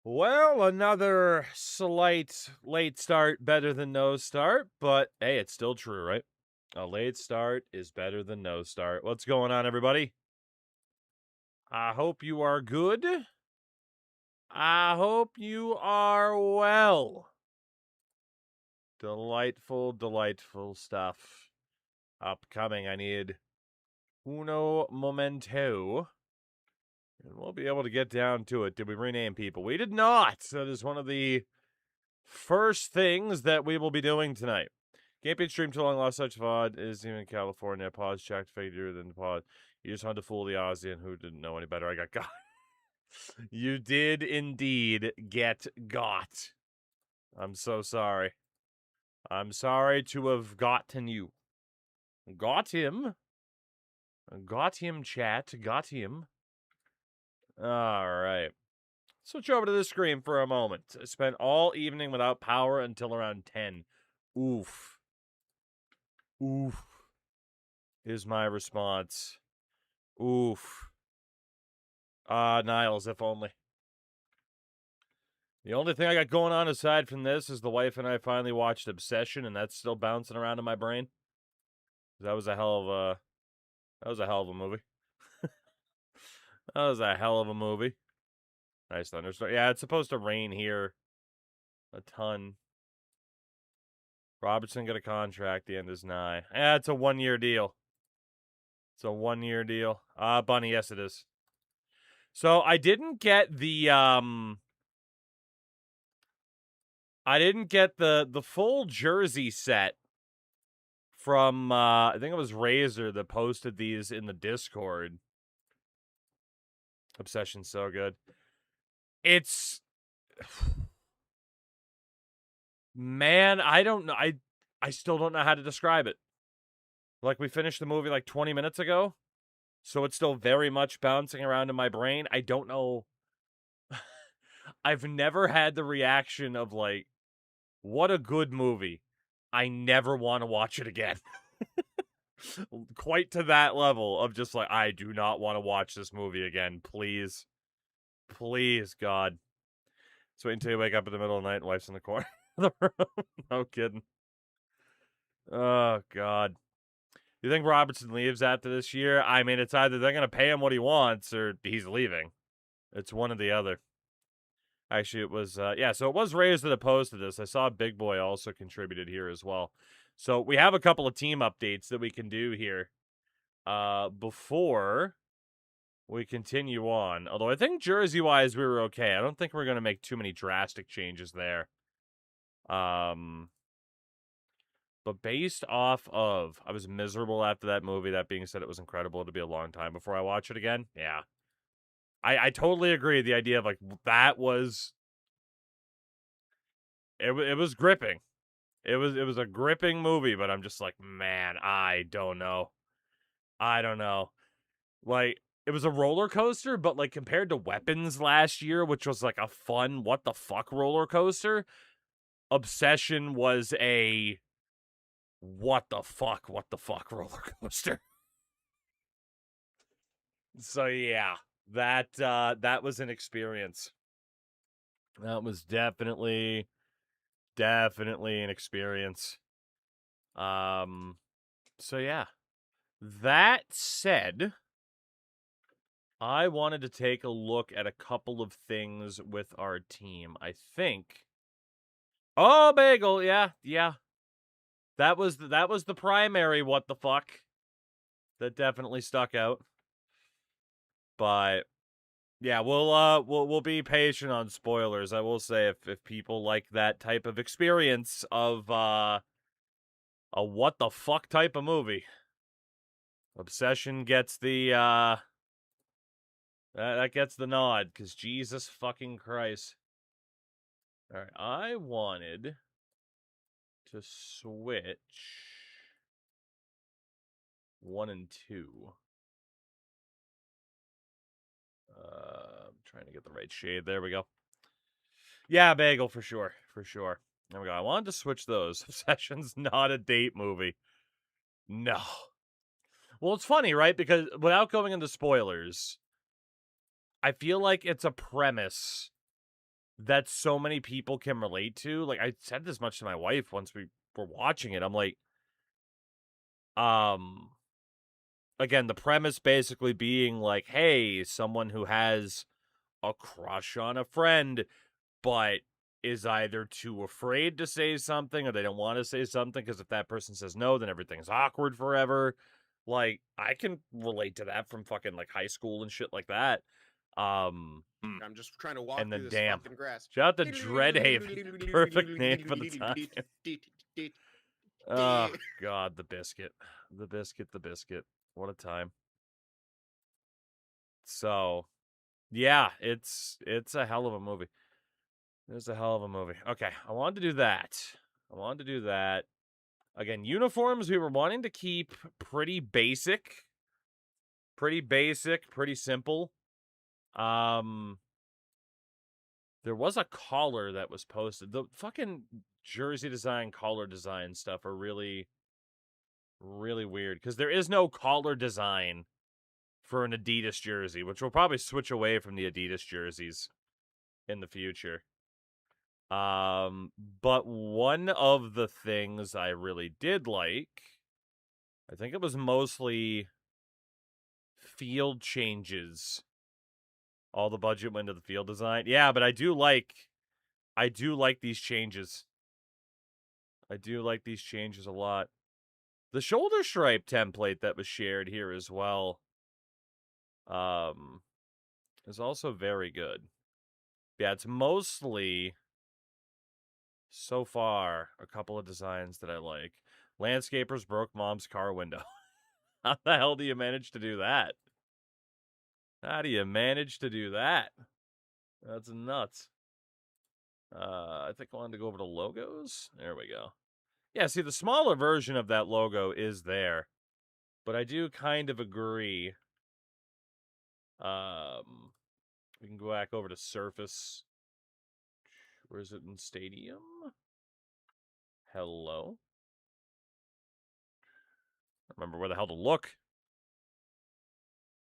Well, another slight late start better than no start, but hey, it's still true, right? A late start is better than no start. What's going on, everybody? I hope you are good. I hope you are well. Delightful, delightful stuff. Upcoming, I need uno momento. And we'll be able to get down to it. Did we rename people? We did not. That is one of the first things that we will be doing tonight. Can't be streamed too long. Lost such VOD is even in California. Pause checked figure than pause. You just wanted to fool the Aussie and who didn't know any better. I got got. You did indeed get got. I'm so sorry. I'm sorry to have gotten you. Got him. Got him, chat. Got him. All right. Switch over to the screen for a moment. I spent all evening without power until around 10. Oof. Oof. Is my response. Oof. Niles, if only. The only thing I got going on aside from this is the wife and I finally watched Obsession, and that's still bouncing around in my brain. That was a hell of a movie. That was a hell of a movie. Nice thunderstorm. Yeah, it's supposed to rain here a ton. Robertson got a contract. The end is nigh. Yeah, it's a 1-year deal. It's a 1-year deal. Bunny, yes it is. So I didn't get the full jersey set from I think it was Razor that posted these in the Discord. Obsession's so good. It's man, I don't know. I still don't know how to describe it. Like, we finished the movie like 20 minutes ago, so it's still very much bouncing around in my brain. I don't know. I've never had the reaction of like, what a good movie. I never want to watch it again. Quite to that level of just like, I do not want to watch this movie again. Please. Please, God. So wait until you wake up in the middle of the night and wife's in the corner of the room. No kidding. Oh, God. You think Robertson leaves after this year? I mean, it's either they're going to pay him what he wants or he's leaving. It's one or the other. Actually, it was, so it was Razor that posted this. I saw Big Boy also contributed here as well. So we have a couple of team updates that we can do here before we continue on. Although I think jersey-wise we were okay. I don't think we're going to make too many drastic changes there. But based off of, I was miserable after that movie. That being said, it was incredible. It'll be a long time before I watch it again. Yeah. I totally agree. The idea of like, that was, it was gripping. It was a gripping movie, but I'm just like, man, I don't know. Like, it was a roller coaster, but like compared to Weapons last year, which was like a fun, what the fuck roller coaster, Obsession was a what the fuck roller coaster. So yeah, that was an experience. That was definitely an experience. So yeah. That said, I wanted to take a look at a couple of things with our team. I think. Oh, Bagel, yeah. That was the primary what the fuck. That definitely stuck out. But yeah, we'll be patient on spoilers. I will say if people like that type of experience of a what the fuck type of movie, Obsession gets the that gets the nod, because Jesus fucking Christ. All right, I wanted to switch 1 and 2. I'm trying to get the right shade. There we go. Yeah, Bagel, for sure. There we go. I wanted to switch those. Obsession's not a date movie. No. Well, it's funny, right? Because without going into spoilers, I feel like it's a premise that so many people can relate to. Like, I said this much to my wife once we were watching it. I'm like, again, the premise basically being like, hey, someone who has a crush on a friend, but is either too afraid to say something or they don't want to say something because if that person says no, then everything's awkward forever. Like, I can relate to that from fucking like high school and shit like that. I'm just trying to walk And through then this damn. fucking grass. Shout out to Dreadhaven. Perfect name for the time. Oh God, the biscuit. The biscuit, the biscuit. What a time. So yeah, it's a hell of a movie. It's a hell of a movie. Okay, I wanted to do that. Again, uniforms we were wanting to keep pretty basic. Pretty simple. There was a collar that was posted. The fucking jersey design, collar design stuff are really, really weird because there is no collar design for an Adidas jersey, which will probably switch away from the Adidas jerseys in the future. But one of the things I really did like, I think it was mostly field changes. All the budget went to the field design. Yeah, but I do like these changes. I do like these changes a lot. The shoulder stripe template that was shared here as well, is also very good. Yeah, it's mostly, so far, a couple of designs that I like. Landscapers broke mom's car window. How the hell do you manage to do that? How do you manage to do that? That's nuts. I think I wanted to go over to logos. There we go. Yeah, see, the smaller version of that logo is there. But I do kind of agree. We can go back over to Surface. Where is it in Stadium? Hello? Remember where the hell to look.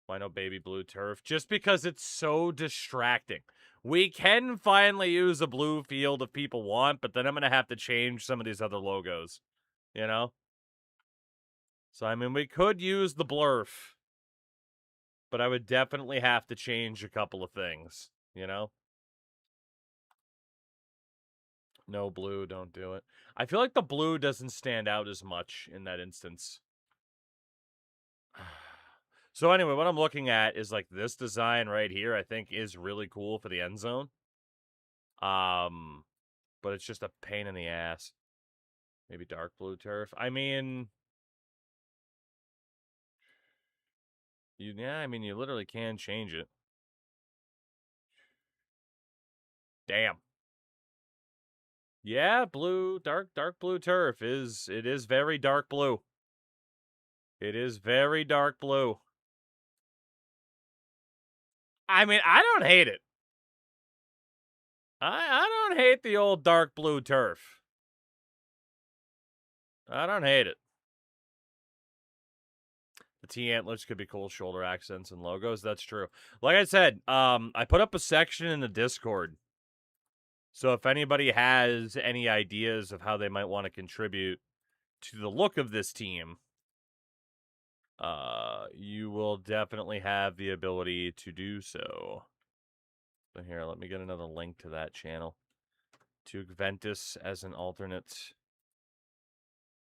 Why no baby blue turf? Just because it's so distracting. We can finally use a blue field if people want, but then I'm going to have to change some of these other logos. You know? So, I mean, we could use the blurf, but I would definitely have to change a couple of things. You know? No blue, don't do it. I feel like the blue doesn't stand out as much in that instance. So anyway, what I'm looking at is like this design right here, I think is really cool for the end zone. But it's just a pain in the ass. Maybe dark blue turf. I mean, you literally can change it. Damn. Yeah, blue, dark blue turf is very dark blue. It is very dark blue. I mean, I don't hate it. I don't hate the old dark blue turf. I don't hate it. The T antlers could be cool shoulder accents and logos. That's true. Like I said, I put up a section in the Discord. So if anybody has any ideas of how they might want to contribute to the look of this team, you will definitely have the ability to do so. So here, let me get another link to that channel. To Ventus as an alternate.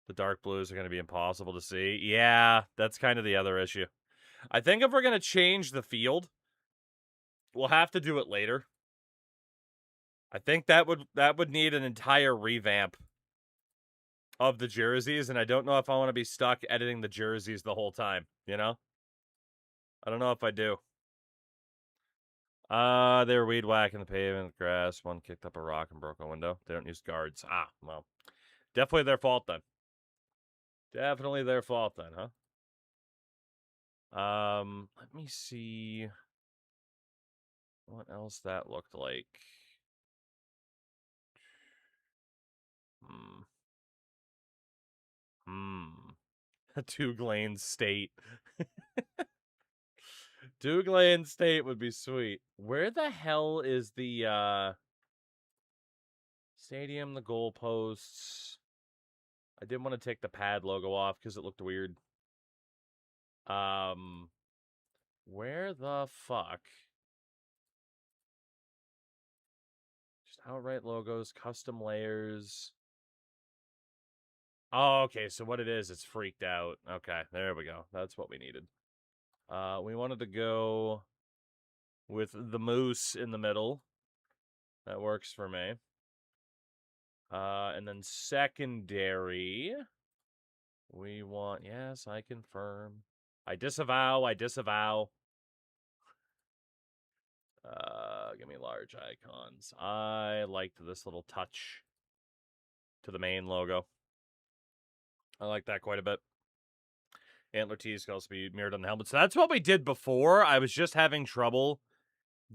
The dark blues are going to be impossible to see. Yeah, that's kind of the other issue. I think if we're going to change the field, we'll have to do it later. I think that would need an entire revamp of the jerseys, and I don't know if I want to be stuck editing the jerseys the whole time, you know? I don't know if I do. They were weed whacking the pavement, grass. One kicked up a rock and broke a window. They don't use guards. Ah, well. Definitely their fault then. Definitely their fault then, huh? Let me see what else that looked like. Duke Lane State. Duke Lane State would be sweet. Where the hell is the Stadium, the goalposts. I didn't want to take the pad logo off because it looked weird. Where the fuck? Just outright logos, custom layers. Oh, okay, so what it is, it's freaked out. Okay, there we go. That's what we needed. We wanted to go with the moose in the middle. That works for me. And then secondary, we want, yes, I confirm. I disavow. Give me large icons. I liked this little touch to the main logo. I like that quite a bit. Antler tees can also be mirrored on the helmet. So that's what we did before. I was just having trouble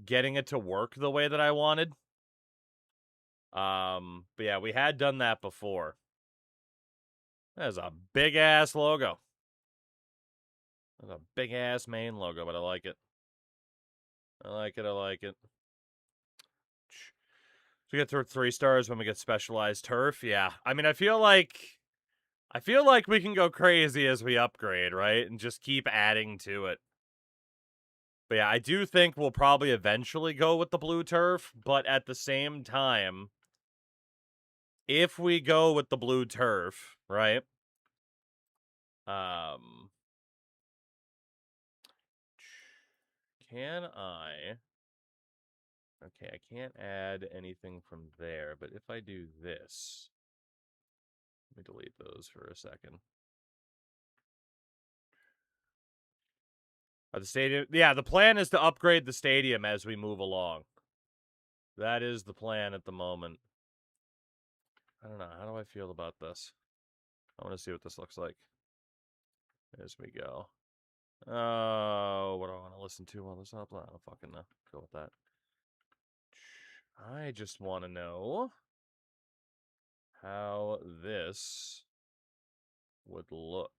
getting it to work the way that I wanted. But yeah, we had done that before. That's a big-ass logo. That's a big-ass main logo, but I like it. I like it. So we get through 3 stars when we get specialized turf. Yeah. I mean, I feel like we can go crazy as we upgrade, right? And just keep adding to it. But yeah, I do think we'll probably eventually go with the blue turf, but at the same time, if we go with the blue turf, right? Can I... Okay, I can't add anything from there, but if I do this... Let me delete those for a second. The stadium... Yeah, the plan is to upgrade the stadium as we move along. That is the plan at the moment. I don't know. How do I feel about this? I want to see what this looks like as we go. Oh, what do I want to listen to on this up? I don't fucking know. Go with that. I just want to know how this would look.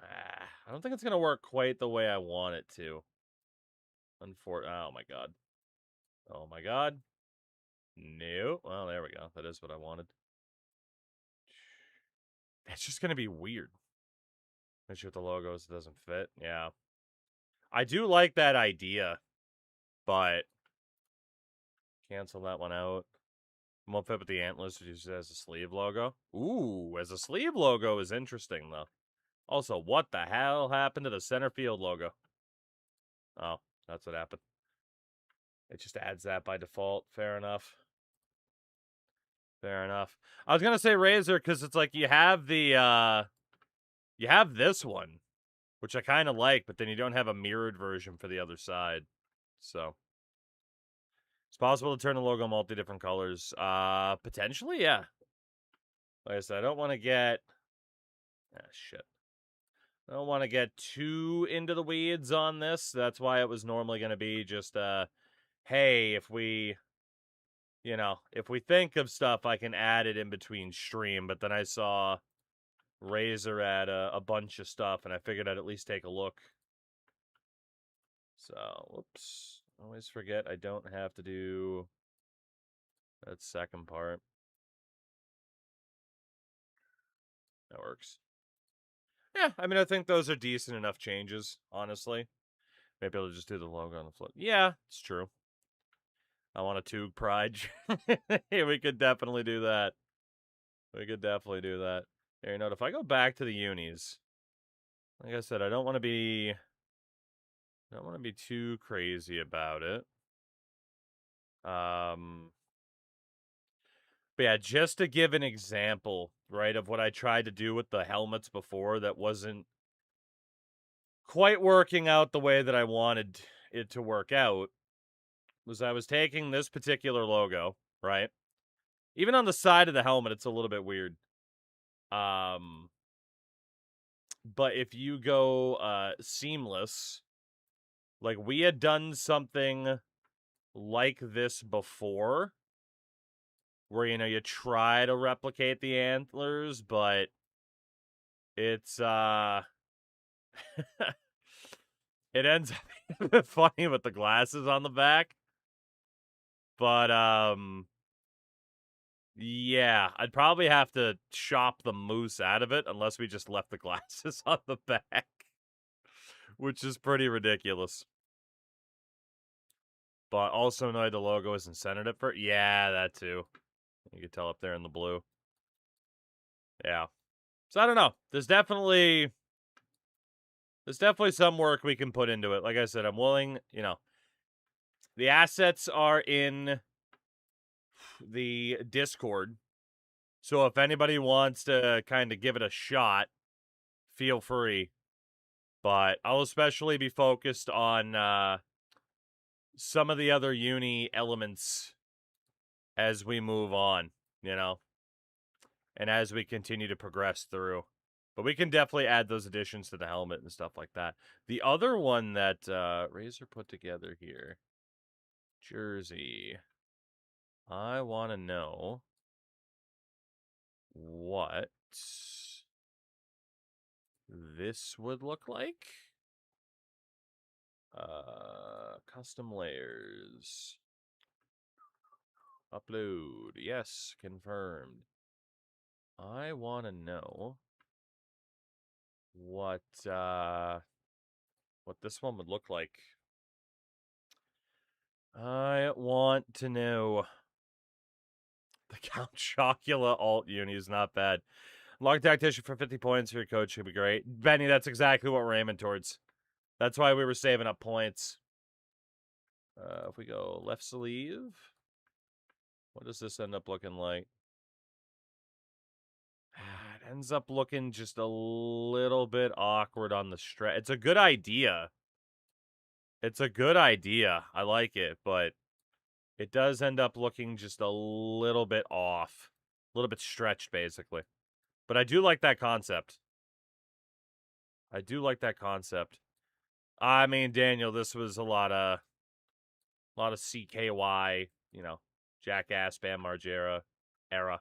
I don't think it's going to work quite the way I want it to. Oh my god. Oh my god. No. Well, there we go. That is what I wanted. It's just going to be weird. Especially with the logos, it doesn't fit. Yeah. I do like that idea, but cancel that one out. Won't fit with the antlers, which is as a sleeve logo. Ooh, as a sleeve logo is interesting, though. Also, what the hell happened to the center field logo? Oh, that's what happened. It just adds that by default. Fair enough. Fair enough. I was gonna say Razor because it's like you have the you have this one, which I kind of like, but then you don't have a mirrored version for the other side. So it's possible to turn the logo multi different colors. Potentially, yeah. Like I said, I don't want to get shit. I don't want to get too into the weeds on this. That's why it was normally going to be just, hey, if we think of stuff, I can add it in between stream. But then I saw Razor add a bunch of stuff, and I figured I'd at least take a look. So, whoops. Always forget I don't have to do that second part. That works. Yeah, I mean, I think those are decent enough changes, honestly. Maybe I'll just do the logo on the flip. Yeah, it's true. I want a Tug Pride. We could definitely do that. We could definitely do that. Here, you know, if I go back to the unis, like I said, I don't want to be too crazy about it. But yeah, just to give an example, right, of what I tried to do with the helmets before that wasn't quite working out the way that I wanted it to work out, was I was taking this particular logo, right? Even on the side of the helmet, it's a little bit weird. But if you go seamless, like we had done something like this before, where, you know, you try to replicate the antlers, but it's, it ends up being funny with the glasses on the back. But, Yeah, I'd probably have to chop the moose out of it unless we just left the glasses on the back, which is pretty ridiculous. But also annoyed the logo isn't centered at first. Yeah, that too. You can tell up there in the blue. Yeah. So I don't know. There's definitely some work we can put into it. Like I said, I'm willing, the assets are in the Discord. So if anybody wants to kind of give it a shot, feel free. But I'll especially be focused on some of the other uni elements as we move on, and as we continue to progress through. But we can definitely add those additions to the helmet and stuff like that. The other one that Razor put together here, jersey. I want to know what this would look like. Custom layers. Upload. Yes, confirmed. I want to know what this one would look like. I want to know. The Count Chocula alt uni is not bad. Long tactician for 50 points for your coach should be great. Benny, that's exactly what we're aiming towards. That's why we were saving up points. If we go left sleeve, what does this end up looking like? It ends up looking just a little bit awkward on the stretch. It's a good idea. I like it, but it does end up looking just a little bit off. A little bit stretched, basically. But I do like that concept. I mean, Daniel, this was a lot of CKY, Jackass, Bam Margera era.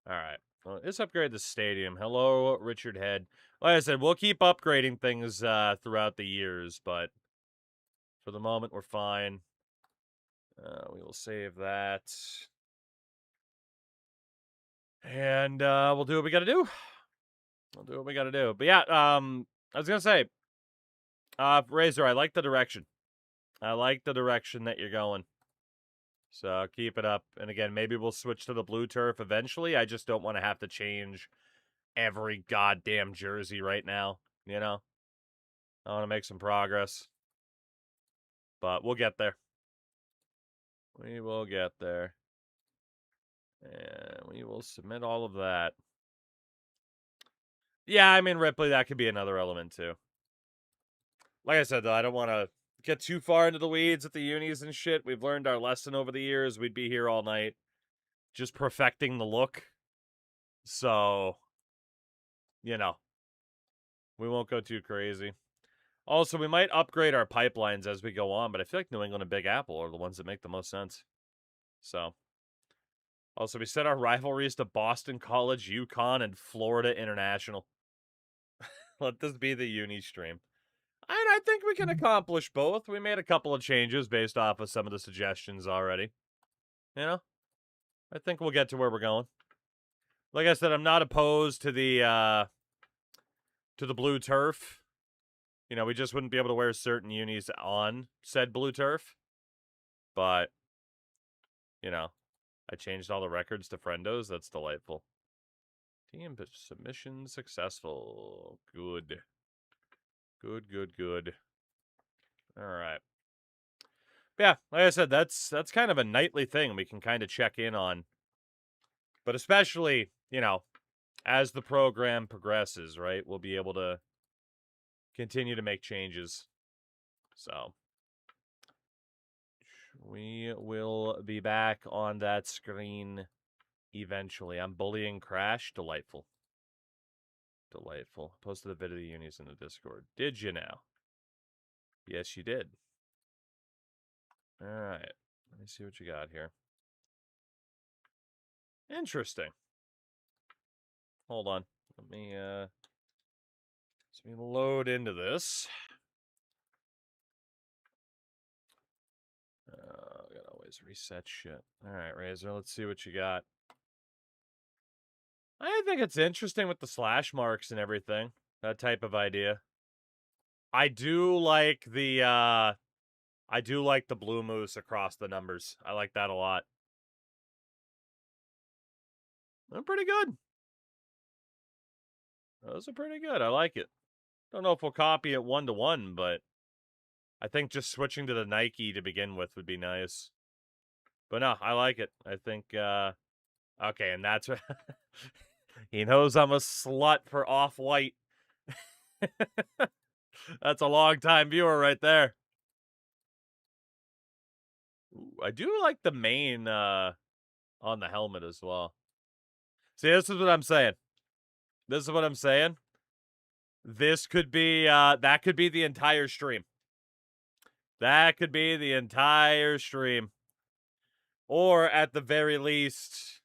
All right. Well, let's upgrade the stadium. Hello, Richard Head. Like I said, we'll keep upgrading things throughout the years, but for the moment, we're fine. We will save that. And we'll do what we got to do. But yeah, I was going to say, Razor, I like the direction. That you're going. So keep it up. And again, maybe we'll switch to the blue turf eventually. I just don't want to have to change every goddamn jersey right now, I want to make some progress. But we'll get there. We will get there. And we will submit all of that. Yeah, I mean, Ripley, that could be another element too. Like I said, though, I don't want to get too far into the weeds at the unis and shit. We've learned our lesson over the years. We'd be here all night just perfecting the look. So, we won't go too crazy. Also, we might upgrade our pipelines as we go on, but I feel like New England and Big Apple are the ones that make the most sense. So, also, we set our rivalries to Boston College, UConn, and Florida International. Let this be the uni stream. And I think we can accomplish both. We made a couple of changes based off of some of the suggestions already. I think we'll get to where we're going. Like I said, I'm not opposed to the blue turf. We just wouldn't be able to wear certain unis on said blue turf. But, I changed all the records to friendos. That's delightful. Team submission successful. Good. Good. All right. But yeah, like I said, that's kind of a nightly thing we can kind of check in on. But especially, as the program progresses, right, we'll be able to continue to make changes. So we will be back on that screen eventually. I'm bullying Crash. Delightful. Posted a bit of the unis in the Discord. Did you now? Yes, you did. All right. Let me see what you got here. Interesting. Hold on. Let me load into this. Gotta always reset shit. All right, Razor, let's see what you got. I think it's interesting with the slash marks and everything. That type of idea. I do like the blue moose across the numbers. I like that a lot. They're pretty good. Those are pretty good. I like it. Don't know if we'll copy it 1-to-1, but I think just switching to the Nike to begin with would be nice. But no, I like it. I think, okay, and that's what... He knows I'm a slut for Off-White. That's a long-time viewer right there. Ooh, I do like the mane on the helmet as well. See, this is what I'm saying. This is what I'm saying. This could be, that could be the entire stream. That could be the entire stream. Or, at the very least,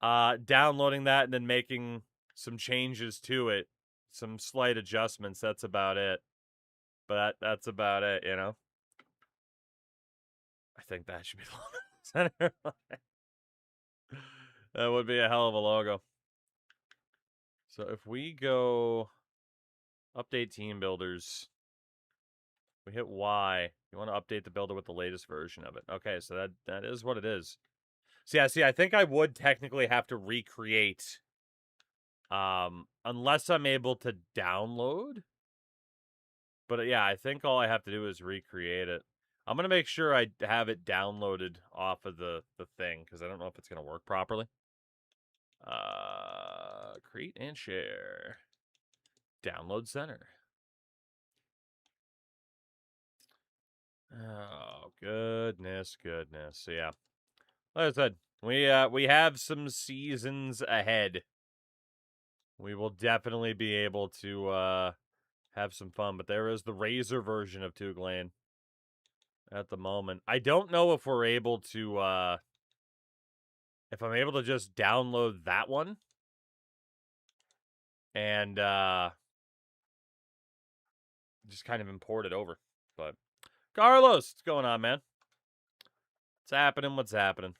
downloading that and then making some changes to it. Some slight adjustments. That's about it. But that's about it, you know? I think that should be the center. That would be a hell of a logo. So if we go update team builders, we hit Y. You want to update the builder with the latest version of it. Okay, so that is what it is. See, I think I would technically have to recreate, unless I'm able to download. But yeah, I think all I have to do is recreate it. I'm going to make sure I have it downloaded off of the thing, because I don't know if it's going to work properly. Create and share. Download center. Oh, goodness. So yeah. Like I said, we have some seasons ahead. We will definitely be able to have some fun, but there is the Razor version of Tuglan at the moment. I don't know if we're able to if I'm able to just download that one and just kind of import it over. But Carlos, what's going on, man? What's happening? What's happening?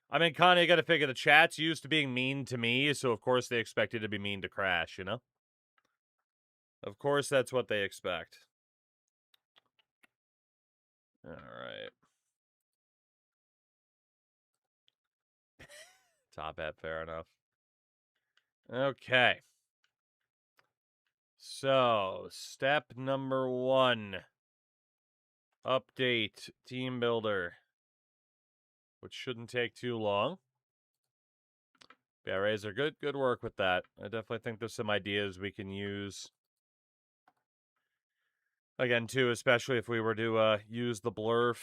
I mean, Connie, you got to figure the chat's used to being mean to me, so of course they expect you to be mean to Crash, you know? Of course that's what they expect. All right. Top hat, fair enough. Okay. So, step number 1. Update team builder. Which shouldn't take too long. Yeah, Razor, good work with that. I definitely think there's some ideas we can use. Again, too, especially if we were to use the blurf.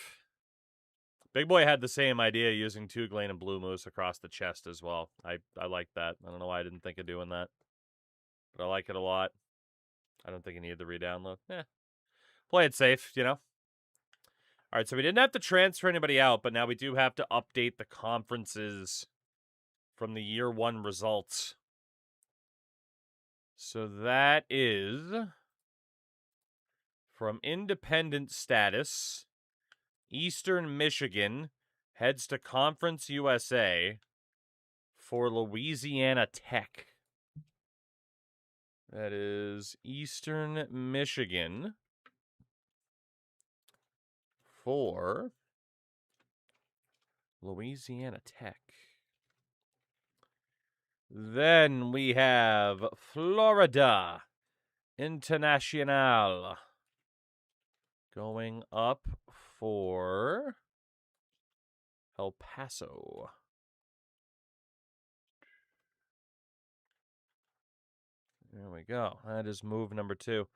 Big Boy had the same idea using Tuglan and Blue Moose across the chest as well. I like that. I don't know why I didn't think of doing that. But I like it a lot. I don't think you need the re-download. Play it safe, you know? All right, so we didn't have to transfer anybody out, but now we do have to update the conferences from the year 1 results. So that is from independent status, Eastern Michigan heads to Conference USA for Louisiana Tech. That is Eastern Michigan for Louisiana Tech. Then we have Florida International going up for El Paso. There we go. That is move number 2.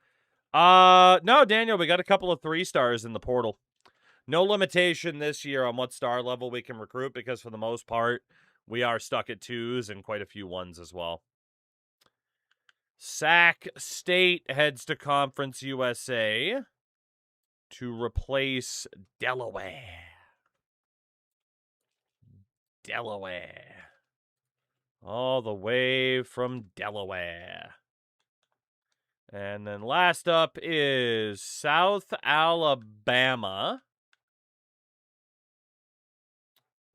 No, Daniel, we got a couple of 3 stars in the portal. No limitation this year on what star level we can recruit, because for the most part, we are stuck at 2s and quite a few 1s as well. Sac State heads to Conference USA to replace Delaware. All the way from Delaware. And then last up is South Alabama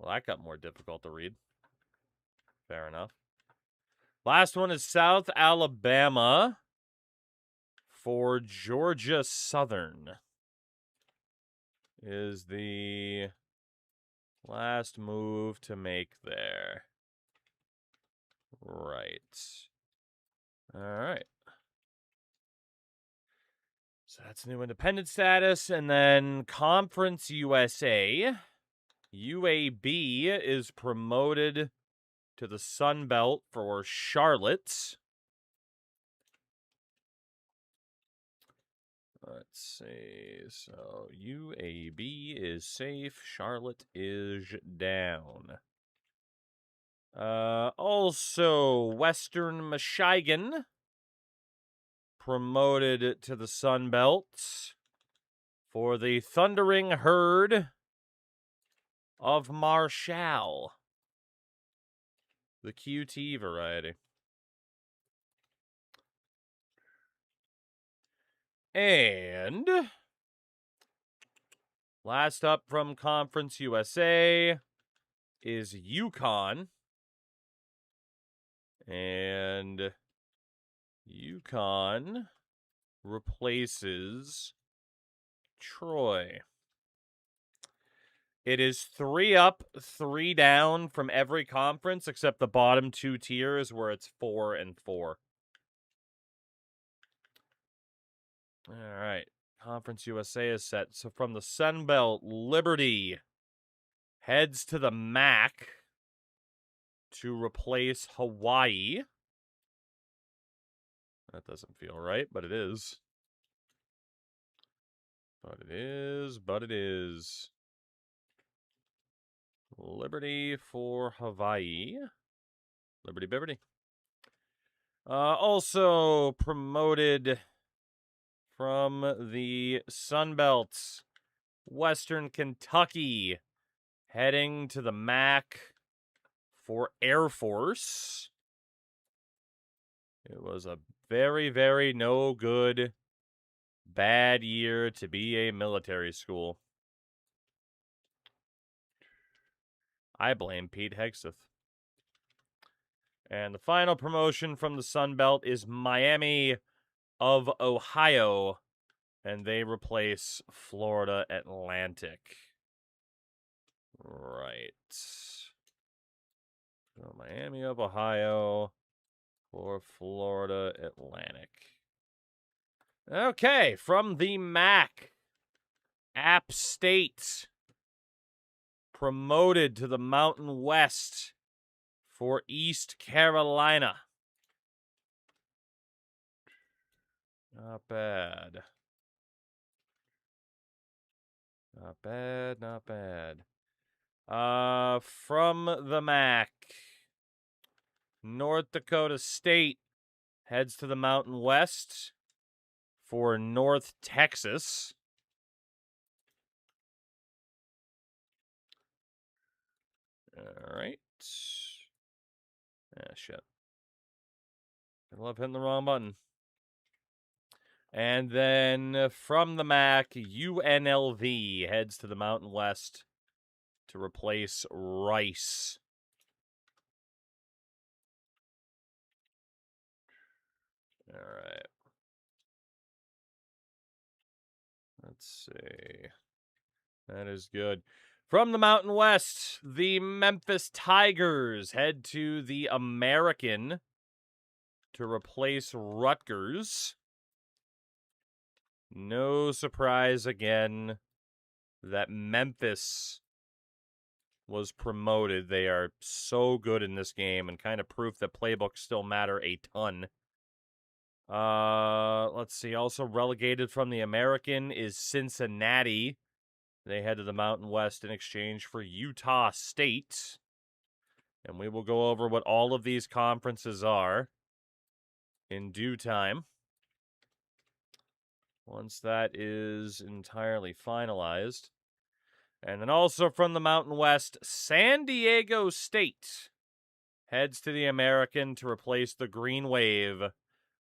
Well, that got more difficult to read. Fair enough. Last one is South Alabama for Georgia Southern. Is the last move to make there. Right. All right. So that's new independent status. And then Conference USA. UAB is promoted to the Sun Belt for Charlotte. Let's see. So UAB is safe. Charlotte is down. Also, Western Michigan promoted to the Sun Belt for the Thundering Herd of Marshall. The QT variety. And last up from Conference USA is UConn. And UConn replaces Troy. It is 3 up, 3 down from every conference except the bottom 2 tiers where it's 4 and 4. All right. Conference USA is set. So from the Sun Belt, Liberty heads to the MAC to replace Hawaii. That doesn't feel right, but it is. But it is. Liberty for Hawaii. Liberty Biberty. Also promoted from the Sun Belt, Western Kentucky, heading to the MAC for Air Force. It was a very, very no good, bad year to be a military school. I blame Pete Hegseth. And the final promotion from the Sun Belt is Miami of Ohio, and they replace Florida Atlantic. Right. So Miami of Ohio for Florida Atlantic. Okay, from the MAC, App State promoted to the Mountain West for East Carolina. Not bad. Not bad, not bad. From the MAC, North Dakota State heads to the Mountain West for North Texas. All right. Ah, shit. I love hitting the wrong button. And then from the MAC, UNLV heads to the Mountain West to replace Rice. All right. Let's see. That is good. From the Mountain West, the Memphis Tigers head to the American to replace Rutgers. No surprise again that Memphis was promoted. They are so good in this game and kind of proof that playbooks still matter a ton. Let's see. Also relegated from the American is Cincinnati. They head to the Mountain West in exchange for Utah State. And we will go over what all of these conferences are in due time. Once that is entirely finalized. And then also from the Mountain West, San Diego State heads to the American to replace the Green Wave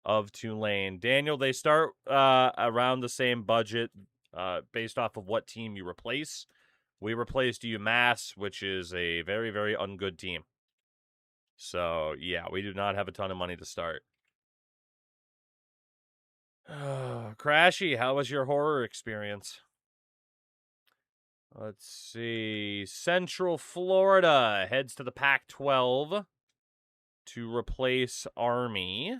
of Tulane. Daniel, they start around the same budget based off of what team you replace. we replaced UMass, which is a very, very ungood team. So, yeah, we do not have a ton of money to start. Crashy, how was your horror experience? Let's see. Central Florida heads to the Pac-12 to replace Army.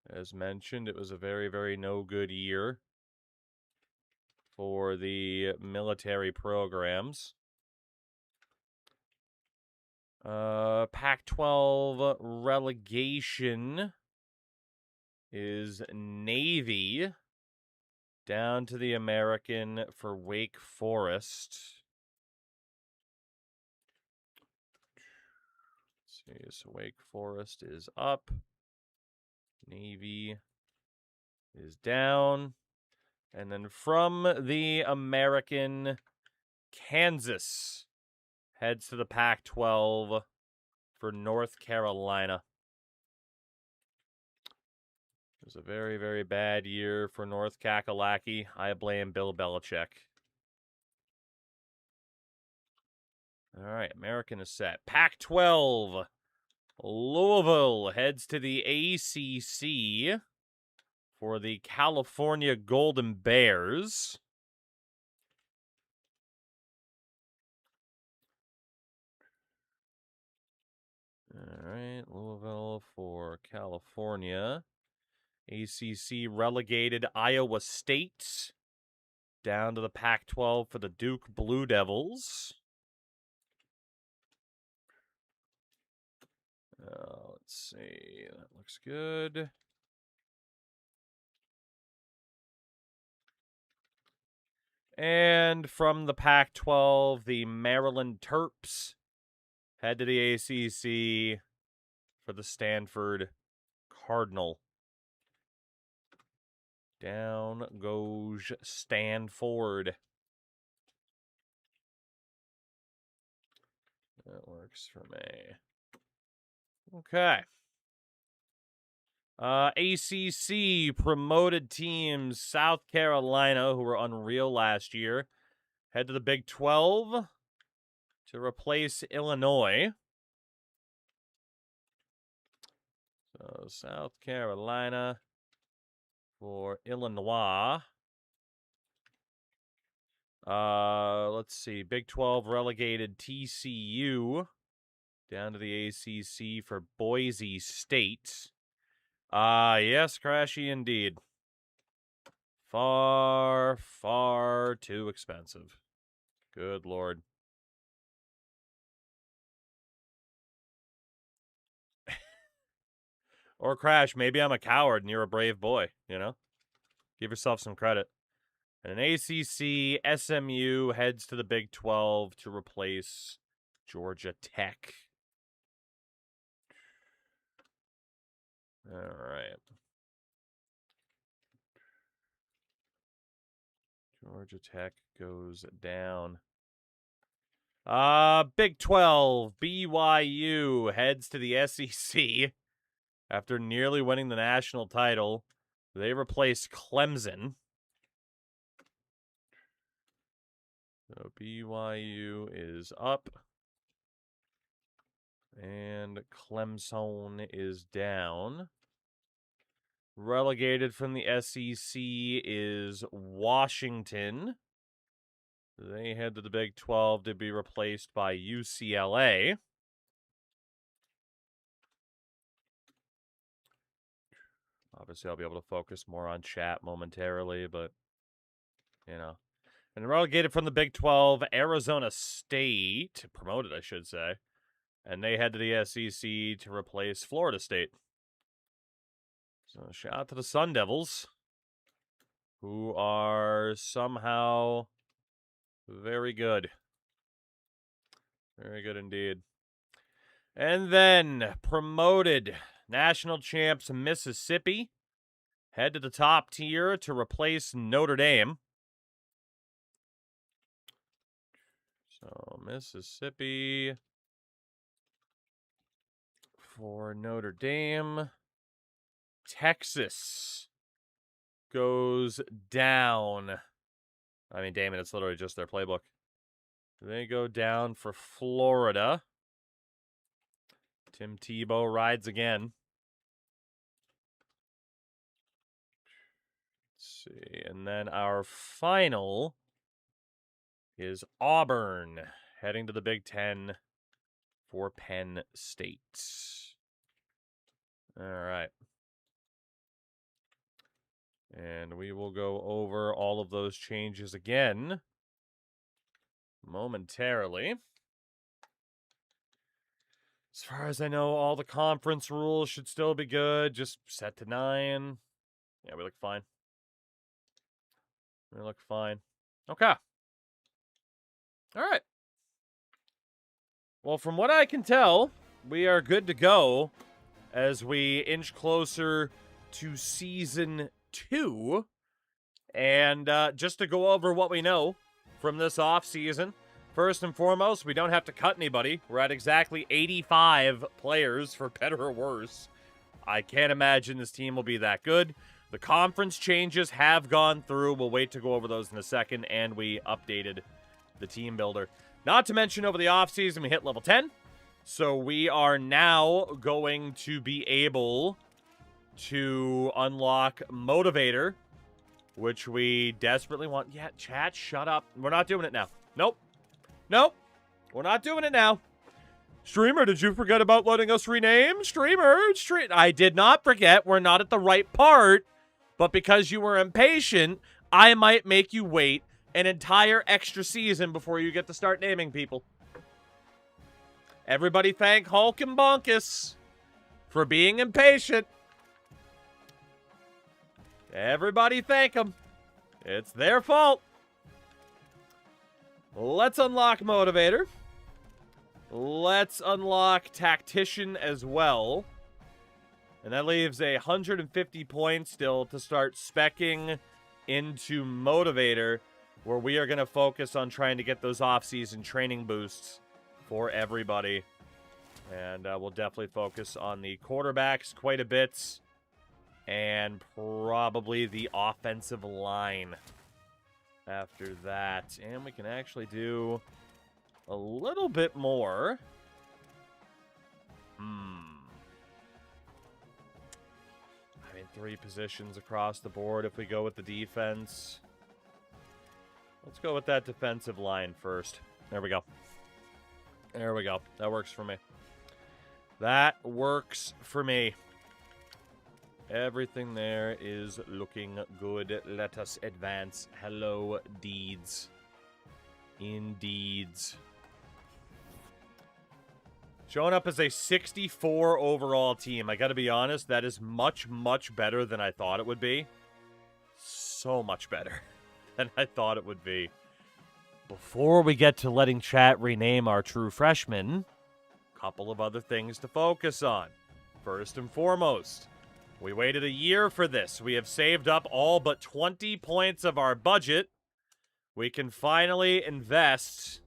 As mentioned, it was a very, very no good year for the military programs. Pac-12 relegation is Navy down to the American for Wake Forest. Let's see, so Wake Forest is up. Navy is down. And then from the American, Kansas heads to the Pac-12 for North Carolina. It was a very, very bad year for North Kakalaki. I blame Bill Belichick. All right, American is set. Pac-12. Louisville heads to the ACC for the California Golden Bears. All right, Louisville for California. ACC relegated Iowa State down to the Pac-12 for the Duke Blue Devils. Let's see. That looks good. And from the Pac-12, the Maryland Terps head to the ACC for the Stanford Cardinal. Down goes Stanford. That works for me. Okay. ACC promoted teams, South Carolina, who were unreal last year, head to the Big 12 to replace Illinois. So South Carolina for Illinois. Let's see. Big 12 relegated TCU down to the ACC for Boise State. Yes, Crashy indeed. Far, far too expensive. Good Lord. Or Crash, maybe I'm a coward and you're a brave boy, you know? Give yourself some credit. And an ACC, SMU heads to the Big 12 to replace Georgia Tech. All right. Georgia Tech goes down. Big 12, BYU heads to the SEC after nearly winning the national title. They replace Clemson. So BYU is up. And Clemson is down. Relegated from the SEC is Washington. They head to the Big 12 to be replaced by UCLA. Obviously, I'll be able to focus more on chat momentarily, but, you know. And relegated from the Big 12, Arizona State, promoted, I should say. And they head to the SEC to replace Florida State. So, shout out to the Sun Devils, who are somehow very good. Very good indeed. And then, promoted national champs Mississippi head to the top tier to replace Notre Dame. So, Mississippi for Notre Dame. Texas goes down. I mean, damn it, it's literally just their playbook. They go down for Florida. Tim Tebow rides again. Let's see. And then our final is Auburn, heading to the Big Ten for Penn State. All right. And we will go over all of those changes again momentarily. As far as I know, all the conference rules should still be good. Just set to 9. Yeah, we look fine. We look fine. Okay. All right. Well, from what I can tell, we are good to go as we inch closer to Season 2. And just to go over what we know from this offseason, first and foremost, we don't have to cut anybody. We're at exactly 85 players, for better or worse. I can't imagine this team will be that good. The conference changes have gone through. We'll wait to go over those in a second, and we updated the team builder. Not to mention, over the offseason, we hit level 10. So we are now going to be able to unlock Motivator, which we desperately want. Yeah, chat, shut up. We're not doing it now. Nope. Nope. We're not doing it now. Streamer, did you forget about letting us rename? Streamer, I did not forget. We're not at the right part. But because you were impatient, I might make you wait an entire extra season before you get to start naming people. Everybody thank Hulk and Bonkus for being impatient. Everybody thank them. It's their fault. Let's unlock Motivator. Let's unlock Tactician as well. And that leaves 150 points still to start speccing into Motivator, where we are going to focus on trying to get those off-season training boosts for everybody. And we'll definitely focus on the quarterbacks quite a bit. And probably the offensive line after that. And we can actually do a little bit more. I mean, 3 positions across the board if we go with the defense. Let's go with that defensive line first. There we go. There we go. That works for me. That works for me. Everything there is looking good. Let us advance. Hello, Deeds. Indeeds. Showing up as a 64 overall team. I gotta be honest, that is much, much better than I thought it would be. So much better than I thought it would be. Before we get to letting chat rename our true freshmen, a couple of other things to focus on. First and foremost, we waited a year for this. We have saved up all but 20 points of our budget. We can finally invest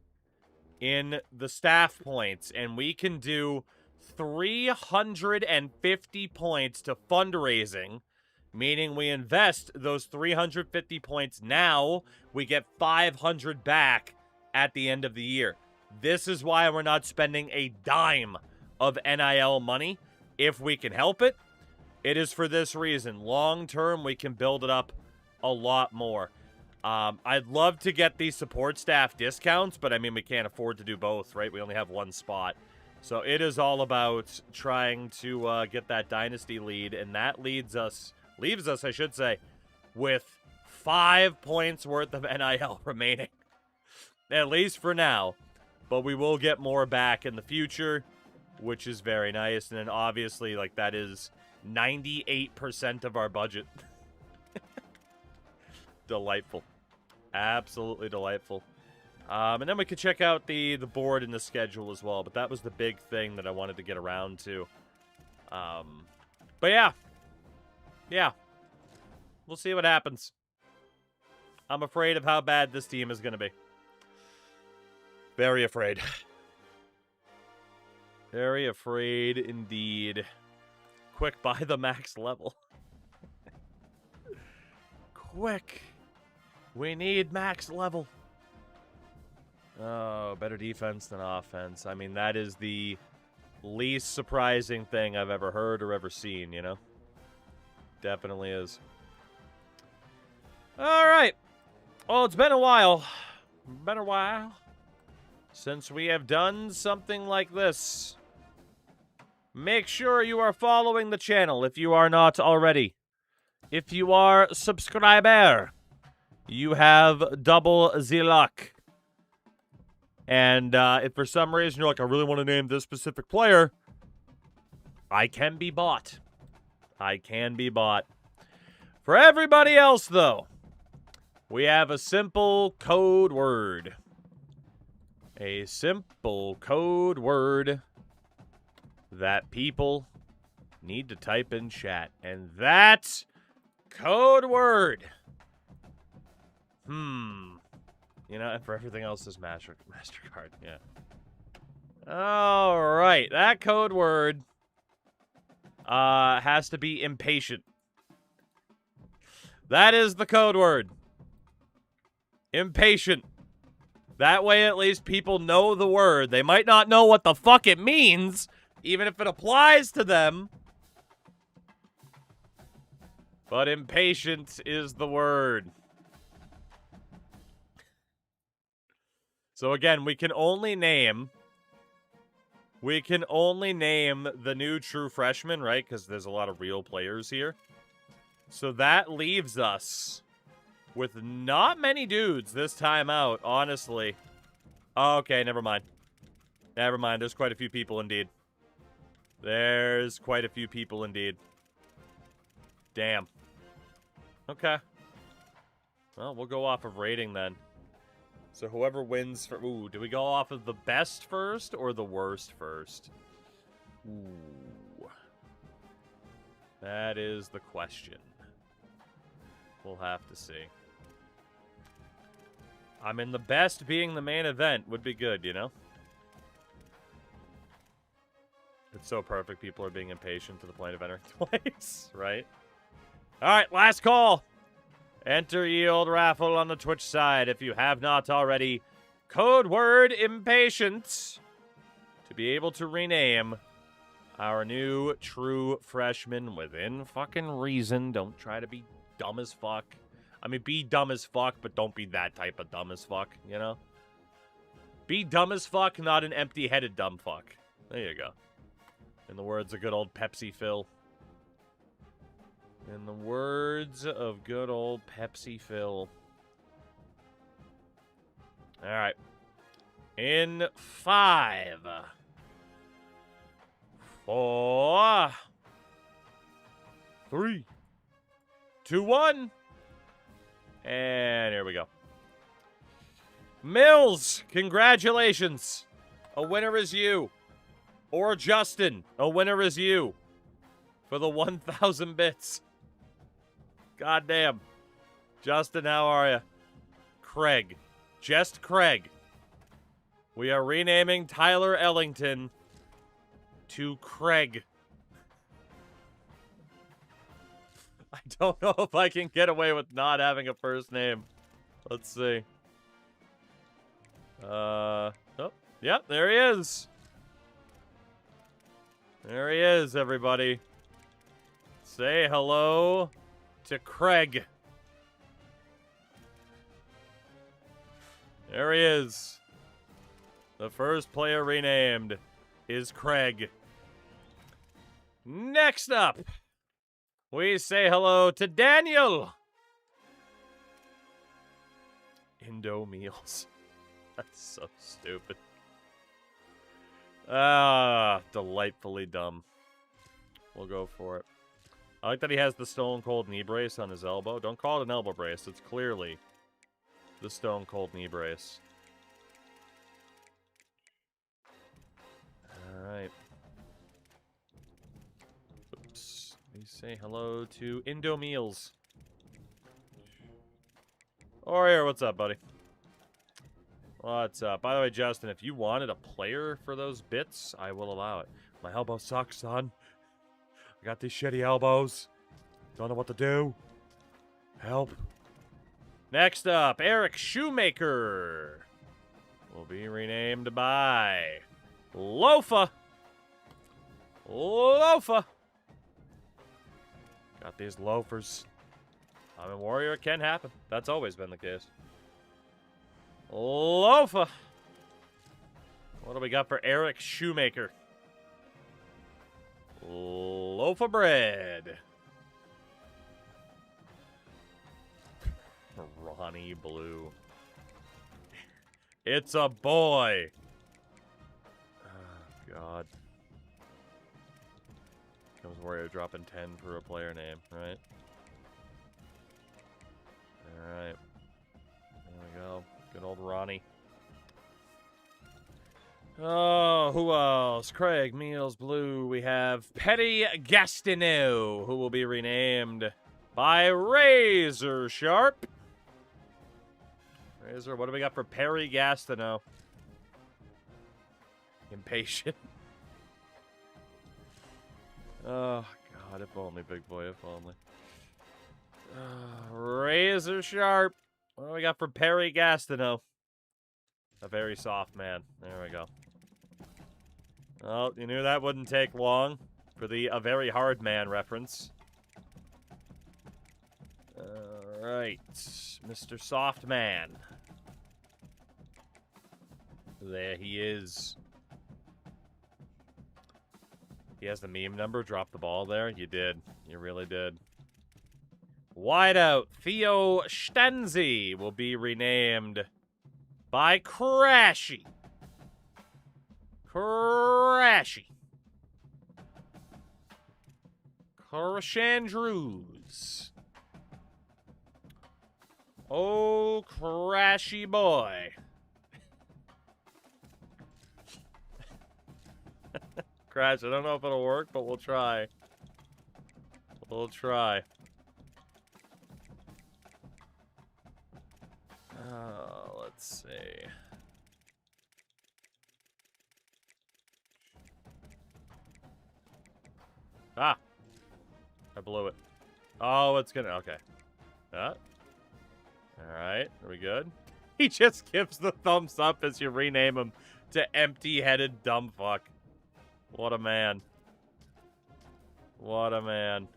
in the staff points, and we can do 350 points to fundraising, meaning we invest those 350 points now, we get 500 back at the end of the year. This is why we're not spending a dime of NIL money if we can help it. It is for this reason. Long term, we can build it up a lot more. I'd love to get these support staff discounts, but I mean, we can't afford to do both, right? We only have one spot. So it is all about trying to get that dynasty lead, and that leaves us, I should say, with 5 points worth of NIL remaining. At least for now. But we will get more back in the future, which is very nice. And then obviously, like, that is 98% of our budget. Delightful. Absolutely delightful. And then we could check out the board and the schedule as well. But that was the big thing that I wanted to get around to. But yeah. Yeah. We'll see what happens. I'm afraid of how bad this team is going to be. Very afraid. Very afraid indeed. Quick, buy the max level. Quick. We need max level. Oh, better defense than offense. I mean, that is the least surprising thing I've ever heard or ever seen, you know? Definitely is. All right. Well, it's been a while. Since we have done something like this. Make sure you are following the channel if you are not already. If you are a subscriber, you have double the luck. And if for some reason you're like, I really want to name this specific player, I can be bought. I can be bought. For everybody else, though, we have a simple code word. A simple code word that people need to type in chat. And that code word. You know, and for everything else is MasterCard, yeah. All right, that code word has to be impatient. That is the code word. Impatient. That way at least people know the word. They might not know what the fuck it means, even if it applies to them. But impatient is the word. So again, we can only name the new true freshman, right? Because there's a lot of real players here. So that leaves us with not many dudes this time out, honestly. Okay, never mind. Never mind, there's quite a few people indeed. There's quite a few people indeed. Damn. Okay. Well, we'll go off of rating then. So whoever wins for... Ooh, do we go off of the best first or the worst first? Ooh. That is the question. We'll have to see. I mean, the best being the main event would be good, you know? It's so perfect people are being impatient to the point of entering twice, right? Alright, last call! Enter ye old raffle on the Twitch side if you have not already. Code word impatient to be able to rename our new true freshman within fucking reason. Don't try to be dumb as fuck. I mean, be dumb as fuck, but don't be that type of dumb as fuck, you know? Be dumb as fuck, not an empty-headed dumb fuck. There you go. In the words of good old Pepsi Phil. In the words of good old Pepsi Phil. Alright. In 5, 4, 3, 2, 1. And here we go. Mills, congratulations. A winner is you. Or Justin, a winner is you. For the 1,000 bits. Goddamn. Justin, how are you? Craig. Just Craig. We are renaming Tyler Ellington to Craig. I don't know if I can get away with not having a first name. Let's see. Oh, yep, there he is. There he is, everybody. Say hello to Craig. There he is. The first player renamed is Craig. Next up, we say hello to Daniel. Indo Meals. That's so stupid. Ah, delightfully dumb. We'll go for it. I like that he has the Stone Cold knee brace on his elbow. Don't call it an elbow brace. It's clearly the Stone Cold knee brace. Alright. Oops. We say hello to Indo Meals. Oh, here, what's up, buddy? What's up? By the way, Justin, if you wanted a player for those bits, I will allow it. My elbow sucks, son. I got these shitty elbows. Don't know what to do. Help. Next up, Eric Shoemaker will be renamed by Lofa. Lofa. Got these loafers. I'm a warrior, it can happen. That's always been the case. Lofa. What do we got for Eric Shoemaker? Loaf of bread. Ronnie Blue. It's a boy. Oh, God. Comes Warrior dropping 10 for a player name, right? Alright. There we go. Good old Ronnie. Oh, who else? Craig, Meals, Blue. We have Petty Gastineau, who will be renamed by Razor Sharp. Razor, what do we got for Perry Gastineau? Impatient. Oh, God, if only, big boy, if only. Razor Sharp. What do we got for Perry Gastineau? A very soft man. There we go. Oh, you knew that wouldn't take long for the A Very Hard Man reference. Alright. Mr. Soft Man. There he is. He has the meme number. Drop the ball there. You did. You really did. Wideout Theo Stenzi will be renamed by Crashy. Crashy. Crashandrews. Oh, Crashy boy. Crash, I don't know if it'll work, but we'll try. We'll try. Let's see. Ah! I blew it. Oh, it's gonna... Okay. Alright, are we good? He just gives the thumbs up as you rename him to Empty-Headed Dumb Fuck. What a man. What a man.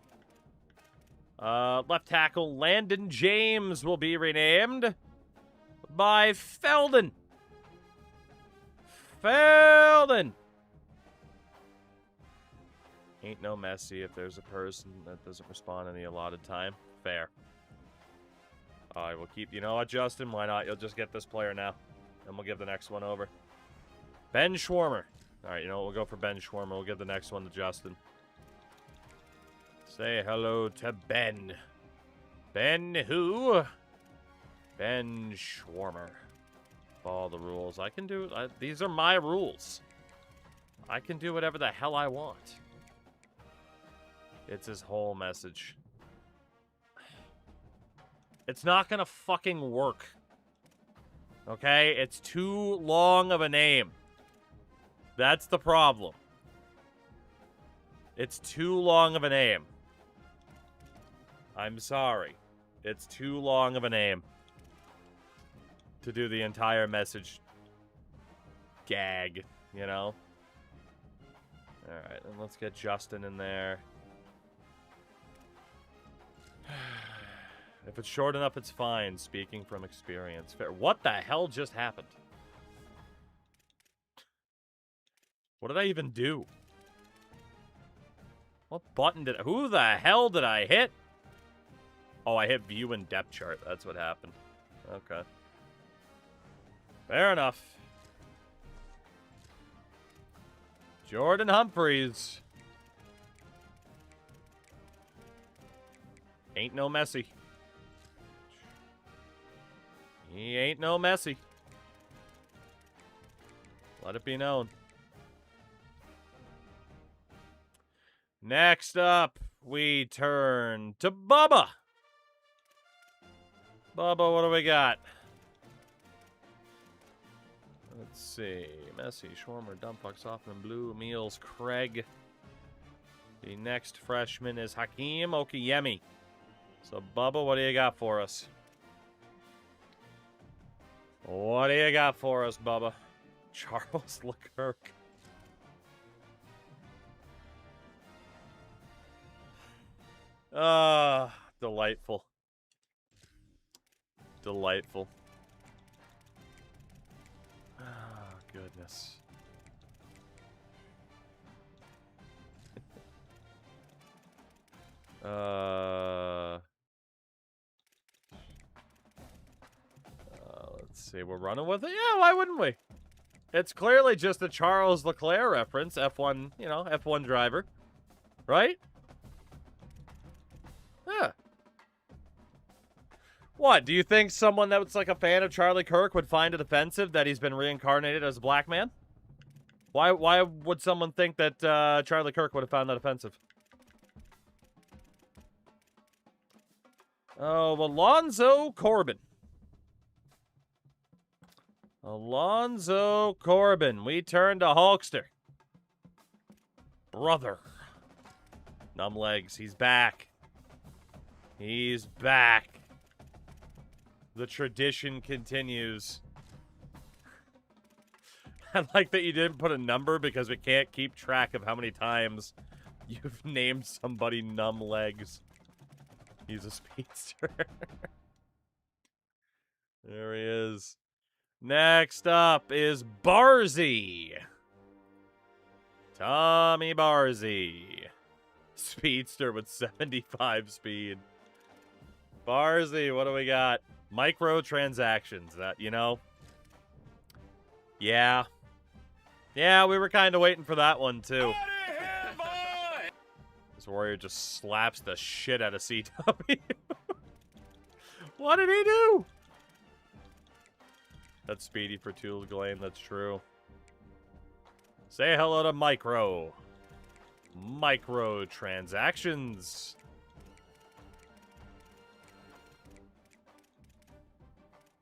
Left tackle Landon James will be renamed by Felden. Felden. Ain't no Messi if there's a person that doesn't respond in the allotted time. Fair. Alright, we'll keep... You know what, Justin? Why not? You'll just get this player now. And we'll give the next one over. Ben Schwarmer. Alright, you know what? We'll go for Ben Schwarmer. We'll give the next one to Justin. Say hello to Ben. Ben who? Ben Schwarmer. Follow the rules. I can do... these are my rules. I can do whatever the hell I want. It's his whole message. It's not gonna fucking work. Okay? It's too long of a name. That's the problem. It's too long of a name. I'm sorry. It's too long of a name to do the entire message gag, you know? Alright, then let's get Justin in there. If it's short enough, it's fine. Speaking from experience. Fair. What the hell just happened? What did I even do? What button did... Who the hell did I hit? Oh, I hit view and depth chart. That's what happened. Okay. Fair enough. Jordan Humphreys. Ain't no Messi. He ain't no Messi. Let it be known. Next up, we turn to Bubba. Bubba, what do we got? Let's see. Messi, Schwarmer, Dumpfuck, Softman, Blue, Meals, Craig. The next freshman is Hakeem Okiyemi. So, Bubba, what do you got for us? What do you got for us, Bubba? Charles Leclerc. Delightful. Delightful. Oh, goodness. Let's see. We're running with it? Yeah, why wouldn't we? It's clearly just a Charles Leclerc reference. F1, you know, F1 driver. Right? Yeah. What, do you think someone that's like a fan of Charlie Kirk would find it offensive that he's been reincarnated as a black man? Why would someone think that Charlie Kirk would have found that offensive? Oh, Alonzo Corbin. Alonzo Corbin. We turn to Hulkster. Brother. Numb legs. He's back. He's back. The tradition continues. I like that you didn't put a number because we can't keep track of how many times you've named somebody numb legs. He's a speedster. There he is. Next up is Barzy. Tommy Barzy. Speedster with 75 speed. Barzy, what do we got? Microtransactions. That, you know? Yeah. Yeah, we were kind of waiting for that one, too. This warrior just slaps the shit out of CW. What did he do? That's Speedy for Tool Glame, that's true. Say hello to Micro. Microtransactions.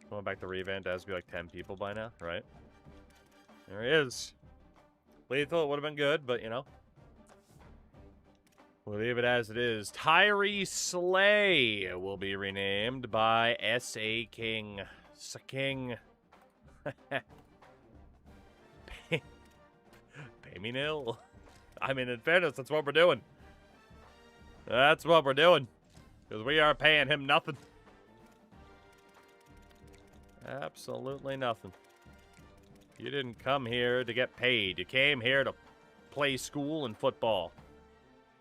Going back to revamp, that has to be like 10 people by now, right? There he is. Lethal, it would have been good, but you know. We'll leave it as it is. Tyree Slay will be renamed by S.A. King. King. Pay me nil. I mean, in fairness, that's what we're doing. That's what we're doing. Because we are paying him nothing. Absolutely nothing. You didn't come here to get paid. You came here to play school and football.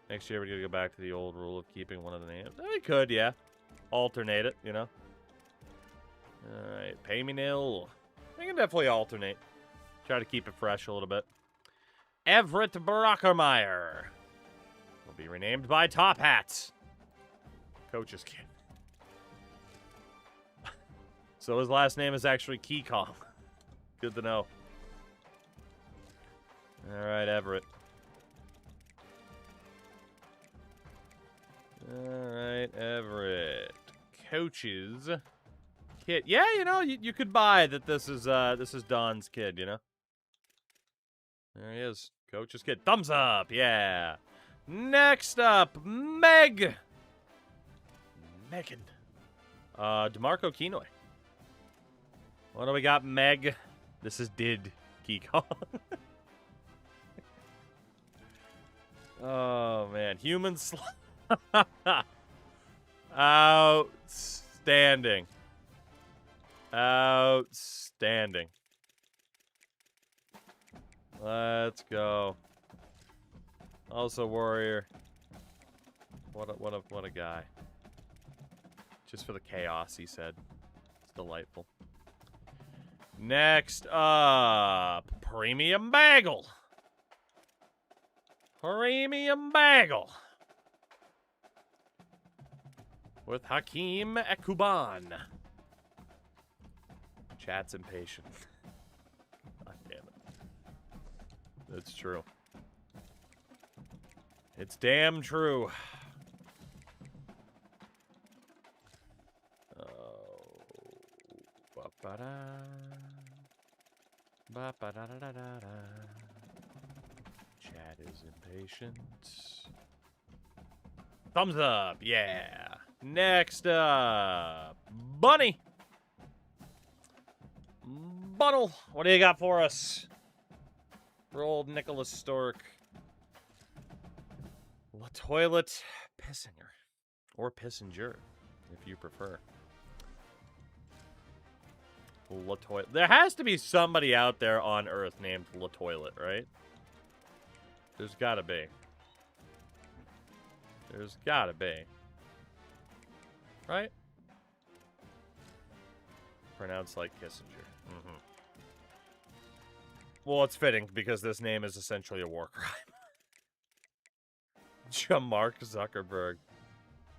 Next year, we're going to go back to the old rule of keeping one of the names. We could, yeah. Alternate it, you know. Alright, pay me nil. We can definitely alternate. Try to keep it fresh a little bit. Everett Brockermeyer will be renamed by Top Hats. Coach's kid. So his last name is actually Key Kong. Good to know. Alright, Everett. Alright, Everett. Coaches. Kid. Yeah, you know, you could buy that this is Don's kid, you know? There he is. Coach's kid. Thumbs up, yeah. Next up, Megan. DeMarco Kenoy. What do we got, Meg? This is Did Keycon. Oh, man. Human Outstanding. Outstanding. Let's go. Also, Warrior. What a guy. Just for the chaos, he said. It's delightful. Next up, Premium Bagel. Premium Bagel. With Hakeem Ekuban. Chat's impatient. God damn it. That's true. It's damn true. Oh. Ba-ba-da. Ba-ba-da-da-da-da. Chat is impatient. Thumbs up, yeah. Next up, Bunny. Bunnell, what do you got for us? For old Nicholas Stork. La Toilet Pissinger. Or Pissinger, if you prefer. La Toilet. There has to be somebody out there on Earth named La Toilet, right? There's gotta be. There's gotta be. Right? Pronounced like Kissinger. Mm-hmm. Well, it's fitting because this name is essentially a war crime. Mark Zuckerberg.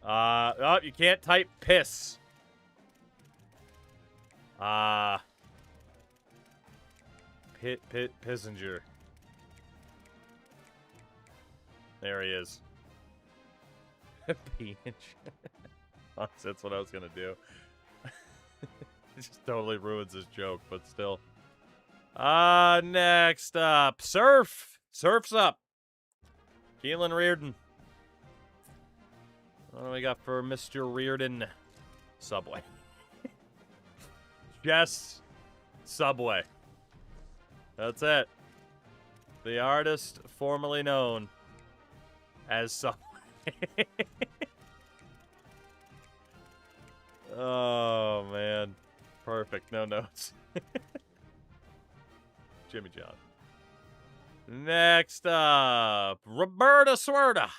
Oh, you can't type piss. Pissinger. There he is. Peach. That's what I was gonna do. It just totally ruins his joke, but still. Next up. Surf. Surf's up. Keelan Reardon. What do we got for Mr. Reardon? Subway. Yes. Subway. That's it. The artist formerly known as Subway. Oh, man. Perfect. No notes. Jimmy John. Next up, Roberta Swerda.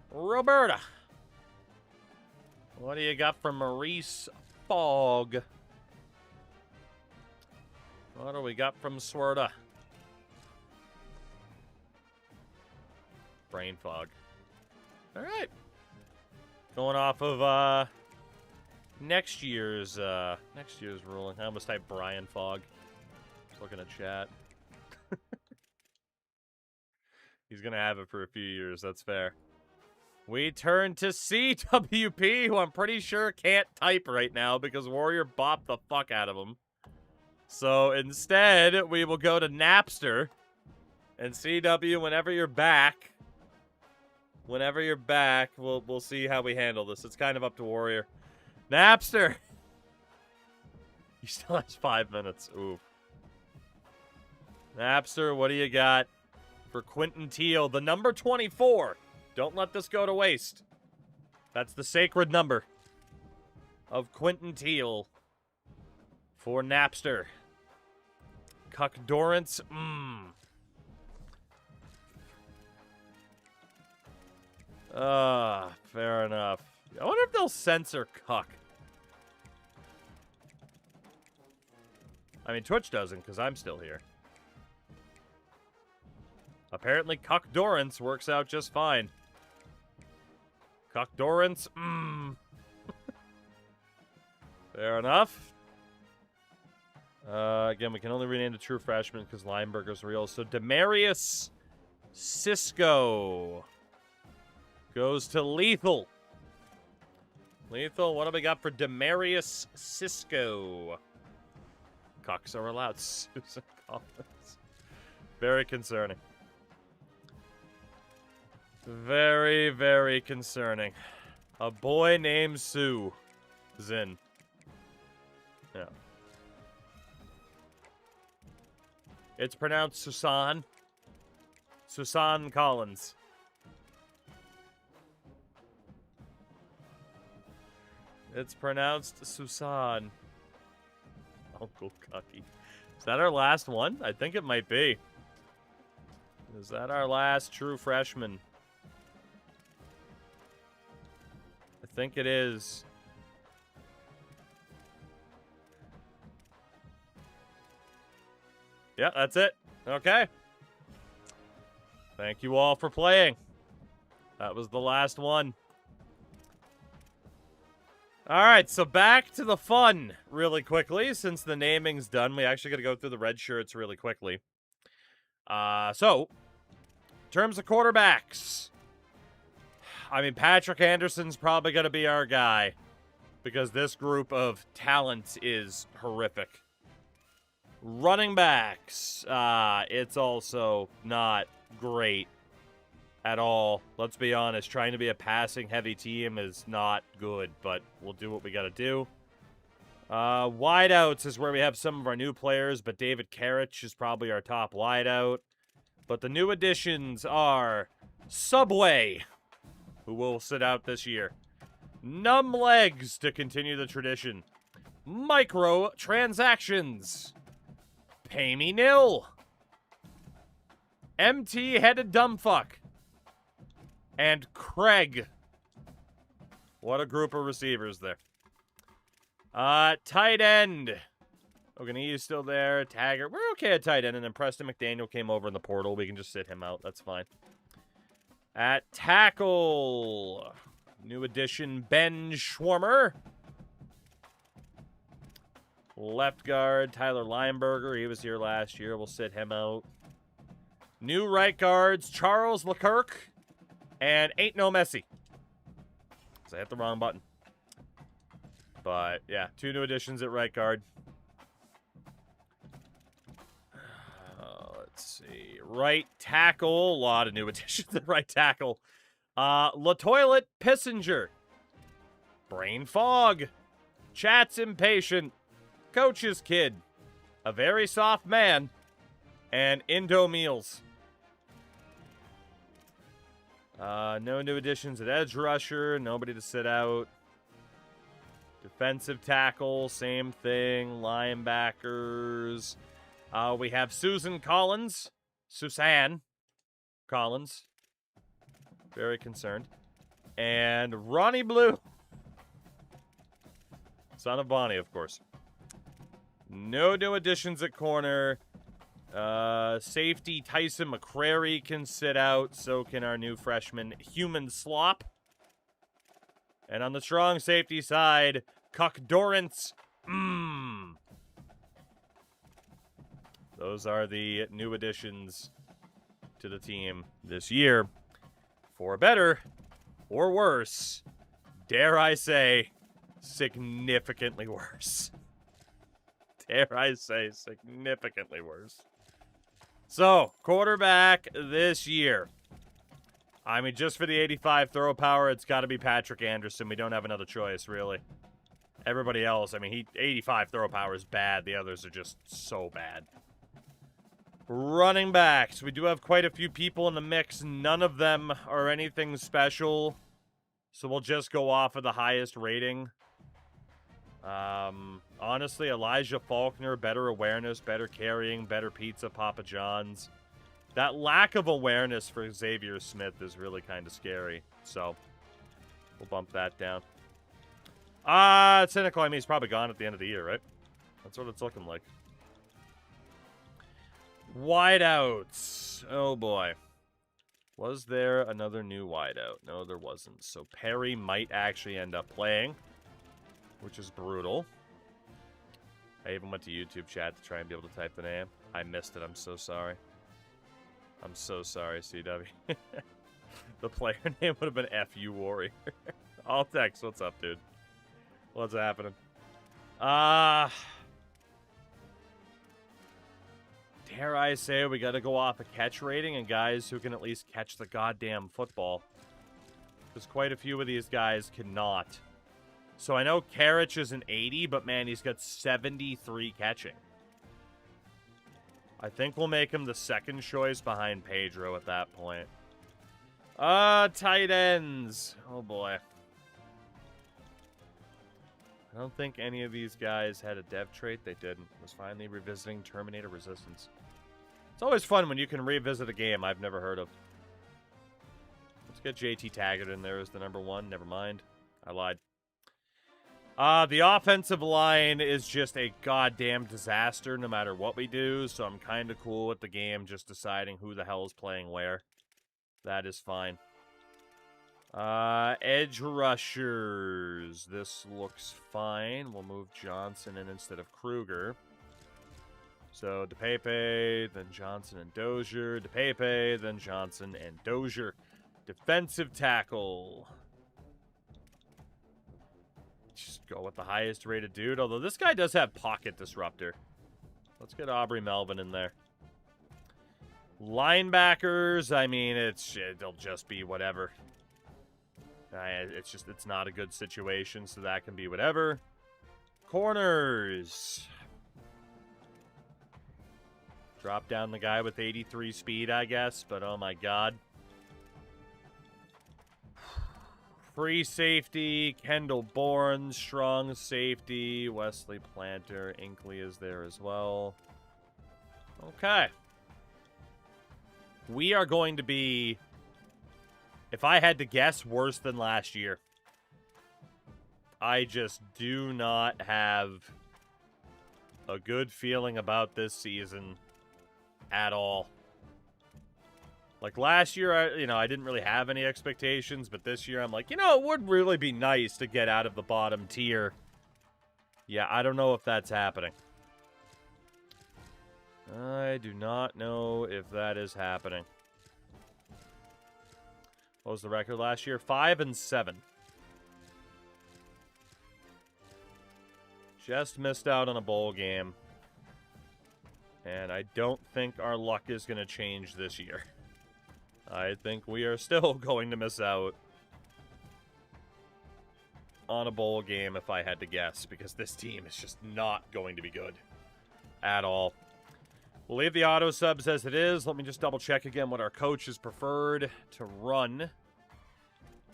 Roberta. What do you got from Maurice Fogg? What do we got from Swerda? Brain fog. All right. Going off of next year's ruling. I almost typed Brian Fogg. Just looking at chat. He's gonna have it for a few years. That's fair. We turn to CWP, who I'm pretty sure can't type right now because Warrior bopped the fuck out of him. So instead, we will go to Napster. And CW, whenever you're back, we'll see how we handle this. It's kind of up to Warrior. Napster! He still has 5 minutes. Ooh. Napster, what do you got for Quentin Teal? The number 24. Don't let this go to waste. That's the sacred number of Quentin Teal for Napster. Cuck Dorrance. Fair enough. I wonder if they'll censor cuck. I mean, Twitch doesn't, because I'm still here. Apparently, Cuck Dorrance works out just fine. Cuck Dorrance. Fair enough. Again, we can only rename the true freshman because Lineberger's real. So, Demarius Cisco goes to Lethal. Lethal, what do we got for Demarius Cisco? Cucks are allowed. Susan Collins. Very concerning. Very, very concerning. A boy named Sue. Zin. Yeah. It's pronounced Susan. Susan Collins. It's pronounced Susan. Uncle Cucky. Is that our last one? I think it might be. Is that our last true freshman? I think it is. Yeah, that's it. Okay. Thank you all for playing. That was the last one. Alright, so back to the fun really quickly. Since the naming's done, we actually got to go through the red shirts really quickly. So, in terms of quarterbacks, I mean, Patrick Anderson's probably going to be our guy because this group of talent is horrific. Running backs, it's also not great at all. Let's be honest, trying to be a passing-heavy team is not good, but we'll do what we got to do. Wideouts is where we have some of our new players, but David Karich is probably our top wideout. But the new additions are Subway, who will sit out this year. Numb Legs to continue the tradition. Micro Transactions. Pay Me Nil. MT-headed Dumbfuck. And Craig. What a group of receivers there. Tight end. Ogani still there. Taggart. We're okay at tight end. And then Preston McDaniel came over in the portal. We can just sit him out. That's fine. At tackle. New addition, Ben Schwarmer. Left guard, Tyler Lineberger. He was here last year. We'll sit him out. New right guards, Charles Leclerc. And Ain't No Messi. So I hit the wrong button. But, yeah, 2 new additions at right guard. Let's see. Right tackle. A lot of new additions at right tackle. La Toilet Pissinger. Brain Fog. Chat's Impatient. Coach's Kid. A Very Soft Man. And Indo Meals. No new additions at edge rusher. Nobody to sit out. Defensive tackle, same thing. Linebackers. We have Susan Collins. Suzanne Collins. Very concerned. And Ronnie Blue. Son of Bonnie, of course. No new additions at corner. Safety Tyson McCrary can sit out. So can our new freshman, Human Slop. And on the strong safety side, Cuck Dorrance. Those are the new additions to the team this year. For better or worse, dare I say, significantly worse. Dare I say, significantly worse. So, quarterback this year. I mean, just for the 85 throw power, it's got to be Patrick Anderson. We don't have another choice, really. Everybody else, I mean, 85 throw power is bad. The others are just so bad. Running backs. We do have quite a few people in the mix. None of them are anything special. So we'll just go off of the highest rating. Honestly, Elijah Faulkner, better awareness, better carrying, better pizza, Papa John's. That lack of awareness for Xavier Smith is really kind of scary. So, we'll bump that down. Cynical, I mean, he's probably gone at the end of the year, right? That's what it's looking like. Wideouts. Oh, boy. Was there another new wideout? No, there wasn't. So, Perry might actually end up playing, which is brutal. I even went to YouTube chat to try and be able to type the name. I missed it. I'm so sorry. I'm so sorry, CW. The player name would have been FU Warrior. All text. What's up, dude? What's happening? Dare I say we got to go off a catch rating and guys who can at least catch the goddamn football. Because quite a few of these guys cannot. So I know Karich is an 80, but man, he's got 73 catching. I think we'll make him the second choice behind Pedro at that point. Tight ends. Oh, boy. I don't think any of these guys had a dev trait. They didn't. Was finally revisiting Terminator Resistance. It's always fun when you can revisit a game I've never heard of. Let's get JT Taggart in there as the number 1. Never mind. I lied. The offensive line is just a goddamn disaster no matter what we do, so I'm kind of cool with the game just deciding who the hell is playing where. That is fine. Edge rushers. This looks fine. We'll move Johnson in instead of Kruger. So, DePape, then Johnson and Dozier. DePape, then Johnson and Dozier. Defensive tackle. Just go with the highest rated dude. Although this guy does have pocket disruptor. Let's get Aubrey Melvin in there. Linebackers, I mean, it'll just be whatever. It's not a good situation, so that can be whatever. Corners. Drop down the guy with 83 speed, I guess, but oh my god. Free safety, Kendall Bourne, strong safety, Wesley Planter, Inkley is there as well. Okay. We are going to be, if I had to guess, worse than last year. I just do not have a good feeling about this season at all. Like last year, I didn't really have any expectations, but this year I'm like, it would really be nice to get out of the bottom tier. Yeah, I don't know if that's happening. I do not know if that is happening. What was the record last year? 5-7. Just missed out on a bowl game. And I don't think our luck is going to change this year. I think we are still going to miss out on a bowl game if I had to guess, because this team is just not going to be good at all. We'll leave the auto subs as it is. Let me just double check again what our coach is preferred to run.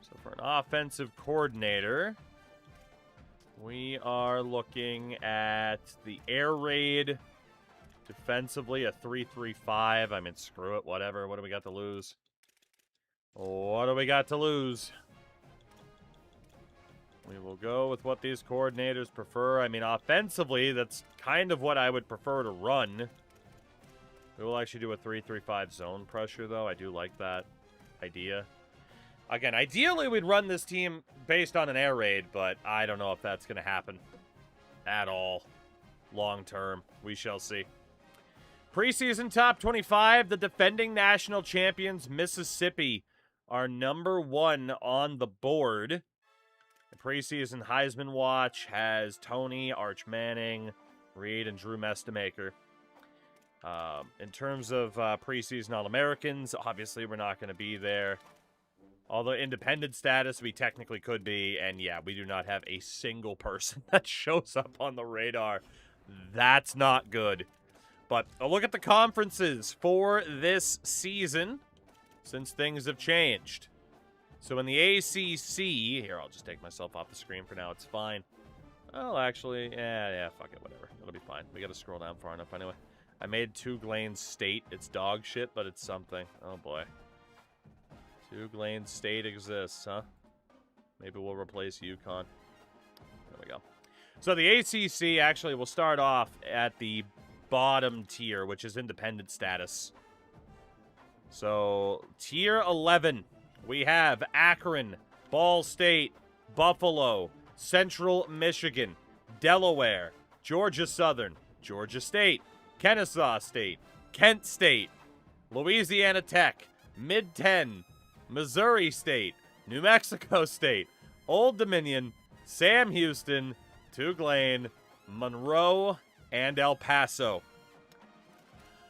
So for an offensive coordinator, we are looking at the air raid. Defensively, a 3-3-5. I mean, screw it, whatever. What do we got to lose? What do we got to lose? We will go with what these coordinators prefer. I mean, offensively, that's kind of what I would prefer to run. We will actually do a 3-3-5 zone pressure, though. I do like that idea. Again, ideally, we'd run this team based on an air raid, but I don't know if that's going to happen at all long term. We shall see. Preseason top 25, the defending national champions, Mississippi, are #1 on the board. The preseason Heisman watch has Tony, Arch Manning, Reed, and Drew Mestamaker. In terms of preseason All-Americans, obviously we're not going to be there. Although independent status, we technically could be. And yeah, we do not have a single person that shows up on the radar. That's not good. But a look at the conferences for this season, since things have changed. So in the ACC, here, I'll just take myself off the screen for now. It's fine. Oh, actually, yeah, fuck it, whatever. It'll be fine. We got to scroll down far enough anyway. I made Tulane State. It's dog shit, but it's something. Oh, boy. Tulane State exists, huh? Maybe we'll replace UConn. There we go. So the ACC, actually, will start off at the bottom tier, which is independent status. So, tier 11, we have Akron, Ball State, Buffalo, Central Michigan, Delaware, Georgia Southern, Georgia State, Kennesaw State, Kent State, Louisiana Tech, Mid-10, Missouri State, New Mexico State, Old Dominion, Sam Houston, Tulane, Monroe, and El Paso.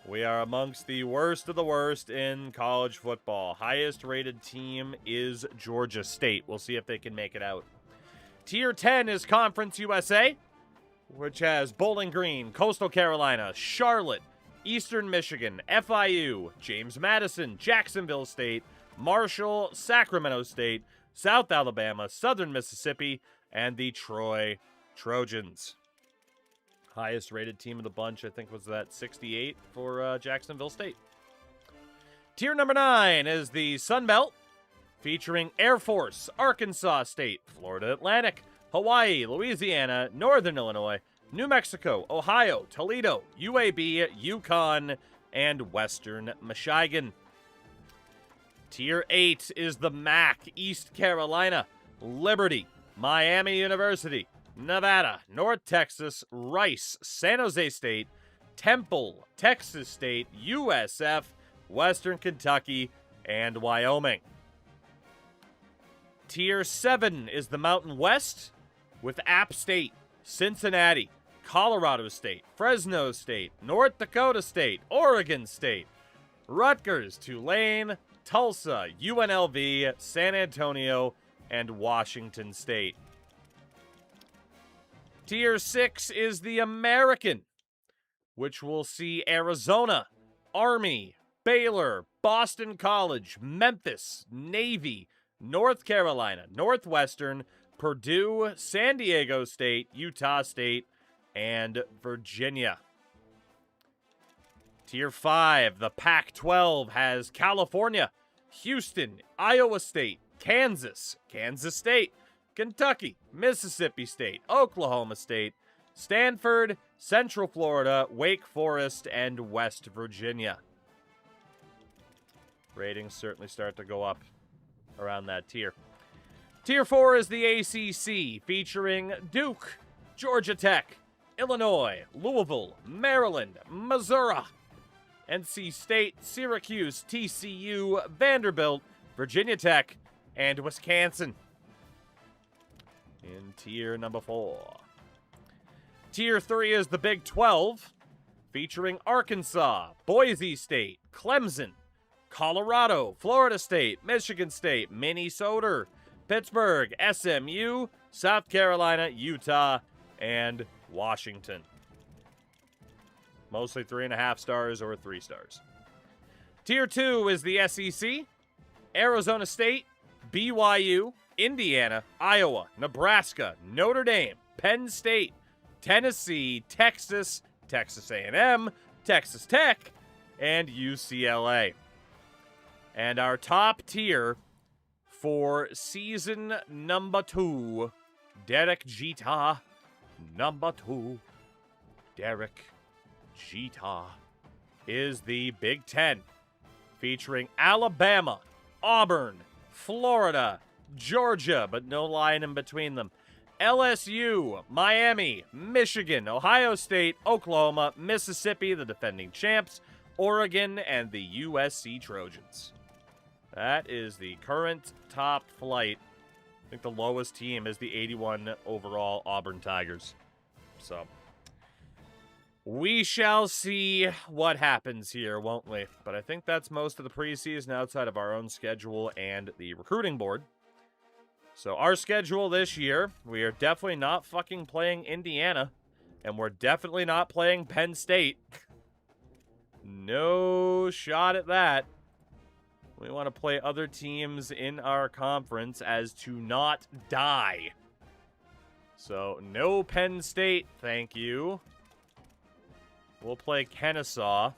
We are amongst the worst of the worst in college football. Highest rated team is Georgia State. We'll see if they can make it out. Tier 10 is Conference USA, which has Bowling Green, Coastal Carolina, Charlotte, Eastern Michigan, FIU, James Madison, Jacksonville State, Marshall, Sacramento State, South Alabama, Southern Mississippi, and the Troy Trojans. Highest rated team of the bunch, I think, was that 68 for Jacksonville State. Tier number 9 is the Sun Belt, featuring Air Force, Arkansas State, Florida Atlantic, Hawaii, Louisiana, Northern Illinois, New Mexico, Ohio, Toledo, UAB, Yukon, and Western Michigan. Tier 8 is the MAC, East Carolina, Liberty, Miami University, Nevada, North Texas, Rice, San Jose State, Temple, Texas State, USF, Western Kentucky, and Wyoming. Tier 7 is the Mountain West with App State, Cincinnati, Colorado State, Fresno State, North Dakota State, Oregon State, Rutgers, Tulane, Tulsa, UNLV, San Antonio, and Washington State. Tier 6 is the American, which will see Arizona, Army, Baylor, Boston College, Memphis, Navy, North Carolina, Northwestern, Purdue, San Diego State, Utah State, and Virginia. Tier 5, the Pac-12 has California, Houston, Iowa State, Kansas, Kansas State, Kentucky, Mississippi State, Oklahoma State, Stanford, Central Florida, Wake Forest, and West Virginia. Ratings certainly start to go up around that tier. Tier 4 is the ACC, featuring Duke, Georgia Tech, Illinois, Louisville, Maryland, Missouri, NC State, Syracuse, TCU, Vanderbilt, Virginia Tech, and Wisconsin. In tier number 4. Tier 3 is the Big 12, featuring Arkansas, Boise State, Clemson, Colorado, Florida State, Michigan State, Minnesota, Pittsburgh, SMU, South Carolina, Utah, and Washington. Mostly 3.5 stars or 3 stars. Tier 2 is the SEC, Arizona State, BYU, Indiana, Iowa, Nebraska, Notre Dame, Penn State, Tennessee, Texas, Texas A&M, Texas Tech, and UCLA. And our top tier for season number 2, Derek Jeter, number 2, Derek Jeter, is the Big 10, featuring Alabama, Auburn, Florida, Georgia, but no line in between them, LSU, Miami, Michigan, Ohio State, Oklahoma, Mississippi, the defending champs, Oregon, and the USC Trojans. That is the current top flight. I think the lowest team is the 81 overall Auburn Tigers. So, we shall see what happens here, won't we? But I think that's most of the preseason outside of our own schedule and the recruiting board. So our schedule this year, we are definitely not fucking playing Indiana. And we're definitely not playing Penn State. No shot at that. We want to play other teams in our conference as to not die. So, no Penn State, thank you. We'll play Kennesaw.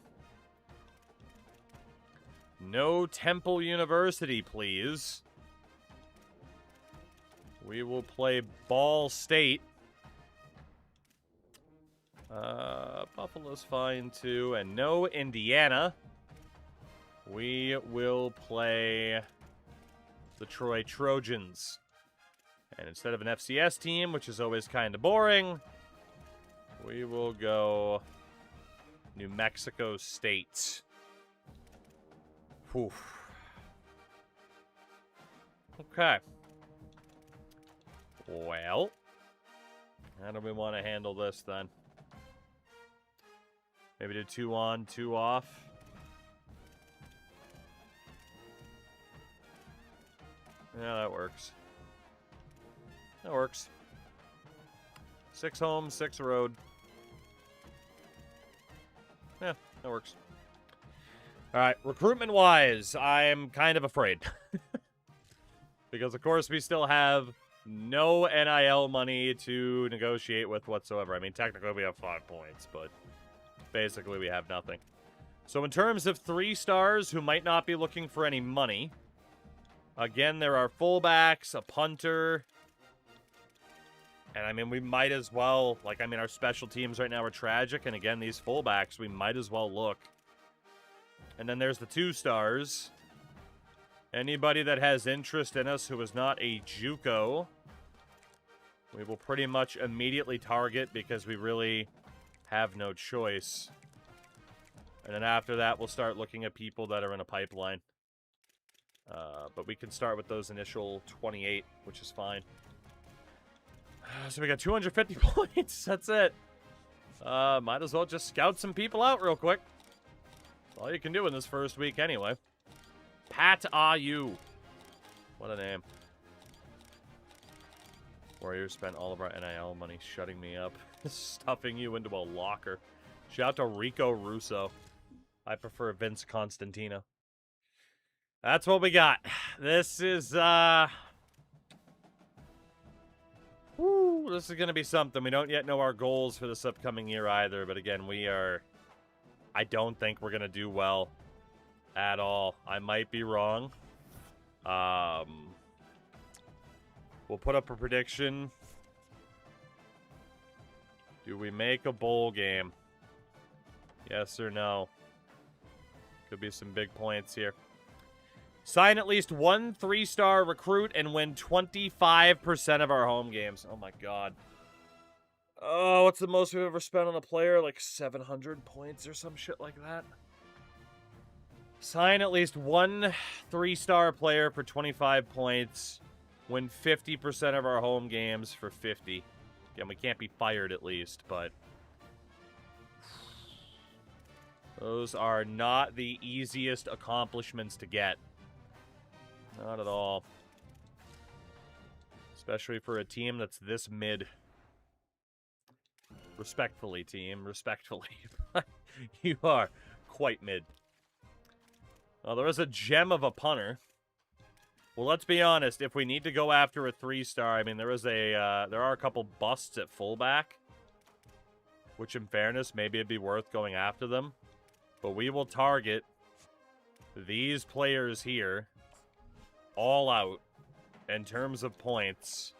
No Temple University, please. We will play Ball State. Buffalo's fine, too. And no Indiana. We will play the Troy Trojans. And instead of an FCS team, which is always kind of boring, we will go New Mexico State. Whew. Okay. Well, how do we want to handle this then? Maybe do 2 on, 2 off. Yeah, that works. That works. 6 home, 6 road. Yeah, that works. Alright, recruitment-wise, I'm kind of afraid. Because, of course, we still have no NIL money to negotiate with whatsoever. I mean, technically we have 5 points, but basically we have nothing. So in terms of 3 stars who might not be looking for any money, again, there are fullbacks, a punter, and I mean, we might as well, like, I mean, our special teams right now are tragic, and again, these fullbacks, we might as well look. And then there's the 2 stars. Anybody that has interest in us who is not a JUCO, we will pretty much immediately target because we really have no choice. And then after that, we'll start looking at people that are in a pipeline. But we can start with those initial 28, which is fine. So we got 250 points. That's it. Might as well just scout some people out real quick. That's all you can do in this first week anyway. Pat Ayu. What a name. Warriors spent all of our NIL money shutting me up, stuffing you into a locker. Shout out to Rico Russo. I prefer Vince Constantino. That's what we got. This is, woo, this is going to be something. We don't yet know our goals for this upcoming year either, but again, I don't think we're going to do well at all. I might be wrong. We'll put up a prediction. Do we make a bowl game? Yes or no? Could be some big points here. Sign at least one 3-star recruit and win 25% of our home games. Oh my god. Oh, what's the most we've ever spent on a player? Like 700 points or some shit like that? Sign at least one 3-star player for 25 points. Win 50% of our home games for 50. Again, we can't be fired at least, but those are not the easiest accomplishments to get. Not at all. Especially for a team that's this mid. Respectfully, team. Respectfully. You are quite mid. Well, there is a gem of a punter. Well, let's be honest. If we need to go after a 3-star, I mean, there are a couple busts at fullback. Which, in fairness, maybe it'd be worth going after them. But we will target these players here all out in terms of points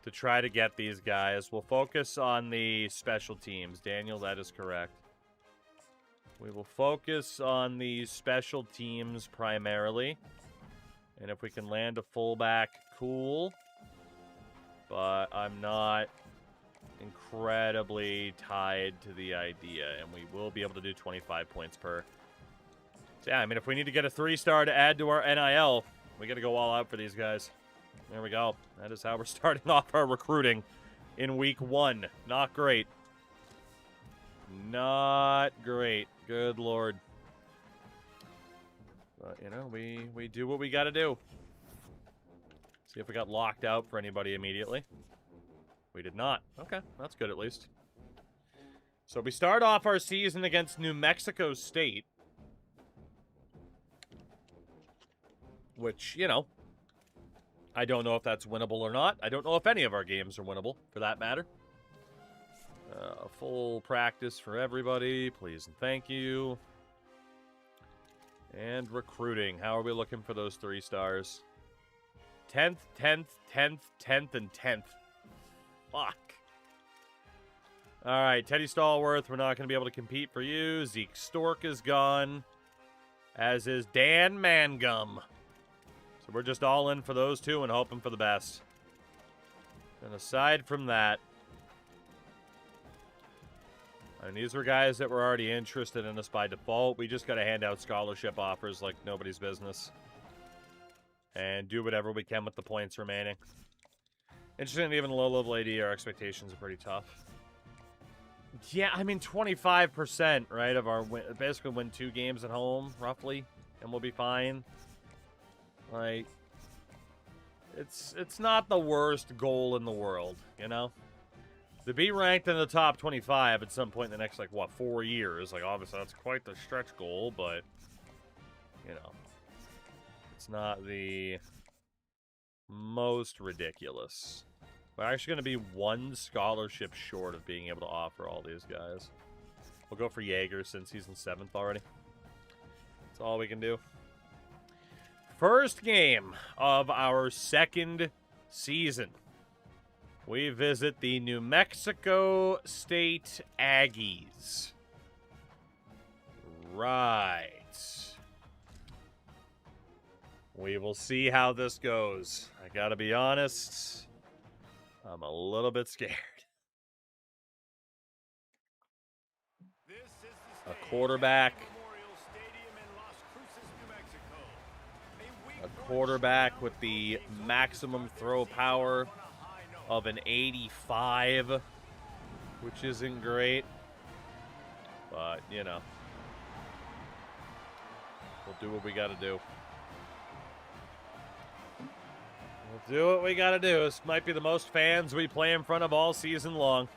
to try to get these guys. We'll focus on the special teams. Daniel, that is correct. We will focus on the special teams primarily. And if we can land a fullback, cool. But I'm not incredibly tied to the idea. And we will be able to do 25 points per. So yeah, I mean, if we need to get a 3-star to add to our NIL, we got to go all out for these guys. There we go. That is how we're starting off our recruiting in week 1. Not great. Not great. Good lord. But, you know, we do what we got to do. See if we got locked out for anybody immediately. We did not. Okay, that's good at least. So we start off our season against New Mexico State. Which, you know, I don't know if that's winnable or not. I don't know if any of our games are winnable, for that matter. Full practice for everybody. Please and thank you. And recruiting. How are we looking for those 3-stars? 10th, 10th, 10th, 10th, and 10th. Fuck. All right, Teddy Stallworth, we're not going to be able to compete for you. Zeke Stork is gone, as is Dan Mangum. So we're just all in for those two and hoping for the best. And aside from that, and these were guys that were already interested in us by default. We just got to hand out scholarship offers like nobody's business. And do whatever we can with the points remaining. Interesting, even low-level AD, our expectations are pretty tough. Yeah, I mean, 25%, right, of our win, basically win 2 games at home, roughly, and we'll be fine. Like, it's not the worst goal in the world, you know? To be ranked in the top 25 at some point in the next, like, what, 4 years, like, obviously that's quite the stretch goal, but, you know, it's not the most ridiculous. We're actually going to be 1 scholarship short of being able to offer all these guys. We'll go for Jaeger since he's in 7th already. That's all we can do. First game of our 2nd season. We visit the New Mexico State Aggies. Right. We will see how this goes. I gotta be honest, I'm a little bit scared. A quarterback. A quarterback with the maximum throw power of an 85, which isn't great. But, you know, we'll do what we gotta do. We'll do what we gotta do. This might be the most fans we play in front of all season long.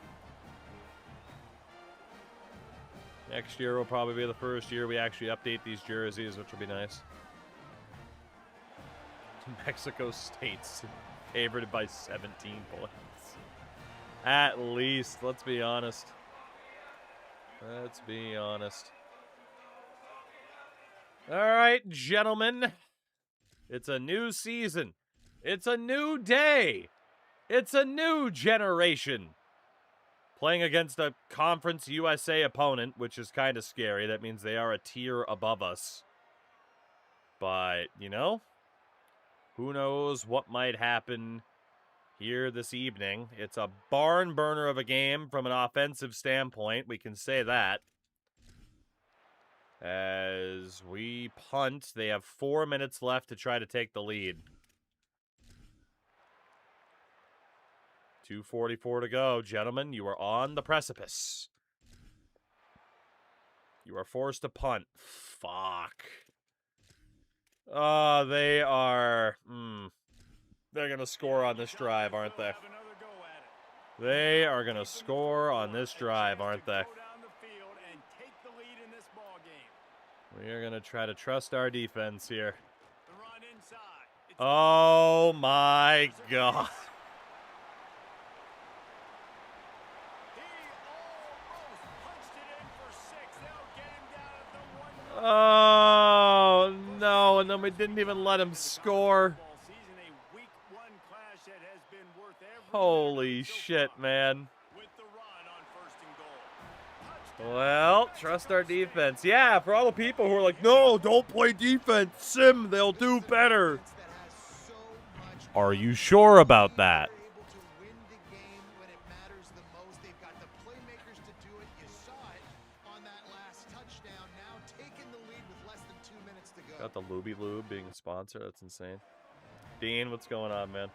Next year will probably be the first year we actually update these jerseys, which will be nice. Mexico State's favored by 17 points. At least, let's be honest. Let's be honest. All right, gentlemen. It's a new season. It's a new day. It's a new generation. Playing against a Conference USA opponent, which is kind of scary. That means they are a tier above us. But, you know, who knows what might happen here this evening. It's a barn burner of a game from an offensive standpoint. We can say that. As we punt, they have 4 minutes left to try to take the lead. 2:44 to go. Gentlemen, you are on the precipice. You are forced to punt. Fuck. They are... They're going to score on this drive, aren't they? They are going to score on this drive, aren't they? We are going to try to trust our defense here. Oh, my God. Oh, no, and then we didn't even let him score. Holy shit, man. Well, trust our defense. Yeah, for all the people who are like, no, don't play defense. Sim, they'll do better. Are you sure about that? Got the Looby Lube being a sponsor. That's insane. Dean, what's going on, man?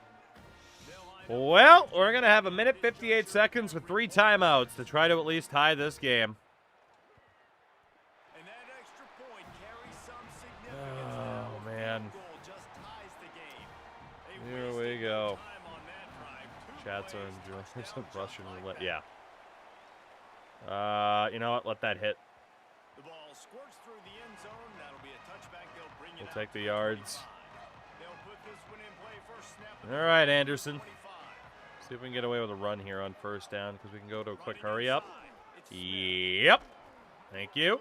Well, we're going to have 1:58 seconds with 3 timeouts to try to at least tie this game. Oh, man. Here we go. Chats are enjoying some Russian roulette. Yeah. You know what? Let that hit. We'll take the yards. All right, Anderson. See if we can get away with a run here on first down because we can go to a quick hurry up. Yep. Thank you.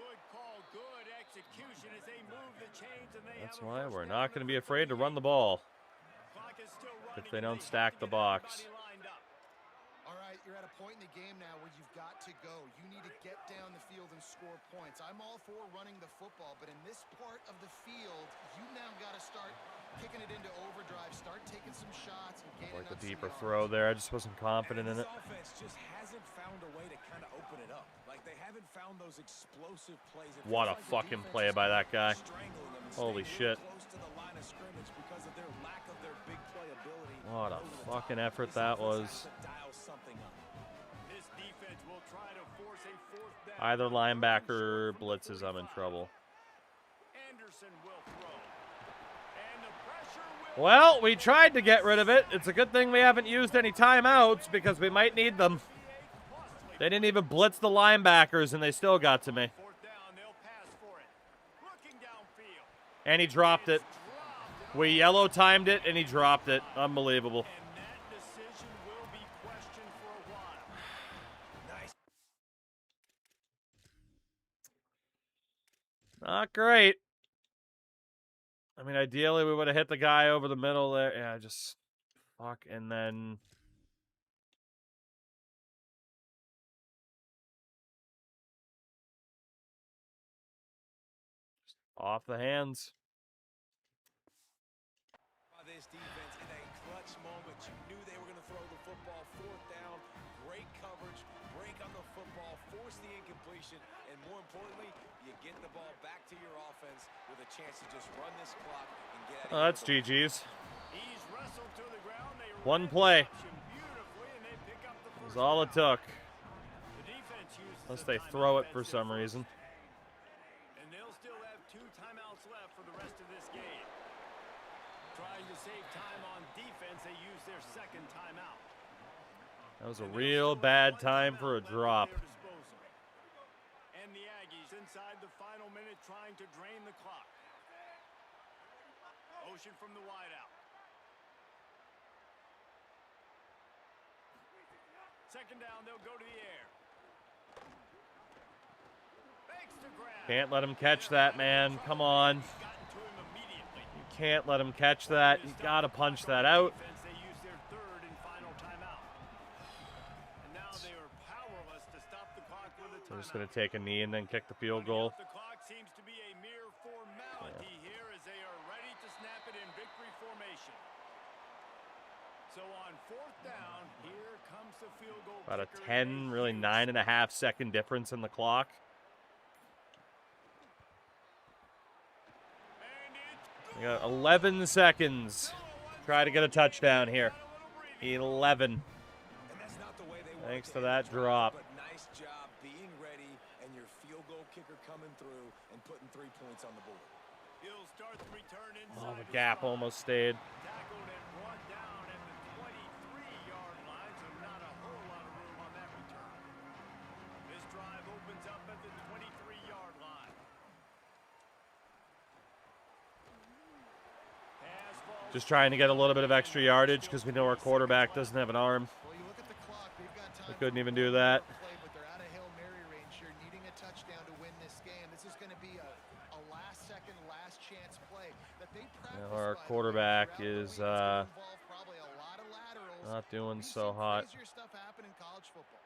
That's why we're not going to be afraid to run the ball if they don't stack the box. All right, you're at a point in the game now where you've got to go. You need to get down the field and score points. I'm all for running the football, but in this part of the field, you now got to start kicking it into overdrive, start taking some shots. And like the deeper throw there. I just wasn't confident in it. This offense just hasn't found a way to kind of open it up. Like they haven't found those explosive plays. What a fucking play by that guy. Holy shit. What a fucking effort that was. Either linebacker blitzes, I'm in trouble. Well, we tried to get rid of it. It's a good thing we haven't used any timeouts because we might need them. They didn't even blitz the linebackers and they still got to me. And he dropped it. We yellow timed it and he dropped it. Unbelievable. Not great. I mean, ideally, we would have hit the guy over the middle there. Yeah, just fuck. And then... just off the hands. This defense in a clutch moment. You knew they were going to throw the football. 4th down. Great coverage. Break on the football. Force the incompletion. And more importantly, you get the ball back to your offense with a chance to just run this clock and get out of that's GG's. One play. That's all it took. Unless they throw it for some reason. And they'll still have 2 timeouts left for the rest of this game. Trying to save time on defense, they use their second timeout. That was a real bad time for a drop. And the Aggies inside the final minute trying to drain the clock. Motion from the wideout. Second down, they'll go to the air. Can't let him catch that, man. Come on. You can't let him catch that. You gotta punch that out. They're just gonna take a knee and then kick the field goal. The clock seems to be a mere formality here as they are ready to snap it in victory formation. So on fourth down, here comes the field goal. About a 10, really 9.5 second difference in the clock. We got 11 seconds. Try to get a touchdown here. 11. Thanks to that drop. But nice job being ready and your field goal kicker coming through and putting 3 points on the board. He'll start the return inside. Oh, the gap almost stayed. Tackled and brought down at the 23-yard line, so not a whole lot of room on that return. This drive opens up at the 23-yard line. Just trying to get a little bit of extra yardage because we know our quarterback doesn't have an arm. Well, you look at the clock, they've got time. We couldn't even do that. But they're out of Hail Mary range here, needing a touchdown to win this game. This is going to be a last-second, last-chance play that they practice. Now our quarterback is not doing so hot. Crazier stuff happen in college football.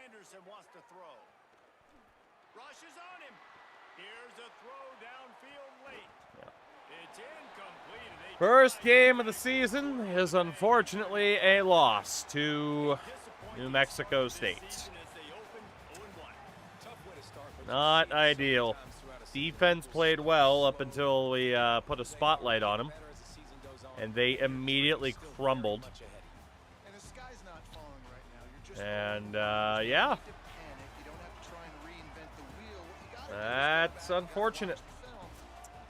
Anderson wants to throw. Rushes on him. Here's a throw downfield late. It's incomplete. First game of the season is unfortunately a loss to New Mexico State. Not ideal. Defense played well up until we put a spotlight on them, and they immediately crumbled. And the sky's not falling right now. You're just And yeah, you don't have to try and reinvent the wheel. You gotta that's unfortunate. You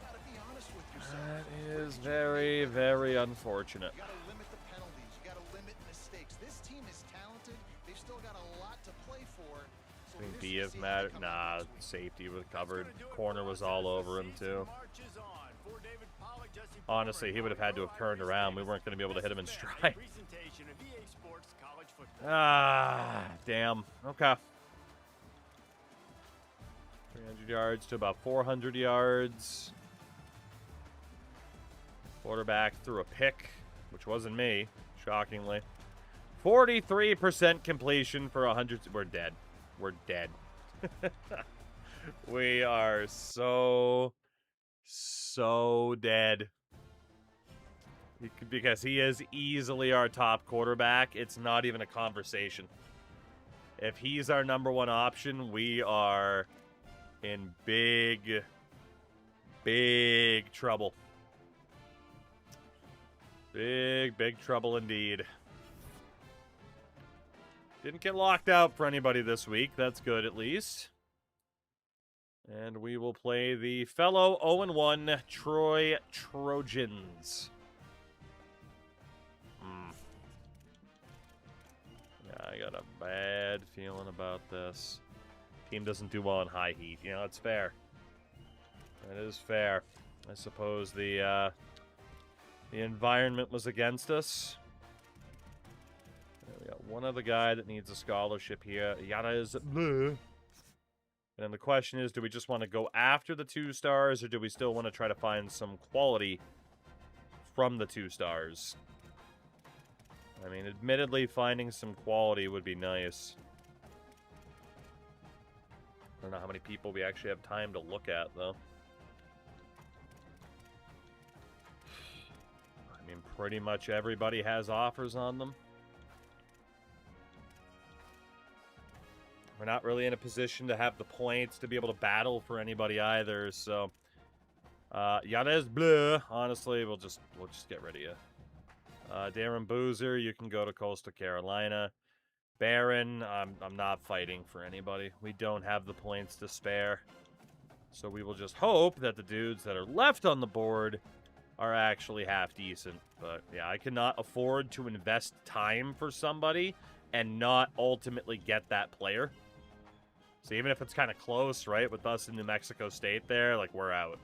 gotta be honest with yourself. That is very, very unfortunate. You gotta limit the penalties. You gotta limit mistakes. This team is talented. They've still got a lot to play for. So I think here's D the have season mattered. coming Nah, up. safety was covered. Corner was all over him too. Honestly, he would have had to have turned around. We weren't going to be able to hit him in stride. Ah, damn. Okay. 300 yards to about 400 yards. Quarterback threw a pick, which wasn't me, shockingly. 43% completion for 100. We're dead. We're dead. We are so dead. Because he is easily our top quarterback. It's not even a conversation. If he's our number one option, we are in big trouble. Big trouble indeed. Didn't get locked out for anybody this week. That's good, at least. And we will play the fellow 0-1 Troy Trojans. Yeah, I got a bad feeling about this. Team doesn't do well in high heat. You know, it's fair. That is fair. I suppose the environment was against us. We got one other guy that needs a scholarship here. Yada is blue. And then the question is, do we just want to go after the 2 stars, or do we still want to try to find some quality from the 2 stars? I mean, admittedly, finding some quality would be nice. I don't know how many people we actually have time to look at, though. I mean, pretty much everybody has offers on them. We're not really in a position to have the points to be able to battle for anybody either, so Yanez Bleu, honestly, we'll just get rid of you. Darren Boozer, you can go to Coastal Carolina. Baron, I'm not fighting for anybody. We don't have the points to spare. So we will just hope that the dudes that are left on the board are actually half decent. But yeah, I cannot afford to invest time for somebody and not ultimately get that player. So even if it's kind of close, right, with us in New Mexico State there, like, we're out.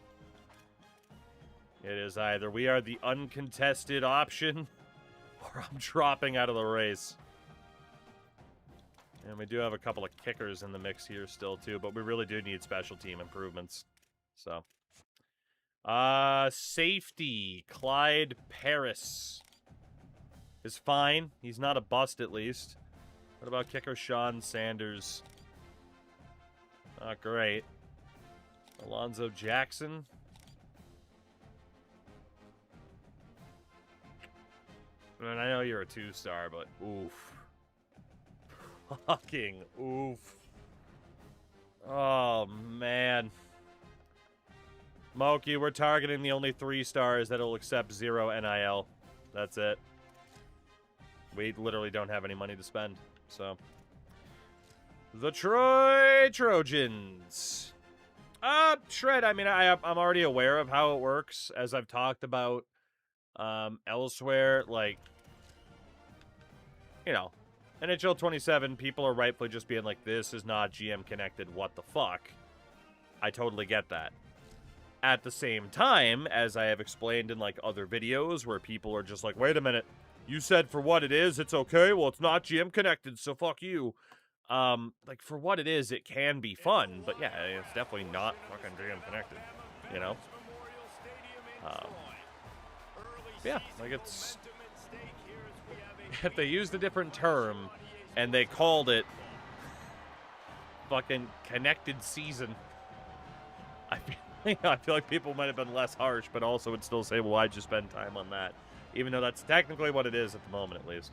It is either we are the uncontested option or I'm dropping out of the race. And we do have a couple of kickers in the mix here still, too, but we really do need special team improvements. So, safety, Clyde Paris is fine. He's not a bust, at least. What about kicker Sean Sanders? Not great. Alonzo Jackson. I mean, I know you're a 2-star, but oof. Fucking oof. Oh, man. Moki, we're targeting the only 3 stars that'll accept 0 NIL. That's it. We literally don't have any money to spend, so. The Troy Trojans. Shred, I mean, I'm already aware of how it works, as I've talked about elsewhere. Like, you know, NHL 27, people are rightfully just being like, this is not GM connected, what the fuck? I totally get that. At the same time, as I have explained in, like, other videos where people are just like, wait a minute, you said for what it is, it's okay, well, it's not GM connected, so fuck you. Like, for what it is, it can be fun, but yeah, it's definitely not fucking GM connected, you know? Yeah, like, it's... If they used a different term, and they called it fucking connected season, I feel like people might have been less harsh, but also would still say, well, why'd you spend time on that? Even though that's technically what it is at the moment, at least.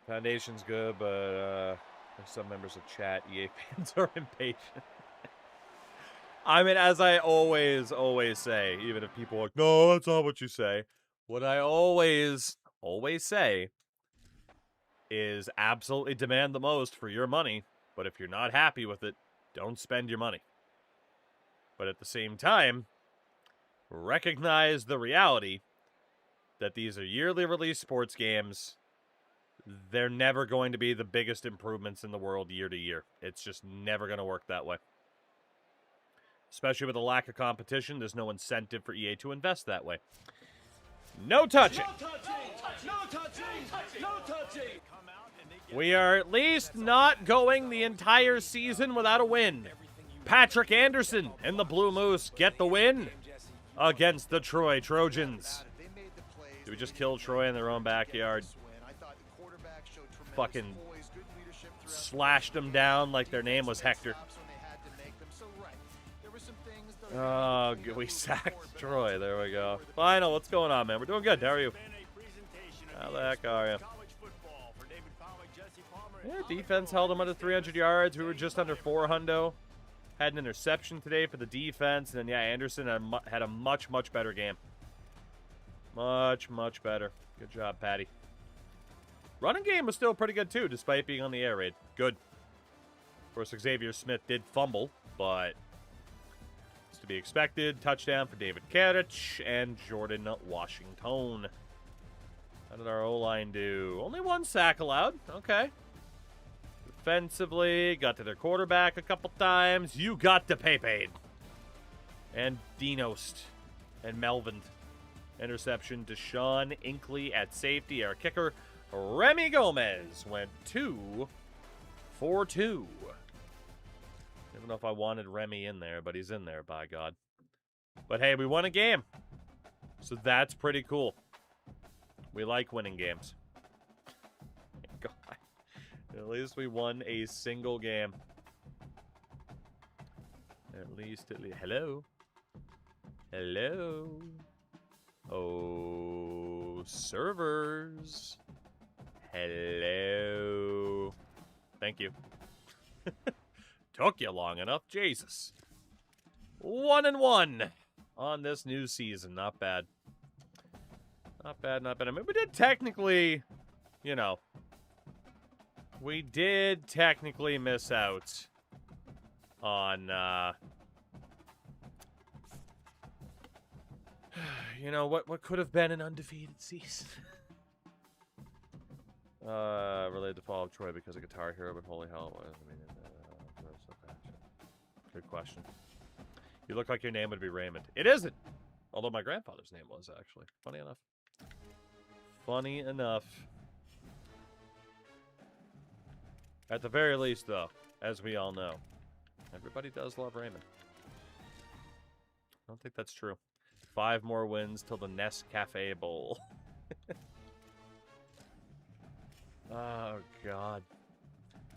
Foundation's good, but some members of chat, EA fans are impatient. I mean, as I always say, even if people are like, no, that's not what you say. What I always say is absolutely demand the most for your money, but if you're not happy with it, don't spend your money. But at the same time, recognize the reality that these are yearly release sports games. They're never going to be the biggest improvements in the world year to year. It's just never going to work that way. Especially with a lack of competition, there's no incentive for EA to invest that way. No touching! No touching! No touching! No touching! We are at least not going the entire season without a win. Patrick Anderson and the Blue Moose get the win against the Troy Trojans. Did we just kill Troy in their own backyard? Fucking slashed them down like their name was Hector. Oh, we sacked Troy. There we go. Final, what's going on, man? We're doing good. How are you? How the heck are you? Yeah, defense held them under 300 yards. We were just under 400. Had an interception today for the defense. And then, yeah, Anderson had a much, much better game. Much, much better. Good job, Patty. Running game was still pretty good, too, despite being on the air raid. Good. Of course, Xavier Smith did fumble, but it's to be expected. Touchdown for David Karich and Jordan Washington. How did our O-line do? Only 1 sack allowed. Okay. Defensively, got to their quarterback a couple times. You got to Pepe. And Dinost. And Melvin. Interception to Sean Inkley at safety. Our kicker, Remy Gomez, went 2 for 2. I don't know if I wanted Remy in there, but he's in there, by God. But hey, we won a game. So that's pretty cool. We like winning games. God. At least we won a single game. At least. Hello? Hello? Oh, servers. Hello. Thank you. Took you long enough. Jesus. 1-1 on this new season. Not bad. Not bad, not bad. I mean, we did technically, you know, we did technically miss out on, you know, what could have been an undefeated season. Related to Fall of Troy because of Guitar Hero, but holy hell, what does it mean? Good question. You look like your name would be Raymond. It isn't! Although my grandfather's name was, actually. Funny enough. Funny enough. At the very least, though, as we all know, everybody does love Raymond. I don't think that's true. 5 more wins till the Nescafe Bowl. Oh, God.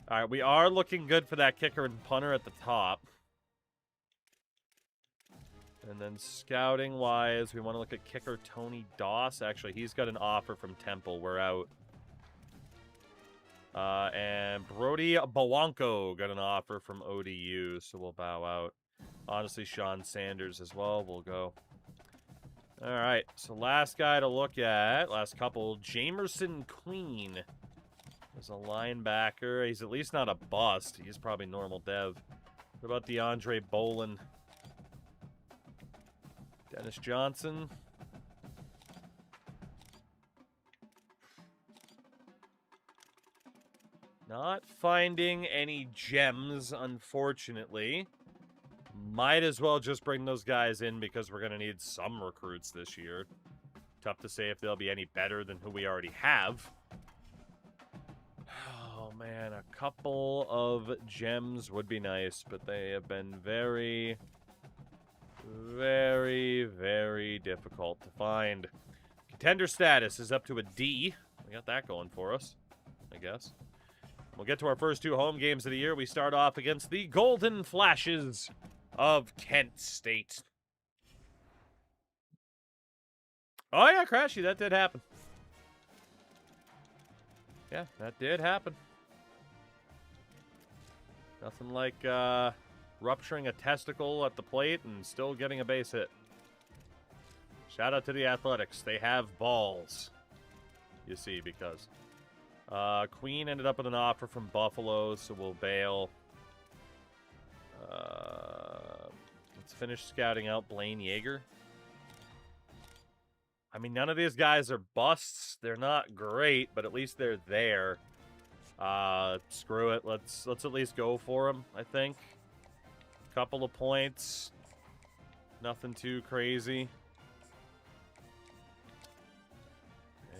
All right, we are looking good for that kicker and punter at the top. And then scouting-wise, we want to look at kicker Tony Doss. Actually, he's got an offer from Temple. We're out. And Brody Bawanko got an offer from ODU, so we'll bow out. Honestly, Sean Sanders as well. We'll go. All right, so last guy to look at, last couple, Jamerson Queen is a linebacker. He's at least not a bust. He's probably normal dev. What about DeAndre Bolin? Dennis Johnson. Not finding any gems, unfortunately. Might as well just bring those guys in because we're going to need some recruits this year. Tough to say if they'll be any better than who we already have. Oh, man. A couple of gems would be nice, but they have been very, very difficult to find. Contender status is up to a D. We got that going for us, I guess. We'll get to our first 2 home games of the year. We start off against the Golden Flashes of Kent State. Oh, yeah, Crashy, that did happen. Yeah, that did happen. Nothing like rupturing a testicle at the plate and still getting a base hit. Shout out to the Athletics. They have balls. You see, because Queen ended up with an offer from Buffalo, so we'll bail. Let's finish scouting out Blaine Yeager. I mean, none of these guys are busts. They're not great, but at least they're there. Screw it. Let's at least go for them, I think. Couple of points. Nothing too crazy.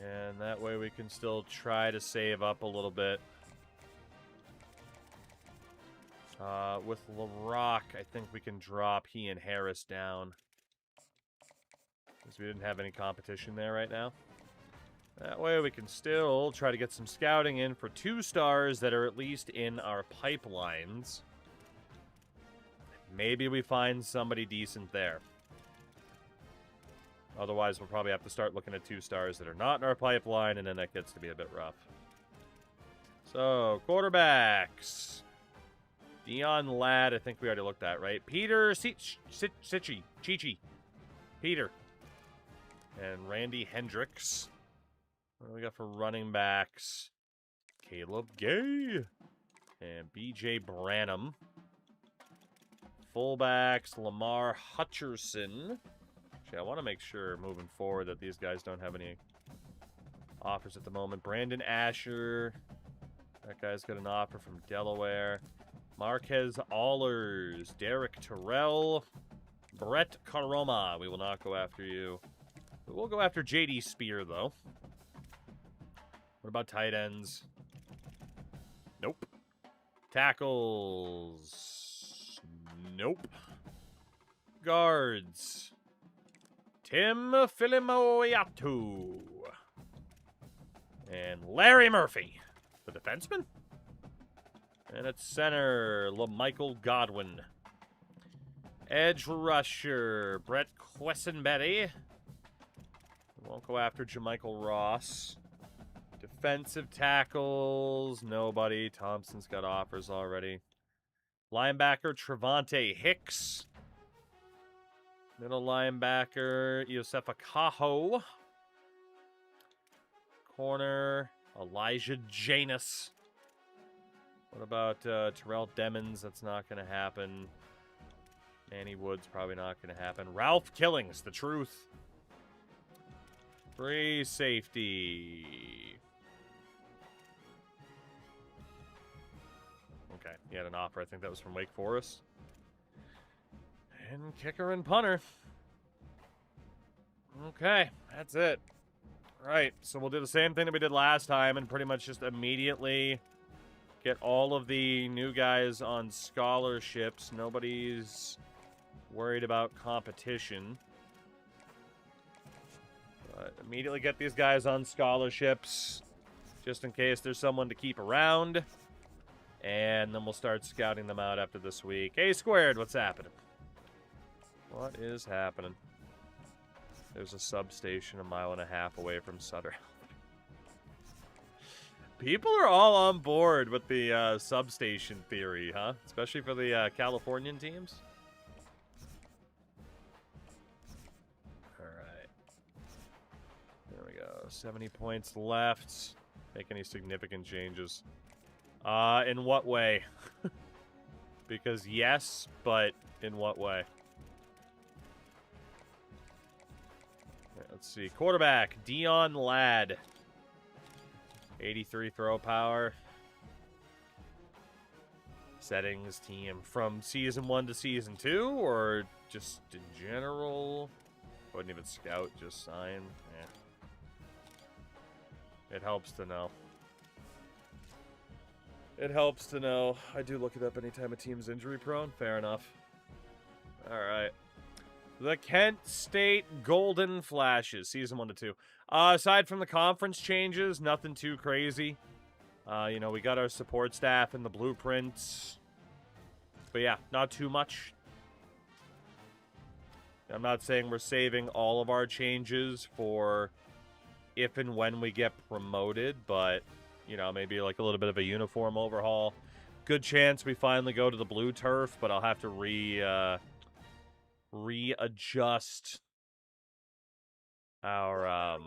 And that way we can still try to save up a little bit. With LaRock, I think we can drop he and Harris down. Because we didn't have any competition there right now. That way we can still try to get some scouting in for 2 stars that are at least in our pipelines. Maybe we find somebody decent there. Otherwise, we'll probably have to start looking at 2 stars that are not in our pipeline, and then that gets to be a bit rough. So, quarterbacks. Dion Ladd, I think we already looked at, right? Peter Chichi. Peter. And Randy Hendricks. What do we got for running backs? Caleb Gay. And BJ Branham. Fullbacks, Lamar Hutcherson. Actually, I want to make sure moving forward that these guys don't have any offers at the moment. Brandon Asher. That guy's got an offer from Delaware. Marquez Allers. Derek Terrell. Brett Caroma. We will not go after you. We will go after J.D. Spear, though. What about tight ends? Nope. Tackles. Nope. Guards. Tim Filimoyatu. And Larry Murphy, the defenseman. And at center, LaMichael Godwin. Edge rusher, Brett Quessenberry. We won't go after Jamichael Ross. Defensive tackles, nobody. Thompson's got offers already. Linebacker, Trevante Hicks. Middle linebacker, Yosefa Kaho. corner. Elijah Janus. What about Terrell Demons? That's not going to happen. Manny Woods, probably not going to happen. Ralph Killings, the truth. Free safety. Okay, he had an offer. I think that was from Wake Forest. And kicker and punter. Okay, that's it. Right, so we'll do the same thing that we did last time and pretty much just immediately get all of the new guys on scholarships. Nobody's worried about competition. But immediately get these guys on scholarships just in case there's someone to keep around. And then we'll start scouting them out after this week. A squared, what's happening? What is happening? There's a substation 1.5 miles away from Sutter. People are all on board with the substation theory, huh? Especially for the Californian teams. Alright. There we go. 70 points left. Make any significant changes. In what way? Because yes, but in what way? Right, let's see. Quarterback, Dion Ladd. 83 throw power. Settings team from Season 1 to Season 2, or just in general? Wouldn't even scout, just sign. It helps to know. It helps to know. I do look it up anytime a team's injury prone. Fair enough. Alright. The Kent State Golden Flashes, Season 1 to 2. Aside from the conference changes, nothing too crazy. You know, we got our support staff and the blueprints. But yeah, not too much. I'm not saying we're saving all of our changes for if and when we get promoted, but, you know, maybe like a little bit of a uniform overhaul. Good chance we finally go to the blue turf, but I'll have to readjust our,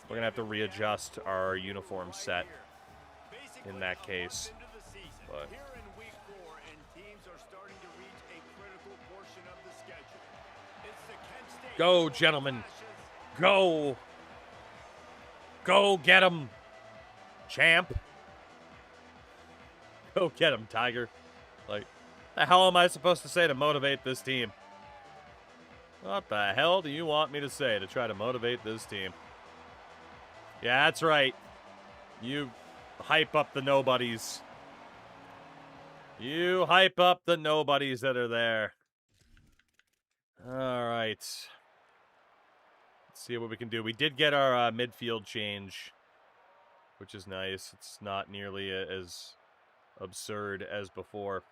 we're gonna have to readjust our uniform set in that case. But go, gentlemen. Go. Go get him, champ. Go get him, Tiger. Like, the hell am I supposed to say to motivate this team? What the hell do you want me to say to try to motivate this team? Yeah, that's right. You hype up the nobodies. You hype up the nobodies that are there. All right. Let's see what we can do. We did get our midfield change, which is nice. It's not nearly as absurd as before.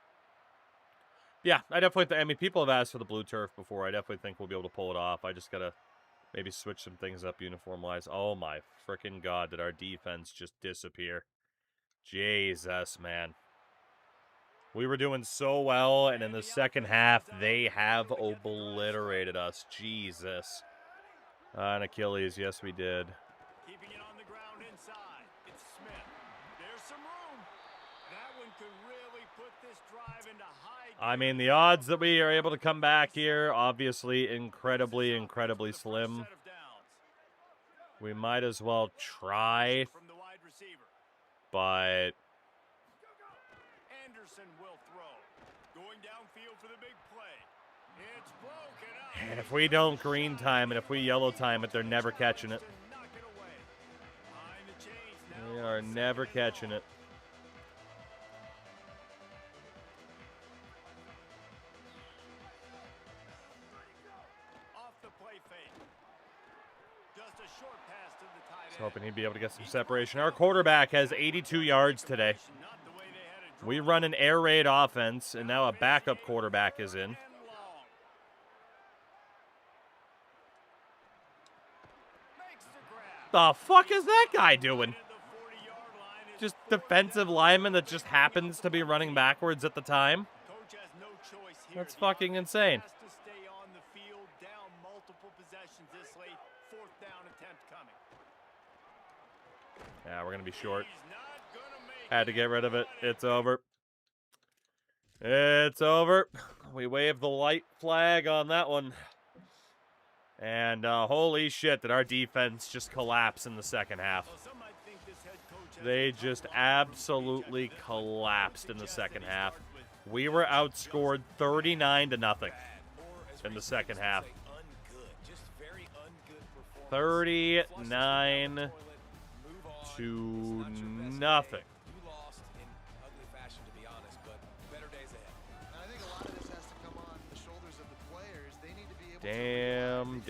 Yeah, I definitely I mean, people have asked for the blue turf before. I definitely think we'll be able to pull it off. I just got to maybe switch some things up uniform-wise. Oh, my freaking God, did our defense just disappear. Jesus, man. We were doing so well, and in the second half, they have obliterated us. Jesus. And Achilles, yes, we did. Keeping it on the ground inside. It's Smith. There's some room. That one could really put this drive into high. I mean, the odds that we are able to come back here, obviously incredibly, incredibly slim. We might as well try, but Anderson will throw. Going downfield for the big play. It's broken up. and if we don't green time and if we yellow time it, they're never catching it. They are never catching it. Hoping he'd be able to get some separation. Our quarterback has 82 yards today. We run an air raid offense, and now a backup quarterback is in. The fuck is that guy doing? Just defensive lineman that just happens to be running backwards at the time? That's fucking insane. Yeah, we're going to be short. Had to get rid of it. It's over. It's over. We waved the white flag on that one. And holy shit, did our defense just collapse in the second half. They just absolutely collapsed in the second half. We were outscored 39-0 in the second half. 39-0. Damn.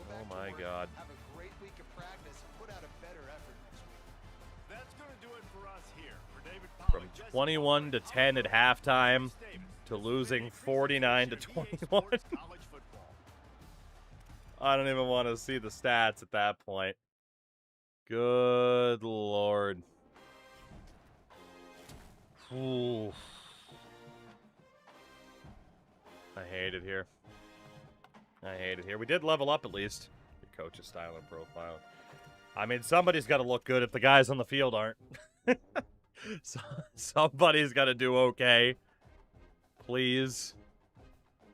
Oh my God. Have a great week of practice and put out a better effort. That's going to do it for us here. For David From 21-10 at halftime to losing 49-21. I don't even want to see the stats at that point. Good Lord. Ooh. I hate it here. I hate it here. We did level up at least. Your coach's style and profile. I mean, somebody's got to look good if the guys on the field aren't. So, somebody's got to do okay. Please.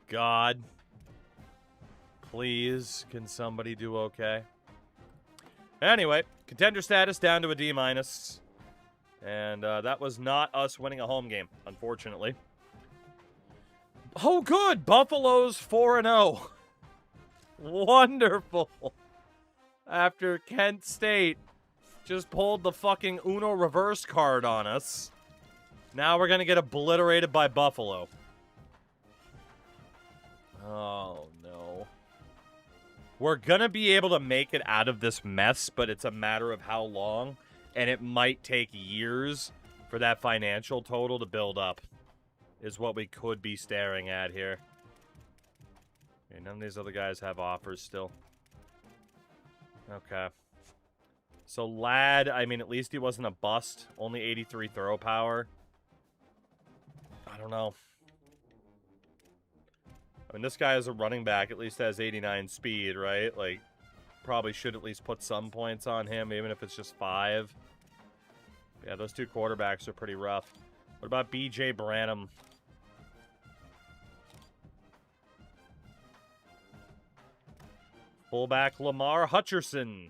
God. Please, can somebody do okay? Anyway, contender status down to a D-. And that was not us winning a home game, unfortunately. Oh, good! Buffalo's 4-0. Wonderful. After Kent State just pulled the fucking Uno reverse card on us. Now we're going to get obliterated by Buffalo. Oh, no. We're going to be able to make it out of this mess, but it's a matter of how long. And it might take years for that financial total to build up. Is what we could be staring at here. Okay, none of these other guys have offers still. Okay. So Ladd, I mean, at least he wasn't a bust. Only 83 throw power. I don't know. I mean, this guy is a running back, at least has 89 speed, right? Like, probably should at least put some points on him, even if it's just 5. Yeah, those two quarterbacks are pretty rough. What about B.J. Branham? Fullback Lamar Hutcherson.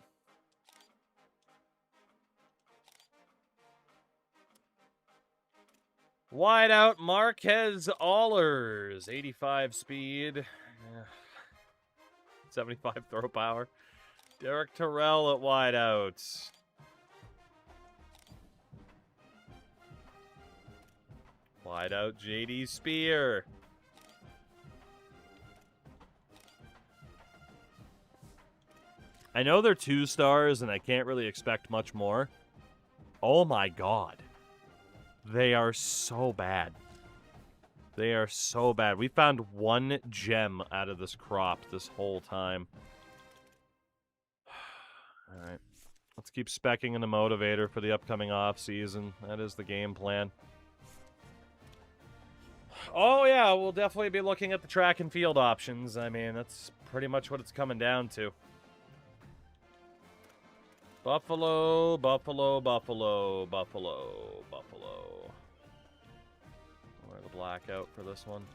Wideout Marquez Allers. 85 speed. Yeah. 75 throw power. Derek Terrell at wideouts. Wideout J.D. Spear. I know they're 2 stars, and I can't really expect much more. Oh my God. They are so bad. They are so bad. We found one gem out of this crop this whole time. All right. Let's keep speccing in the motivator for the upcoming off season. That is the game plan. Oh, yeah, we'll definitely be looking at the track and field options. I mean, that's pretty much what it's coming down to. Buffalo, Buffalo, Buffalo, Buffalo, Buffalo. Wear the blackout for this one.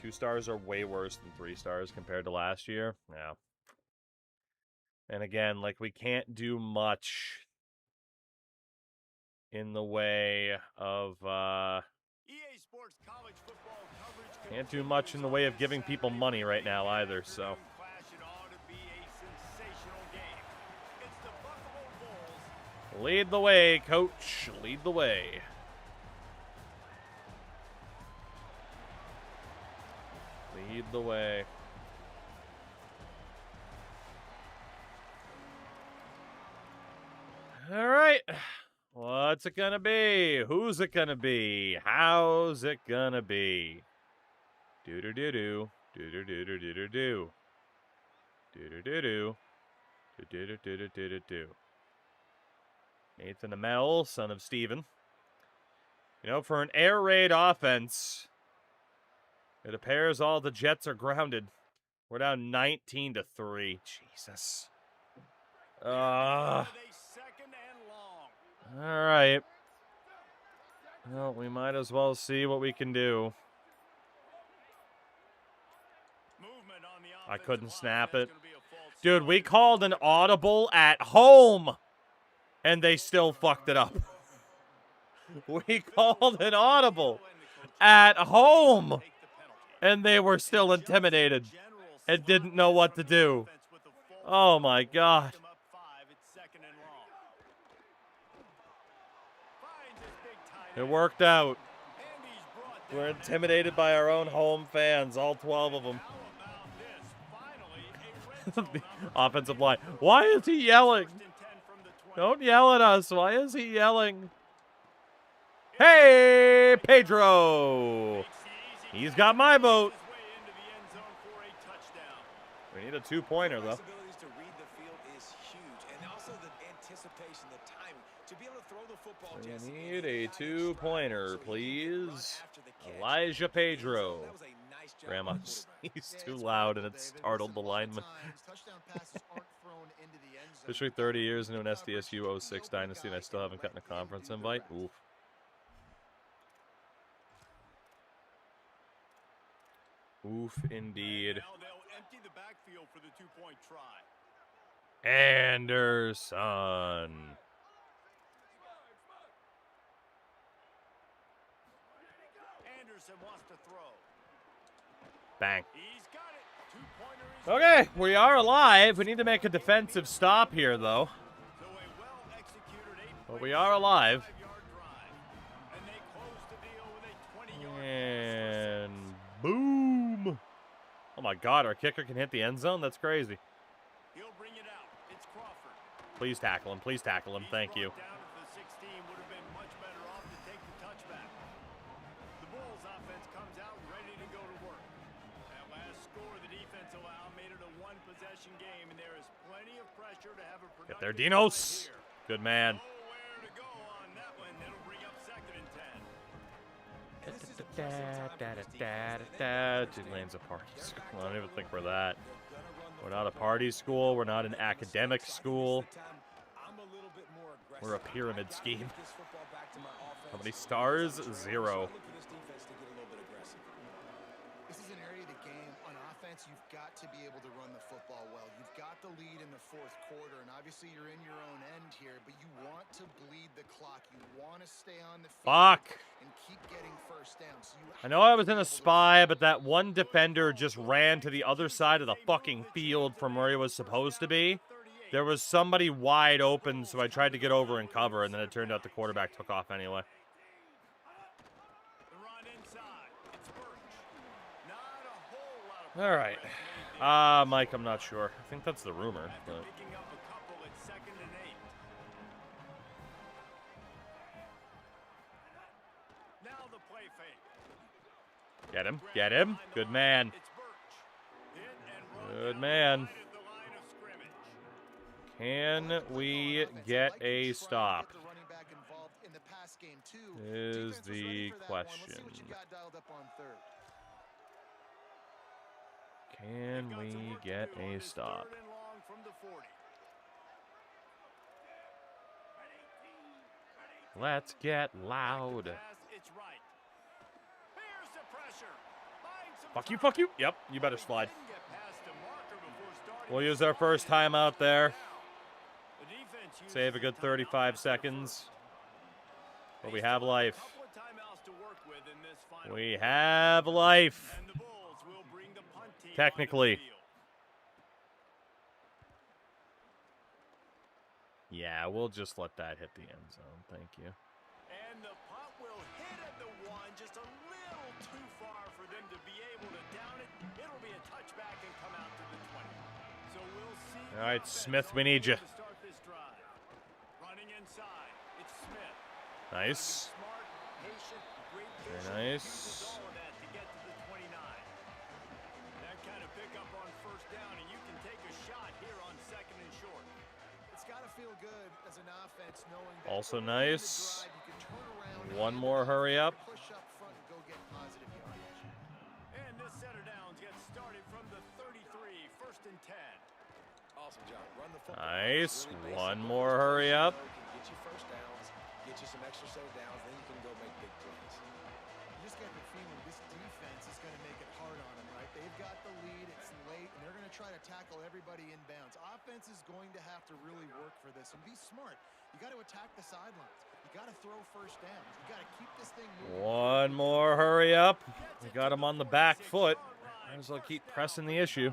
2 stars are way worse than 3 stars compared to last year. Yeah. And again, like, we can't do much in the way of, can't do much in the way of giving people money right now either, so. Lead the way, coach. Lead the way. Lead the way. All right. What's it gonna be? Who's it gonna be? How's it gonna be? Do-do-do-do. Do-do-do-do-do-do-do. Do-do-do-do. Do-do-do-do-do-do-do. Nathan Amell, son of Steven. You know, for an air raid offense, it appears all the Jets are grounded. We're down 19-3. Jesus. A second and long. All right. Well, we might as well see what we can do. Movement on the I offensive couldn't line. snap That's it. gonna be a false Dude, start. we called an audible at home, and they still fucked it up. We called an audible at home, and they were still intimidated and didn't know what to do. Oh, my God. It worked out. We're intimidated by our own home fans, all 12 of them. The offensive line. Why is he yelling? Don't yell at us. Why is he yelling? Hey, Pedro. He's got my vote. We need a two-pointer, though. To read the field is huge, and also the anticipation, the timing to be able to throw the football. We need a two-pointer, please. Elijah Pedro. Grandma, he's too loud and it startled the lineman. Officially 30 years into an SDSU 06 dynasty, and I still haven't gotten a conference invite. Oof. Oof, indeed. Now they'll empty the backfield for the two-point try. Anderson. Anderson wants to throw. Bang. He's got it. Two-pointer is Okay, we are alive. We need to make a defensive stop here, though. so a well-executed 8-play But we are alive. 5-yard drive. And they close the deal with a 20-yard And boom. Oh my God, our kicker can hit the end zone? That's crazy. He'll bring it out. It's Crawford. Please tackle him. Please tackle him. Thank you. Down at the 16 would have been much better off to take the touchback. The Bulls offense comes out ready to go to work. That last score the defense allowed made it a one-possession game, and there is plenty of pressure to have a Get productive there, drive Dinos. here. Good man. Nowhere to go on that one. It'll bring up second and 10. Tulane's a party school. I don't even think we're that. We're not a party school. We're not an academic school. We're a pyramid scheme. How many stars? 0. This is an area of the game. On offense, you've got to be able to run the football well. You've got the lead in the fourth quarter, and obviously you're in your own end here, but you want to bleed the clock. You want to stay on the field Fuck. and keep getting first down. So you I know I was in a spy, but that one defender just ran to the other side of the fucking field from where he was supposed to be. There was somebody wide open, so I tried to get over and cover, and then it turned out the quarterback took off anyway. The run inside. It's Birch. Not a whole lot of All right. Mike, I'm not sure. I think that's the rumor. after But picking up a couple at second and 8. Now the play fake. get him. Get him. Good man. It's Birch. Hit and run Good down man. right at the line of scrimmage. Can we get a stop? The running back involved in the pass game too. Is Defense was ready the for that one. Let's see question. what you got dialed up on third. Can Got some we work to get do on a this stop? third and long from the 40. Let's get loud. Pass, it's right. Here's the pressure. Finds some Fuck you, time. fuck you. Yep, you better slide. Didn't get past the marker before starting We'll to use our slow first it down. time out there. The defense uses Save a good the timeout 35 as their seconds. first. But They we still have a life. couple of timeouts to work with in this final We quarter. have life. And the Bulls will bring the punt team onto the Technically. field. Yeah, we'll just let that hit the end zone. Thank you. And the punt will hit at the 1, just a little too far for them to be able to down it. It'll be a touchback and come out to the 20. So we'll see. All right, the offense Smith, we on need board you. to start this drive. Running inside, it's Smith. Nice. Smart, patient, great Very vision, nice. uses all of that to get to the 29. That kind of pickup on first down, and you can take a shot here on second and short. It's got to feel good as an offense knowing that Also early in the nice. drive, you can turn around, One hand more it off, hurry up. push up front and go get positive yardage. And this set of downs gets started from the 33, first and 10. Awesome. job. Run the football. Nice. Really basic, One but more those hurry plays, up. you know, can get you first downs, get you some extra set of downs, then you can go make big plays. You just got the feeling this defense is going to make it hard on them, right? They've got the lead, it's late, and they're going to try to tackle everybody inbounds. Offense is going to have to really work for this and be smart. You got to attack the sidelines. You got to throw first downs. You got to keep this thing moving. One more hurry up. We got him on the back foot. Might as well keep pressing the issue.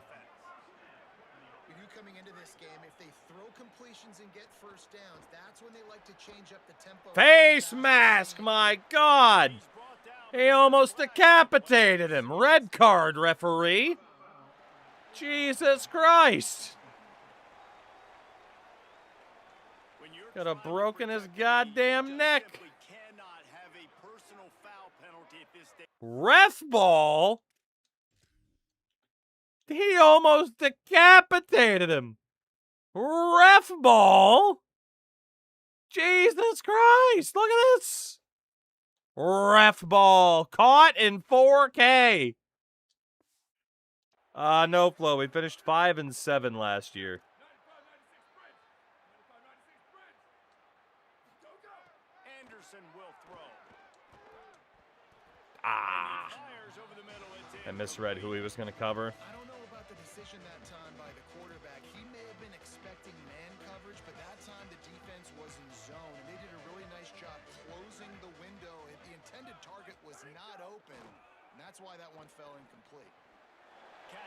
We knew coming into this game, if they throw completions and get first downs, that's when they like to change up the tempo. Face mask, my God. He almost decapitated him. Red card, referee. Jesus Christ. Could have broken his goddamn neck. Ref ball? He almost decapitated him. Ref ball? Jesus Christ, look at this. Ref ball, caught in 4K. No flow. We finished 5-7 last year. I misread who he was going to cover. I don't know about the decision that time by the quarterback. He may have been expecting man coverage, but that time the defense was in zone, and they did a really nice job closing the window. The intended target was not open, and that's why that one fell incomplete.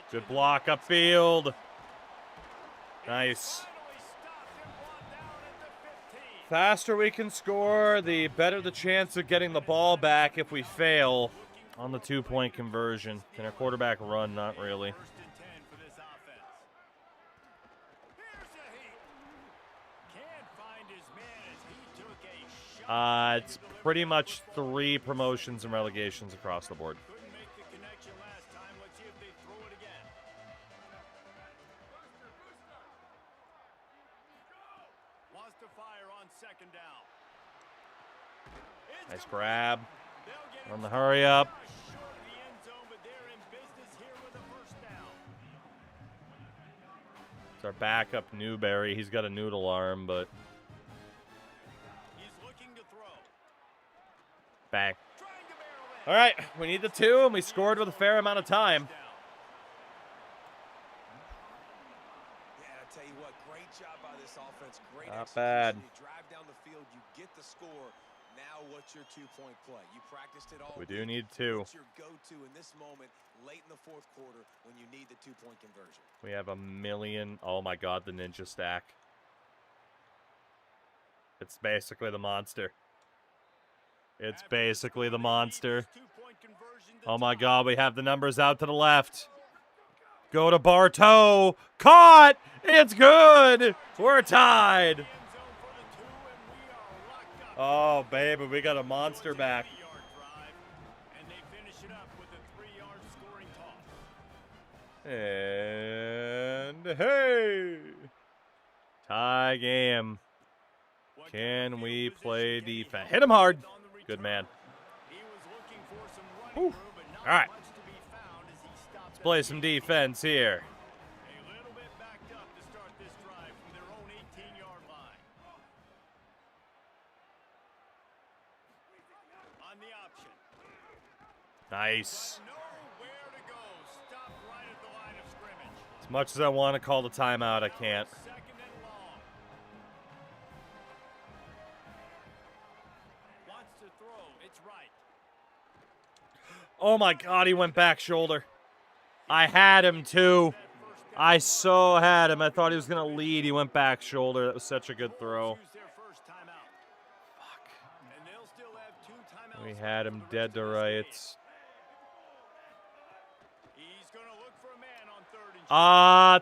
Good block upfield. Nice. Faster we can score, the better the chance of getting the ball back if we fail on the 2-point conversion. Can our quarterback run? Not really. It's pretty much 3 promotions and relegations across the board. Nice grab. On the hurry up. It's our backup Newberry. He's got a noodle arm, but bang. All right, we need the 2, and we scored with a fair amount of time. Yeah, I tell you what, great job by this offense. Great Not execution. bad. You drive down the field, you get the score. Now what's your 2-point play? You practiced it all We week. do need 2. What's your go-to in this moment late in the 4th quarter when you need the 2-point conversion? We have a million. Oh my God, the ninja stack. It's basically the monster. It's basically the monster. Oh my God, we have the numbers out to the left. Go to Bartow. Caught! It's good! We're tied. Oh, baby, we got a monster back. And hey! Tie game. Can we play defense? Hit him hard. Good man. Whew. All right. Let's play some defense here. Nice. As much as I want to call the timeout, I can't. Oh my God, he went back shoulder. I had him too. I so had him. I thought he was going to lead. He went back shoulder. That was such a good throw. Fuck. We had him dead to rights.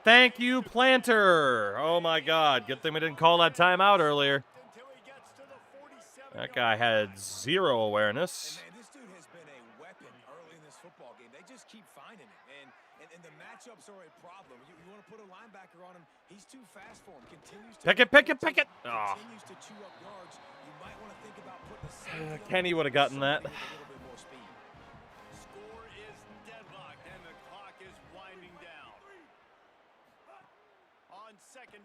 Thank you, Planter. Oh my God. Good thing we didn't call that timeout earlier. That guy had 0 awareness. And man, this dude has been a weapon early in this football game. They just keep finding him. And the matchups are a problem. You want to put a linebacker on him, he's too fast for him. Continues to Pick it. Oh. Continues to chew up yards. You might want to think about putting a safety on Kenny would have gotten that. with a little bit more speed. Score is deadlocked, and the clock is winding down. On 2nd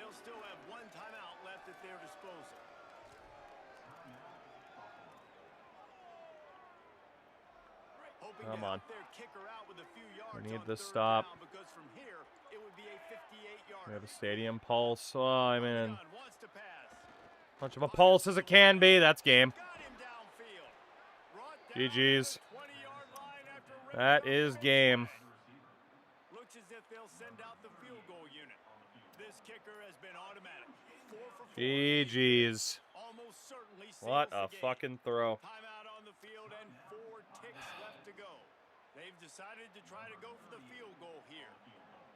they'll still have one timeout left at their disposal. Come on. Their kicker out with a few yards We need on this third stop. down, because from here, it would be a 58-yard. We have a stadium pulse. Oh, I mean, Wants to pass. much of a pulse as it can be. That's game. Got him downfield. Brought down GG's. at the 20-yard line after ripping That off is the game. flag. Looks as if they'll send out the field goal unit. This kicker has been automatic. 4 for 4. GG's. Almost certainly What seals a the game. fucking throw. Timeout on the field and 4 ticks left to go. They've decided to try to go for the field goal here.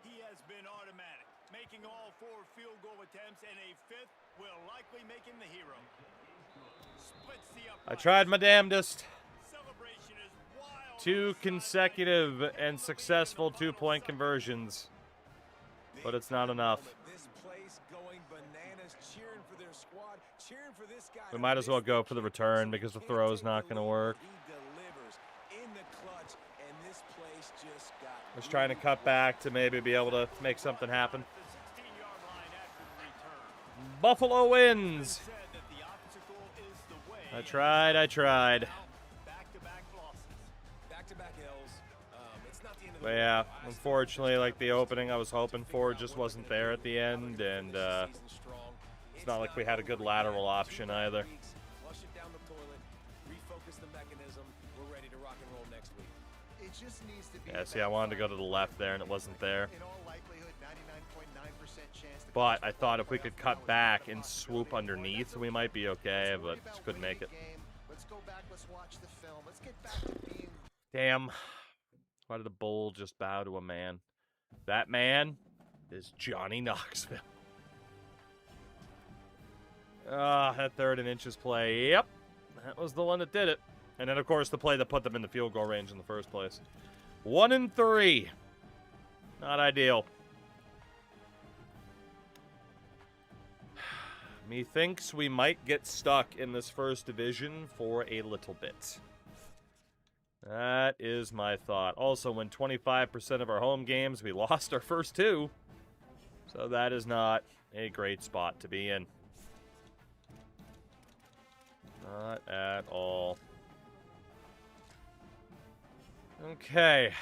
He has been automatic, making all 4 field goal attempts, and a 5th will likely make him the hero. Splits the I uprights. tried my damnedest. Celebration is wild. 2 consecutive and successful 2-point conversions. But it's not enough. This place going bananas, cheering for their squad, cheering for this guy. We might as well go for the return because the throw is not going to work. He delivers in the clutch, and this place just got I was trying to cut back to maybe be able to make something happen. The 16-yard line after the return. Buffalo wins. Said that the obstacle is the way. I tried. Back-to-back losses. back-to-back L's. It's not the end of the But world. yeah, I still unfortunately, like the think opening I was hoping for just wasn't there at the end, and it's not like we had a good lateral option either. Flush it down the toilet, refocus the mechanism. We're ready to rock and roll next week. It just needs to be Yeah, see, I wanted to go to the left there, and it wasn't there. In all likelihood, 99.9% chance. But I thought if we could cut back and swoop underneath, we might be okay, but just couldn't make it. Let's go back. Let's watch the film. Let's get back to being. Damn. Why did a bull just bow to a man? That man is Johnny Knoxville. That 3rd and inches play. Yep. That was the one that did it. And then, of course, the play that put them in the field goal range in the first place. 1 and 3. Not ideal. Methinks we might get stuck in this first division for a little bit. That is my thought. Also, when 25% of our home games, we lost our first 2. So that is not a great spot to be in. Not at all. Okay.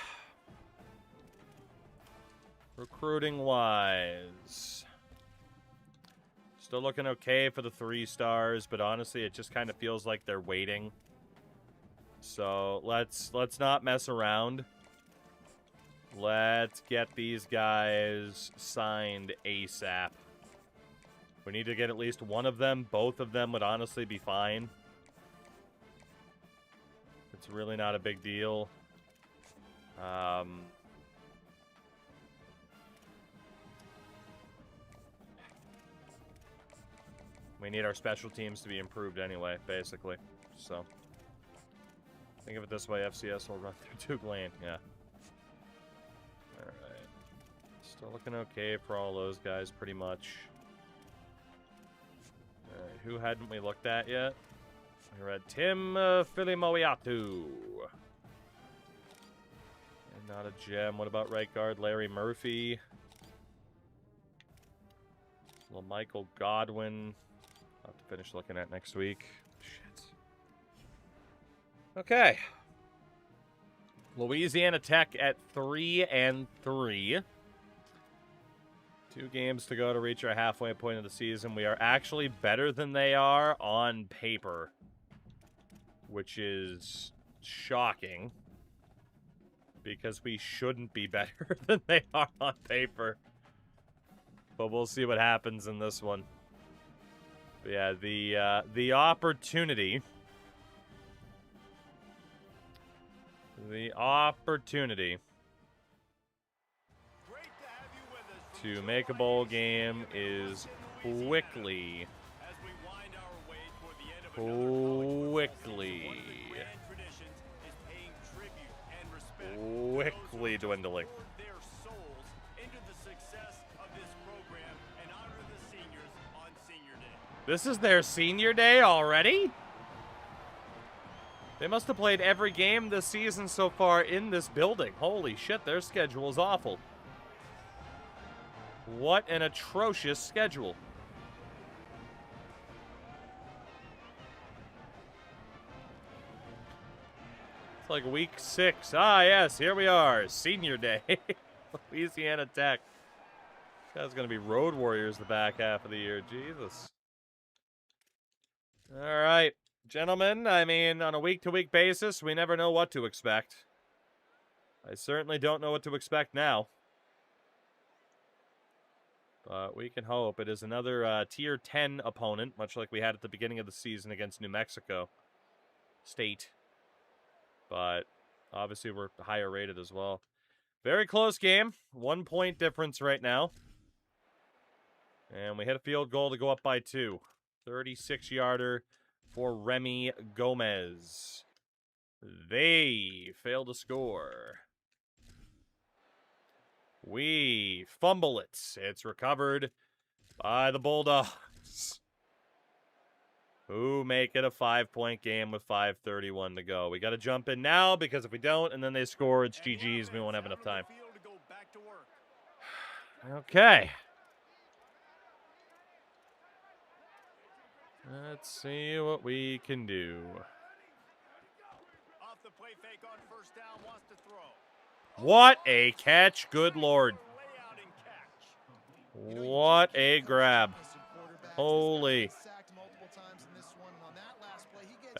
Recruiting-wise. Still looking okay for the 3 stars, but honestly, it just kind of feels like they're waiting. So let's not mess around. Let's get these guys signed ASAP. We need to get at least one of them. Both of them would honestly be fine. It's really not a big deal. We need our special teams to be improved anyway, basically. So, think of it this way, FCS will run through Duke Lane, yeah. Alright. Still looking okay for all those guys, pretty much. Alright, who hadn't we looked at yet? We read Tim Filimoiatu. And not a gem. What about right guard Larry Murphy? LaMichael Godwin. I'll have to finish looking at next week. Shit. Okay. Louisiana Tech at 3 and 3. 2 games to go to reach our halfway point of the season. We are actually better than they are on paper, which is shocking because we shouldn't be better than they are on paper. But we'll see what happens in this one. But yeah, the opportunity. The opportunity to make a bowl game is quickly dwindling. This is their senior day already? They must have played every game this season so far in this building. Holy shit, their schedule is awful. What an atrocious schedule. It's like week 6. Ah, yes, here we are. Senior day. Louisiana Tech. That's going to be Road Warriors the back half of the year. Jesus. All right. Gentlemen, I mean, on a week-to-week basis, we never know what to expect. I certainly don't know what to expect now. But we can hope. It is another Tier 10 opponent, much like we had at the beginning of the season against New Mexico State. But obviously we're higher rated as well. Very close game. 1 point difference right now. And we hit a field goal to go up by 2. 36-yarder for Remy Gomez. They fail to score. We fumble it. It's recovered by the Bulldogs, who make it a 5-point game with 5:31 to go. We got to jump in now, because if we don't and then they score, it's GG's. We won't have enough time. Okay. Let's see what we can do. Off the play fake on first down, wants to throw. What a catch. Good Lord. What a grab. Holy.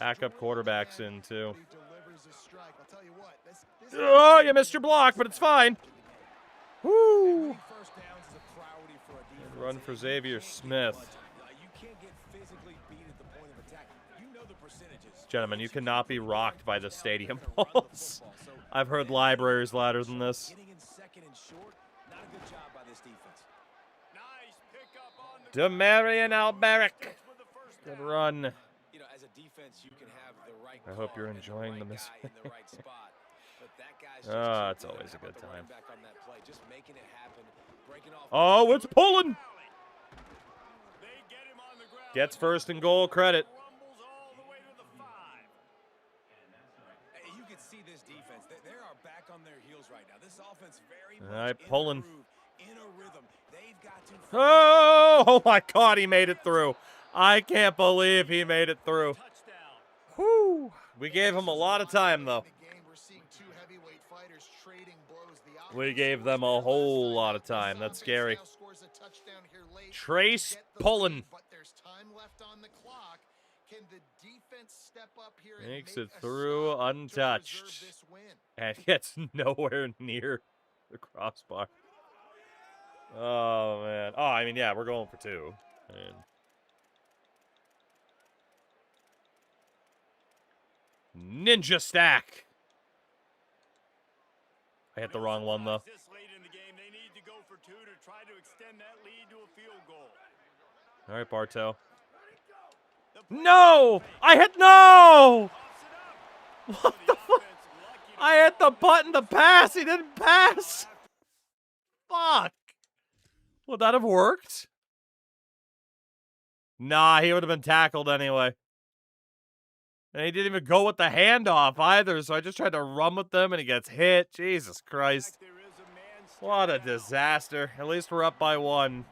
Backup quarterbacks in, too. Oh, you missed your block, but it's fine. Woo. Run for Xavier Smith. Gentlemen, you cannot be rocked by the stadium pulse. I've heard libraries louder than this. Demarion Alberic. Good run. I hope you're enjoying the miss. Ah, it's always a good time. Oh, it's pulling. Gets first and goal credit. All right, pulling. Oh my God, he made it through. I can't believe he made it through. Whew. We gave him a lot of time, though. We gave them a whole lot of time. That's scary. Trace Pullen makes it through untouched and gets nowhere near the crossbar. Oh, man. Oh, I mean, yeah, we're going for 2. And Ninja stack. I hit the wrong one, though. This late in the game, they need to go for 2 to try to extend that lead to a field goal. All right, Bartow. No! I hit no! What the fuck? I hit the button to pass. He didn't pass. Fuck. Would that have worked? Nah, he would have been tackled anyway. And he didn't even go with the handoff either, so I just tried to run with them and he gets hit. Jesus Christ. What a disaster. At least we're up by 1.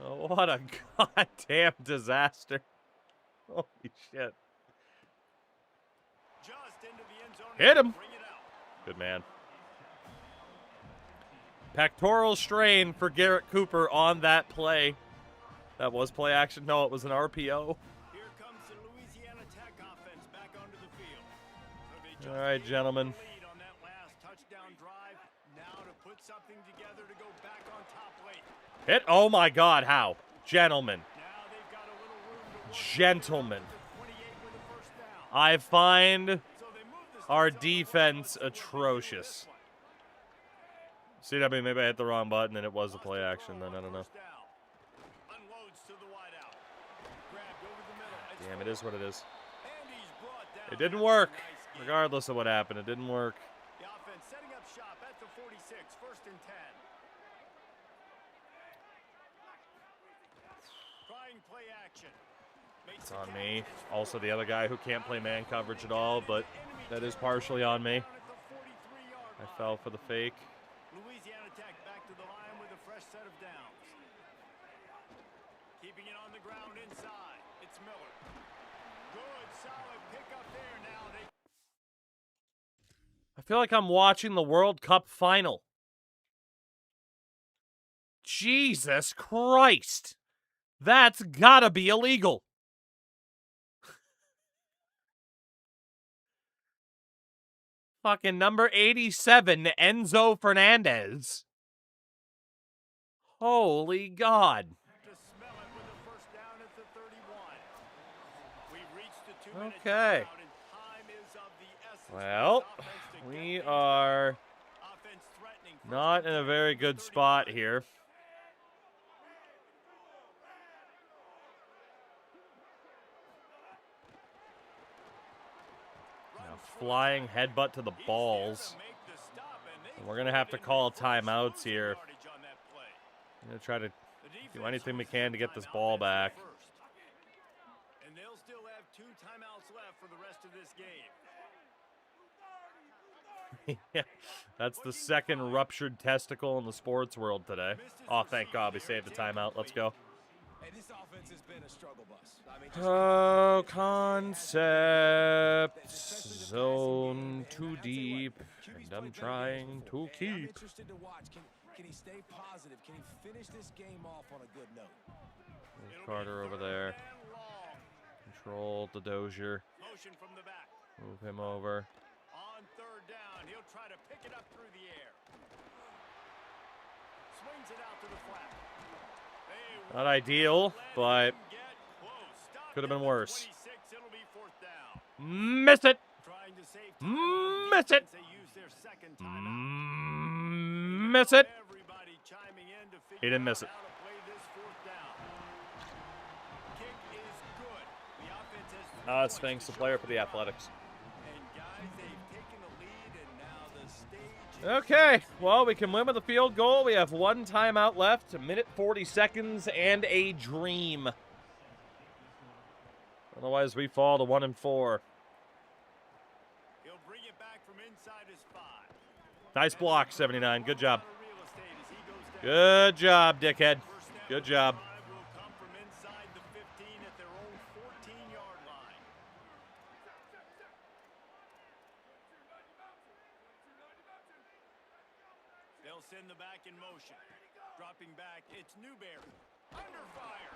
Oh, what a goddamn disaster. Holy shit. Hit him. Good man. Pectoral strain for Garrett Cooper on that play. That was play action. No, it was an RPO. Here comes the Louisiana Tech offense back onto the field. All right, gentlemen. On that last touchdown drive, now to put something together to go back on top late. Hit. Oh my God, how? Gentlemen. Now they've got a little room to Gentlemen. 28 with the first down. I find So they move this our defense atrocious. CW, maybe I hit the wrong button and it was a play action then. I don't know. Damn, it is what it is. It didn't work. Regardless of what happened, it didn't work. The offense setting up shop at the 46, first and 10. Trying play action. It's on me. Also, the other guy who can't play man coverage at all, but that is partially on me. I fell for the fake. Louisiana Tech back to the line with a fresh set of downs. Keeping it on the ground inside. It's Miller. Good, solid pickup there now. I feel like I'm watching the World Cup final. Jesus Christ. That's gotta be illegal. Fucking number 87, Enzo Fernandez. Holy God. To smell it with the first down at the 31. We've reached the 2-minute Okay. timeout, and time is of the essence. Well, Offense to get we things are going. Offense threatening. First not and in a 10 very from the good 31. spot here. Flying headbutt to the balls. And we're going to have to call timeouts here. I'm going to try to do anything we can to get this ball back. And they'll still have 2 timeouts left for the rest of this game. Yeah, that's the second ruptured testicle in the sports world today. Oh, thank God we saved a timeout. Let's go. Hey, this offense has been a struggle bus. I mean, Oh, concept zone too deep, and I'm trying to I'm keep. interested to watch. Can he stay positive? Can he finish this game off on a good note? Carter over there. Control the Dozier. Motion from the back. Move him over. On 3rd down, he'll try to pick it up through the air. Swings it out to the flat. Not ideal, but could have been worse. Miss it. Miss it. Miss it. He didn't miss it. Sphinx, the player for the Athletics. Okay, well, we can win with a field goal. We have 1 timeout left, 1 minute 40 seconds, and a dream. Otherwise, we fall to 1-4. He'll bring it back from inside his 5. Nice block, 79. Good job. Good job, dickhead. Good job. Will come from inside the 15 at their own 14-yard line. They'll send the back in motion. Dropping back, it's Newberry. Under fire.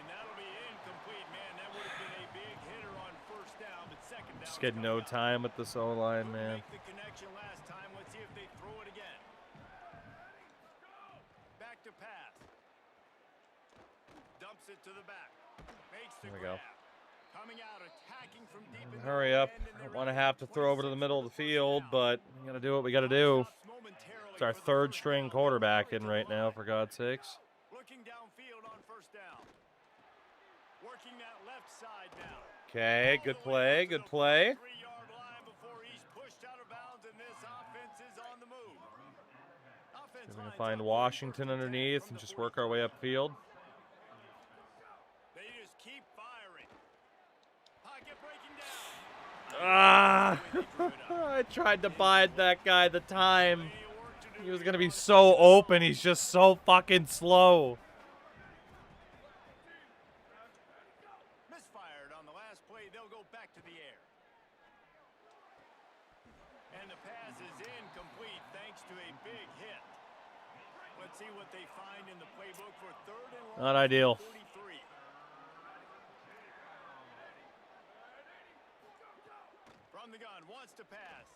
And that'll be incomplete, man. That would have been a big hitter on 1st down, but 2nd down. Just get no time with this O-line, man. Make the connection last time. Let's see if they throw it again. Back to pass. Dumps it to the back. Makes the There we go. grab. Coming out, attacking from deep in the Hurry up. I don't want to have to throw over to the middle of the field, but we got to do what we got to do. It's our 3rd string quarterback in right now, for God's sakes. Looking downfield on 1st down. Working that left side now. Okay, good play, good play. 3-yard line before he's pushed out of bounds, and this offense is on the move. We're going to find Washington underneath and just work our way upfield. They just keep firing. Pocket breaking down. Ah! I tried to bide that guy the time. He was going to be so open. He's just so fucking slow. Misfired on the last play. They'll go back to the air. And the pass is incomplete thanks to a big hit. Let's see what they find in the playbook for 3rd and long. Not ideal. 43. From the gun, wants to pass.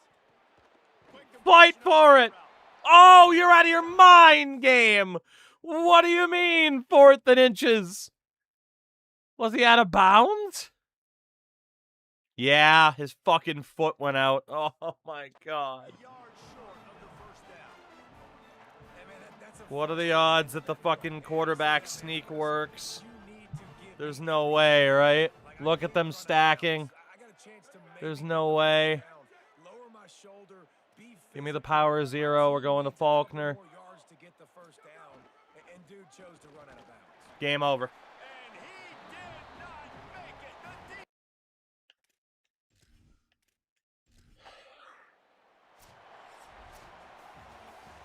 Quick Fight completion for on the it. route. Oh, you're out of your mind, game. What do you mean, 4th and inches? Was he out of bounds? Yeah, his fucking foot went out. Oh, my God. A yard short of the 1st down. Hey, man, that's a What are the odds that the fucking quarterback sneak works? you need to give. There's no way, right? Look at them stacking. I got a chance to make There's it no down. way. Lower my shoulder, be Give me the physical. power 0. We're going to Faulkner. 4 yards to get the 1st down, and dude chose to run out of bounds. Game over. And he did not make it.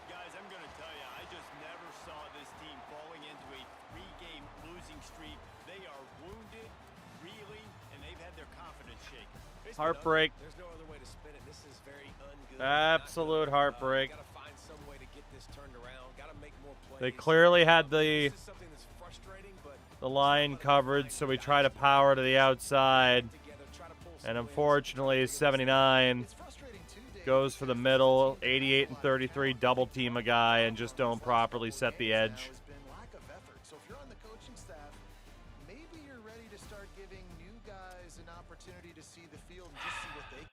The their confidence shaken. It's been Heartbreak. ugly. There's no other way to spin it. This is very ungood. Absolute heartbreak. Gotta find some way to get this turned around. Gotta make more plays. They clearly had the This is something that's frustrating, but line covered, so we try to power to the outside. together, try to pull And some wins. unfortunately, 79 It's frustrating too, Dave. goes for the middle. 88 and 33 double team a guy and just don't properly set the edge. Now has been lack of effort. So if you're on the coaching staff, maybe you're ready to start giving new guys an opportunity to see the field and just see what they.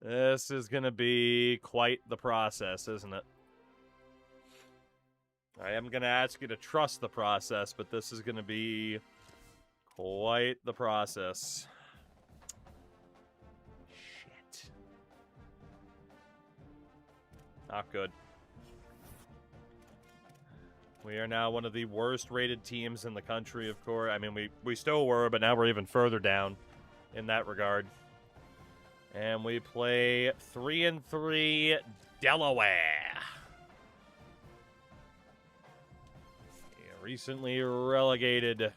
This is going to be quite the process, isn't it? I am going to ask you to trust the process, but this is going to be quite the process. Shit. Not good. We are now one of the worst rated teams in the country, of course. I mean, we still were, but now we're even further down in that regard. And we play 3-3 Delaware. A recently relegated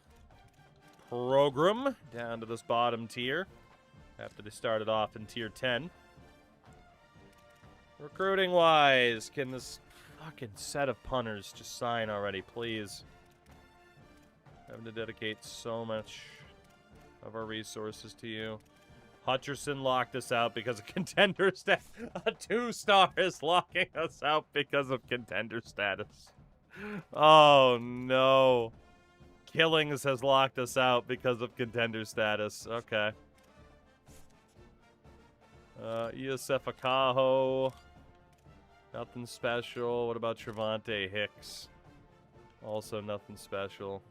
program down to this bottom tier after they started off in tier 10. Recruiting wise, can this fucking set of punters just sign already, please? Having to dedicate so much of our resources to you. Hutcherson locked us out because of contender status. A 2-star is locking us out because of contender status. Oh, no. Killings has locked us out because of contender status. Okay. Yosef Akaho. Nothing special. What about Trevante Hicks? Also nothing special.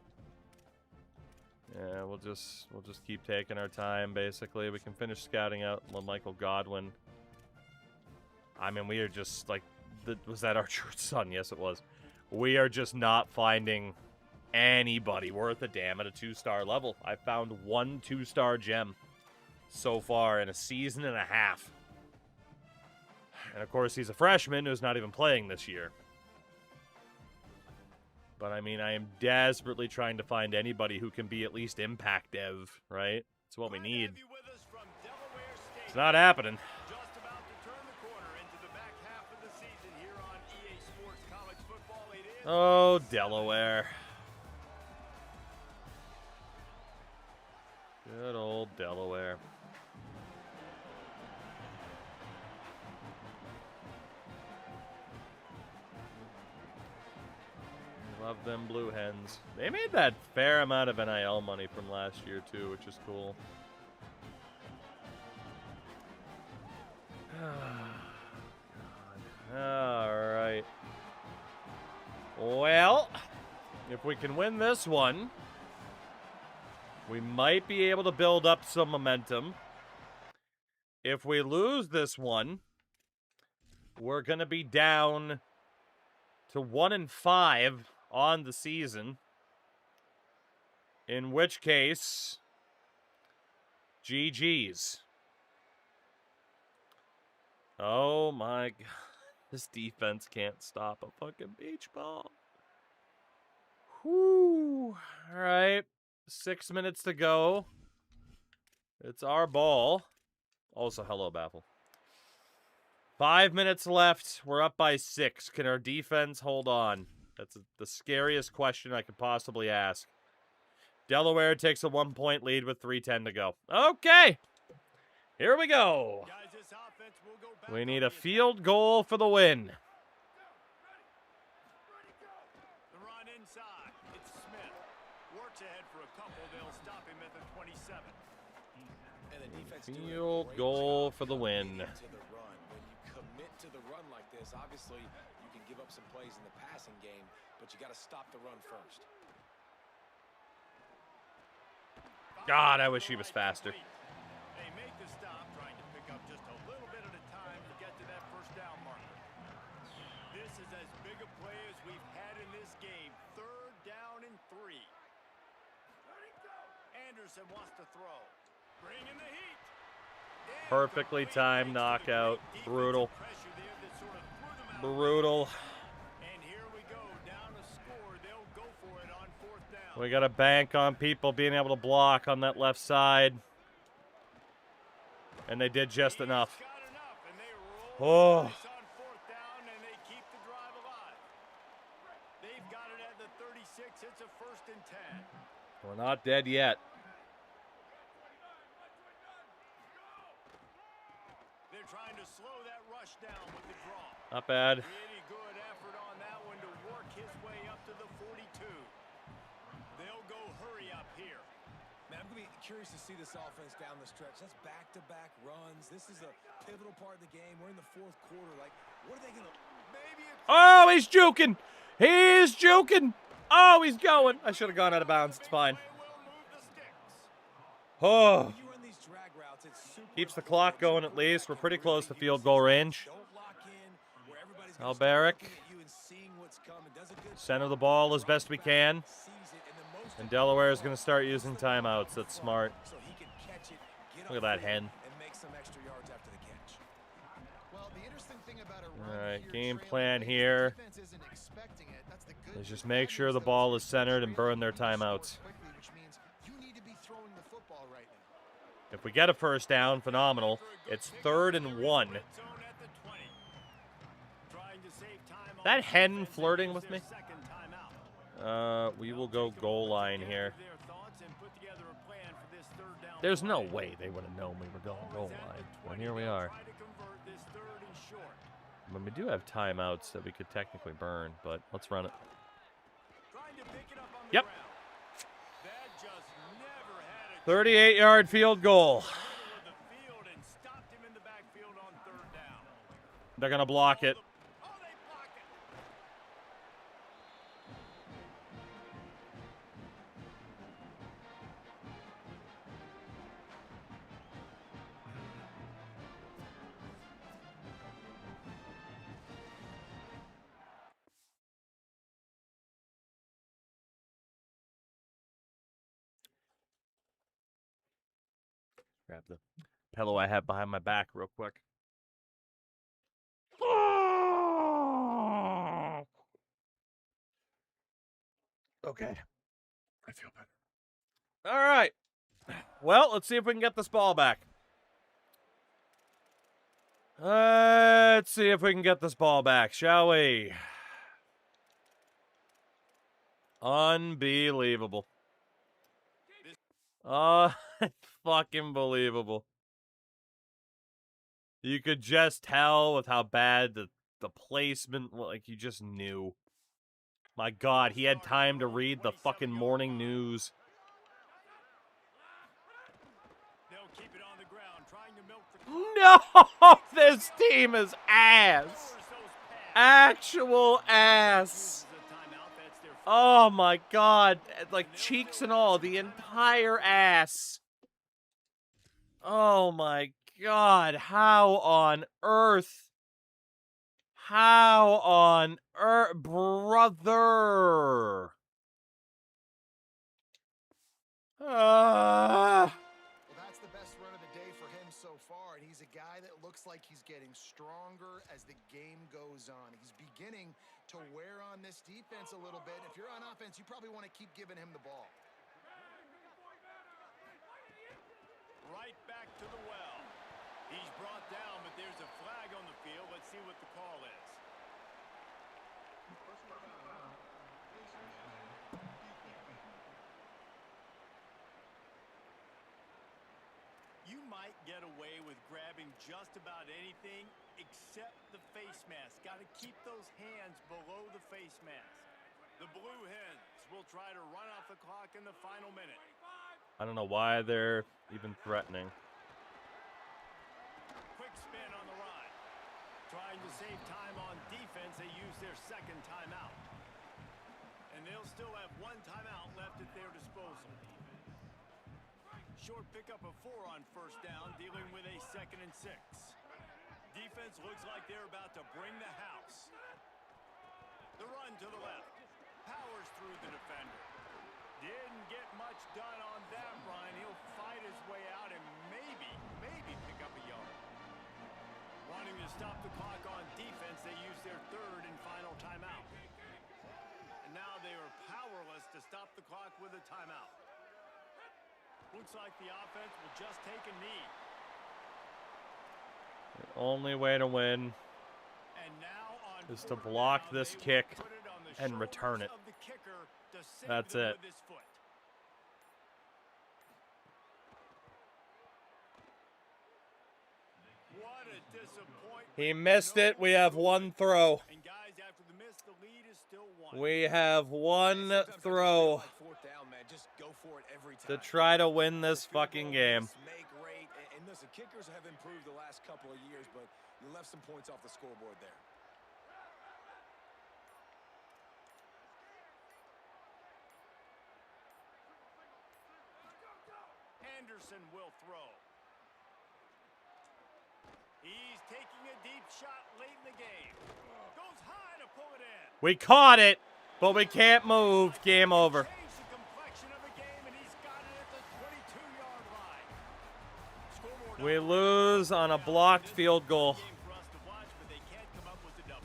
Yeah, we'll just keep taking our time, basically. We can finish scouting out Michael Godwin. I mean, we are just, like... was that our church son? Yes, it was. We are just not finding anybody worth a damn at a 2-star level. I found one 2-star gem so far in a season and a half. And, of course, he's a freshman who's not even playing this year. But, I mean, I am desperately trying to find anybody who can be at least impact dev, right? It's what we need. It's not happening. Just about to turn the corner into the back half of the season here on EA Sports College Football. It is Oh, Delaware. Good old Delaware. Love them blue hens. They made that fair amount of NIL money from last year, too, which is cool. Alright. Well, if we can win this one, we might be able to build up some momentum. If we lose this one, we're going to be down to 1-5 on the season. In which case, GG's. Oh my god. This defense can't stop a fucking beach ball. Whew. Alright. 6 minutes to go. It's our ball. Also, hello, Baffle. 5 minutes left. We're up by 6. Can our defense hold on? That's the scariest question I could possibly ask. Delaware takes a 1-point lead with 3:10 to go. Okay. Here we go. Guys, this offense will go back We on need the a field goal for the win. The run inside. It's Smith. Works ahead for a couple. They'll stop him at the 27. And the defense doing a Field great goal job for the win. committing to the run. When you commit to the run like this, obviously you can give up some plays in the passing game, but you got to stop the run first. God, I wish he was faster. They make the stop, trying to pick up just a little bit at a time to get to that first down marker. This is as big a play as we've had in this game. 3rd down and 3. Anderson wants to throw. Bring in the heat. And Perfectly complete. timed Thanks to the knockout. great defensive Brutal. pressure there that sort of threw them out. Brutal. And here we go, down a score. They'll go for it on 4th down. We got to bank on people being able to block on that left side. And they did just enough. Oh. They've got it at the 36. It's a 1st and 10. We're not dead yet. They're trying to slow that rush down with the draw. Not bad. Really good effort on that one to work his way up to the 42. They'll go hurry up here. Man, I'm going to be curious to see this offense down the stretch. That's back-to-back runs. This is a pivotal part of the game. We're in the 4th quarter. Like, what are they going to... Maybe it's... Oh, he's juking. He's juking. Oh, he's going. I should have gone out of bounds. It's fine. Oh. Keeps the clock going at least. We're pretty close to field goal range. Alberic. Center the ball as best we can. And Delaware is going to start using timeouts. That's smart. Look at that hen. All right, game plan here. Let's just make sure the ball is centered and burn their timeouts. If we get a first down, phenomenal. It's 3rd and 1. That hen flirting with me? We will go goal line here. There's no way they would have known we were going goal line. And here we are. I mean, we do have timeouts that we could technically burn, but let's run it. Yep. 38-yard field goal. They're going to block it. Grab the pillow I have behind my back real quick. Okay. I feel better. All right. Well, let's see if we can get this ball back. Let's see if we can get this ball back, shall we? Unbelievable. Fucking believable. You could just tell with how bad the placement, like you just knew. My God, he had time to read the fucking morning news. No, this team is ass. Actual ass. Oh my God, like cheeks and all, the entire ass. Oh my God, how on earth? How on earth, brother? Well, that's the best run of the day for him so far, and he's a guy that looks like he's getting stronger as the game goes on. He's beginning to wear on this defense a little bit. If you're on offense, you probably want to keep giving him the ball. Right back to the well. He's brought down, but there's a flag on the field. Let's see what the call is. You might get away with grabbing just about anything except the face mask. Got to keep those hands below the face mask. The Blue Hens will try to run off the clock in the final minute. I don't know why they're even threatening. Quick spin on the run. Trying to save time on defense, they use their 2nd timeout. And they'll still have 1 timeout left at their disposal. Short pickup of 4 on 1st down, dealing with a 2nd and 6. Defense looks like they're about to bring the house. The run to the left. Powers through the defender. Didn't get much done on that run. He'll fight his way out and maybe pick up a yard. Wanting to stop the clock on defense, they use their 3rd and final timeout. And now they are powerless to stop the clock with a timeout. Looks like the offense will just take a knee. The only way to win And now on is to fourth block down, this they will kick put it on the and return shoulders it. of the kicker to save That's them it. with his foot. What a disappointment. He missed it. We have one throw. And guys, after the miss, the lead is still one. We have one Sometimes I just feel throw like fourth down, man. Just go for it every to time. try to win this The field fucking goal game. miss, make rate, and listen, kickers have improved the last couple of years, but you left some points off the scoreboard there. Anderson will throw. He's taking a deep shot late in the game. Goes high to pull it in. We caught it, but we can't move. Game over. Changed the complexion of the game, and he's got it at the 22-yard line. Scoreboard We now. lose on a blocked field goal. Game for us to watch, but they can't come up with the W.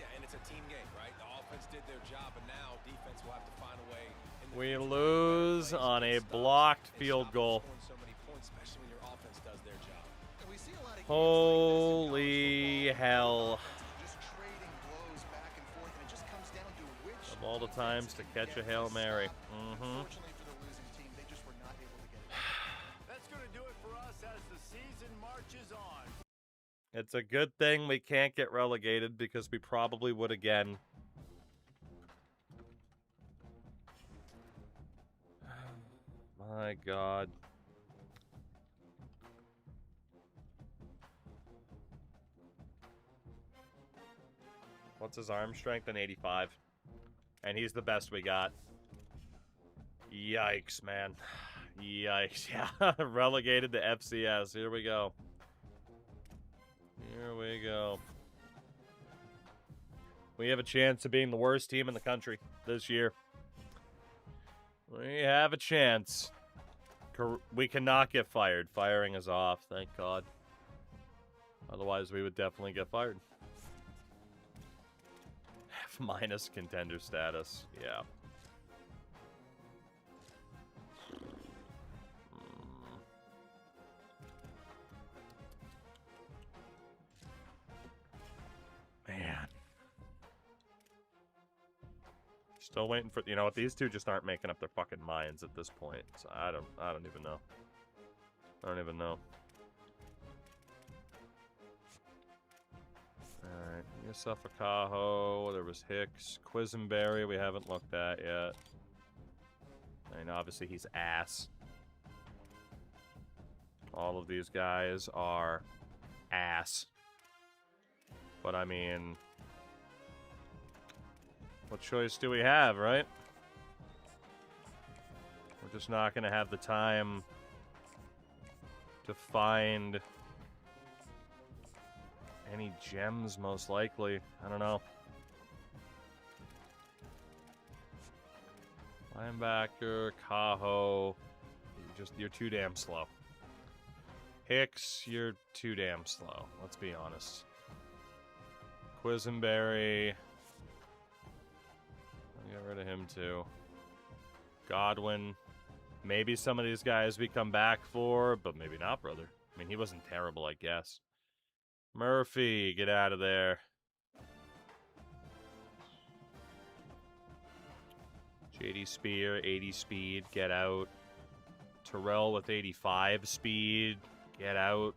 Yeah, and it's a team game, right? The offense did their job, and now defense will have to find a way. In the We future to lose play on a against us blocked and field stop them goal. scoring so many points, especially when your offense does their job. And we see a lot of games like this in Holy college football. hell. Just trading blows back and forth, and it just comes down to which Of all the times defense to can catch a get Hail the Mary. stop. Mhm. Unfortunately for the losing team, they just were not able to get it. That's going to do it for us as the season marches on. It's a good thing we can't get relegated because we probably would again. My God. What's his arm strength? An 85. And he's the best we got. Yikes, man. Yikes. Yeah, relegated to FCS. Here we go. Here we go. We have a chance of being the worst team in the country this year. We have a chance. We cannot get fired. Firing is off, thank God. Otherwise, we would definitely get fired. Minus contender status, yeah. Man. Still waiting for, you know what, these two just aren't making up their fucking minds at this point. So I don't even know. I don't even know. Alright, Yusufakaho, there was Hicks, Quisenberry we haven't looked at yet. I mean, obviously he's ass. All of these guys are ass. But I mean, what choice do we have, right? We're just not going to have the time to find any gems, most likely. I don't know. Linebacker, Cajo. You're too damn slow. Hicks, you're too damn slow. Let's be honest. Quisenberry. I'll get rid of him too. Godwin. Maybe some of these guys we come back for, but maybe not, brother. I mean, he wasn't terrible, I guess. Murphy, get out of there. JD Spear, 80 speed, get out. Terrell with 85 speed, get out.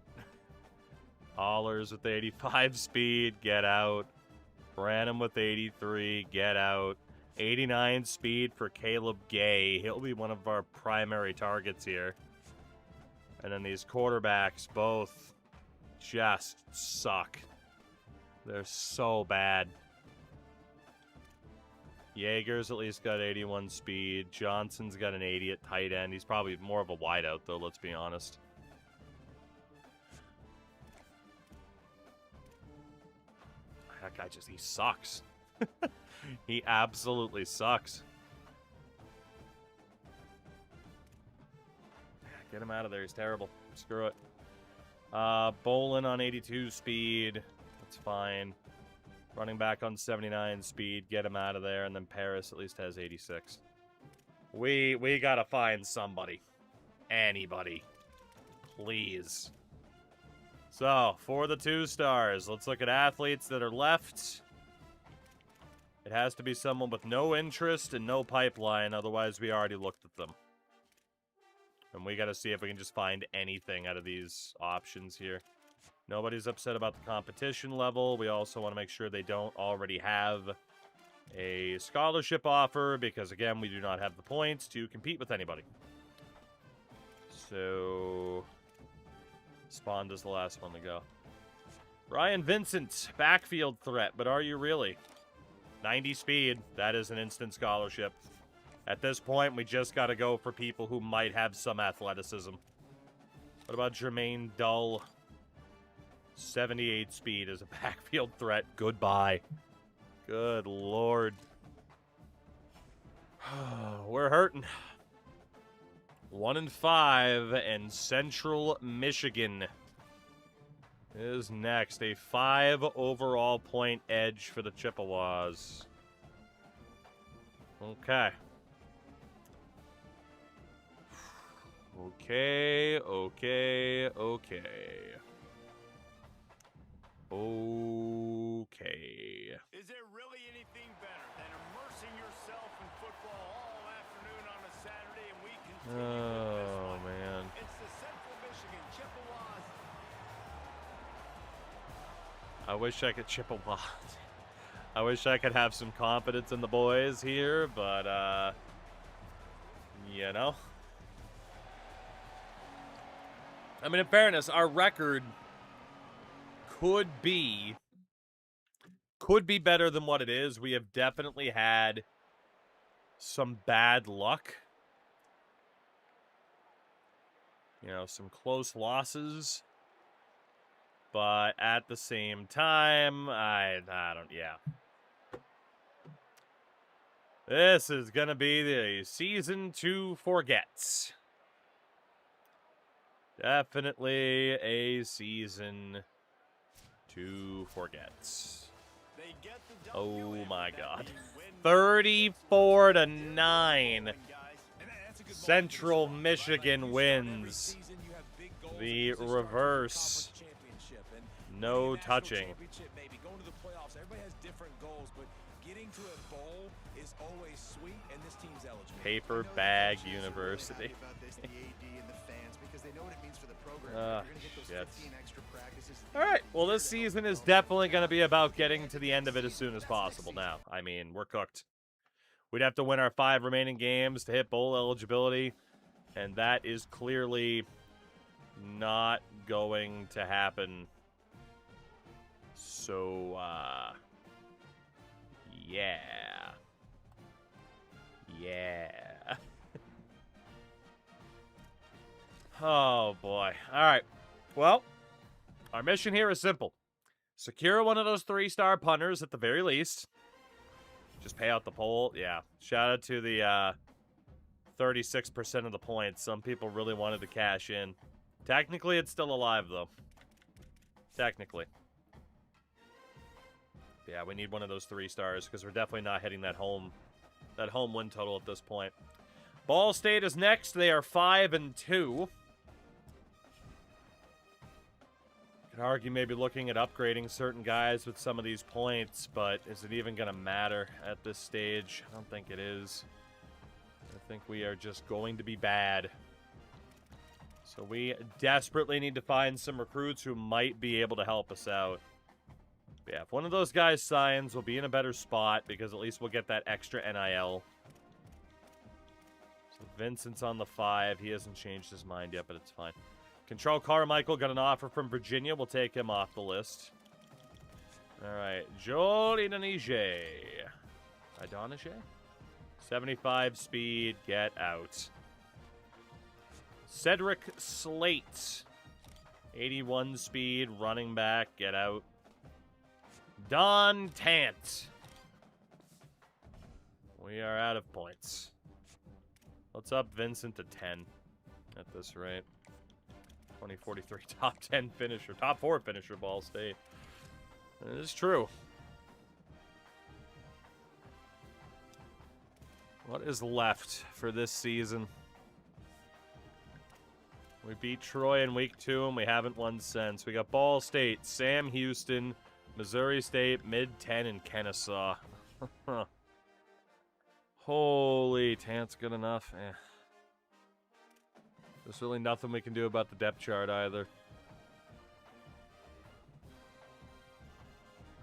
Allers with 85 speed, get out. Branham with 83, get out. 89 speed for Caleb Gay. He'll be one of our primary targets here. And then these quarterbacks both just suck. They're so bad. Yeager's at least got 81 speed. Johnson's got an 80 at tight end. He's probably more of a wideout, though, let's be honest. That guy he sucks. He absolutely sucks. Get him out of there. He's terrible. Screw it. Bolin on 82 speed. That's fine. Running back on 79 speed. Get him out of there. And then Paris at least has 86. We gotta find somebody. Anybody. Please. So, for the 2 stars, let's look at athletes that are left. It has to be someone with no interest and no pipeline, otherwise we already looked at them. And we gotta see if we can just find anything out of these options here. Nobody's upset about the competition level. We also want to make sure they don't already have a scholarship offer, because again, we do not have the points to compete with anybody. So, Spawned is the last one to go. Ryan Vincent, backfield threat, but are you really? 90 speed, that is an instant scholarship. At this point, we just got to go for people who might have some athleticism. What about Jermaine Dull? 78 speed as a backfield threat. Goodbye. Good lord. We're hurting. 1-5, and Central Michigan is next. A 5 overall point edge for the Chippewas. Okay. Okay. Is there really anything better than immersing yourself in football all afternoon on a Saturday, and we continue with this Oh, one. man. It's the Central Michigan Chippewas. I wish I could Chippewa. I wish I could have some confidence in the boys here, but, you know. I mean, in fairness, our record could be better than what it is. We have definitely had some bad luck. You know, some close losses. But at the same time, I don't, yeah. This is going to be the season to forget. Definitely a season to forget. They get the Oh W my after that god. big win. 34-9. And Central Michigan wins. The The reverse. No touching. Going to the playoffs, everybody has different goals, but getting to a bowl is always sweet, and this team's eligible. Paper Bag University. Shit. Alright, well this season is definitely going to be about getting to the end of it as soon as possible now. I mean, we're cooked. We'd have to win our 5 remaining games to hit bowl eligibility, and that is clearly not going to happen. So, yeah. Yeah. Oh, boy. All right. Well, our mission here is simple. Secure one of those 3-star punters at the very least. Just pay out the poll. Yeah. Shout out to the 36% of the points. Some people really wanted to cash in. Technically, it's still alive, though. Technically. Yeah, we need one of those 3 stars because we're definitely not hitting that home win total at this point. Ball State is next. They are 5-2. Could argue maybe looking at upgrading certain guys with some of these points, but is it even going to matter at this stage? I don't think it is. I think we are just going to be bad. So we desperately need to find some recruits who might be able to help us out. But yeah, if one of those guys signs, we'll be in a better spot because at least we'll get that extra NIL. So Vincent's on the 5. He hasn't changed his mind yet, but it's fine. Control Carmichael got an offer from Virginia. We'll take him off the list. All right, Joel Idonije. 75 speed, get out. Cedric Slate. 81 speed, running back, get out. Don Tant. We are out of points. Let's up Vincent to 10 at this rate. 2043 top 10 finisher, top 4 finisher, Ball State. It is true. What is left for this season? We beat Troy in week 2, and we haven't won since. We got Ball State, Sam Houston, Missouri State, Mid-10, and Kennesaw. Holy, Tant's good enough. There's really nothing we can do about the depth chart either.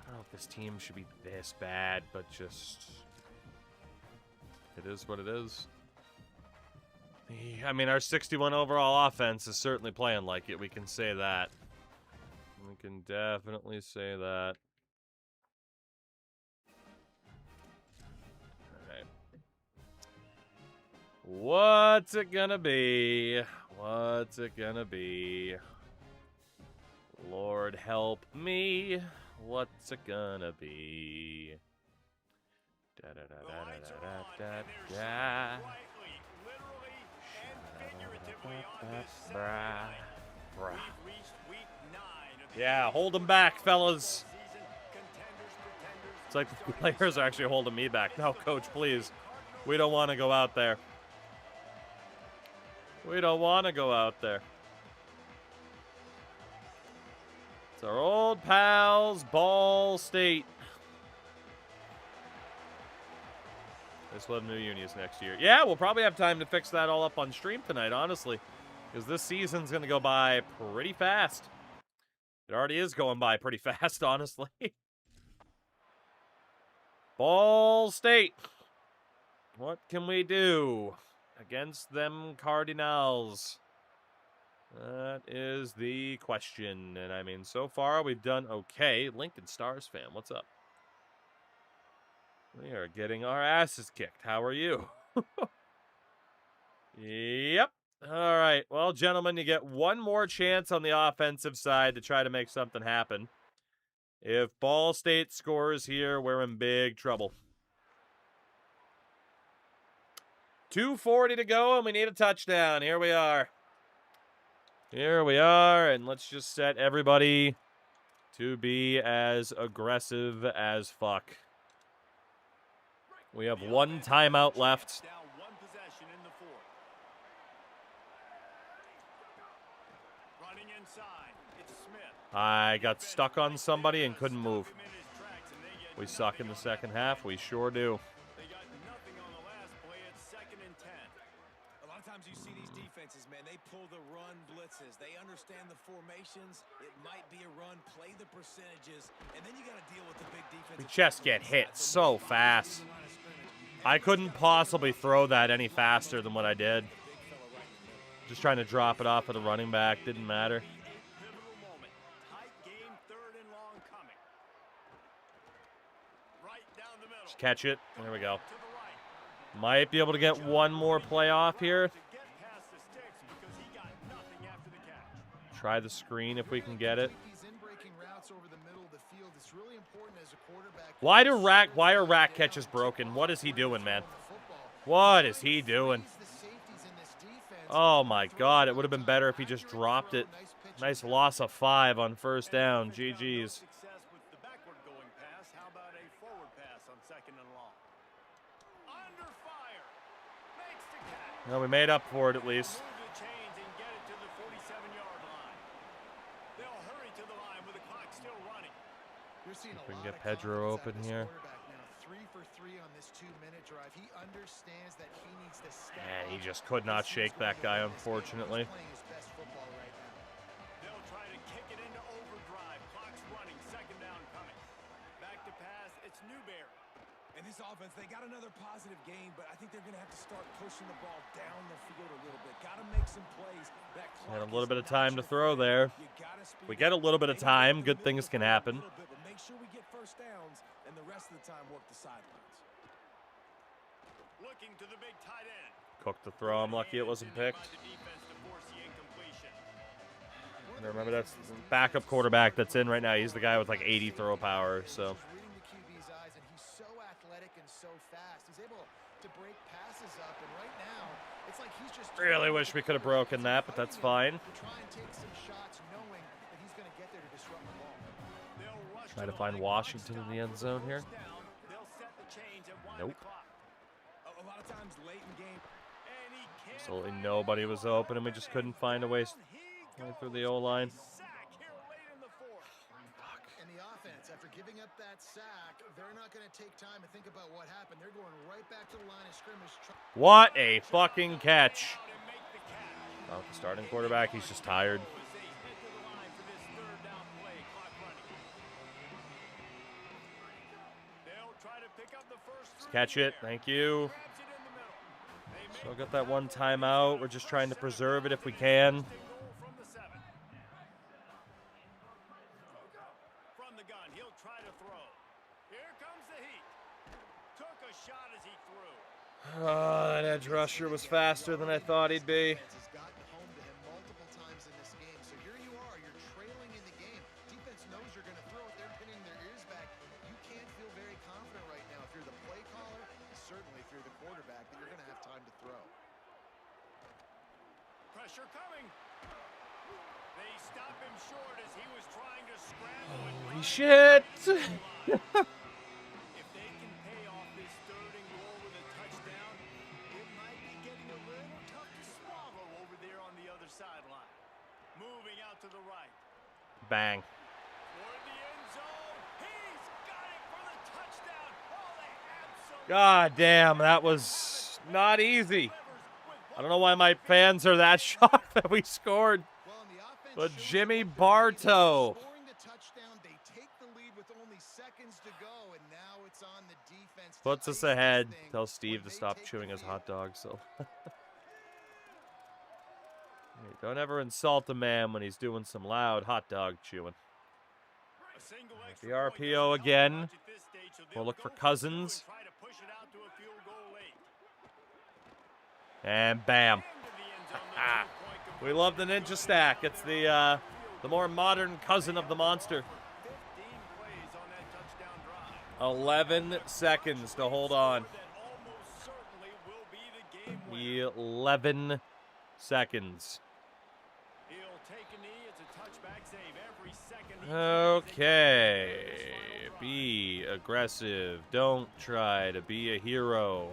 I don't know if this team should be this bad, but just... it is what it is. I mean, our 61 overall offense is certainly playing like it. We can say that. We can definitely say that. Alright. What's it gonna be? What's it gonna be? Lord help me. What's it gonna be? Da da da da da da da da. Yeah, hold them back, fellas. It's like the players are actually holding me back. No, coach, please. We don't want to go out there. We don't want to go out there. It's our old pals, Ball State. This will have new unis next year. Yeah, we'll probably have time to fix that all up on stream tonight, honestly. Because this season's going to go by pretty fast. It already is going by pretty fast, honestly. Ball State. What can we do against them Cardinals? That is the question. And I mean, so far we've done okay. Lincoln Stars fan, what's up? We are getting our asses kicked. How are you? Yep. All right. Well, gentlemen, you get one more chance on the offensive side to try to make something happen. If Ball State scores here, we're in big trouble. 2:40 to go, and we need a touchdown. Here we are. Here we are, and let's just set everybody to be as aggressive as fuck. We have one timeout left. I got stuck on somebody and couldn't move. We suck in the second half. We sure do. A lot of times you see these defenses, man, they pull the run blitzes. They understand the formations. It might be a run, play the percentages, and then you got to deal with the big defense. We just get hit so fast. I couldn't possibly throw that any faster than what I did. Just trying to drop it off of the running back. Didn't matter. Just catch it. There we go. Might be able to get one more play off here. Try the screen if we can get it. Why are rack catches broken? What is he doing, man? What is he doing? Oh my god, it would have been better if he just dropped it. Nice loss of 5 on first down. GG's. Well, we made up for it at least. If we can get Pedro open here. And he just could not shake that guy, unfortunately. They'll try to kick it into overdrive. Clock's running. Second down coming. Back to pass. It's Newberry. And this offense, they got another positive game, but I think they're going to have to start pushing the ball down the field a little bit. Got to make some plays. Had a little bit of time to throw there. We get a little bit of time. Good things can happen. Make sure we get first downs, and the rest of the time work the sidelines. Looking to the big tight end. Cooked the throw. I'm lucky it wasn't picked. And remember, that's the backup quarterback that's in right now. He's the guy with like 80 throw power, so. Really wish we could have broken that, but that's fine. Try to find Washington in the end zone here. Nope. A lot of times late in game. And he can't Absolutely find nobody was anyone open, and we open, just couldn't and find a way down he right through goes. the O-line. Sack here late in the fourth. And the offense, after giving up that sack, they're not going to take time to think about what happened. They're going right back to the line of scrimmage. What a fucking catch. Out and make the catch. Well, the starting quarterback, he's just tired. As they head to the line for this third down play, clock running. They'll try to pick up the first Just catch it. Thank you. Grabs it in the middle. They make Still the got that one tackle. timeout. We're just trying to preserve it if we can. First and goal from the 7. From the gun, he'll try to throw. Here comes the heat. Took a shot as he threw. Oh, that edge rusher was faster than I thought he'd be. Defense has gotten home to him multiple times in this game. So here you are, you're trailing in the game. Defense knows you're going to throw it. They're pinning their ears back. You can't feel very confident right now if you're the play caller, certainly if you're the quarterback, that you're going to have time to throw. Pressure coming. They stop him short as he was trying to scramble. and Holy run shit. If they can pay off this third and goal with a touchdown, it might be getting a little tough to swallow over there on the other sideline. Moving out to the right. Bang. Toward the end zone. He's got it for the touchdown. Oh, they absolutely God damn, that was not easy. I don't know why my fans are that shocked that we scored. Well, and the offense But shows Jimmy what they're Bartow. scoring the touchdown, they take the lead with only seconds to go, and now it's on the defense to Puts ice us this ahead. thing Tell when Steve to they stop take the chewing his lead. hot dog. So Hey, don't ever insult a man when he's doing some loud hot dog chewing. A single extra The point RPO doesn't help again. much at this stage, so We'll they'll look go for 2 Cousins. and try to push it out to a field goal late. And bam. Into the end zone, the Ah. 2-point We love the ninja stack. It's the more modern cousin of the monster. 15 plays on that touchdown drive. 11 seconds to hold on. That almost certainly will be the game winner. 11 seconds. He'll take a knee. It's a touchback save every second. he Okay. Be aggressive. Don't try to be a hero.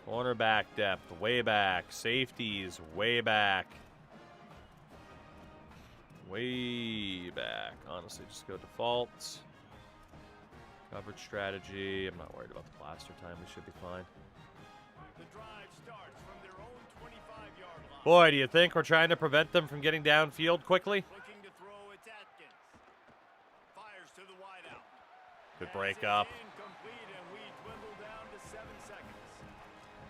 Cornerback depth, way back. Safeties, way back. Way back. Honestly, just go default. Coverage strategy. I'm not worried about the blaster time. We should be fine. The drive starts from their own 25-yard line. Boy, do you think we're trying to prevent them from getting downfield quickly? Looking to throw, it's Atkins. Fires to the wideout. Good break up. Incomplete, and we dwindle down to 7 seconds.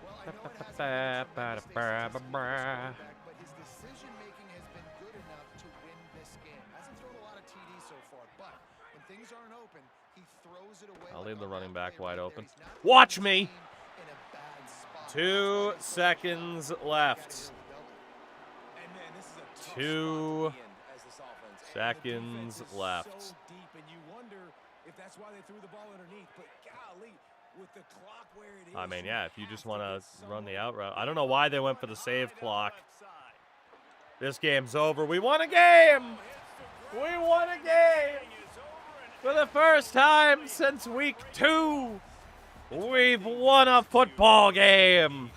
Well, I know it hasn't been a tremendous day since he's been quarterback, but his decision-making has been good enough to win this game. Hasn't thrown a lot of TDs so far, but when things aren't open, he throws it away. I'll like leave the on running that back play wide right open. there. He's not Watch putting me. his team in a bad spot. 2 seconds left. And man, this is a tough 2 spot to be in as this offense. And the seconds defense is left. So deep, and you wonder if that's why they threw the ball underneath. But golly, with the clock where it is, I mean, yeah, if you just want to get run the some out route. I don't know why they went for the save High down clock. left side. This game's over. We won a game! We won a game! Thing is over, and For the first time since week 2, we've won a football game!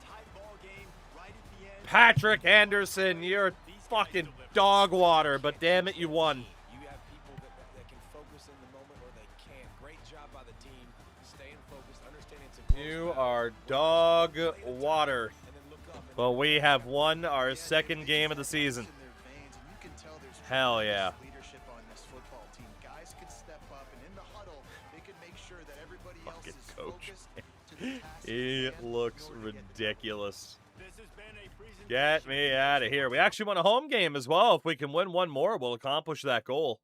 tight ball game right at the end. Patrick Anderson, you're fucking dog water, but damn it, you won. You have people that can focus in the moment or they can't. Great job by the team, staying focused, understanding it's a close You battle. are dog Play the time water. and then look up and But we have won our second game of the season. In their veins, and you can tell there's Hell tremendous yeah. leadership on this football team. Guys could step up, and in the huddle, they could make sure that everybody else Fucking is coach. focused to the task at He hand in looks order to get the job ridiculous. This has been a presentation Get me out of here. We actually won a home game as well. If we can win one more, we'll accomplish that goal.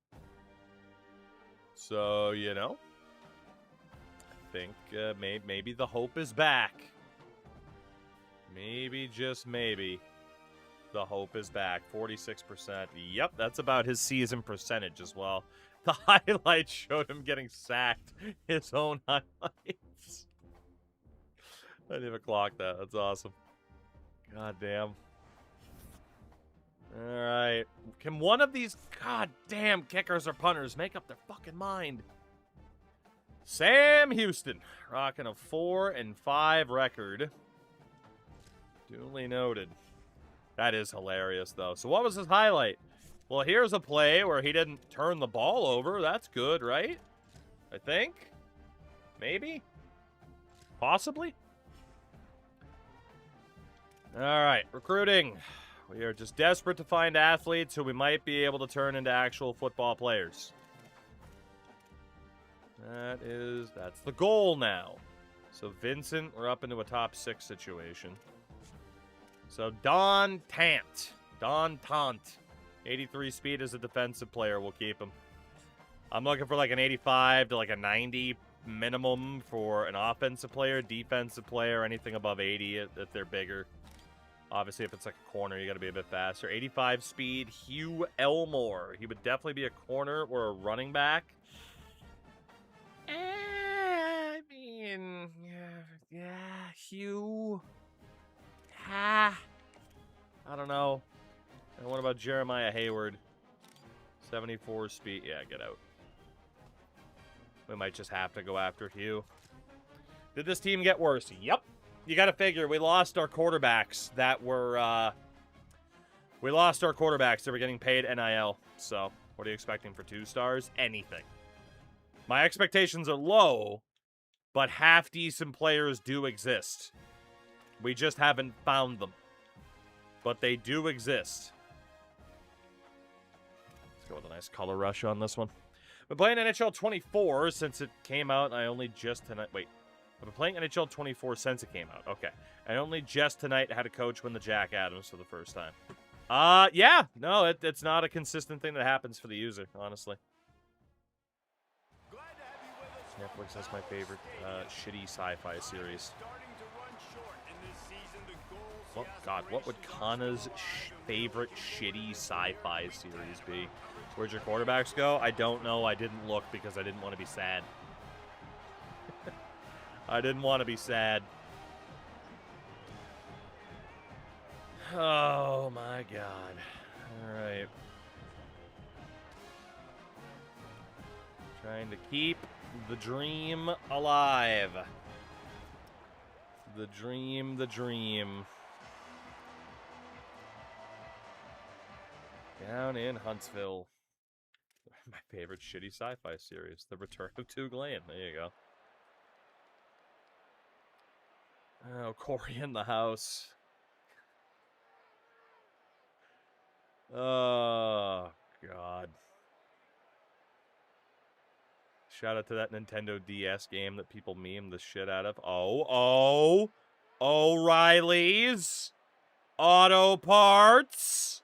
So, you know, I think maybe the hope is back. Maybe, just maybe, the hope is back. 46%. Yep, that's about his season percentage as well. The highlights showed him getting sacked. His own highlights. I didn't even clock that. That's awesome. God damn. All right. Can one of these goddamn kickers or punters make up their fucking mind? Sam Houston, rocking a 4-5 record. Duly noted. That is hilarious, though. So what was his highlight? Well, here's a play where he didn't turn the ball over. That's good, right? I think. Maybe? Possibly? All right, recruiting. We are just desperate to find athletes who we might be able to turn into actual football players. That's the goal now. So Vincent, we're up into a top 6 situation. So Don Tant, 83 speed as a defensive player. We'll keep him. I'm looking for like an 85 to like a 90 minimum for an offensive player, defensive player, anything above 80 if they're bigger. Obviously, if it's like a corner, you got to be a bit faster. 85 speed, Hugh Elmore. He would definitely be a corner or a running back. I mean, yeah, Hugh. I don't know. And what about Jeremiah Hayward? 74 speed. Yeah, get out. We might just have to go after Hugh. Did this team get worse? Yep. You got to figure we lost our quarterbacks that were getting paid NIL. So, what are you expecting for 2 stars? Anything. My expectations are low, but half-decent players do exist. We just haven't found them. But they do exist. Let's go with a nice color rush on this one. I've been playing NHL 24 since it came out, and I only just tonight... Wait. I've been playing NHL 24 since it came out. Okay. I only just tonight had a coach win the Jack Adams for the first time. Yeah. No, it's not a consistent thing that happens for the user, honestly. Netflix has my favorite shitty sci-fi series. Well, God, what would Kana's favorite shitty sci-fi series be? Where'd your quarterbacks go? I don't know. I didn't look because I didn't want to be sad. I didn't want to be sad. Oh, my God. All right. Trying to keep the dream alive. The dream, the dream. Down in Huntsville. My favorite shitty sci-fi series. The Return of Tugh Glenn. There you go. Oh, Corey in the house. Oh, God. Shout out to that Nintendo DS game that people meme the shit out of. O'Reilly's Auto Parts.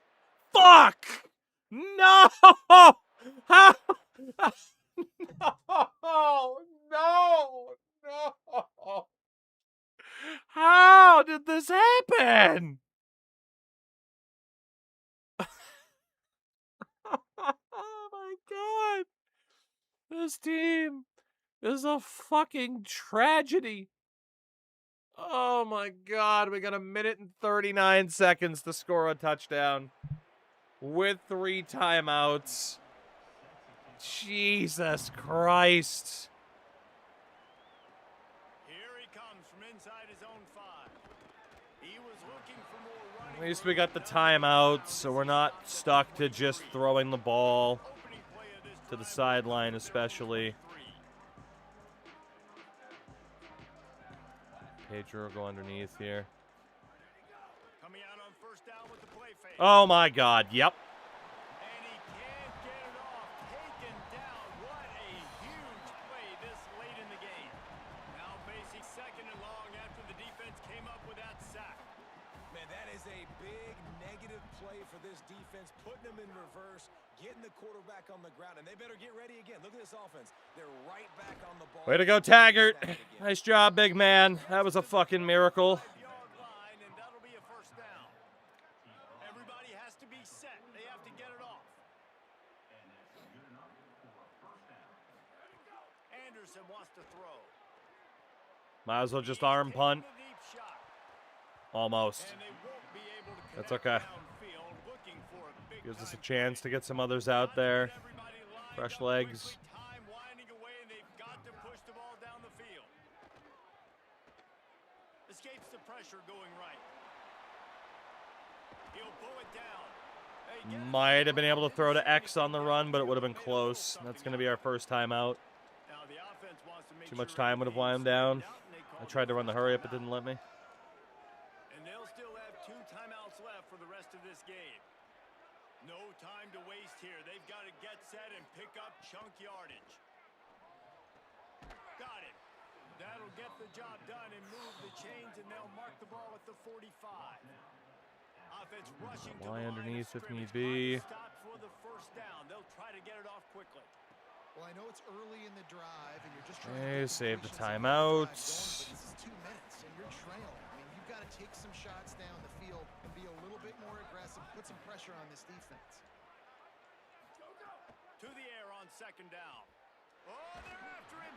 Fuck! No! How? No! How did this happen? Oh my God. This team is a fucking tragedy. Oh my God. We got 1 minute and 39 seconds to score a touchdown with 3 timeouts. Jesus Christ. At least we got the timeout, so we're not stuck to just throwing the ball to the sideline, especially. Pedro will go underneath here. Oh my God, yep. Putting them in reverse, getting the quarterback on the ground, and they better get ready again. Look at this offense. They're right back on the ball. Way to go, Taggart. Nice job, big man. That was a fucking miracle. Everybody has to be set. They have to get it off. Anderson wants to throw. Might as well just arm punt. Almost. That's okay. Gives us a chance to get some others out there. Fresh legs. Escapes the pressure going right. He'll pull it down. Might have been able to throw to X on the run, but it would have been close. That's going to be our first timeout. Now the offense wants to make Too much sure time would have wound everything's down. sorted out, and they I call tried to run the hurry up, it didn't let me. And they'll still have 2 timeouts left for the rest of this game. No time to waste here. They've got to get set and pick up chunk yardage. Got it. That'll get the job done and move the chains, and they'll mark the ball at the 45. Offense rushing to the line of underneath if need scrimmage. be. Stop for the first down. They'll try to get it off quickly. Well, I know it's early in the drive, and you're just trying Okay, to save the completion, timeout. but this is 2 minutes, and you're trailing. I mean, you've got to take some shots down the field and be a little bit more aggressive, put some pressure on this defense. To the air on second down. Oh, they're after him.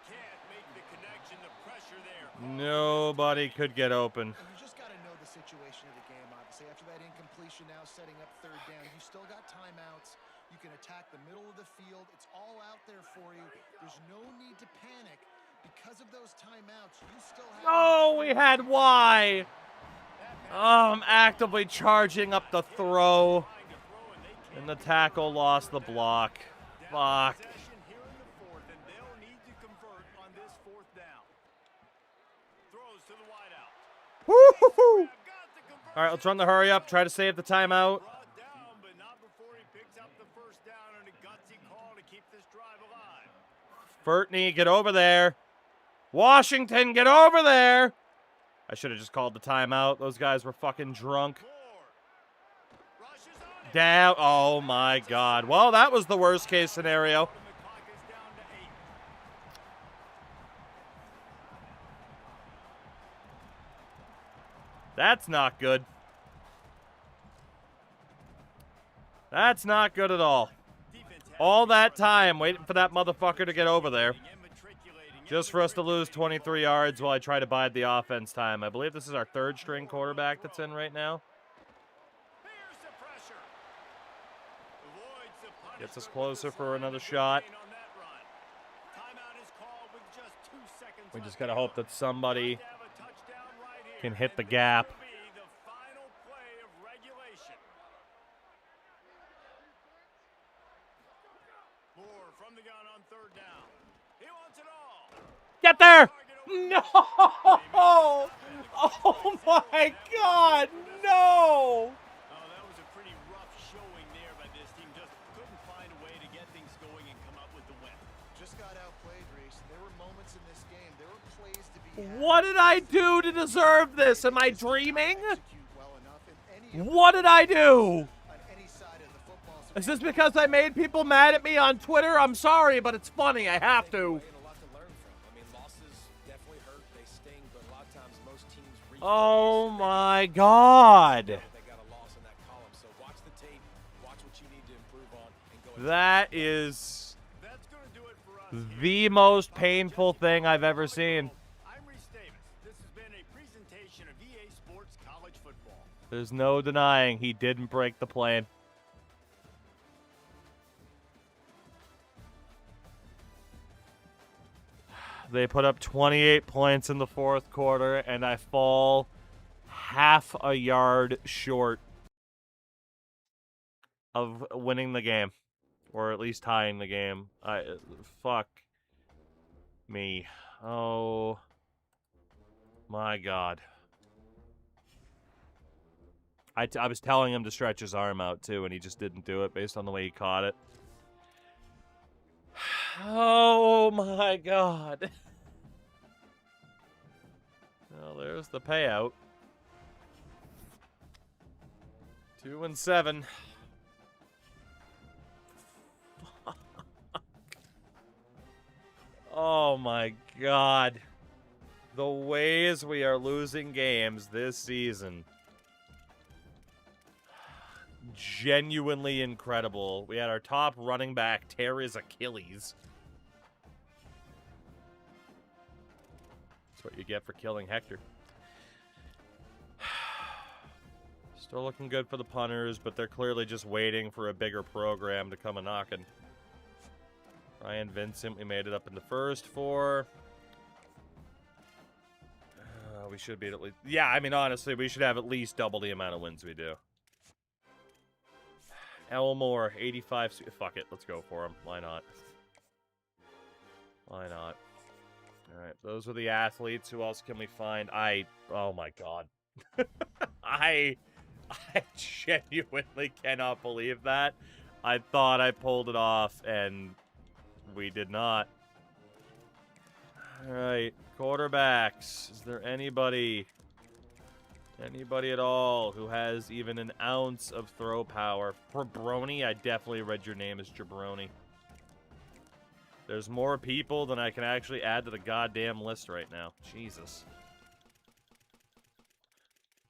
Can't make the connection. The pressure there. Nobody could get open. And you just got to know the situation of the game, obviously. After that incompletion, now setting up third down, you still got timeouts. You can attack the middle of the field. It's all out there for you. There's no need to panic. Because of those timeouts, you still have... Oh, we had Y. Oh, I'm actively charging up the throw. And the tackle lost the block. Fuck. Woo-hoo-hoo. All right, let's run the hurry up. Try to save the timeout. Furtney, get over there. Washington, get over there. I should have just called the timeout. Those guys were fucking drunk. Down. Oh, my God. Well, that was the worst case scenario. That's not good. That's not good at all. All that time waiting for that motherfucker to get over there. Just for us to lose 23 yards while I try to bide the offense time. I believe this is our 3rd string quarterback that's in right now. Gets us closer for another shot. We just gotta hope that somebody can hit the gap. Get there! No! Oh my God, no! Oh, that was a pretty rough showing there by this team. Just couldn't find a way to get things going and come up with the win. Just got outplayed, Reese. There were moments in this game. There were plays to be had. What did I do to deserve this? Am I dreaming? What did I do? Is this because I made people mad at me on Twitter? I'm sorry, but it's funny. I have to. Oh my God. That is the most painful thing I've ever seen. I'm Reese Davis. This has been a presentation of EA Sports College Football. There's no denying he didn't break the plane. They put up 28 points in the 4th quarter, and I fall half a yard short of winning the game, or at least tying the game. Fuck me. Oh my God. I was telling him to stretch his arm out too, and he just didn't do it based on the way he caught it. Oh my God. Well, there's the payout. 2-7. Oh my God. The ways we are losing games this season. Genuinely incredible. We had our top running back tear his Achilles. That's what you get for killing Hector. Still looking good for the punters, but they're clearly just waiting for a bigger program to come a knocking. Ryan Vincent, we made it up in the first 4. We should be at least... Yeah, I mean, honestly, we should have at least double the amount of wins we do. Elmore, 85... Fuck it, let's go for him. Why not? Why not? Alright, those are the athletes. Who else can we find? Oh my god. I genuinely cannot believe that. I thought I pulled it off, and we did not. Alright, quarterbacks. Is there anybody at all who has even an ounce of throw power? Jabroni, I definitely read your name as Jabroni. There's more people than I can actually add to the goddamn list right now. Jesus.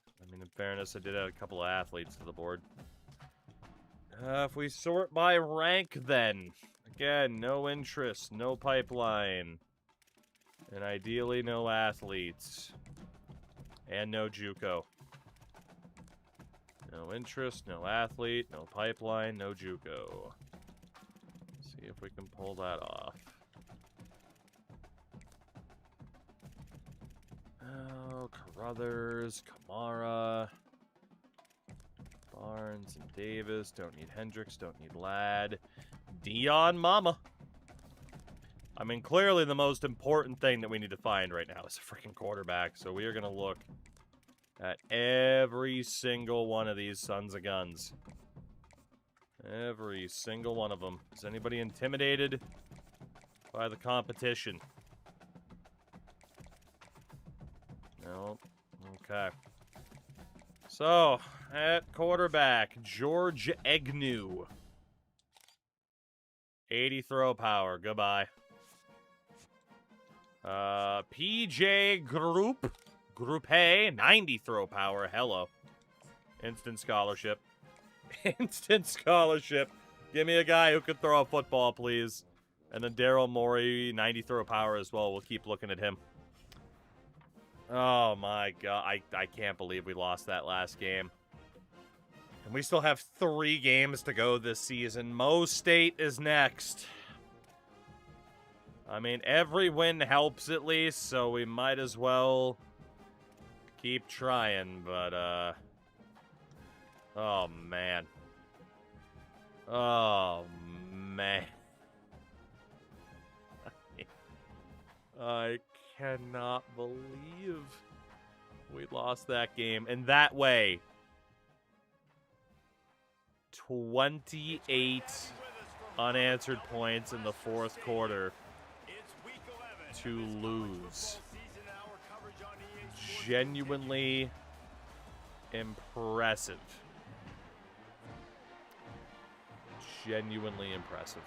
I mean, in fairness, I did add a couple of athletes to the board. If we sort by rank, then. Again, no interest, no pipeline. And ideally, no athletes. And no JUCO. No interest, no athlete, no pipeline, no JUCO. See if we can pull that off. Oh, Carruthers, Kamara, Barnes and Davis. Don't need Hendricks, don't need Ladd. Dion Mama. I mean, clearly the most important thing that we need to find right now is a freaking quarterback. So we are going to look at every single one of these sons of guns. Every single one of them. Is anybody intimidated by the competition? No. Okay. So, at quarterback, George Agnew. 80 throw power. Goodbye. PJ Group A, 90 throw power. Hello. Instant scholarship. Instant scholarship. Give me a guy who can throw a football, please. And then Daryl Morey, 90 throw power as well. We'll keep looking at him. Oh my god. I can't believe we lost that last game. And we still have 3 games to go this season. Mo State is next. I mean, every win helps at least, so we might as well keep trying, but, oh, man. Oh, man. I cannot believe we lost that game. And that way, 28 unanswered points in the fourth quarter to lose. Genuinely impressive. Genuinely impressive.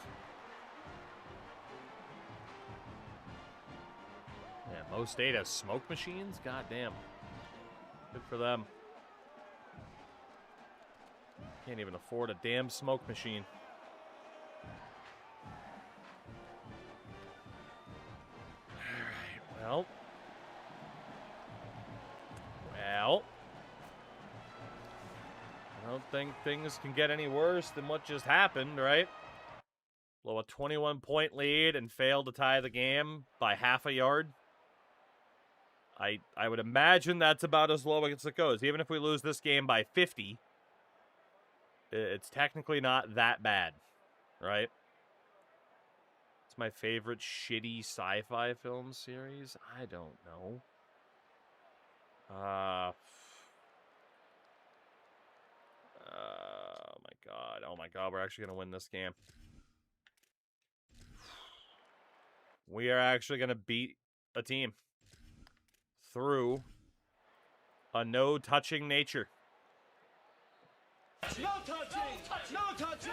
Yeah, Mo State has smoke machines? God damn. Good for them. Can't even afford a damn smoke machine. Alright, well. I don't think things can get any worse than what just happened, right? Blow a 21-point lead and fail to tie the game by half a yard. I would imagine that's about as low as it goes. Even if we lose this game by 50, it's technically not that bad, right? It's my favorite shitty sci-fi film series. I don't know. Oh my god. Oh my god, we're actually going to win this game. We are actually going to beat a team through a no-touching nature. No touching! No touching!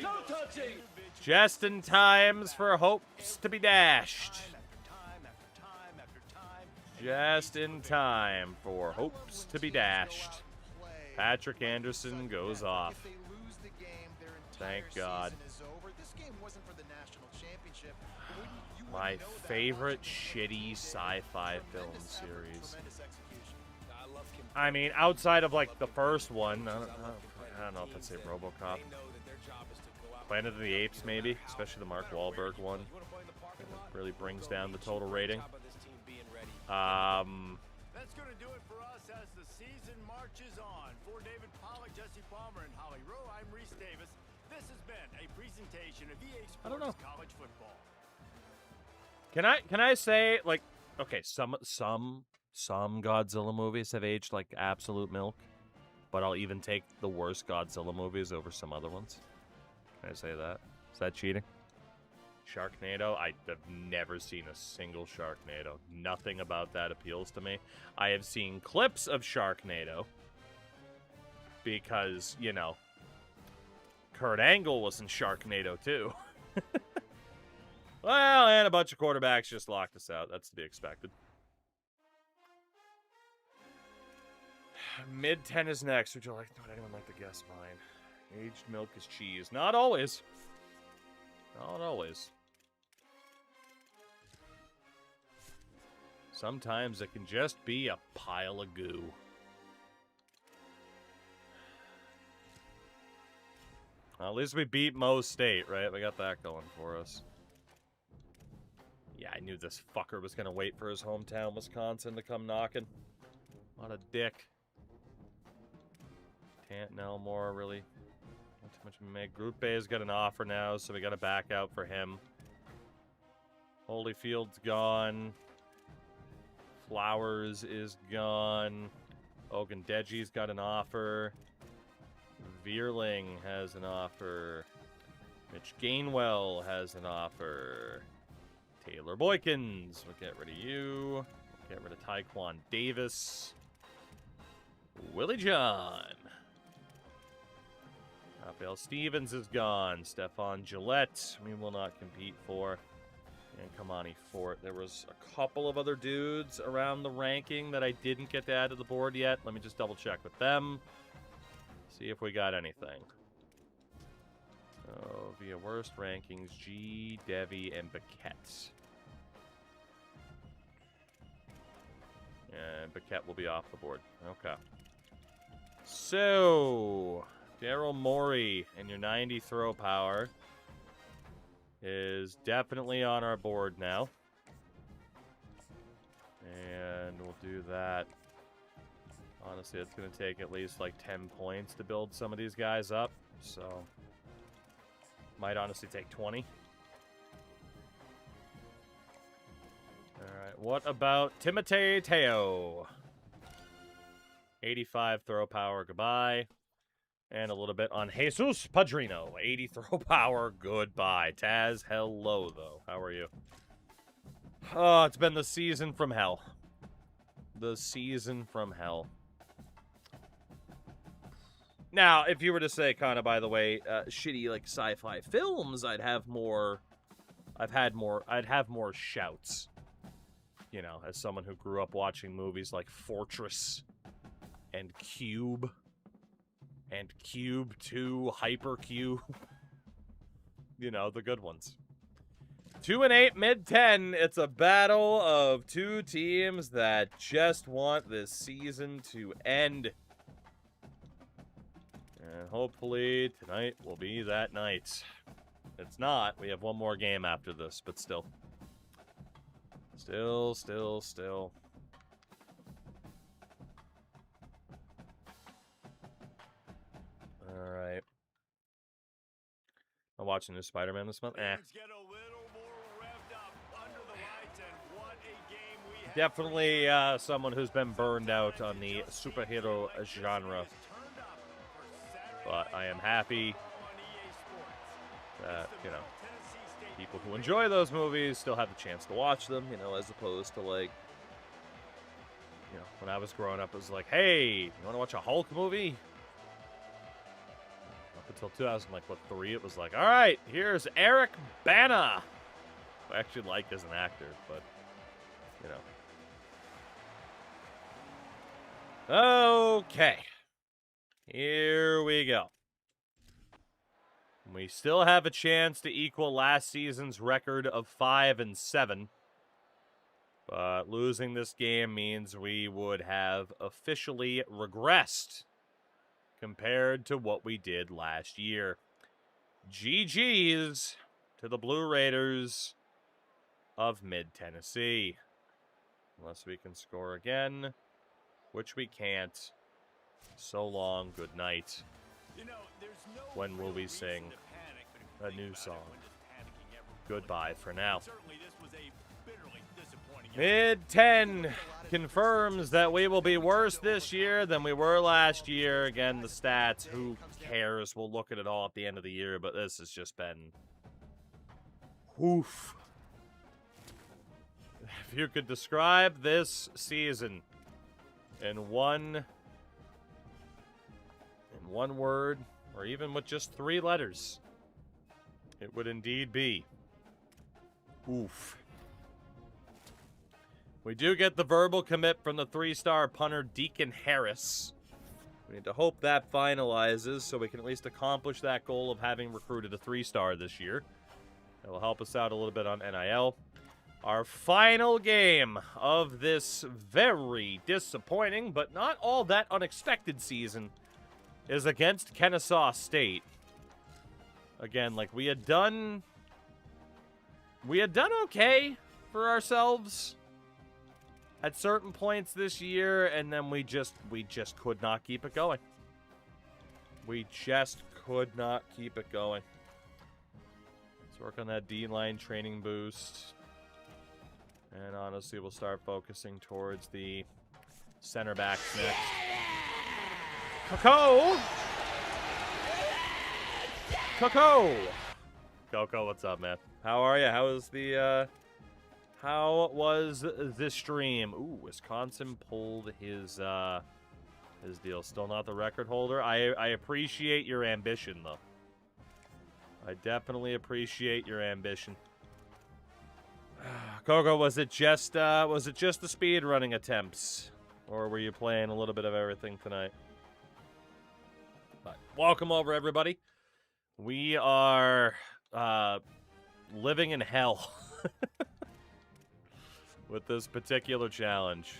No touching! Just in times for hopes to be dashed. Just in time for hopes to be dashed. Patrick Anderson goes off. Thank God. My favorite shitty sci-fi film series. I mean, outside of like the first one, I don't know if I'd say RoboCop. Planet of the Apes, maybe, especially the Mark Wahlberg one. It really brings down the total rating. that's going to do it for us as the season marches on. For David Pollock, Jesse Palmer, and Holly Rowe, I'm Reese Davis. This has been a presentation of EA Sports College Football. Can I say, like, okay, some Godzilla movies have aged like absolute milk, but I'll even take the worst Godzilla movies over some other ones. Can I say that? Is that cheating? Sharknado? I have never seen a single Sharknado. Nothing about that appeals to me. I have seen clips of Sharknado because, you know, Kurt Angle was in Sharknado too. Well, and a bunch of quarterbacks just locked us out. That's to be expected. Mid-10 is next. Would anyone like to guess mine? Aged milk is cheese. Not always. Not always. Sometimes it can just be a pile of goo. Well, at least we beat Mo State, right? We got that going for us. Yeah, I knew this fucker was going to wait for his hometown, Wisconsin, to come knocking. What a dick. Tant Elmore, really? Not too much of a make. Group Bay's got an offer now, so we got to back out for him. Holyfield's gone. Flowers is gone. Ogundeji's got an offer. Veerling has an offer. Mitch Gainwell has an offer. Taylor Boykins. We'll get rid of you. We'll get rid of Tyquan Davis. Willie John. Raphael Stevens is gone. Stephon Gillette, we will not compete for. And Kamani Fort. There was a couple of other dudes around the ranking that I didn't get to add to the board yet. Let me just double check with them. See if we got anything. Oh, via worst rankings, G, Devi, and Baquette. And Baquette will be off the board. Okay. So, Daryl Morey and your 90 throw power is definitely on our board now. And we'll do that. Honestly, it's going to take at least like 10 points to build some of these guys up. So, might honestly take 20. Alright, what about Timotei Teo? 85 throw power, goodbye. And a little bit on Jesus Padrino. 80 throw power, goodbye. Taz, hello, though. How are you? Oh, it's been the season from hell. The season from hell. Now, if you were to say, kind of, by the way, shitty, like, sci-fi films, I'd have more shouts. You know, as someone who grew up watching movies like Fortress and Cube and Cube 2, Hypercube. You know, the good ones. 2-8, mid-10. It's a battle of two teams that just want this season to end. And hopefully tonight will be that night. If it's not, we have one more game after this, but still. Still. Alright. I'm watching new Spider-Man this month. Definitely someone who's been burned out on the superhero genre. But I am happy that, you know, people who enjoy those movies still have the chance to watch them, you know, as opposed to, like, you know, when I was growing up, it was like, hey, you want to watch a Hulk movie? Up until 2003, it was like, all right, here's Eric Bana. I actually like as an actor, but, you know. Okay. Here we go. We still have a chance to equal last season's record of 5-7. But losing this game means we would have officially regressed compared to what we did last year. GG's to the Blue Raiders of Mid-Tennessee. Unless we can score again. which we can't. So long, good night. You know, there's no When will real we reason sing to panic, but if a you think new about it, song? when does panicking ever really Goodbye work? for now. Certainly, this was a bitterly disappointing Mid 10 confirms that we will be worse this year than we were last year. Again, the stats, who cares? We'll look at it all at the end of the year, but this has just been... Oof. If you could describe this season in one word, or even with just 3 letters, it would indeed be oof. We do get the verbal commit from the 3-star punter Deacon Harris. We need to hope that finalizes so we can at least accomplish that goal of having recruited a 3-star this year. That will help us out a little bit on NIL. Our final game of this very disappointing but not all that unexpected season is against Kennesaw State. Again, like we had done okay for ourselves at certain points this year, and then we just could not keep it going. We just could not keep it going. Let's work on that D-line training boost. And honestly, we'll start focusing towards the center backs next. Coco! Coco, what's up, man? How are you? How was the stream? Ooh, Wisconsin pulled his deal. Still not the record holder. I appreciate your ambition, though. I definitely appreciate your ambition. Coco, was it just the speed running attempts, or were you playing a little bit of everything tonight? But welcome over, everybody. We are living in hell with this particular challenge.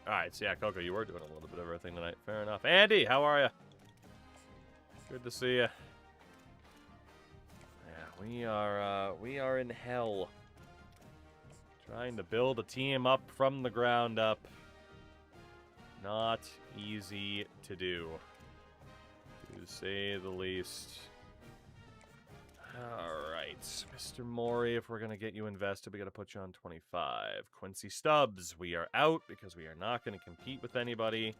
All right, so yeah, Coco, you were doing a little bit of everything tonight. Fair enough. Andy, how are you? Good to see you. Yeah, we are in hell. Trying to build a team up from the ground up. Not easy to do, to say the least. Alright, Mr. Maury, if we're going to get you invested, we got to put you on 25. Quincy Stubbs, we are out because we are not going to compete with anybody.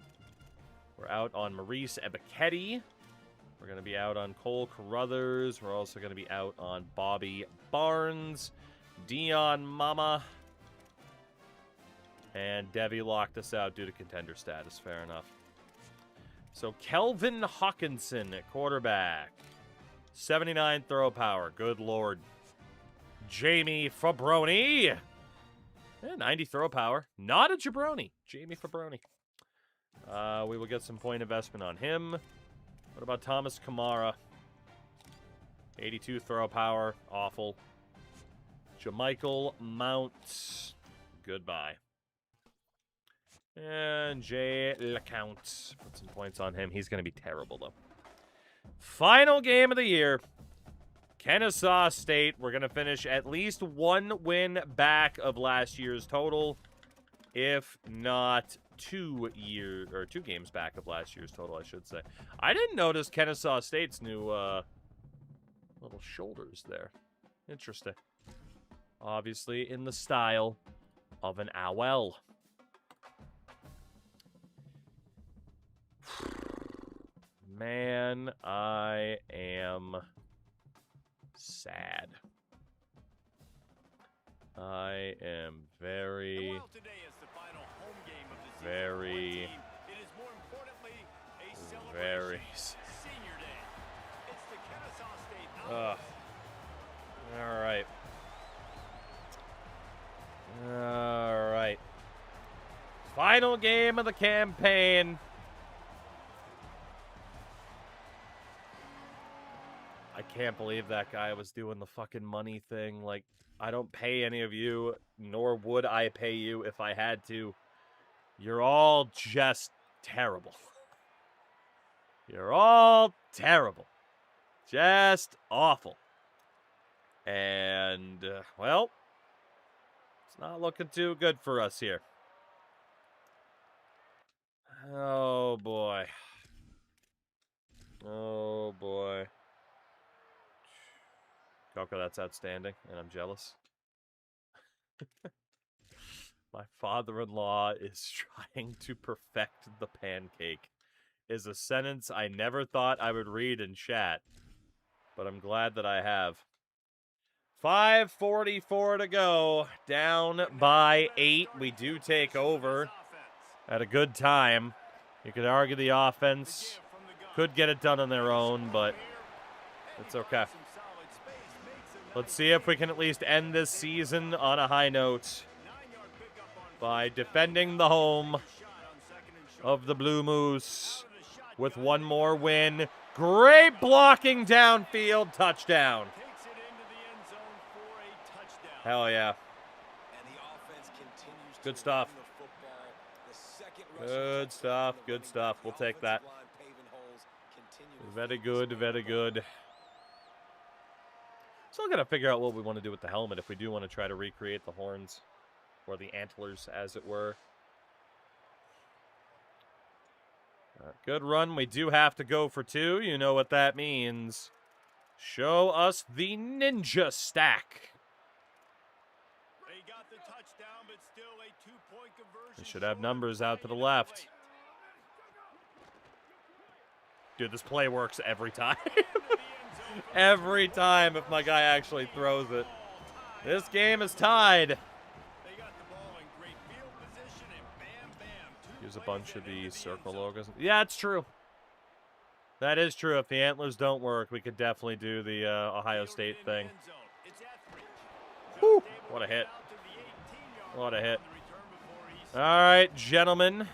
We're out on Maurice Ebiketti. We're going to be out on Cole Carruthers. We're also going to be out on Bobby Barnes. Dion Mama. And Devi locked us out due to contender status. Fair enough. So Kelvin Hawkinson at quarterback. 79 throw power. Good lord. Jamie Fabroni. Yeah, 90 throw power. Not a jabroni. Jamie Fabroni. We will get some point investment on him. What about Thomas Kamara? 82 throw power. Awful. Jamichael Mount. Goodbye. And Jay LeCount. Put some points on him. He's going to be terrible, though. Final game of the year. Kennesaw State. We're going to finish at least 1 win back of last year's total. If not 2 games back of last year's total, I should say. I didn't notice Kennesaw State's new little shoulders there. Interesting. Obviously in the style of an owl. Man, I am sad. I am very, Well, today is the final home game of the season. very, It is more importantly a celebration. very sad. Senior Day. It's the Kennesaw State Ugh. All right. All right. Final game of the campaign. I can't believe that guy was doing the fucking money thing. Like, I don't pay any of you, nor would I pay you if I had to. You're all just terrible. You're all terrible. Just awful. And, well, it's not looking too good for us here. Oh, boy. Oh, boy. Coco, that's outstanding, and I'm jealous. My father-in-law is trying to perfect the pancake. Is a sentence I never thought I would read in chat, but I'm glad that I have. 5:44 to go. Down by 8. We do take over at a good time. You could argue the offense could get it done on their own, but it's okay. Let's see if we can at least end this season on a high note by defending the home of the Blue Moose with one more win. Great blocking downfield. Touchdown. Hell yeah. Good stuff. Good stuff. Good stuff. We'll take that. Very good. Very good. Still got to figure out what we want to do with the helmet if we do want to try to recreate the horns or the antlers, as it were. Good run. We do have to go for 2. You know what that means. Show us the ninja stack. They got the touchdown, but still a 2-point conversion. We should have numbers out to the left. Dude, this play works every time. Every time if my guy actually throws it. This game is tied. Use a bunch of the circle logos. Yeah, it's true. That is true. If the antlers don't work, we could definitely do the Ohio State thing. Whew, what a hit. What a hit. All right, gentlemen.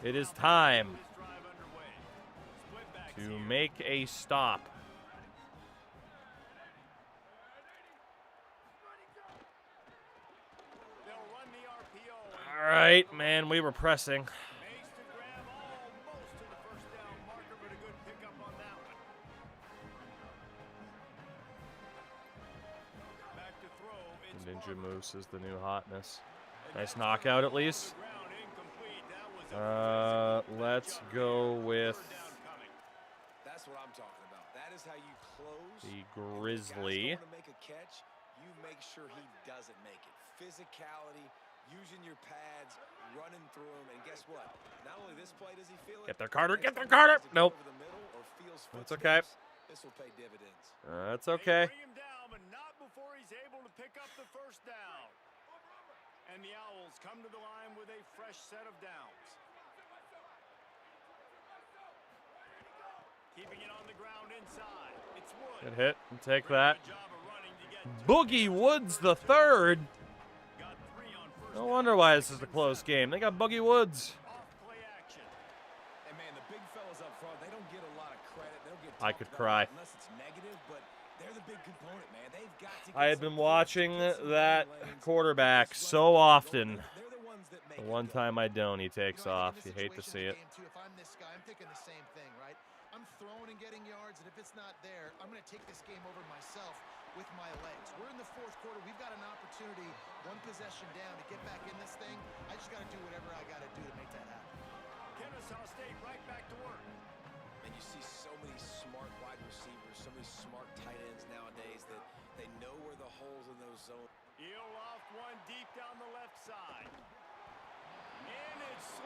It is time to make a stop. All right, man, we were pressing. Ninja Moose is the new hotness. Nice knockout, at least. Let's go with That's what I'm talking about. That is how you close. the Grizzly. To make a catch, you make sure he doesn't make it. Physicality, using your pads, running through him, and guess what? Not only this play does he feel it. Get there, Carter. Get there, Carter. Nope. That's okay. This will pay dividends. That's okay. Bring him down, but not before he's able to pick up the first down. And the Owls come to the line with a fresh set of downs. Keeping it on the ground inside. It's Wood. Good hit. We'll take that. Boogie Woods the third. No wonder why this is a close game. They got Boogie Woods. And man, the big fellas up front, they don't get a lot of credit. They'll get I could cry. unless it's negative, but they're the big component, man. They've got to I had been watching that quarterback so often. The one time I don't, he takes off. You hate to see it. If I'm this guy, I'm thinking the same thing, right? I'm throwing and getting yards, and if it's not there, I'm going to take this game over myself with my legs. We're in the fourth quarter. We've got an opportunity, one possession down, to get back in this thing. I just got to do whatever I got to do to make that happen. Kennesaw State right back to work. And you see so many smart wide receivers, so many smart tight ends nowadays that they know where the holes in those zones. He'll off one deep down the left side.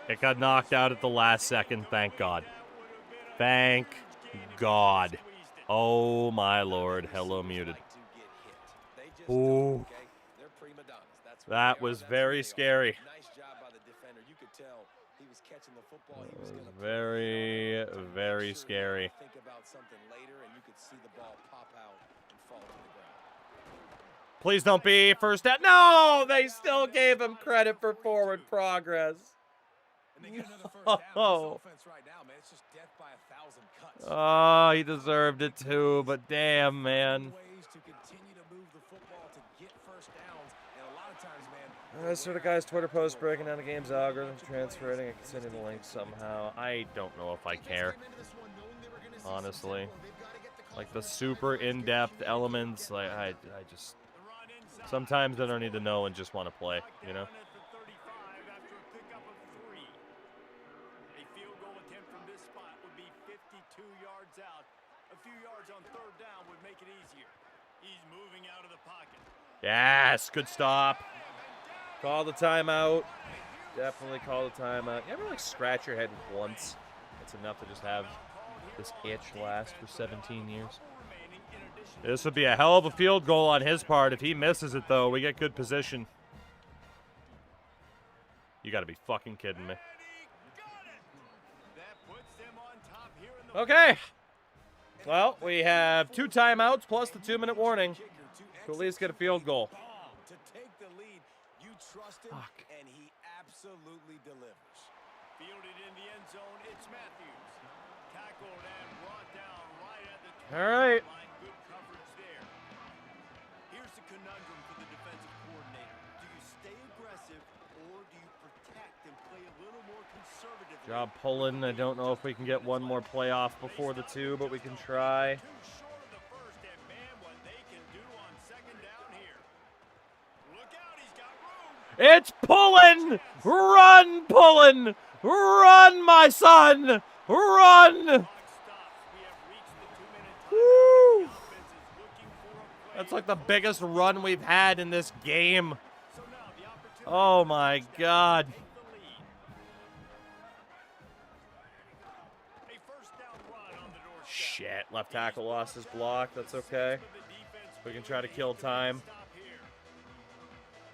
It got knocked out at the last second, thank God. Thank God. Oh, my Lord. Hello, muted. Ooh. That was very scary. That was very, very scary. Please don't be first down. No, they still gave him credit for forward progress. Oh, oh, he deserved it too, but damn, man. I saw the guy's Twitter post breaking down the game's algorithms, transferring and sending the link somehow. I don't know if I care, honestly. Like the super in-depth elements, like I just sometimes I don't need to know and just want to play, you know? 2 yards out. A few yards on third down would make it easier. He's moving out of the pocket. Yes, good stop. Call the timeout. Definitely call the timeout. You ever like scratch your head once? It's enough to just have this itch last for 17 years. This would be a hell of a field goal on his part. If he misses it, though, we get good position. You got to be fucking kidding me. Okay. Well, we have 2 timeouts plus the 2-minute warning to at least get a field goal. To take the lead, you trust him, and he absolutely delivers. Fielded in the end zone, it's Matthews. Tackled and brought down right at the 20 All right. line. Good coverage there. Here's the conundrum for the defensive coordinator. Do you stay aggressive or do you protect and play a little more conservative? Job pulling. I don't know if we can get one more playoff before the 2, but we can try. Too short of the first, and man, what they can do on second down here. Look out, he's got room. It's pulling! Run, pulling! Run, my son! Run! Woo! That's like the biggest run we've had in this game. Oh my God. Shit, left tackle lost his block. That's okay. We can try to kill time.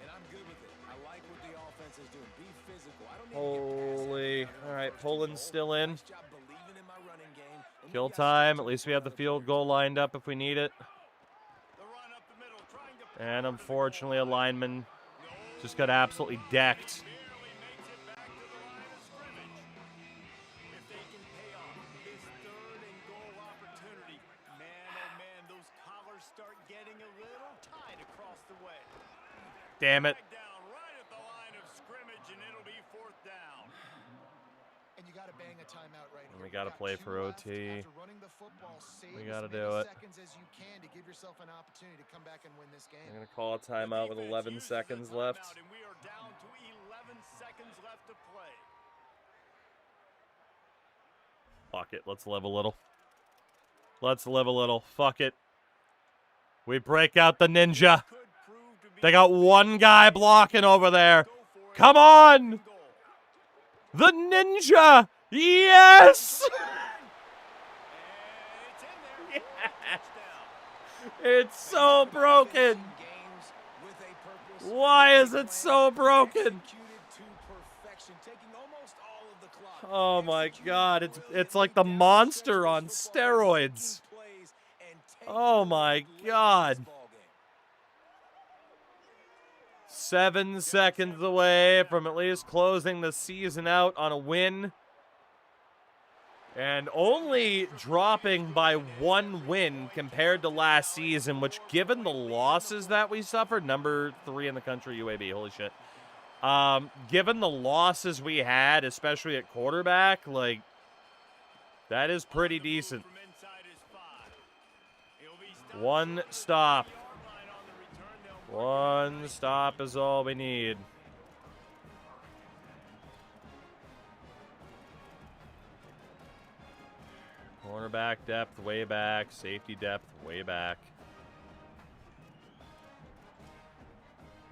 And I'm good with it. I like what the offense is doing. Be physical. I don't need to get Holy. All right, Poland's still in. Nice job believing in my running game. And Kill you guys time. stick At least to we have the the field play. goal lined up if we need it. The run up the middle, trying to And unfortunately, a lineman just got absolutely decked. barely makes it back to the line of scrimmage. If they can pay off this third and goal opportunity, man, oh man, those collars start getting a little tight across the way. Damn it. Back down right at the line of scrimmage, and it'll be fourth down. And you got to bang a timeout right here. We got to Got play 2 for left. OT. After running the football, save We as gotta many do it. seconds as you can to give yourself an opportunity to come back and win this game. I'm going to call a timeout with 11 seconds left. And we are down to 11 seconds left to play. Fuck it. Let's live a little. Let's live a little. Fuck it. We break out the ninja. Could prove to be They got one guy blocking over there. go for it. Come on! Goal. The ninja! Yes! And it's in there. Touchdown. It's so broken. Games with a purpose. Why is it so broken? Executed to perfection, taking almost all of the clock. Oh my Executed God, well, it's like the down monster stretch on of football, steroids. making plays and taking Oh the my lead late in God. this ball game. 7 seconds away from at least closing the season out on a win. And only dropping by 1 win compared to last season, which given the losses that we suffered, number 3 in the country, UAB, holy shit. Given the losses we had, especially at quarterback, like, that is pretty decent. From inside his 5. He'll be stopped 1 stop. yard line on the return. They'll 1 stop is all we need. Cornerback depth way back. Safety depth way back.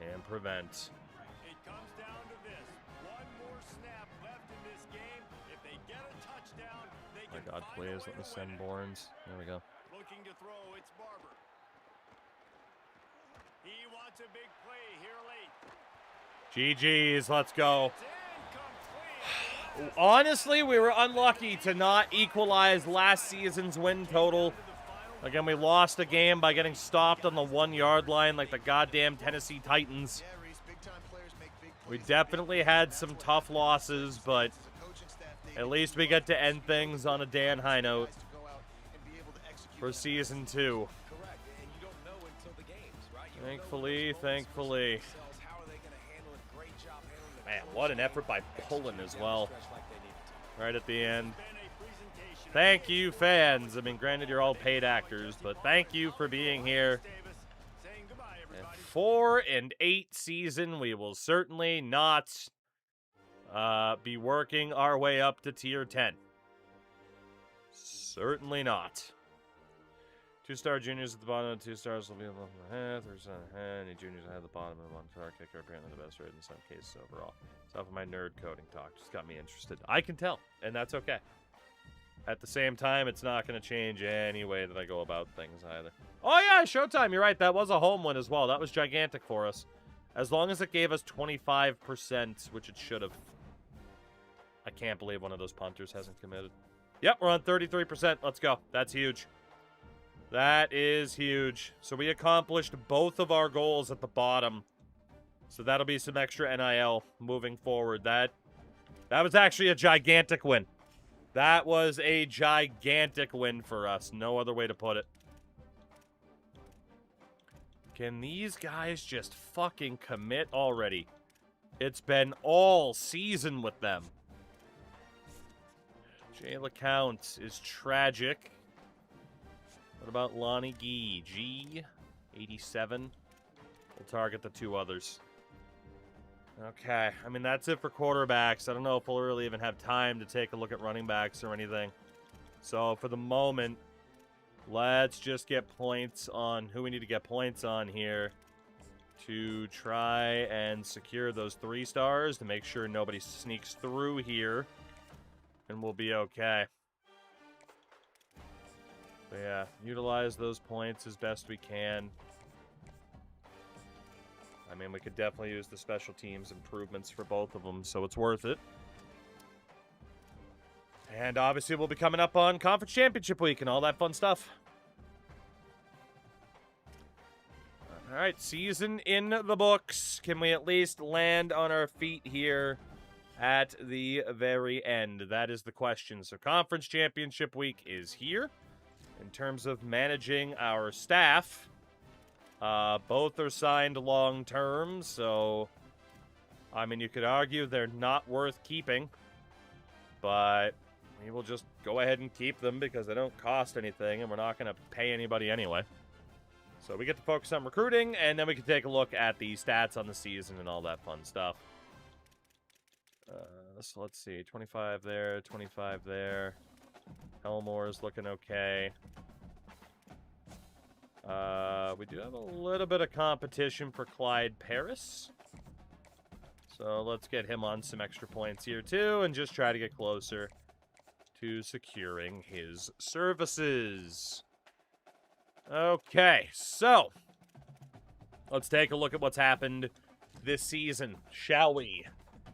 And prevent. It comes down to this. 1 more snap left in this game. If they get a touchdown, they My can God, find a please way let me to send win it. Borns. There we go. Looking to throw, it's Barber. He wants a big play here late. GG's, let's go. It's incomplete. Honestly, we were unlucky to not equalize last season's win total. Again, we lost a game by getting stopped on the 1-yard line like the goddamn Tennessee Titans. Yeah, Reese, big-time players make big We plays. definitely had some tough losses, but The coaching staff, they at least we get to end things on a Dan high note guys to go out and be able to execute for that. season 2. Correct, and you don't know until the games, right? You don't know Thankfully, those moments thankfully. present themselves. How are they going to handle it? Great job handling the Man, close what an game, effort by Pullen as executing well. down the stretch like they needed to. Right at the end. Been a presentation of Thank you, fans. I mean, granted, you're all paid actors, but thank you for being here. Davis saying goodbye, And everybody. 4-8 season, we will certainly not be working our way up to tier 10. Certainly not. 2-star juniors at the bottom, 2 stars will be above the head, 3 stars ahead, any juniors ahead at the bottom, and 1-star kicker apparently the best rate in some cases overall. Stop with my nerd coding talk, just got me interested. I can tell, and that's okay. At the same time, it's not going to change any way that I go about things either. Oh yeah, Showtime, you're right, that was a home win as well. That was gigantic for us. As long as it gave us 25%, which it should have. I can't believe one of those punters hasn't committed. Yep, we're on 33%. Let's go. That's huge. That is huge. So we accomplished both of our goals at the bottom. So that'll be some extra NIL moving forward. That was actually a gigantic win. That was a gigantic win for us. No other way to put it. Can these guys just fucking commit already? It's been all season with them. Jay LeCount is tragic. What about Lonnie Gee? G87. We'll target the 2 others. Okay, I mean, that's it for quarterbacks. I don't know if we'll really even have time to take a look at running backs or anything. So, for the moment, let's just get points on who we need to get points on here to try and secure those 3 stars to make sure nobody sneaks through here, and we'll be okay. But yeah, utilize those points as best we can. I mean, we could definitely use the special teams improvements for both of them, so it's worth it. And obviously, we'll be coming up on Conference Championship Week and all that fun stuff. All right, season in the books. Can we at least land on our feet here at the very end? That is the question. So Conference Championship Week is here. In terms of managing our staff, both are signed long-term, so, I mean, you could argue they're not worth keeping, but we will just go ahead and keep them because they don't cost anything, and we're not going to pay anybody anyway. So we get to focus on recruiting, and then we can take a look at the stats on the season and all that fun stuff. So let's see, 25 there, 25 there. Elmore's looking okay. We do have a little bit of competition for Clyde Paris. So let's get him on some extra points here too and just try to get closer to securing his services. Okay, so let's take a look at what's happened this season, shall we?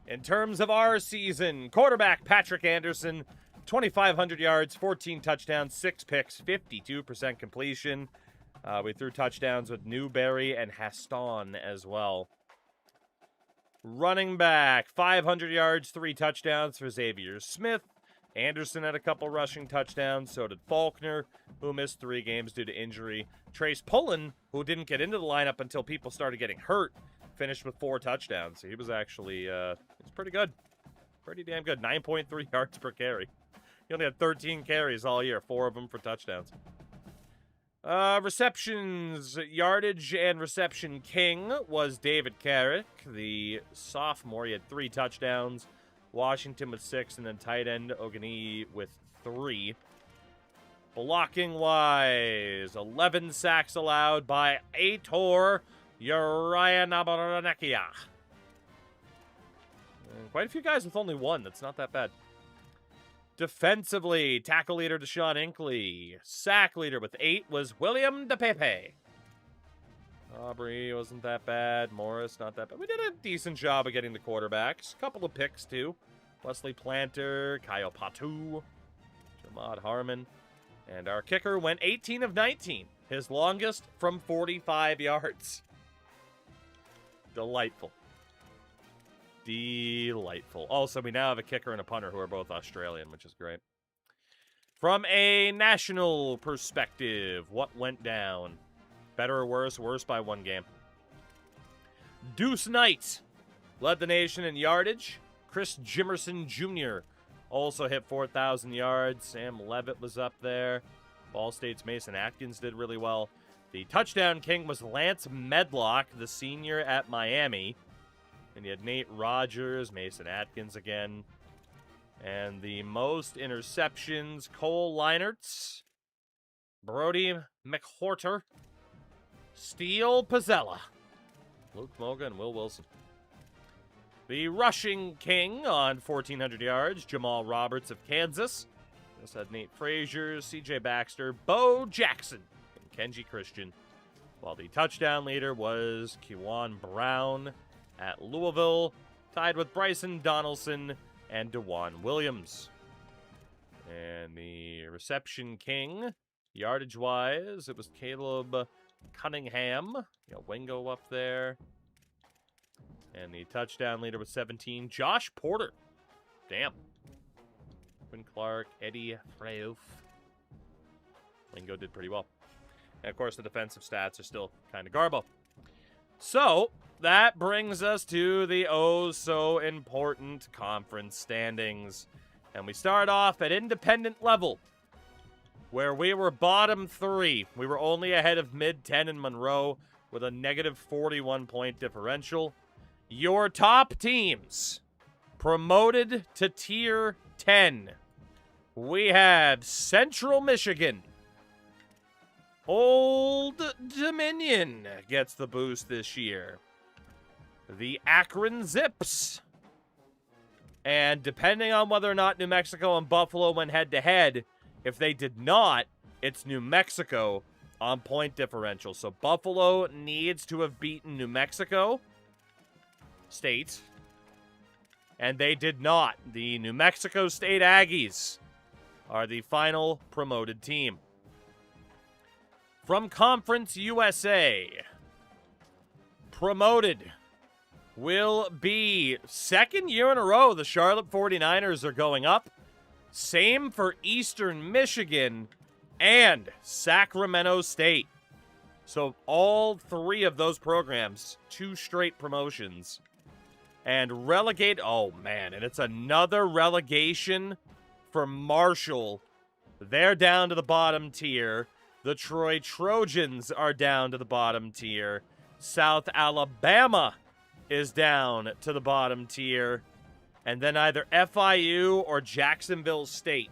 In terms of our season, quarterback Patrick Anderson, 2,500 yards, 14 touchdowns, 6 picks, 52% completion. We threw touchdowns with Newberry and Haston as well. Running back, 500 yards, 3 touchdowns for Xavier Smith. Anderson had a couple rushing touchdowns. So did Faulkner, who missed 3 games due to injury. Trace Pullen, who didn't get into the lineup until people started getting hurt, finished with 4 touchdowns. So he was actually, it's pretty good. Pretty damn good. 9.3 yards per carry. He only had 13 carries all year, 4 of them for touchdowns. Receptions, yardage, and reception king was David Carrick, the sophomore. He had 3 touchdowns. Washington with 6, and then tight end Ogani with 3. Blocking-wise, 11 sacks allowed by Aitor Urianabaranakia. Quite a few guys with only 1. That's not that bad. Defensively, tackle leader Deshaun Inkley. Sack leader with 8 was William DePepe. Aubrey wasn't that bad. Morris, not that bad. We did a decent job of getting the quarterbacks. A couple of picks, too. Wesley Planter, Kyle Patu, Jamad Harmon. And our kicker went 18 of 19. His longest from 45 yards. Delightful. Delightful. Also, we now have a kicker and a punter who are both Australian, which is great. From a national perspective, what went down? Better or worse? Worse by 1 game. Deuce Knight led the nation in yardage. Chris Jimerson Jr. also hit 4,000 yards. Sam Levitt was up there. Ball State's Mason Atkins did really well. The touchdown king was Lance Medlock, the senior at Miami. And you had Nate Rogers, Mason Atkins again. And the most interceptions, Cole Leinertz, Brody McWhorter, Steele Pizzella, Luke Moga, and Will Wilson. The rushing king on 1,400 yards, Jamal Roberts of Kansas. This had Nate Frazier, C.J. Baxter, Bo Jackson, and Kenji Christian. While the touchdown leader was Kewan Brown at Louisville, tied with Bryson Donaldson and DeJuan Williams. And the reception king, yardage-wise, it was Caleb Cunningham. Wingo up there. And the touchdown leader was 17, Josh Porter. Damn. Quinn Clark, Eddie Freuf. Wingo did pretty well. And, of course, the defensive stats are still kind of garbo. So, that brings us to the oh-so-important conference standings. And we start off at independent level, where we were bottom 3. We were only ahead of mid-10 and Monroe with a negative 41-point differential. Your top teams promoted to Tier 10. We have Central Michigan. Old Dominion gets the boost this year. The Akron Zips. And depending on whether or not New Mexico and Buffalo went head-to-head, if they did not, it's New Mexico on point differential. So Buffalo needs to have beaten New Mexico State, and they did not. The New Mexico State Aggies are the final promoted team. From Conference USA, promoted will be second year in a row the Charlotte 49ers are going up. Same for Eastern Michigan and Sacramento State. So all 3 of those programs, 2 straight promotions. And relegate, oh man, and it's another relegation for Marshall. They're down to the bottom tier. The Troy Trojans are down to the bottom tier. South Alabama is down to the bottom tier. And then either FIU or Jacksonville State.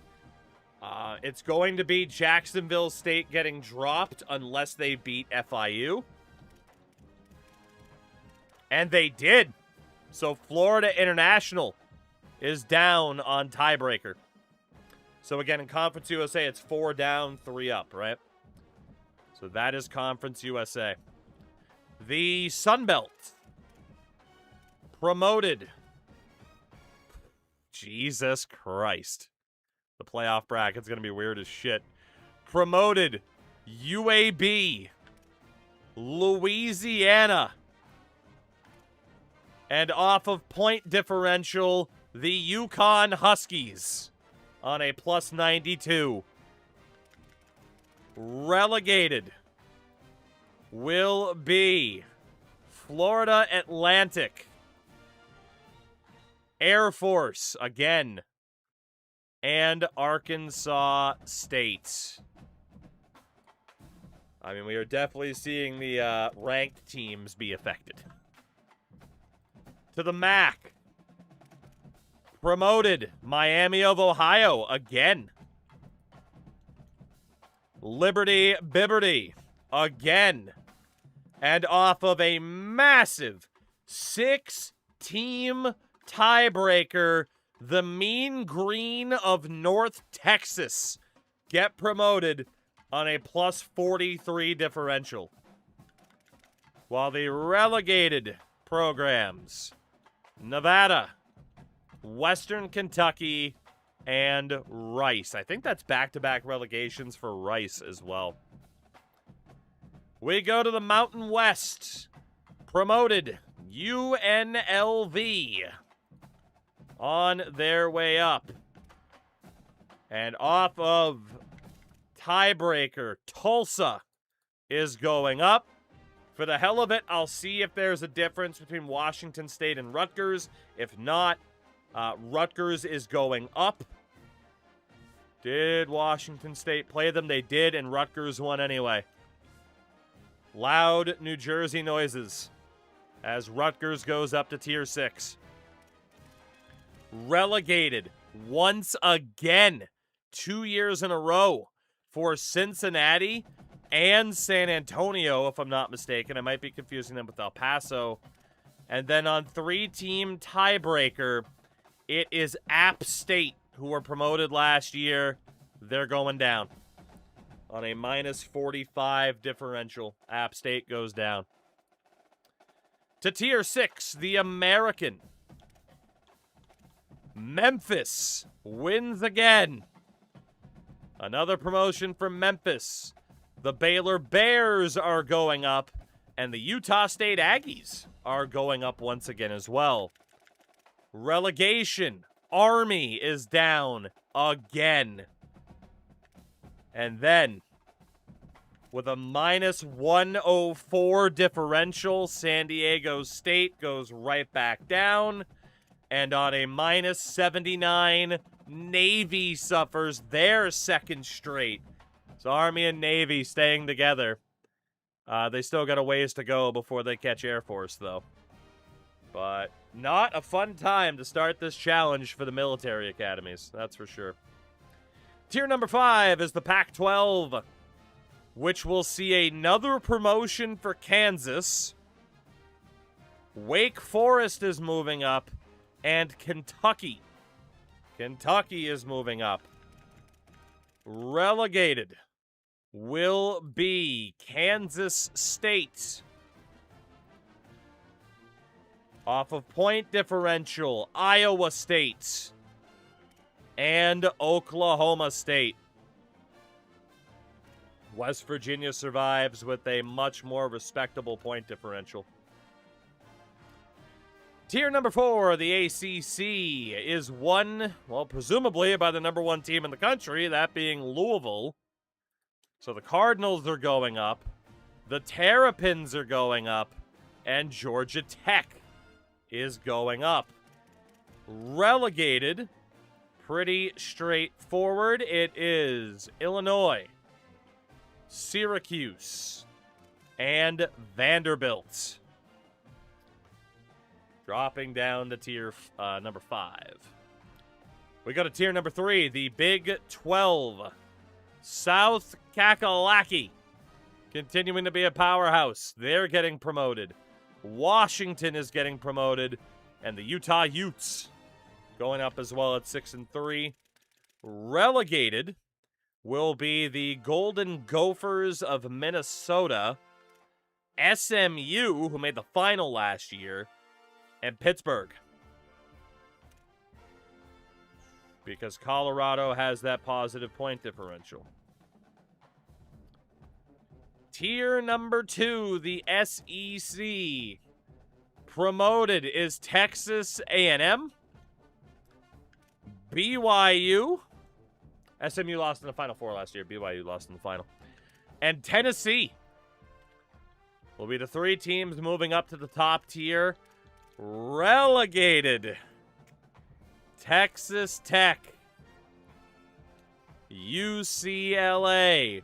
It's going to be Jacksonville State getting dropped unless they beat FIU. And they did. So Florida International is down on tiebreaker. So again, in Conference USA, it's 4 down, 3 up, right? So that is Conference USA. The Sun Belt promoted. Jesus Christ. The playoff bracket's going to be weird as shit. Promoted UAB, Louisiana. And off of point differential, the Yukon Huskies on a plus 92. Relegated will be Florida Atlantic, Air Force again, and Arkansas State. I mean, we are definitely seeing the ranked teams be affected. To the MAC. Promoted, Miami of Ohio again. Liberty Bibberty again. And off of a massive 6-team tiebreaker, the Mean Green of North Texas get promoted on a plus 43 differential. While the relegated programs, Nevada, Western Kentucky, and Rice. I think that's back-to-back relegations for Rice as well. We go to the Mountain West. Promoted, UNLV on their way up. And off of tiebreaker, Tulsa is going up. For the hell of it, I'll see if there's a difference between Washington State and Rutgers. If not, Rutgers is going up. Did Washington State play them? They did, and Rutgers won anyway. Loud New Jersey noises as Rutgers goes up to Tier 6. Relegated once again, 2 years in a row for Cincinnati and San Antonio, if I'm not mistaken. I might be confusing them with El Paso. And then on 3-team tiebreaker, it is App State, who were promoted last year. They're going down. On a minus 45 differential, App State goes down. To Tier 6, the American. Memphis wins again. Another promotion for Memphis. The Baylor Bears are going up, and the Utah State Aggies are going up once again as well. Relegation. Army is down again. And then, with a minus 104 differential, San Diego State goes right back down. And on a minus 79, Navy suffers their second straight. So Army and Navy staying together. They still got a ways to go before they catch Air Force, though. But not a fun time to start this challenge for the military academies, that's for sure. Tier number 5 is the Pac-12, which will see another promotion for Kansas. Wake Forest is moving up, and Kentucky. Kentucky is moving up. Relegated will be Kansas State. Off of point differential, Iowa State and Oklahoma State. West Virginia survives with a much more respectable point differential. Tier number 4, the ACC, is won, well, presumably by the number 1 team in the country, that being Louisville. So the Cardinals are going up, the Terrapins are going up, and Georgia Tech is going up. Relegated, pretty straightforward. It is Illinois, Syracuse, and Vanderbilt. Dropping down to tier number 5. We go to tier number 3, the Big 12. South Kakalaki, continuing to be a powerhouse. They're getting promoted. Washington is getting promoted. And the Utah Utes going up as well at 6-3. Relegated will be the Golden Gophers of Minnesota, SMU, who made the final last year, and Pittsburgh. Because Colorado has that positive point differential. Tier number 2, the SEC. Promoted is Texas A&M. BYU. SMU lost in the Final Four last year. BYU lost in the final. And Tennessee will be the 3 teams moving up to the top tier. Relegated. Texas Tech, UCLA,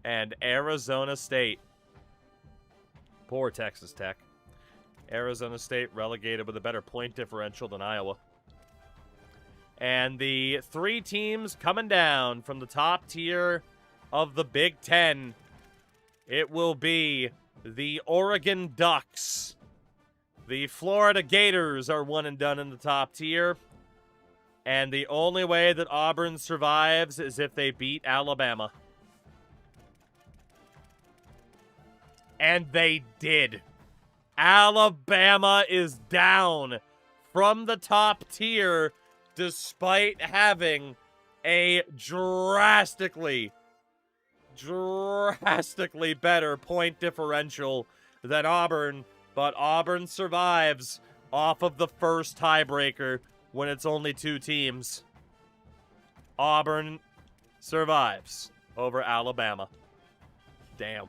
and Arizona State. Poor Texas Tech. Arizona State relegated with a better point differential than Iowa. And the 3 teams coming down from the top tier of the Big Ten, it will be the Oregon Ducks. The Florida Gators are one and done in the top tier. And the only way that Auburn survives is if they beat Alabama. And they did. Alabama is down from the top tier despite having a drastically better point differential than Auburn. But Auburn survives off of the first tiebreaker when it's only 2 teams. Auburn survives over Alabama. Damn.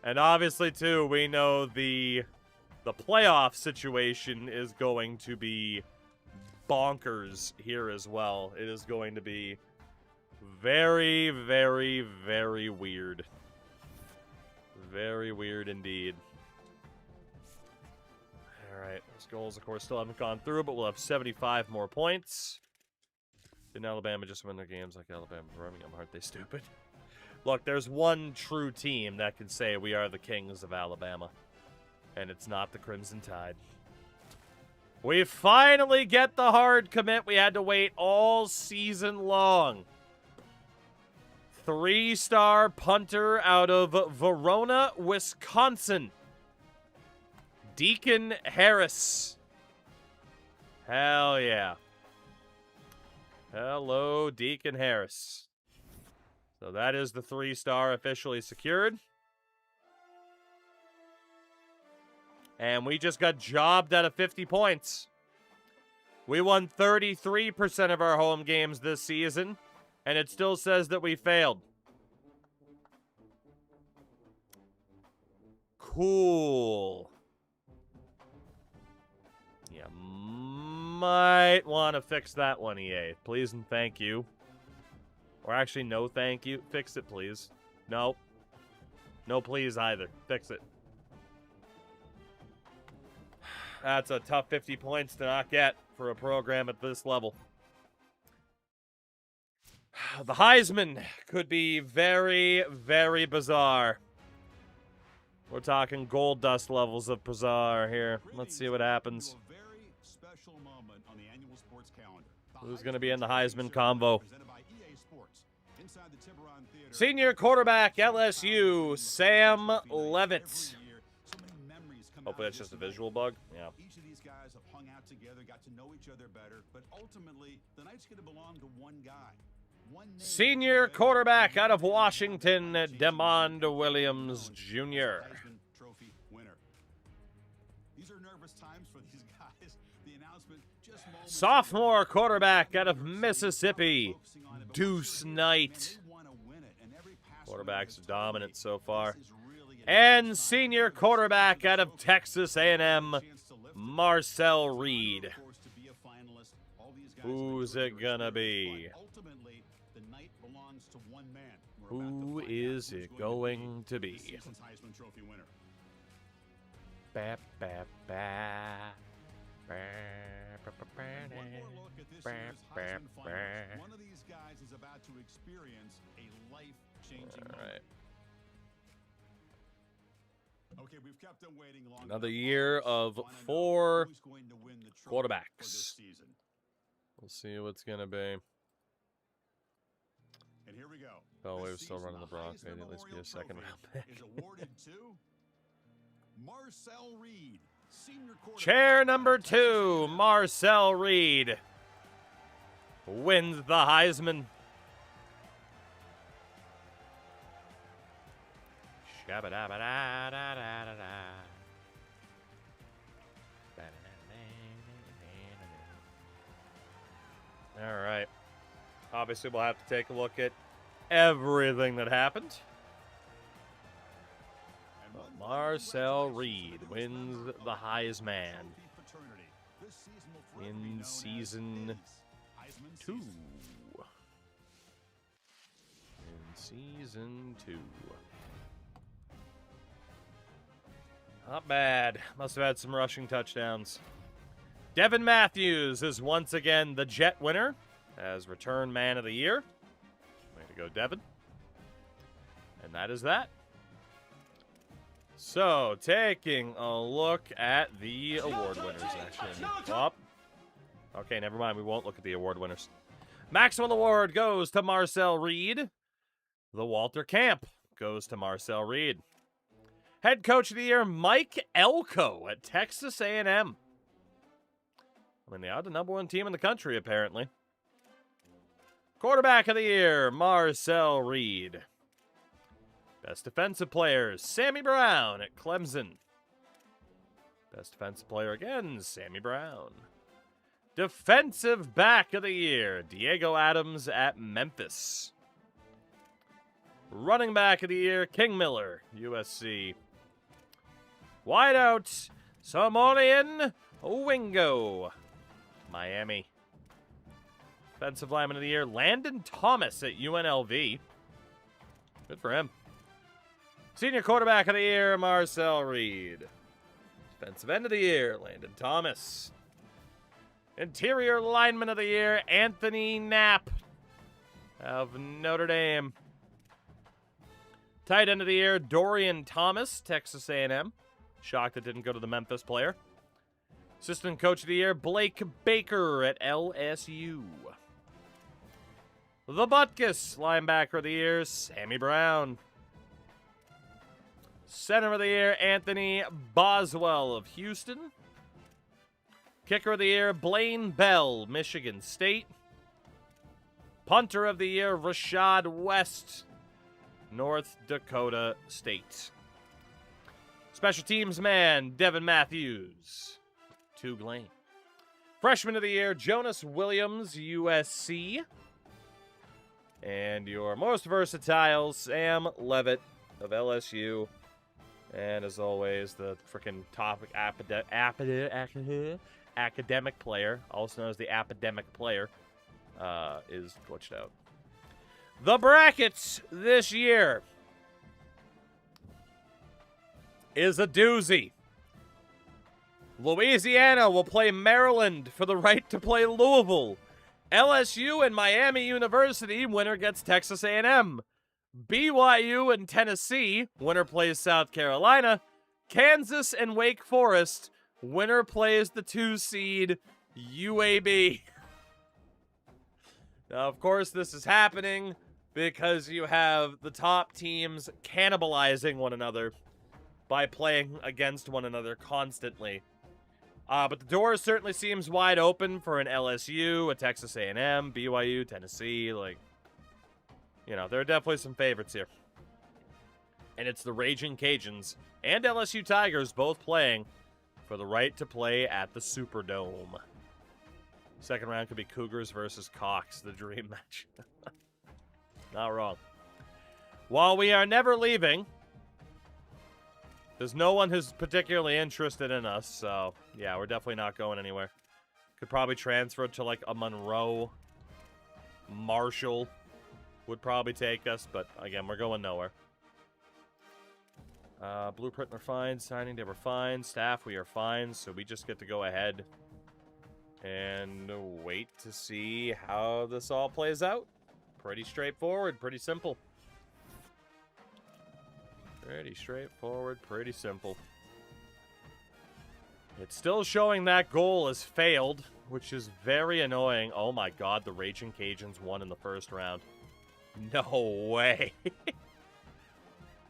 And obviously, too, we know the playoff situation is going to be bonkers here as well. It is going to be very, very, very weird. Very weird indeed. Alright, those goals, of course, still haven't gone through, but we'll have 75 more points. Didn't Alabama just win their games like Alabama and Birmingham? Aren't they stupid? Look, there's one true team that can say we are the kings of Alabama. And it's not the Crimson Tide. We finally get the hard commit we had to wait all season long. 3-star punter out of Verona, Wisconsin. Deacon Harris. Hell yeah. Hello, Deacon Harris. So that is the 3-star officially secured. And we just got jobbed out of 50 points. We won 33% of our home games this season, and it still says that we failed. Cool. You might want to fix that one, EA. Please and thank you. Or actually, no thank you. Fix it, please. No. No, please either. Fix it. That's a tough 50 points to not get for a program at this level. The Heisman could be very, very bizarre. We're talking gold dust levels of bizarre here. Let's see what happens. Who's going to be in the Heisman combo? Senior quarterback, LSU, Sam Levitt. Hopefully that's just a visual bug. Yeah. Each of these guys have hung out together, got to know each other better, but ultimately, the night's going to belong to one guy. Senior quarterback out of Washington, DeMond Williams Jr. Trophy winner. These are nervous times for these guys. The announcement just Sophomore quarterback out of Mississippi, Deuce Knight. Quarterback's dominant so far. And senior quarterback out of Texas A&M, Marcel Reed. Who's it gonna be? Who is it going to be? Ba, ba, ba. Ba, ba, ba, ba, ba, ba, ba. One of these guys is about to experience a life-changing moment. All right. Okay, we've kept them waiting long. Another year of 4 quarterbacks. We'll see what's going to be. And here we go. Oh, we're still running the Broncos. Maybe at least be a second round pick. Is awarded to Marcel Reed, senior quarterback. Chair number 2, Marcel Reed, wins the Heisman. All right. Obviously, we'll have to take a look at everything that happened. Marcel Reed wins the Heisman in season 2. In season 2. Not bad. Must have had some rushing touchdowns. Devin Matthews is once again the Jet winner as return man of the year. Way to go, Devin. And that is that. So, taking a look at the award winners, actually. Oh. Okay, never mind. We won't look at the award winners. Maximum award goes to Marcel Reed. The Walter Camp goes to Marcel Reed. Head coach of the year, Mike Elko at Texas A&M. I mean, they are the #1 team in the country, apparently. Quarterback of the year, Marcel Reed. Best defensive players, Sammy Brown at Clemson. Best defensive player again, Sammy Brown. Defensive back of the year, Diego Adams at Memphis. Running back of the year, King Miller, USC. Wideout, Samoanian Wingo, Miami. Defensive lineman of the year, Landon Thomas at UNLV. Good for him. Senior quarterback of the year, Marcel Reed. Defensive end of the year, Landon Thomas. Interior lineman of the year, Anthony Knapp of Notre Dame. Tight end of the year, Dorian Thomas, Texas A&M. Shocked it didn't go to the Memphis player. Assistant coach of the year, Blake Baker at LSU. The Butkus, linebacker of the year, Sammy Brown. Center of the year, Anthony Boswell of Houston. Kicker of the year, Blaine Bell, Michigan State. Punter of the year, Rashad West, North Dakota State. Special teams man, Devin Matthews, Tulane. Freshman of the year, Jonas Williams, USC. And your most versatile, Sam Levitt of LSU. And as always, the freaking top academic player, also known as the academic player, is glitched out. The brackets this year is a doozy. Louisiana will play Maryland for the right to play Louisville. LSU and Miami University, winner gets Texas A&M. BYU and Tennessee, winner plays South Carolina. Kansas and Wake Forest, winner plays the 2-seed UAB. Now, of course, this is happening because you have the top teams cannibalizing one another by playing against one another constantly. But the door certainly seems wide open for an LSU, a Texas A&M, BYU, Tennessee. Like, you know, there are definitely some favorites here. And it's the Raging Cajuns and LSU Tigers both playing for the right to play at the Superdome. Second round could be Cougars versus Cox, the dream match. Not wrong. While we are never leaving, there's no one who's particularly interested in us, so yeah, we're definitely not going anywhere. Could probably transfer to like a Monroe. Marshall would probably take us, but again, we're going nowhere. Blueprint, we're fine. Signing day, we're fine. Staff, we are fine, so we just get to go ahead and wait to see how this all plays out. Pretty straightforward, pretty simple. Pretty straightforward, pretty simple. It's still showing that goal has failed, which is very annoying. Oh my god, the Raging Cajuns won in the first round. No way.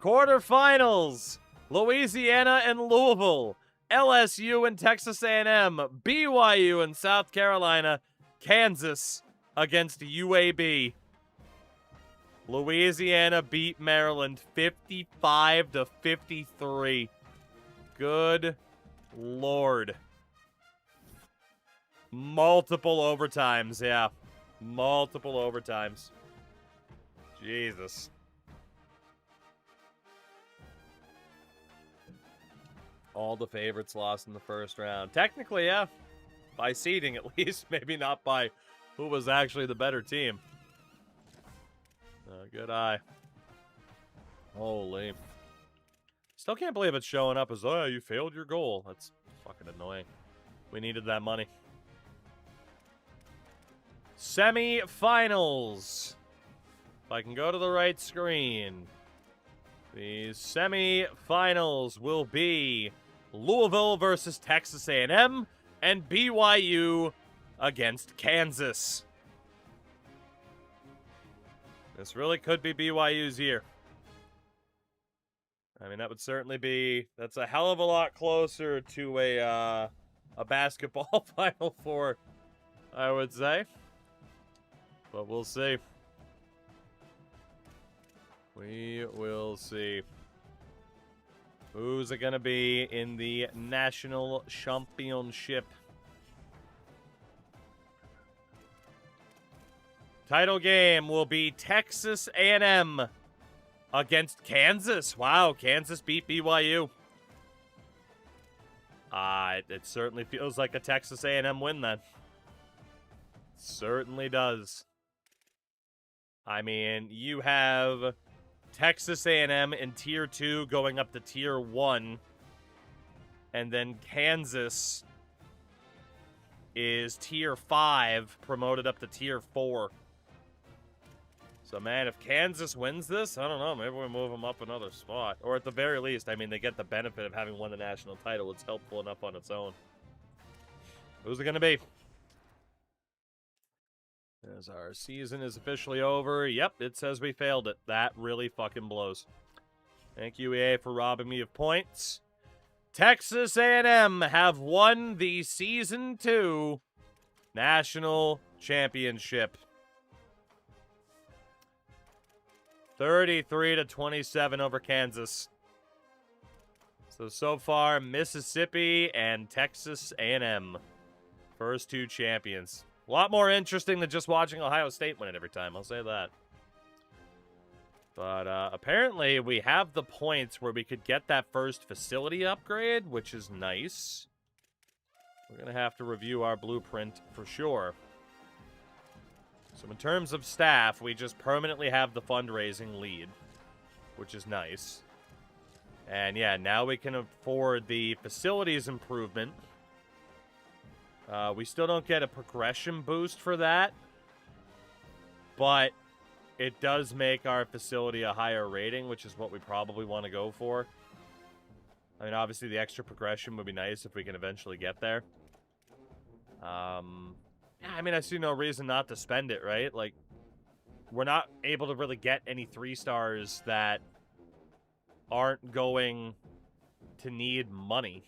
Quarterfinals. Louisiana and Louisville. LSU and Texas A&M. BYU and South Carolina. Kansas against UAB. Louisiana beat Maryland 55-53. Good Lord. Multiple overtimes, yeah. Multiple overtimes. Jesus. All the favorites lost in the first round. Technically, yeah. By seeding, at least. Maybe not by who was actually the better team. Good eye. Holy. Still can't believe it's showing up as, oh, you failed your goal. That's fucking annoying. We needed that money. Semi-finals. If I can go to the right screen. The semi-finals will be Louisville versus Texas A&M and BYU against Kansas. This really could be BYU's year. I mean, that would certainly be... That's a hell of a lot closer to a basketball Final Four, I would say. But we'll see. We will see. Who's it going to be in the national championship? Title game will be Texas A&M against Kansas. Wow, Kansas beat BYU. It certainly feels like a Texas A&M win then. Certainly does. I mean, you have Texas A&M in Tier 2 going up to Tier 1. And then Kansas is Tier 5, promoted up to Tier 4. So, man, if Kansas wins this, I don't know, maybe we move them up another spot. Or at the very least, I mean, they get the benefit of having won the national title. It's helpful enough on its own. Who's it going to be? As our season is officially over. Yep, it says we failed it. That really fucking blows. Thank you, EA, for robbing me of points. Texas A&M have won the Season 2 National Championship. 33-27 over Kansas. So far, Mississippi and Texas A&M. First two champions. A lot more interesting than just watching Ohio State win it every time, I'll say that. But apparently we have the points where we could get that first facility upgrade, which is nice. We're going to have to review our blueprint for sure. So in terms of staff, we just permanently have the fundraising lead, which is nice. And yeah, now we can afford the facilities improvement. We still don't get a progression boost for that, but it does make our facility a higher rating, which is what we probably want to go for. I mean, obviously the extra progression would be nice if we can eventually get there. Yeah, I mean, I see no reason not to spend it, right? Like, we're not able to really get any 3-stars that aren't going to need money,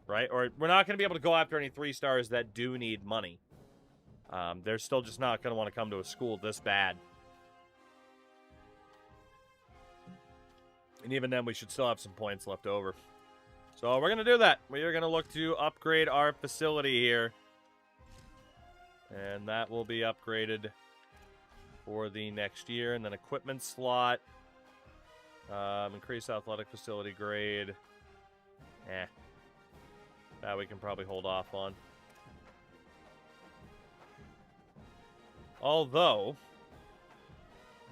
right? Or we're not going to be able to go after any 3-stars that do need money. They're still just not going to want to come to a school this bad. And even then, we should still have some points left over. So we're going to do that. We are going to look to upgrade our facility here. And that will be upgraded for the next year. And then equipment slot. Increase athletic facility grade. That we can probably hold off on. Although,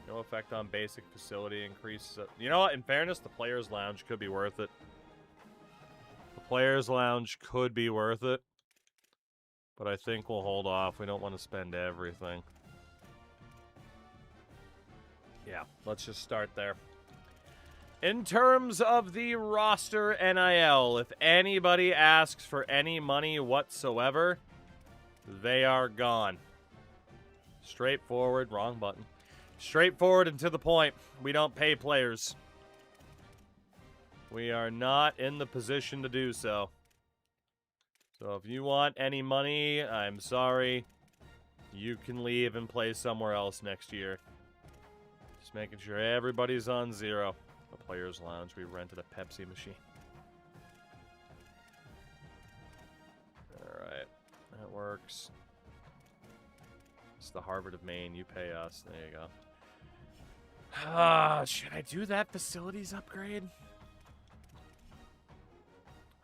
no effect on basic facility increase. You know what? In fairness, the Players' Lounge could be worth it. The Players' Lounge could be worth it. But I think we'll hold off. We don't want to spend everything. Yeah, let's just start there. In terms of the roster NIL, if anybody asks for any money whatsoever, they are gone. Straightforward, wrong button. Straightforward and to the point. We don't pay players. We are not in the position to do so. So if you want any money, I'm sorry. You can leave and play somewhere else next year. Just making sure everybody's on zero. The Players' Lounge, we rented a Pepsi machine. Alright, that works. It's the Harvard of Maine, you pay us. There you go. Should I do that facilities upgrade?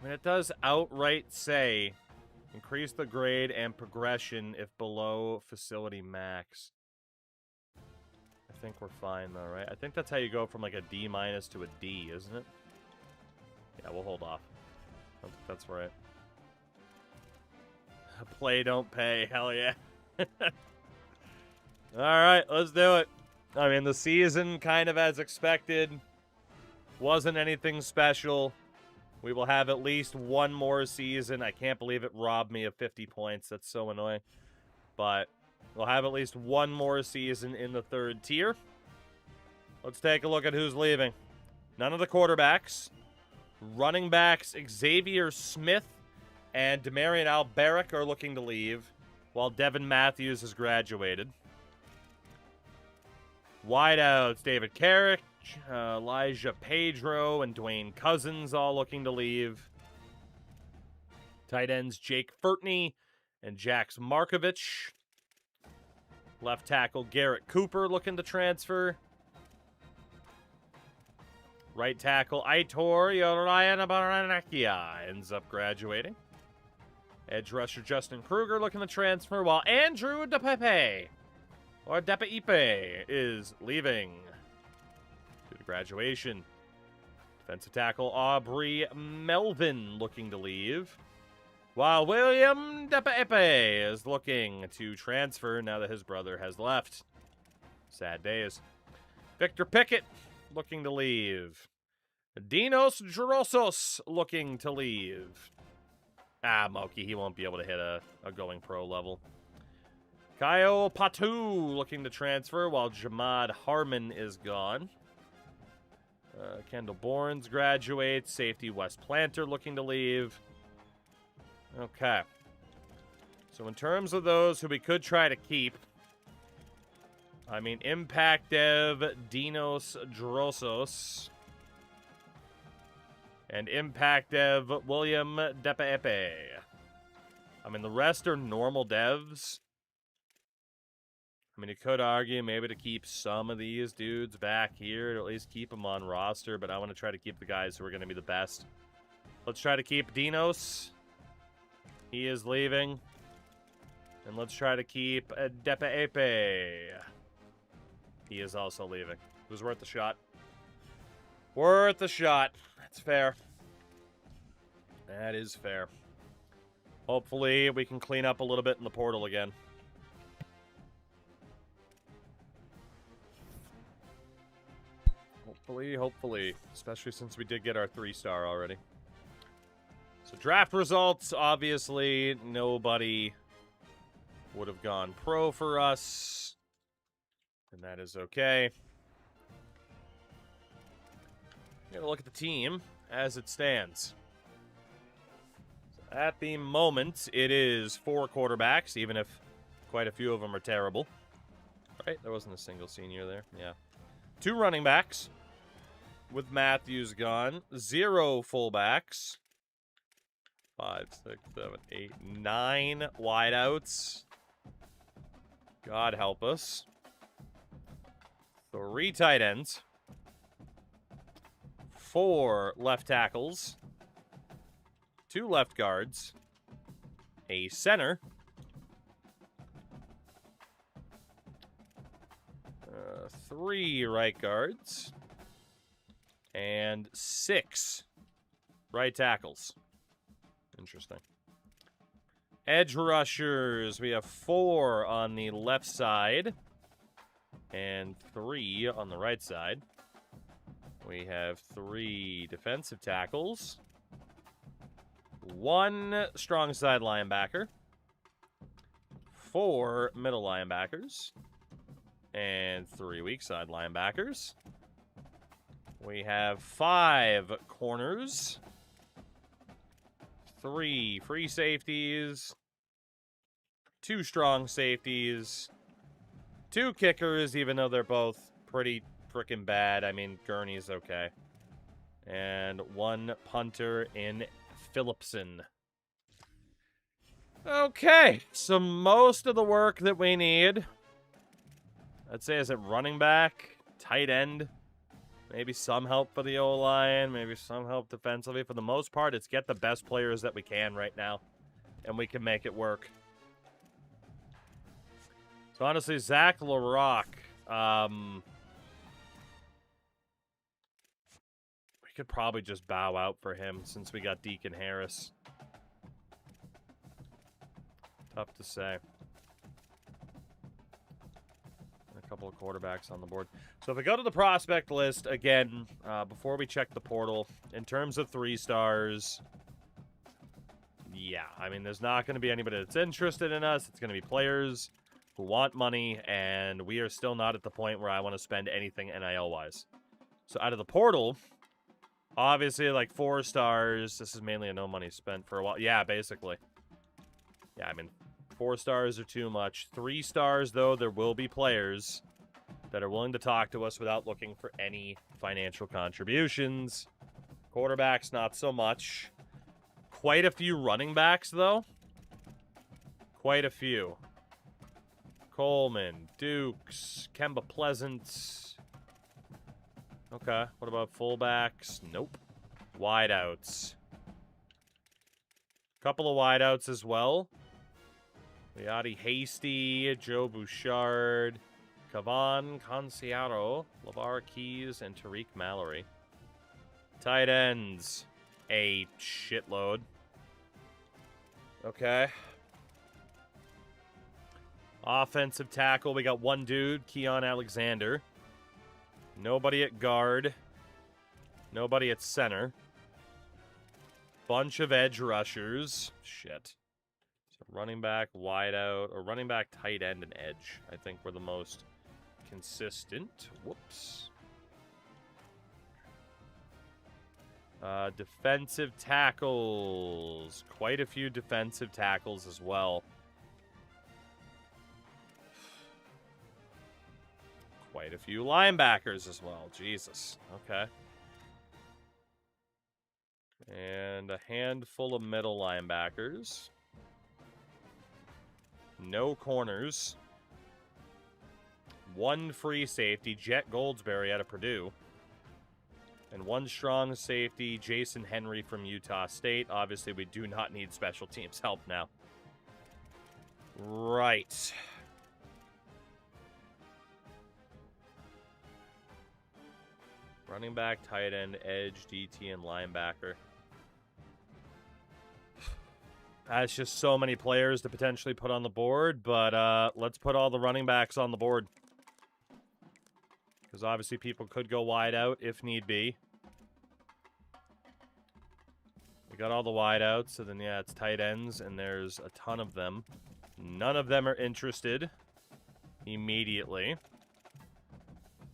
I mean, it does outright say increase the grade and progression if below facility max. I think we're fine, though, right? I think that's how you go from, like, a D- to a D, isn't it? Yeah, we'll hold off. I don't think that's right. Play, don't pay. Hell yeah. Alright, let's do it. I mean, the season, kind of as expected, wasn't anything special. We will have at least one more season. I can't believe it robbed me of 50 points. That's so annoying. But we'll have at least one more season in the third tier. Let's take a look at who's leaving. None of the quarterbacks. Running backs Xavier Smith and Demarion Alberic are looking to leave, while Devin Matthews has graduated. Wideouts David Carrick, Elijah Pedro, and Dwayne Cousins all looking to leave. Tight ends Jake Furtney and Jax Markovich. Left tackle Garrett Cooper looking to transfer. Right tackle Aitor Yorayanabaranakia ends up graduating. Edge rusher Justin Kruger looking to transfer, while Andrew DePepe, or Depeipe, is leaving due to graduation. Defensive tackle Aubrey Melvin looking to leave. While William Depaepe is looking to transfer now that his brother has left. Sad days. Victor Pickett looking to leave. Dinos Drosos looking to leave. Moki, he won't be able to hit a going pro level. Kaio Patu looking to transfer while Jamad Harmon is gone. Kendall Bournes graduates. Safety Wes Planter looking to leave. Okay. So in terms of those who we could try to keep, I mean, Impact Dev Dinos Drosos and Impact Dev William Depaepe. I mean, the rest are normal devs. I mean, you could argue maybe to keep some of these dudes back here, to at least keep them on roster, but I want to try to keep the guys who are going to be the best. Let's try to keep Dinos. He is leaving. And let's try to keep Depaepe. He is also leaving. It was worth the shot. Worth the shot. That's fair. That is fair. Hopefully, we can clean up a little bit in the portal again. Hopefully. Especially since we did get our 3-star already. So draft results, obviously, nobody would have gone pro for us. And that is okay. We're gonna look at the team as it stands. So at the moment, it is 4 quarterbacks, even if quite a few of them are terrible. Right? There wasn't a single senior there. Yeah. 2 running backs. With Matthews gone. 0 fullbacks. 5, 6, 7, 8, 9 wideouts. God help us. 3 tight ends. 4 left tackles. 2 left guards. A center. 3 right guards. And 6 right tackles. Interesting. Edge rushers. We have 4 on the left side. And 3 on the right side. We have 3 defensive tackles. 1 strong side linebacker. 4 middle linebackers. And 3 weak side linebackers. We have 5 corners. 3 free safeties. 2 strong safeties. 2 kickers, even though they're both pretty freaking bad. I mean, Gurney's okay. And 1 punter in Phillipson. Okay, so most of the work that we need, I'd say, is at running back, tight end, maybe some help for the O-line, maybe some help defensively. For the most part, it's get the best players that we can right now, and we can make it work. So honestly, Zach LaRock, we could probably just bow out for him since we got Deacon Harris. Tough to say. A couple of quarterbacks on the board. So if we go to the prospect list, again, before we check the portal, in terms of 3 stars, yeah, I mean, there's not going to be anybody that's interested in us. It's going to be players who want money, and we are still not at the point where I want to spend anything NIL-wise. So out of the portal, obviously, like 4 stars, this is mainly a no money spent for a while. Yeah, basically. Yeah, I mean, 4 stars are too much. 3 stars, though, there will be players that are willing to talk to us without looking for any financial contributions. Quarterbacks, not so much. Quite a few running backs, though. Quite a few. Coleman, Dukes, Kemba Pleasant. Okay, what about fullbacks? Nope. Wideouts. Couple of wideouts as well. Liati Hasty, Joe Bouchard, Kavan Conciaro, LeVar Keys, and Tariq Mallory. Tight ends. A shitload. Okay. Offensive tackle, we got one dude, Keon Alexander. Nobody at guard. Nobody at center. Bunch of edge rushers. Shit. So running back, wide out, or running back, tight end, and edge. I think we're the most consistent. Whoops. Defensive tackles. Quite a few defensive tackles as well. Quite a few linebackers as well. Jesus. Okay. And a handful of middle linebackers. No corners. One free safety, Jet Goldsberry out of Purdue. And one strong safety, Jason Henry from Utah State. Obviously, we do not need special teams help now. Right. Running back, tight end, edge, DT, and linebacker. That's just so many players to potentially put on the board, but let's put all the running backs on the board. Because obviously people could go wide out if need be. We got all the wide outs, so then yeah, it's tight ends, and there's a ton of them. None of them are interested immediately.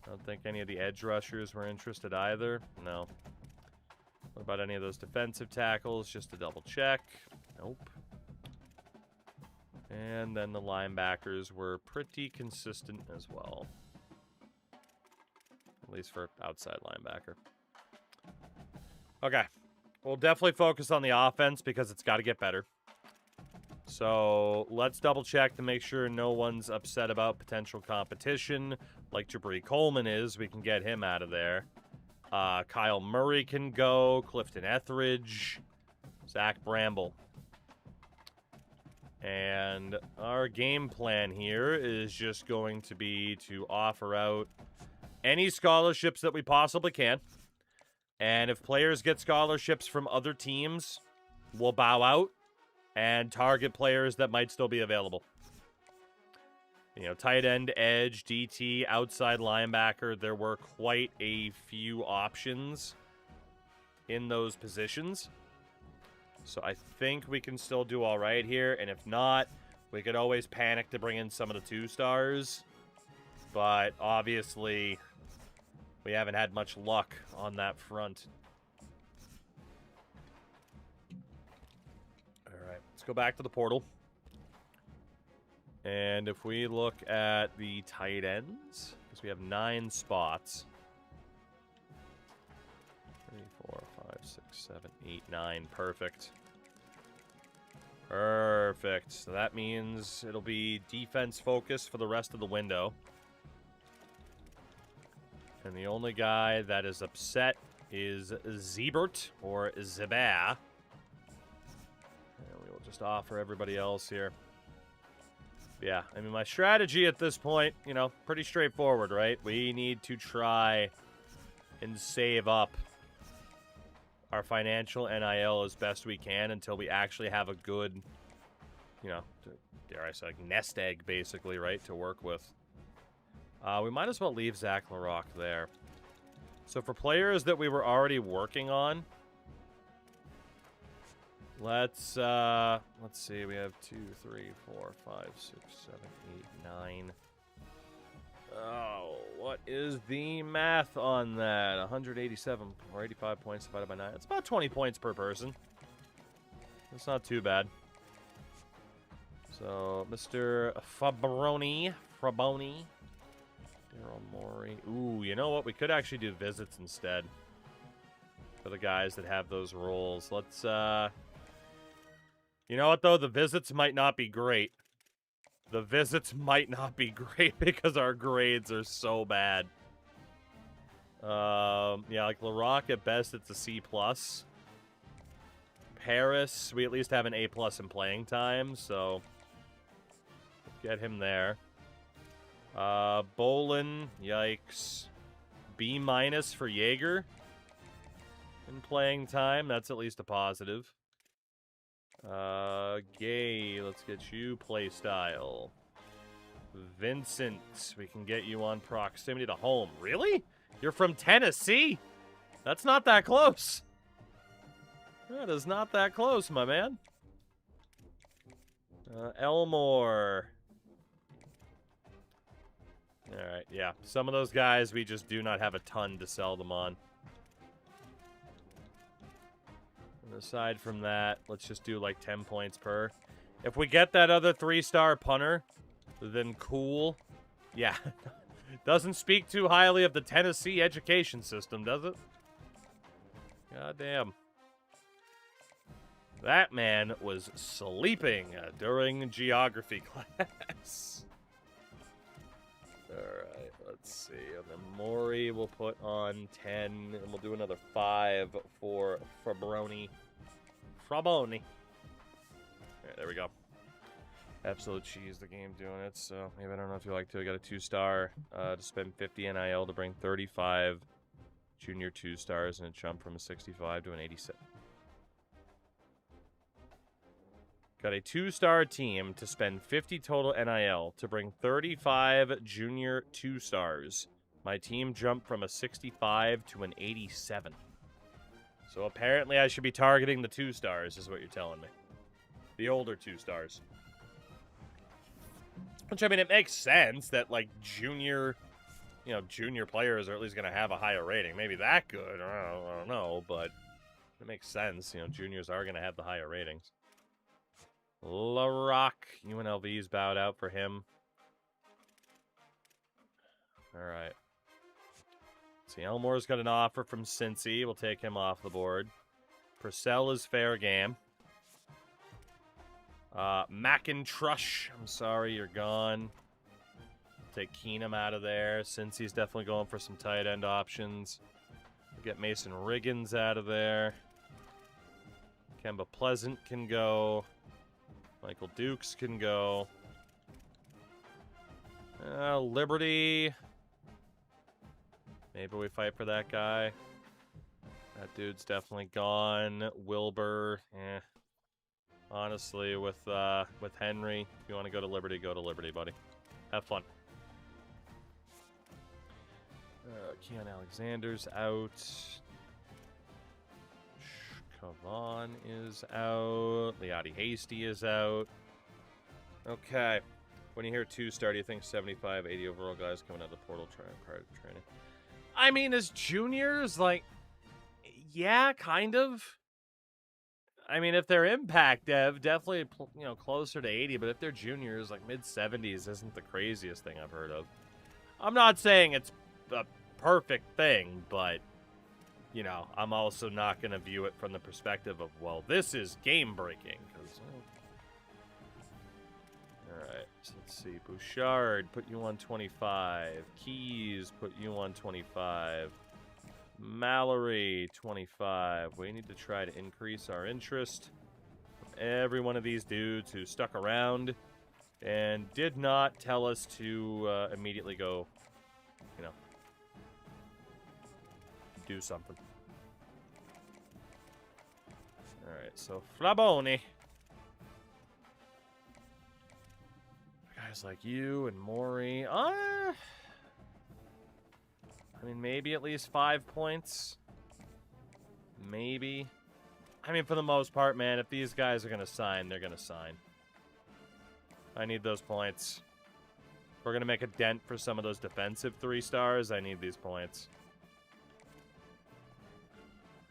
I don't think any of the edge rushers were interested either. No. What about any of those defensive tackles? Just to double check. Nope. And then the linebackers were pretty consistent as well. At least for outside linebacker. Okay. We'll definitely focus on the offense because it's got to get better. So let's double check to make sure no one's upset about potential competition. Like Jabri Coleman is, we can get him out of there. Kyle Murray can go. Clifton Etheridge. Zach Bramble. And our game plan here is just going to be to offer out any scholarships that we possibly can. And if players get scholarships from other teams, we'll bow out and target players that might still be available. You know, tight end, edge, DT, outside linebacker. There were quite a few options in those positions. So I think we can still do all right here. And if not, we could always panic to bring in some of the 2-stars. But obviously, we haven't had much luck on that front. All right, let's go back to the portal. And if we look at the tight ends, because we have 9 spots. 3, 4, 5, 6, 7, 8, 9. Perfect. Perfect. So that means it'll be defense focused for the rest of the window. And the only guy that is upset is Zebert or Zebair. And we will just offer everybody else here. Yeah, I mean, my strategy at this point, you know, pretty straightforward, right? We need to try and save up our financial NIL as best we can until we actually have a good, you know, dare I say, like nest egg, basically, right, to work with. We might as well leave Zach LaRocque there. So for players that we were already working on, let's see, we have 2, 3, 4, 5, 6, 7, 8, 9. Oh, what is the math on that? 187 or 85 points divided by 9. It's about 20 points per person. That's not too bad. So, Mr. Fraboni. Daryl Morey. Ooh, you know what? We could actually do visits instead. For the guys that have those roles. Let's, you know what, though? The visits might not be great. The visits might not be great because our grades are so bad. Yeah, like LaRocque at best, it's a C+. Paris, we at least have an A+ in playing time, so get him there. Bolin, yikes. B- for Jaeger. in playing time. That's at least a positive. Gay, let's get you play style. Vincent, we can get you on proximity to home. Really? You're from Tennessee? That's not that close. That is not that close, my man. Elmore. Alright, yeah. Some of those guys, we just do not have a ton to sell them on. And aside from that, let's just do like 10 points per. If we get that other 3-star punter, then cool. Yeah. Doesn't speak too highly of the Tennessee education system, does it? God damn. That man was sleeping during geography class. Alright, let's see. And then Maury will put on 10, and we'll do another 5 for Frabroni. Alright, there we go. Absolute cheese, the game doing it, so maybe I don't know if you like to. I got a 2-star to spend 50 NIL to bring 35 junior 2-stars and a jump from a 65 to an 87. Got a 2-star team to spend 50 total NIL to bring 35 junior 2-stars. My team jumped from a 65 to an 87. So apparently I should be targeting the 2-stars, is what you're telling me. The older 2-stars. Which, I mean, it makes sense that, like, junior players are at least going to have a higher rating. Maybe that good, I don't know, but it makes sense. You know, juniors are going to have the higher ratings. LaRock, UNLV's bowed out for him. Alright. See, Elmore's got an offer from Cincy. We'll take him off the board. Purcell is fair game. McIntrush, I'm sorry, you're gone. Take Keenum out of there. Cincy's definitely going for some tight end options. We'll get Mason Riggins out of there. Kemba Pleasant can go. Michael Dukes can go. Liberty. Maybe we fight for that guy. That dude's definitely gone. Wilbur, honestly, with Henry, if you want to go to Liberty, buddy. Have fun. Keon Alexander's out. Kavan is out. Leotti Hasty is out. Okay. When you hear 2-star, do you think 75, 80 overall guys coming out of the portal prior to training? I mean, as juniors, like, yeah, kind of. I mean, if they're impact dev, definitely, closer to 80. But if they're juniors, like mid-70s isn't the craziest thing I've heard of. I'm not saying it's a perfect thing, but, I'm also not going to view it from the perspective of, well, this is game-breaking. Alright, so let's see. Bouchard, put you on 25. Keys, put you on 25. Mallory, 25. We need to try to increase our interest. Every one of these dudes who stuck around and did not tell us to immediately go, do something. Alright, so Flaboni. Guys like you and Maury. I mean, maybe at least 5 points. Maybe. I mean, for the most part, man, if these guys are going to sign, they're going to sign. I need those points. If we're going to make a dent for some of those defensive 3-stars, I need these points.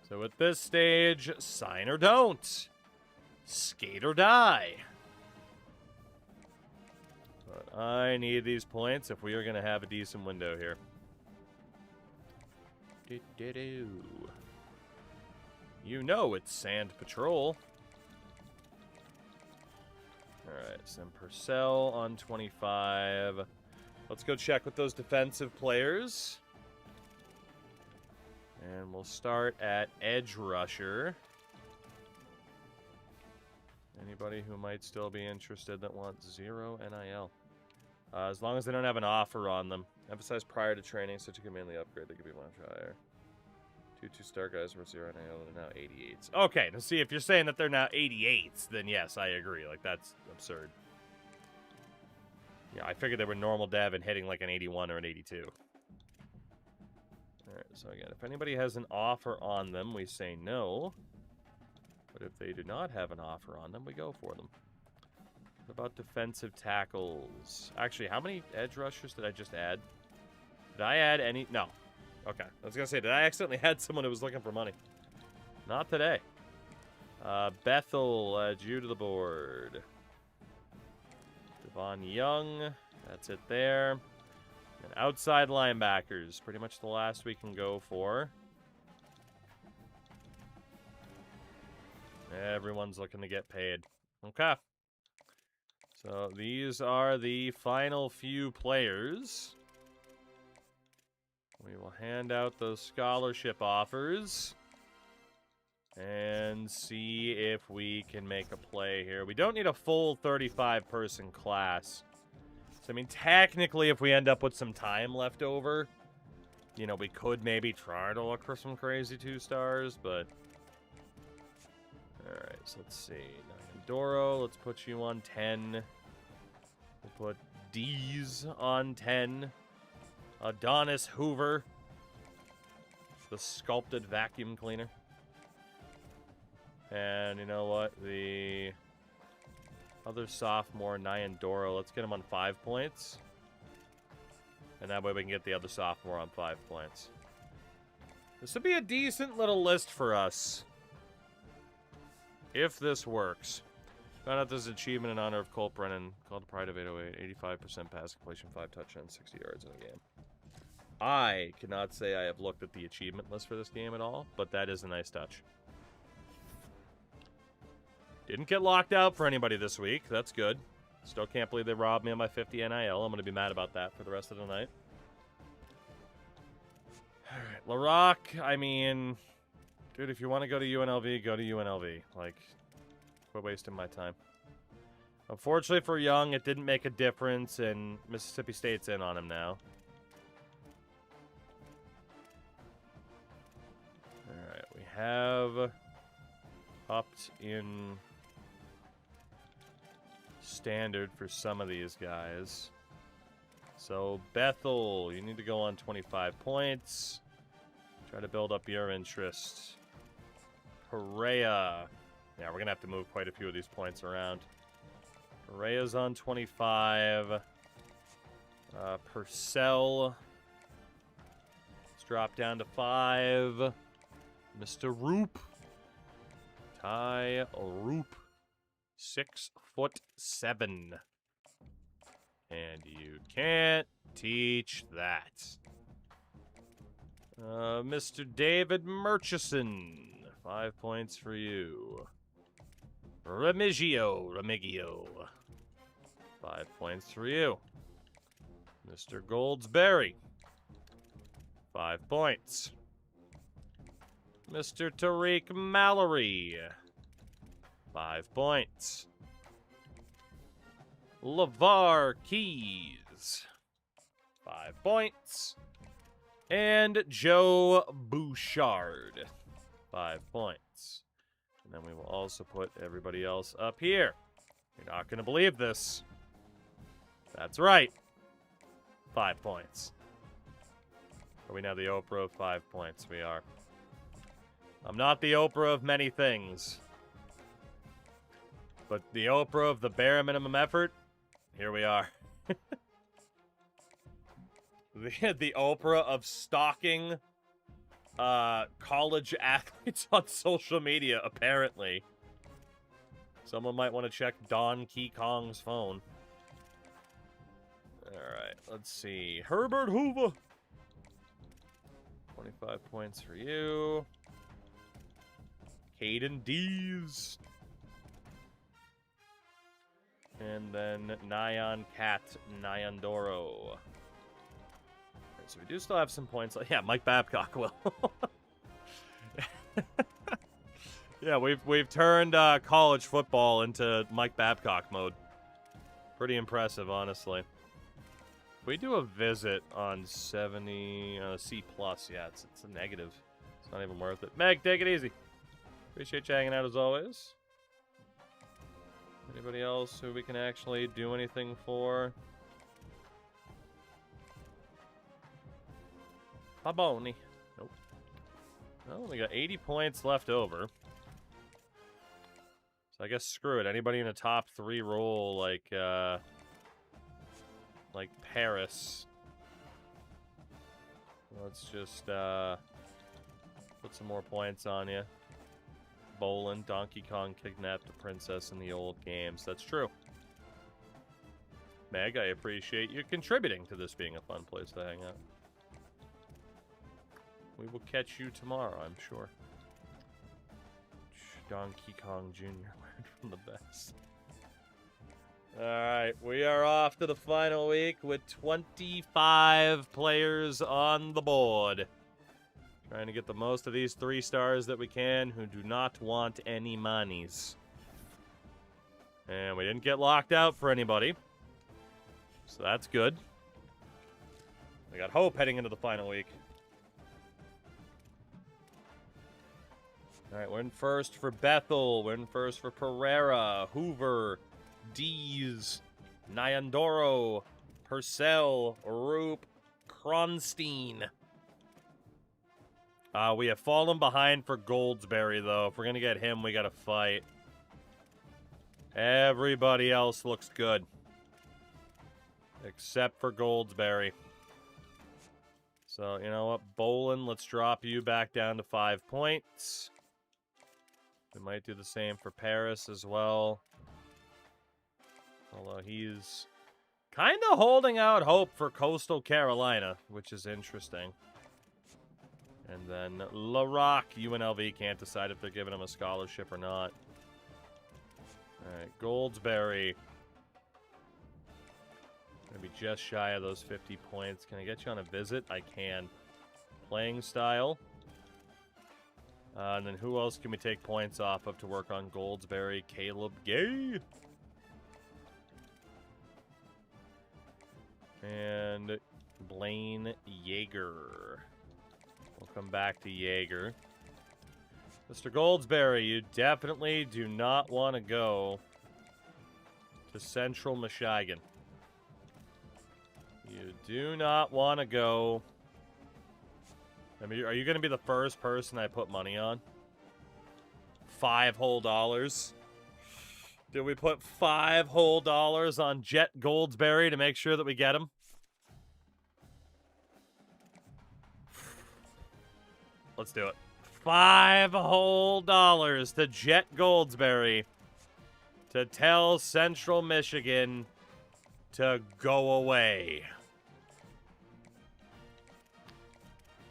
So at this stage, sign or don't. Skate or die. But I need these points if we are going to have a decent window here. You know it's Sand Patrol. Alright, send Purcell on 25. Let's go check with those defensive players. And we'll start at edge rusher. Anybody who might still be interested that wants 0 NIL. As long as they don't have an offer on them. Emphasize prior to training, such a can mainly upgrade. They could be much higher. Two two-star guys were 0 NIL, they're now 88s. Okay, now see, if you're saying that they're now 88s, then yes, I agree. Like, that's absurd. Yeah, I figured they were normal dev and hitting like an 81 or an 82. Alright, so again, if anybody has an offer on them, we say no. But if they do not have an offer on them, we go for them. What about defensive tackles? Actually, how many edge rushers did I just add? Did I add any? No. Okay, I was going to say, did I accidentally add someone who was looking for money? Not today. Bethel, add you to the board. Devon Young, that's it there. And outside linebackers, pretty much the last we can go for. Everyone's looking to get paid. Okay. So these are the final few players. We will hand out those scholarship offers and see if we can make a play here. We don't need a full 35-person class. So, I mean, technically, if we end up with some time left over, you know, we could maybe try to look for some crazy 2-stars, but... Alright, so let's see. Doro, let's put you on 10. We'll put D's on 10. Adonis Hoover, the sculpted vacuum cleaner. And you know what? The other sophomore, Nyandoro, let's get him on 5 points. And that way we can get the other sophomore on 5 points. This would be a decent little list for us. If this works. Found out this achievement in honor of Colt Brennan. Called Pride of 808. 85% pass completion, 5 touchdowns, 60 yards in a game. I cannot say I have looked at the achievement list for this game at all, but that is a nice touch. Didn't get locked out for anybody this week. That's good. Still can't believe they robbed me of my 50 NIL. I'm going to be mad about that for the rest of the night. All right, LaRock, I mean... Dude, if you want to go to UNLV, go to UNLV. Like, quit wasting my time. Unfortunately for Young, it didn't make a difference, and Mississippi State's in on him now. Alright, we have upped in standard for some of these guys. So, Bethel, you need to go on 25 points. Try to build up your interest. Perea. Yeah, we're going to have to move quite a few of these points around. Perea's on 25. Purcell. Let's drop down to 5. Mr. Roop. Ty Roop. 6'7". And you can't teach that. Mr. David Murchison. 5 points for you. Remigio. 5 points for you. Mr. Goldsberry. 5 points. Mr. Tariq Mallory. 5 points. LeVar Keys. 5 points. And Joe Bouchard. 5 points. And then we will also put everybody else up here. You're not going to believe this. That's right. 5 points. Are we now the Oprah of 5 points? We are. I'm not the Oprah of many things. But the Oprah of the bare minimum effort, here we are. The Oprah of stalking college athletes on social media, apparently. Someone might want to check Don Key Kong's phone. Alright, let's see. Herbert Hoover. 25 points for you. Caden Dees. And then Nyan Cat Nyandoro. So we do still have some points. Yeah, Mike Babcock will. Yeah, we've turned college football into Mike Babcock mode. Pretty impressive, honestly. We do a visit on 70 C+. Yeah, it's a negative. It's Not even worth it. Meg, take it easy. Appreciate you hanging out as always. Anybody else who we can actually do anything for? Baboni. Nope. Well, we got 80 points left over. So I guess screw it. Anybody in a top 3 role like Paris. Let's just put some more points on you. Bolin, Donkey Kong kidnapped a princess in the old games. That's true. Meg, I appreciate you contributing to this being a fun place to hang out. We will catch you tomorrow, I'm sure. Donkey Kong Jr. learned from the best. Alright, we are off to the final week with 25 players on the board. Trying to get the most of these 3 stars that we can who do not want any monies. And we didn't get locked out for anybody. So that's good. We got hope heading into the final week. Alright, we're in first for Bethel. We're in first for Pereira, Hoover, Dees, Nyandoro, Purcell, Roop, Kronstein. We have fallen behind for Goldsberry, though. If we're going to get him, we got to fight. Everybody else looks good. Except for Goldsberry. So, you know what? Bolin, let's drop you back down to 5 points. We might do the same for Paris as well. Although he's kind of holding out hope for Coastal Carolina, which is interesting. And then LaRock, UNLV can't decide if they're giving him a scholarship or not. Alright, Goldsberry. Gonna be just shy of those 50 points. Can I get you on a visit? I can. Playing style. And then who else can we take points off of to work on Goldsberry? Caleb Gay. And Blaine Yeager. We'll come back to Yeager. Mr. Goldsberry, you definitely do not want to go to Central Michigan. You do not want to go. I mean, are you going to be the first person I put money on? $5 whole. Did we put $5 whole on Jet Goldsberry to make sure that we get him? Let's do it. $5 whole to Jet Goldsberry to tell Central Michigan to go away.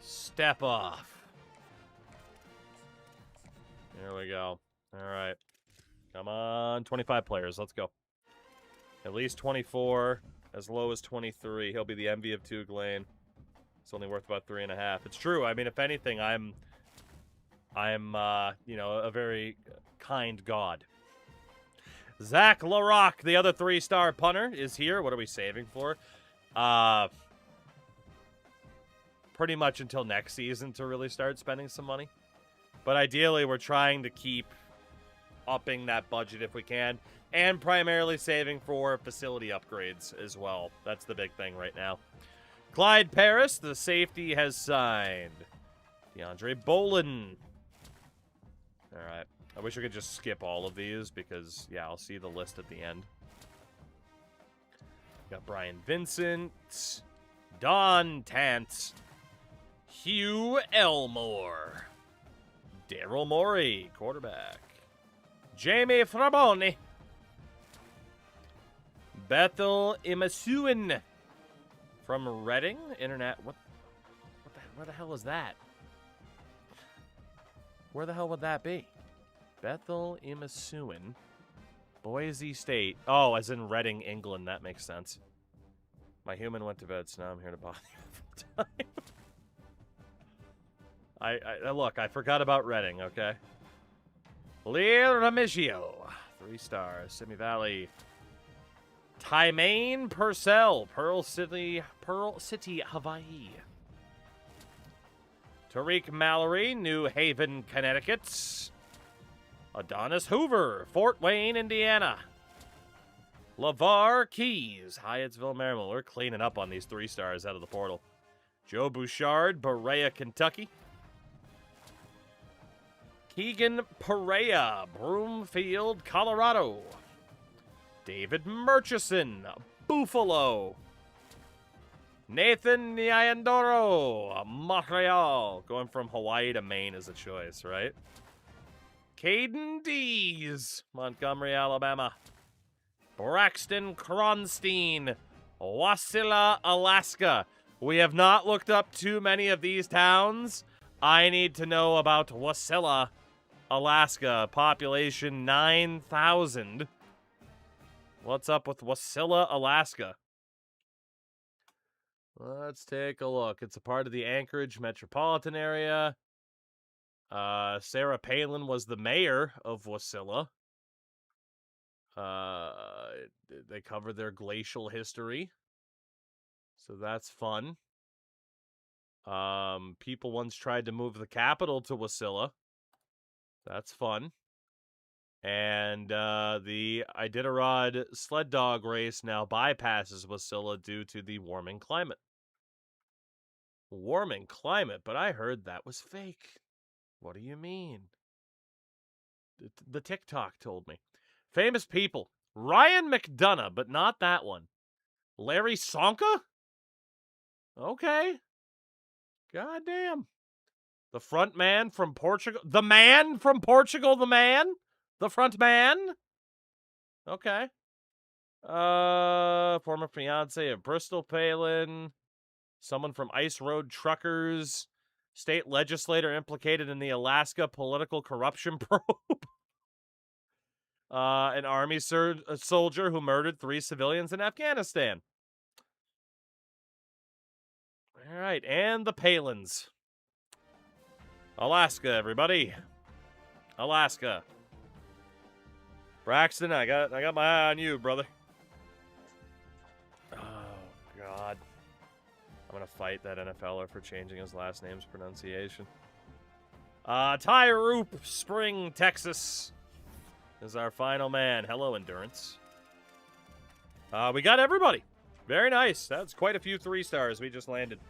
Step off. There we go. All right. Come on. 25 players. Let's go. At least 24. As low as 23. He'll be the MV of Tug Lane. It's only worth about 3.5. It's true. I mean, if anything, I'm you know, a very kind god. Zach LaRock, the other 3-star punter, is here. What are we saving for? Pretty much until next season to really start spending some money. But ideally, we're trying to keep upping that budget if we can. And primarily saving for facility upgrades as well. That's the big thing right now. Clyde Paris, the safety, has signed. DeAndre Bolin. All right. I wish I could just skip all of these because, yeah, I'll see the list at the end. Got Brian Vincent, Don Tant, Hugh Elmore, Daryl Morey, quarterback, Jamie Fraboni, Bethel Imasuin from Reading Internet. Where the hell is that? Where the hell would that be? Bethel Imasuin, Boise State. Oh, as in Reading, England. That makes sense. My human went to bed, so now I'm here to bother you full time. Look, I forgot about Reading, okay? Lear Remigio, 3 stars. Simi Valley. Tymaine Purcell, Pearl City, Hawaii. Tariq Mallory, New Haven, Connecticut. Adonis Hoover, Fort Wayne, Indiana. LeVar Keys, Hyattsville, Maryland. We're cleaning up on these 3 stars out of the portal. Joe Bouchard, Berea, Kentucky. Keegan Perea, Broomfield, Colorado. David Murchison, Buffalo. Nathan Nyandoro, Montreal. Going from Hawaii to Maine is a choice, right? Caden Dees, Montgomery, Alabama. Braxton Kronstein, Wasilla, Alaska. We have not looked up too many of these towns. I need to know about Wasilla, Alaska. Population 9,000. What's up with Wasilla, Alaska? Let's take a look. It's a part of the Anchorage metropolitan area. Sarah Palin was the mayor of Wasilla. They cover their glacial history, so that's fun. People once tried to move the capital to Wasilla. That's fun. And the Iditarod sled dog race now bypasses Wasilla due to the warming climate. Warming climate? But I heard that was fake. What do you mean? The TikTok told me. Famous people. Ryan McDonough, but not that one. Larry Sonka? Okay. Goddamn. The front man from Portugal. The man from Portugal, the man? The front man? Okay. Former fiance of Bristol Palin. Someone from Ice Road Truckers. State legislator implicated in the Alaska political corruption probe. An army soldier who murdered 3 civilians in Afghanistan. All right, and the Palins. Alaska, everybody. Alaska. Braxton, I got my eye on you, brother. Oh, God. I'm going to fight that NFLer for changing his last name's pronunciation. Ty Roop, Spring, Texas, is our final man. Hello, Endurance. We got everybody. Very nice. That's quite a few 3 stars we just landed.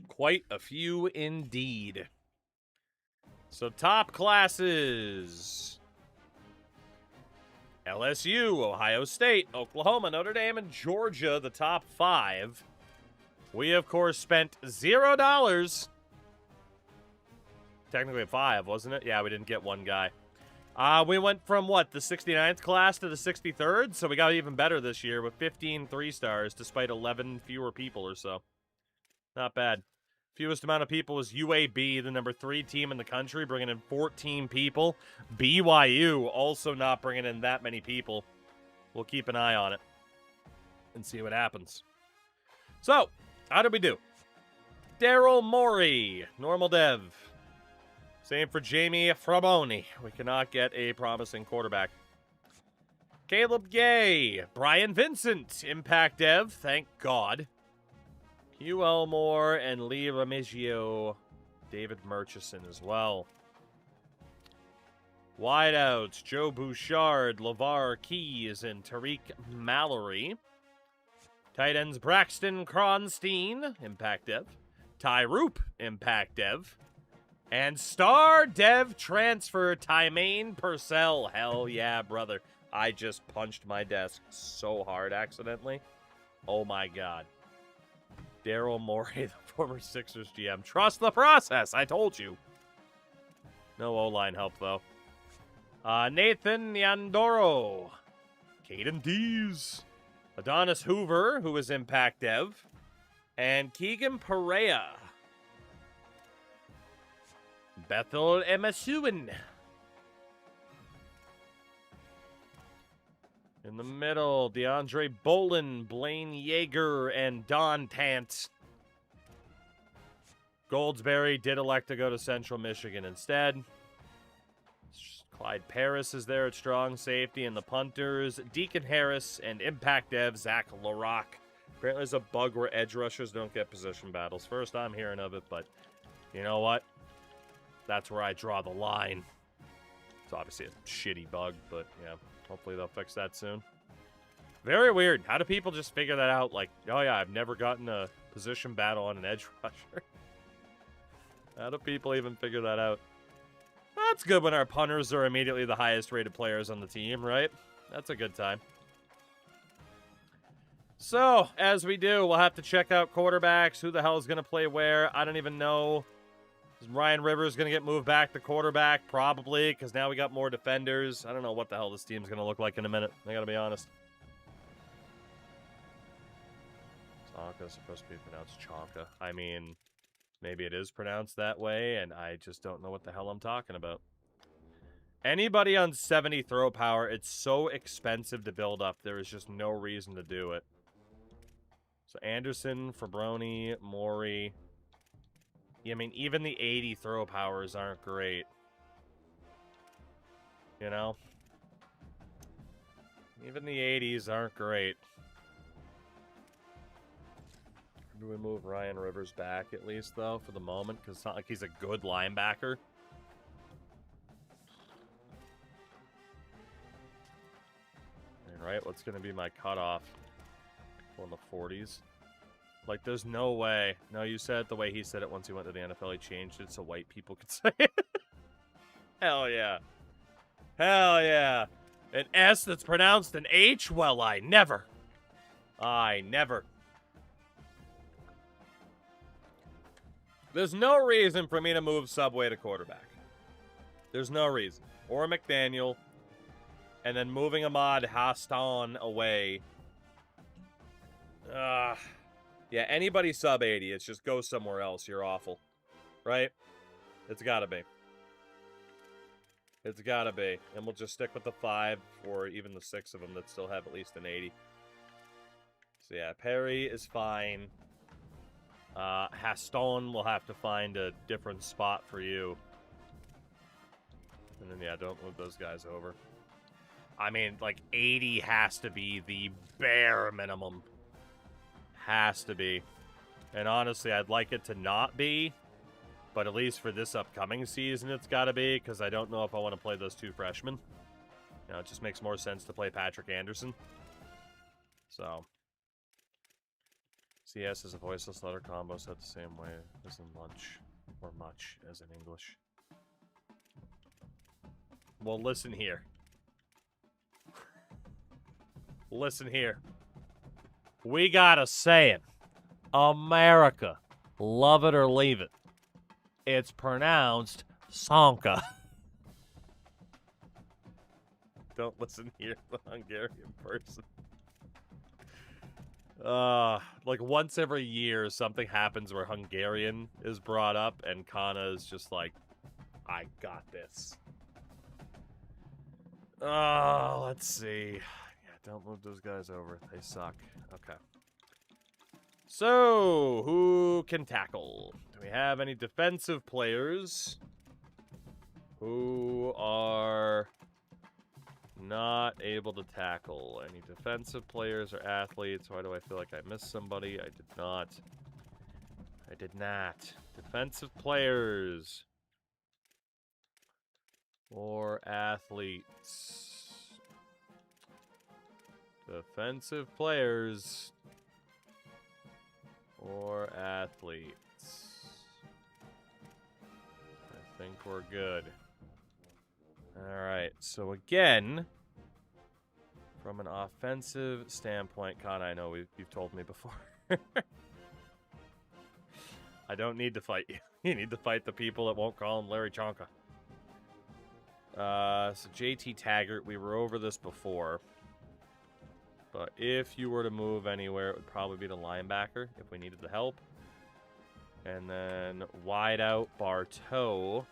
Quite a few indeed. So top classes. LSU, Ohio State, Oklahoma, Notre Dame, and Georgia, the top 5. We, of course, spent $0. Technically 5, wasn't it? Yeah, we didn't get one guy. We went from, what, the 69th class to the 63rd? So we got even better this year with 15 3 stars, despite 11 fewer people or so. Not bad. Fewest amount of people was UAB, the number 3 team in the country, bringing in 14 people. BYU also not bringing in that many people. We'll keep an eye on it and see what happens. So, how did we do? Daryl Morey, normal dev. Same for Jamie Fraboni. We cannot get a promising quarterback. Caleb Gay, Brian Vincent, impact dev, thank God. Hugh Elmore and Lee Remigio, David Murchison as well. Wideouts, Joe Bouchard, LeVar Keys, and Tariq Mallory. Tight ends, Braxton Kronstein, impact dev. Ty Roop, impact dev. And star dev transfer, Tymaine Purcell. Hell yeah, brother. I just punched my desk so hard accidentally. Oh my God. Daryl Morey, the former Sixers GM. Trust the process, I told you. No O-line help, though. Nathan Nyandoro. Caden Dees. Adonis Hoover, who is impact dev. And Keegan Perea. Bethel Emasuin. In the middle, DeAndre Bolin, Blaine Yeager, and Don Tant. Goldsberry did elect to go to Central Michigan instead. Clyde Paris is there at strong safety, and the punters, Deacon Harris, and impact dev Zach LaRock. Apparently there's a bug where edge rushers don't get position battles. First I'm hearing of it, but you know what? That's where I draw the line. It's obviously a shitty bug, but yeah, hopefully they'll fix that soon. Very weird. How do people just figure that out? Like, oh yeah, I've never gotten a position battle on an edge rusher. How do people even figure that out? That's good when our punters are immediately the highest rated players on the team, right? That's a good time. So, as we do, we'll have to check out quarterbacks. Who the hell is going to play where? I don't even know. Is Ryan Rivers going to get moved back to quarterback? Probably, because now we got more defenders. I don't know what the hell this team's going to look like in a minute. I got to be honest. Tonka is supposed to be pronounced Chonka. I mean, maybe it is pronounced that way, and I just don't know what the hell I'm talking about. Anybody on 70 throw power, it's so expensive to build up. There is just no reason to do it. So Anderson, Fabroni, Maury. Yeah, I mean, even the 80 throw powers aren't great. You know? Even the 80s aren't great. Do we move Ryan Rivers back at least, though, for the moment? Because it's not like he's a good linebacker. Right? What's going to be my cutoff? Well, in the 40s. Like, there's no way. No, you said it the way he said it once he went to the NFL. He changed it so white people could say it. Hell yeah. Hell yeah. An S that's pronounced an H? Well, I never. There's no reason for me to move Subway to quarterback. There's no reason. Or McDaniel. And then moving Ahmad Hassan away. Yeah, anybody sub 80, it's just go somewhere else. You're awful. Right? It's gotta be. It's gotta be. And we'll just stick with the 5 or even the 6 of them that still have at least an 80. So yeah, Perry is fine. Haston will have to find a different spot for you. And then, yeah, don't move those guys over. I mean, like, 80 has to be the bare minimum. Has to be. And honestly, I'd like it to not be. But at least for this upcoming season, it's got to be. Because I don't know if I want to play those 2 freshmen. You know, it just makes more sense to play Patrick Anderson. So. CS is a voiceless letter combo set the same way as in lunch. Or much as in English. Well, listen here. Listen here. We got a saying. America. Love it or leave it. It's pronounced Sonka. Don't listen here, the Hungarian person. Like once every year, something happens where Hungarian is brought up, and Kana is just like, I got this. Let's see. Don't move those guys over. They suck. Okay. So, who can tackle? Do we have any defensive players who are not able to tackle? Any defensive players or athletes? Why do I feel like I missed somebody? I did not. I did not. Defensive players or athletes. Defensive players or athletes. I think we're good. Alright, so again, from an offensive standpoint, Kana, I know you've told me before. I don't need to fight you. You need to fight the people that won't call him Larry Chonka. So JT Taggart, we were over this before. But if you were to move anywhere, it would probably be the linebacker if we needed the help. And then wide out Bartow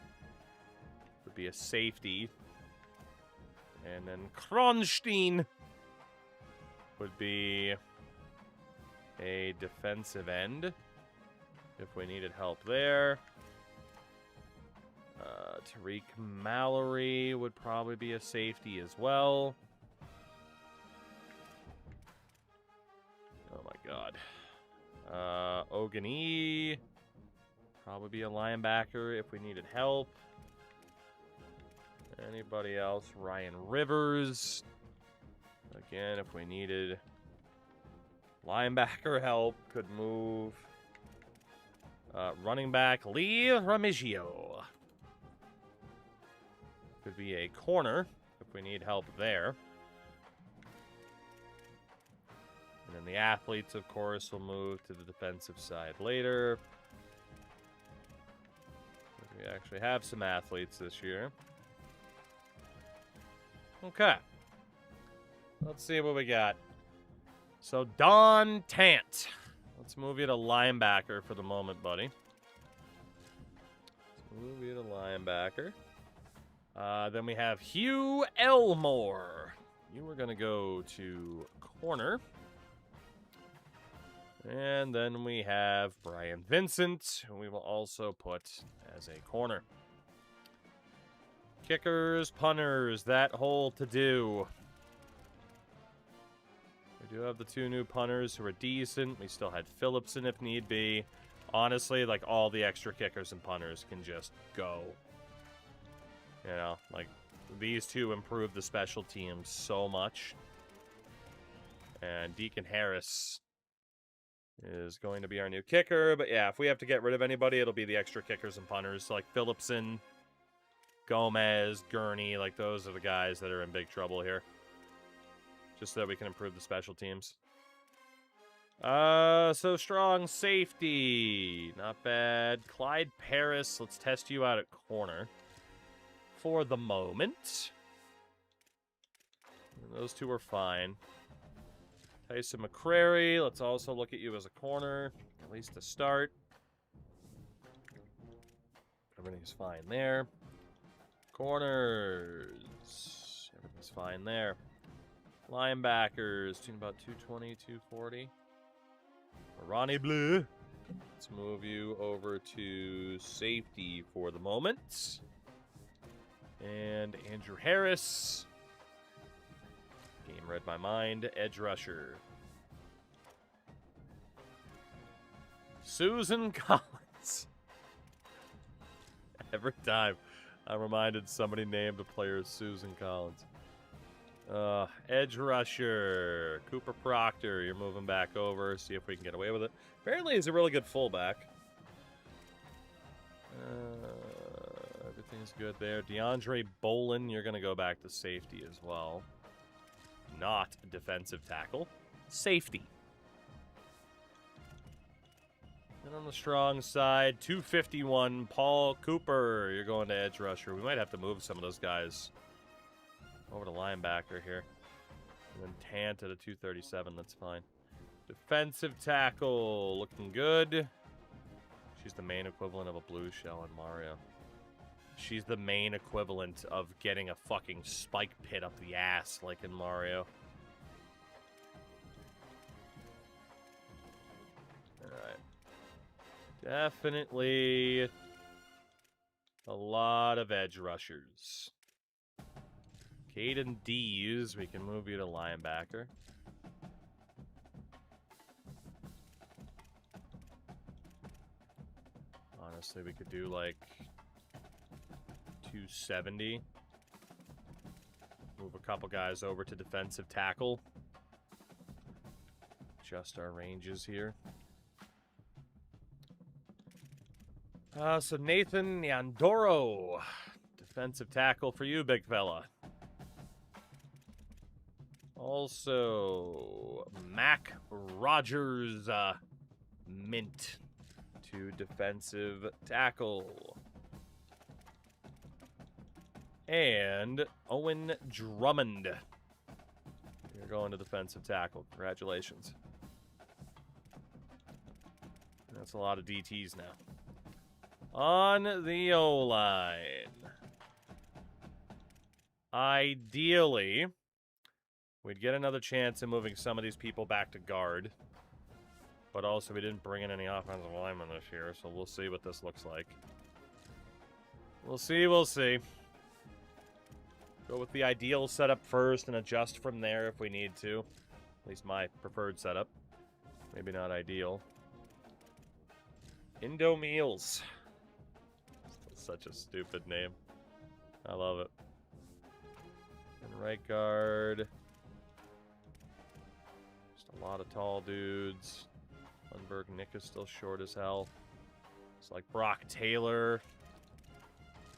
would be a safety. And then Kronstein would be a defensive end if we needed help there. Tariq Mallory would probably be a safety as well. Oh my god. God. Ogani. Probably be a linebacker if we needed help. Anybody else? Ryan Rivers. Again, if we needed linebacker help, could move. Running back, Lee Remigio. Could be a corner if we need help there. And then the athletes, of course, will move to the defensive side later. We actually have some athletes this year. Okay. Let's see what we got. So, Don Tant. Let's move you to linebacker for the moment, buddy. Let's move you to linebacker. Then we have Hugh Elmore. You are going to go to corner. And then we have Brian Vincent, who we will also put as a corner. Kickers, punters, that whole to-do. We do have the 2 new punters who are decent. We still had Phillipson if need be. Honestly, like, all the extra kickers and punters can just go. You know, like, these 2 improve the special teams so much. And Deacon Harris is going to be our new kicker. But yeah, if we have to get rid of anybody, it'll be the extra kickers and punters. So like Phillipson, Gomez, Gurney, like those are the guys that are in big trouble here. Just so that we can improve the special teams. So strong safety. Not bad. Clyde Paris, let's test you out at corner. For the moment. And those 2 are fine. Tyson McCrary, let's also look at you as a corner, at least to start. Everything's fine there. Corners, everything's fine there. Linebackers, between about 220, 240. Ronnie Bleu, let's move you over to safety for the moment. And Andrew Harris. Game read my mind. Edge rusher. Susan Collins. Every time I'm reminded somebody named a player as Susan Collins. Edge rusher. Cooper Proctor. You're moving back over. See if we can get away with it. Apparently he's a really good fullback. Everything's good there. DeAndre Bolin. You're going to go back to safety as well. Not defensive tackle. Safety. And on the strong side, 251, Paul Cooper. You're going to edge rusher. We might have to move some of those guys over to linebacker here. And then Tant at a 237. That's fine. Defensive tackle. Looking good. She's the main equivalent of a blue shell in Mario. She's the main equivalent of getting a fucking spike pit up the ass, like in Mario. Alright. Definitely a lot of edge rushers. Caden Dees, we can move you to linebacker. Honestly, we could do like 270. Move a couple guys over to defensive tackle. Adjust our ranges here. So Nathan Yandoro. Defensive tackle for you, big fella. Also, Mac Rogers. Mint to defensive tackle. And Owen Drummond. You're going to defensive tackle. Congratulations. That's a lot of DTs now. On the O-line. Ideally, we'd get another chance in moving some of these people back to guard. But also, we didn't bring in any offensive linemen this year, so we'll see what this looks like. We'll see. Go with the ideal setup first and adjust from there if we need to. At least my preferred setup. Maybe not ideal. Indo Meals. Such a stupid name. I love it. And right guard. Just a lot of tall dudes. Lundberg Nick is still short as hell. It's like Brock Taylor.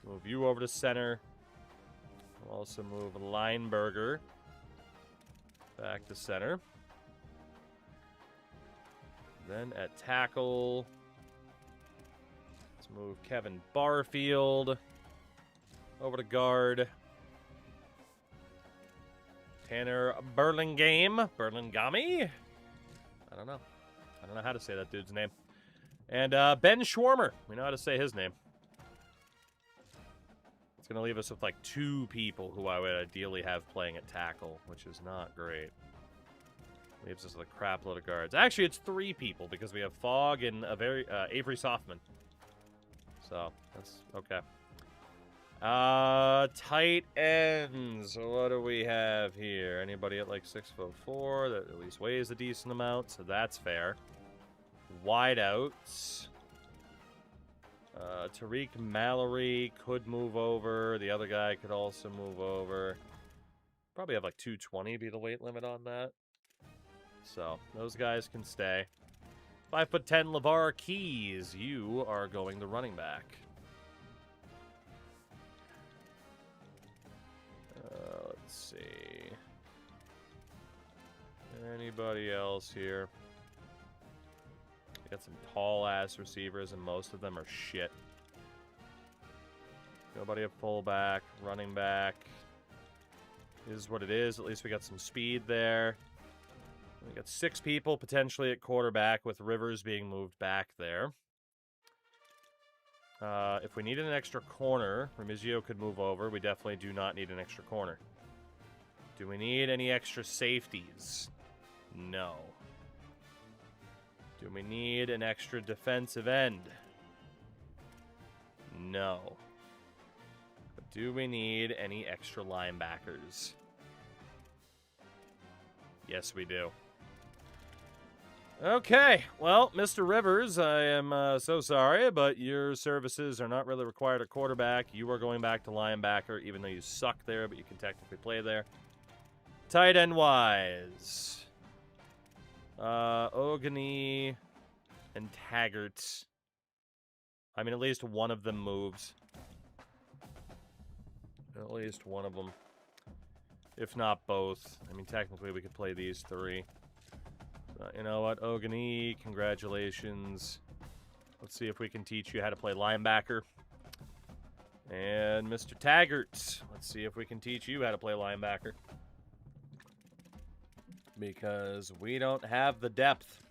Move you over to center. We'll also move Lineberger back to center. Then at tackle, let's move Kevin Barfield over to guard. Tanner Burlingame. I don't know. I don't know how to say that dude's name. And Ben Schwarmer. We know how to say his name. It's going to leave us with like 2 people who I would ideally have playing at tackle, which is not great. Leaves us with a crap load of guards. Actually, it's 3 people because we have Fogg and Avery Softman. So, that's okay. Tight ends. What do we have here? Anybody at like 6'4" that at least weighs a decent amount, so that's fair. Wideouts. Tariq Mallory could move over. The other guy could also move over. Probably have like 220 be the weight limit on that. So, those guys can stay. 5'10" LeVar Keys. You are going the running back. Let's see. Anybody else here? Got some tall-ass receivers, and most of them are shit. Nobody at fullback, running back. Is what it is. At least we got some speed there. We got 6 people potentially at quarterback, with Rivers being moved back there. If we needed an extra corner, Remigio could move over. We definitely do not need an extra corner. Do we need any extra safeties? No. Do we need an extra defensive end? No. But do we need any extra linebackers? Yes, we do. Okay, well, Mr. Rivers, I am so sorry, but your services are not really required at quarterback. You are going back to linebacker, even though you suck there, but you can technically play there. Tight end wise, Ogany and Taggart. I mean, at least one of them moves. At least one of them. If not both. I mean, technically we could play these 3. You know what, Ogany, congratulations. Let's see if we can teach you how to play linebacker. And Mr. Taggart, let's see if we can teach you how to play linebacker. Because we don't have the depth.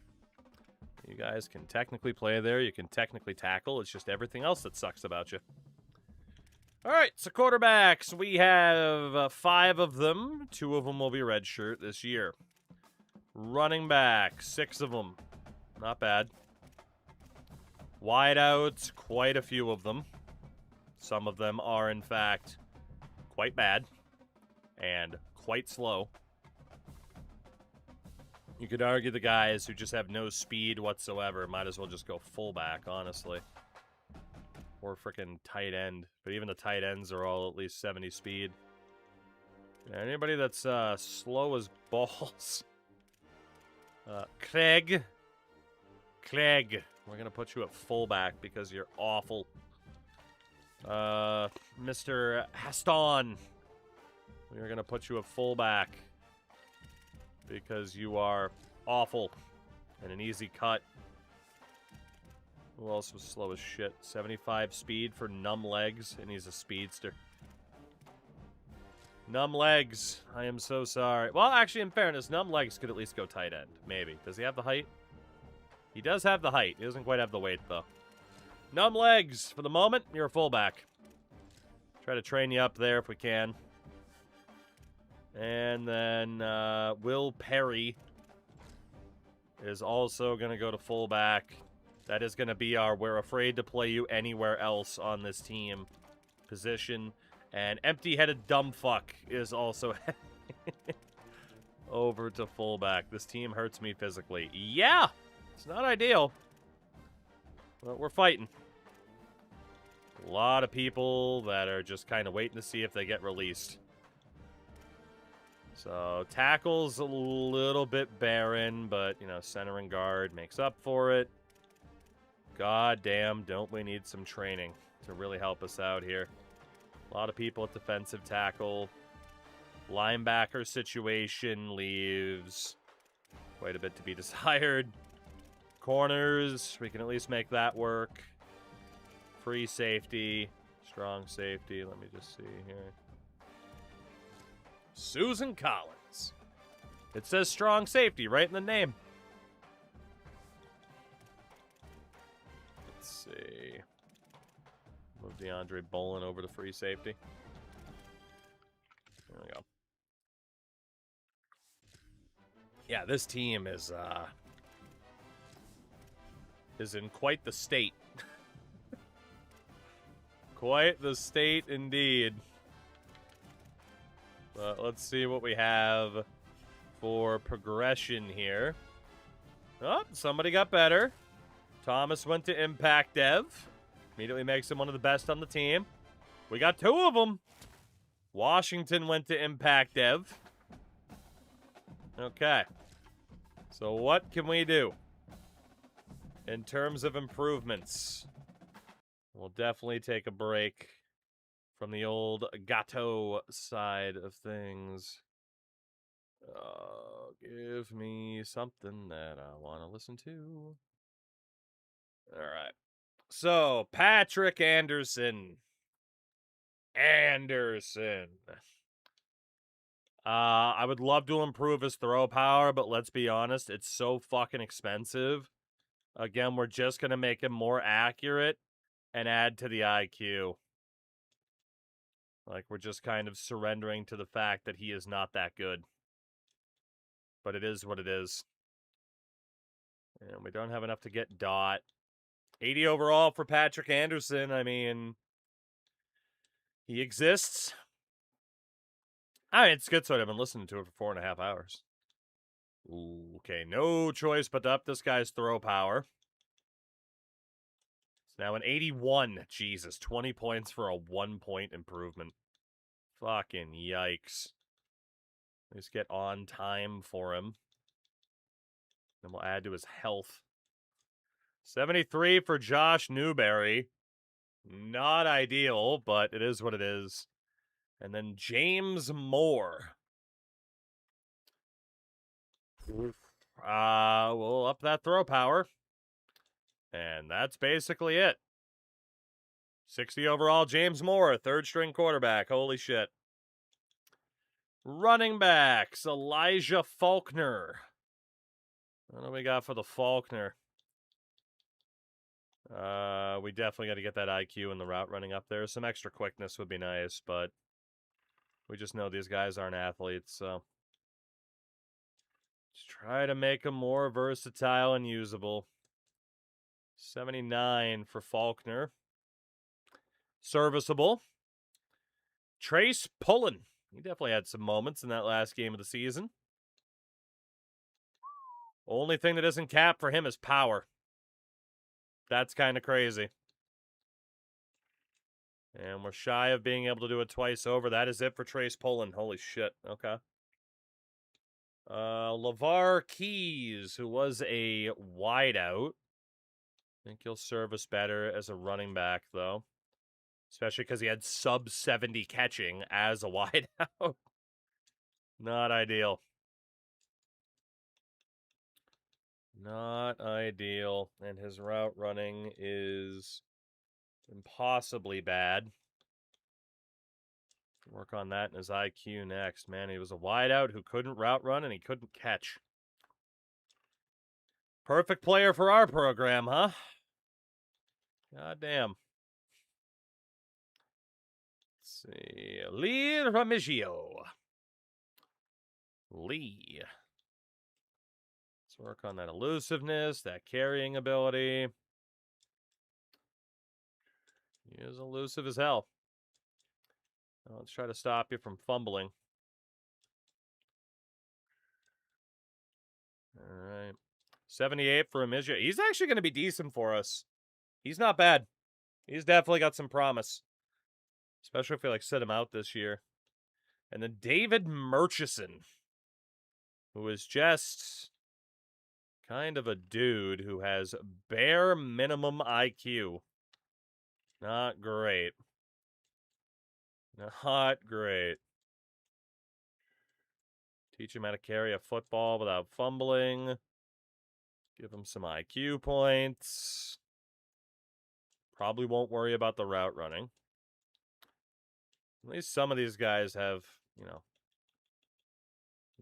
You guys can technically play there. You can technically tackle. It's just everything else that sucks about you. All right, so quarterbacks. We have 5 of them. 2 of them will be redshirt this year. Running back, 6 of them. Not bad. Wideouts, quite a few of them. Some of them are, in fact, quite bad and quite slow. You could argue the guys who just have no speed whatsoever might as well just go fullback, honestly. Or freaking tight end. But even the tight ends are all at least 70 speed. Anybody that's slow as balls. Craig, we're going to put you at fullback because you're awful. Mr. Haston, we're going to put you at fullback because you are awful and an easy cut. Who else was slow as shit? 75 speed for Numb Legs, and he's a speedster. Numb Legs, I am so sorry. Well, actually, in fairness, Numb Legs could at least go tight end. Maybe. Does he have the height? He does have the height. He doesn't quite have the weight, though. Numb Legs, for the moment, you're a fullback. Try to train you up there if we can. And then Will Perry is also going to go to fullback. That is going to be our we're afraid to play you anywhere else on this team position. And empty-headed dumb fuck is also... over to fullback. This team hurts me physically. Yeah, it's not ideal, but we're fighting. A lot of people that are just kind of waiting to see if they get released. So tackle's a little bit barren, but, you know, center and guard makes up for it. God damn, don't we need some training to really help us out here. A lot of people at defensive tackle. Linebacker situation leaves quite a bit to be desired. Corners, we can at least make that work. Free safety, strong safety. Let me just see here. Susan Collins. It says strong safety right in the name. Let's see. Move DeAndre Bolin over to free safety. There we go. Yeah, this team is in quite the state. Quite the state indeed. But let's see what we have for progression here. Oh, somebody got better. Thomas went to Impact Dev. Immediately makes him one of the best on the team. We got two of them. Washington went to Impact Dev. Okay. So what can we do in terms of improvements? We'll definitely take a break from the old Gato side of things. Give me something that I want to listen to. All right. So, Patrick Anderson. I would love to improve his throw power, but let's be honest, it's so fucking expensive. Again, we're just going to make him more accurate and add to the IQ. Like, we're just kind of surrendering to the fact that he is not that good. But it is what it is. And we don't have enough to get Dot. 80 overall for Patrick Anderson. I mean, he exists. I mean, it's good, so I've been listening to it for 4.5 hours. Ooh, okay, no choice but to up this guy's throw power. It's now an 81. Jesus, 20 points for a 1-point improvement. Fucking yikes. Let's get on time for him. Then we'll add to his health. 73 for Josh Newberry. Not ideal, but it is what it is. And then James Moore. We'll up that throw power. And that's basically it. 60 overall, James Moore, third string quarterback. Holy shit. Running backs, Elijah Faulkner. What do we got for the Faulkner? We definitely got to get that IQ and the route running up there. Some extra quickness would be nice, but we just know these guys aren't athletes, so let's try to make them more versatile and usable. 79 for Faulkner. Serviceable. Trace Pullen. He definitely had some moments in that last game of the season. Only thing that isn't capped for him is power. That's kind of crazy. And we're shy of being able to do it twice over. That is it for Trace Pullen. Holy shit. Okay. LeVar Keys, who was a wideout. I think he'll serve us better as a running back, though. Especially because he had sub-70 catching as a wideout. Not ideal. Not ideal. And his route running is impossibly bad. Work on that in his IQ next. Man, he was a wideout who couldn't route run and he couldn't catch. Perfect player for our program, huh? God damn. Let's see. Lee Remigio. Lee. Let's work on that elusiveness, that carrying ability. He is elusive as hell. Now let's try to stop you from fumbling. 78 for Amicia. He's actually going to be decent for us. He's not bad. He's definitely got some promise. Especially if we, like, sit him out this year. And then David Murchison, who is just kind of a dude who has bare minimum IQ. Not great. Not great. Teach him how to carry a football without fumbling. Give him some IQ points. Probably won't worry about the route running. At least some of these guys have,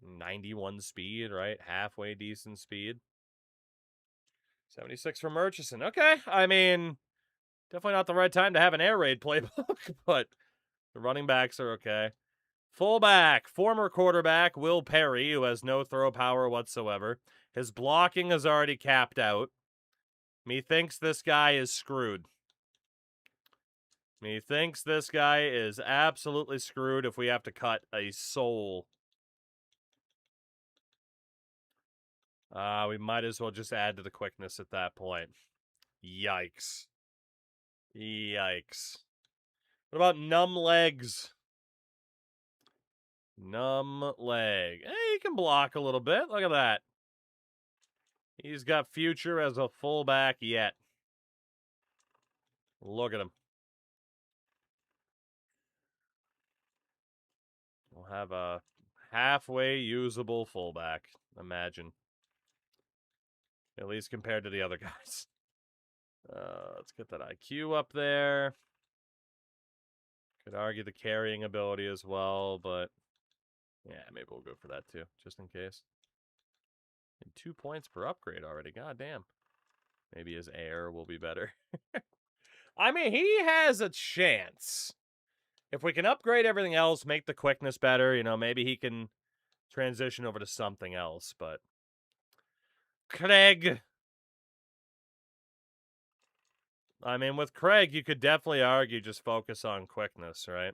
91 speed, right? Halfway decent speed. 76 for Murchison. Okay, I mean, definitely not the right time to have an air raid playbook, but the running backs are okay. Fullback, former quarterback Will Perry, who has no throw power whatsoever. His blocking is already capped out. Methinks this guy is screwed. Methinks this guy is absolutely screwed if we have to cut a soul. We might as well just add to the quickness at that point. Yikes. Yikes. What about numb legs? Numb leg. Hey, he can block a little bit. Look at that. He's got future as a fullback yet. Look at him. We'll have a halfway usable fullback. Imagine. At least compared to the other guys. Let's get that IQ up there. Could argue the carrying ability as well, but yeah, maybe we'll go for that too, just in case. And 2 points per upgrade already. God damn. Maybe his air will be better. I mean, he has a chance. If we can upgrade everything else, make the quickness better, maybe he can transition over to something else, but Craig. I mean, with Craig, you could definitely argue just focus on quickness, right?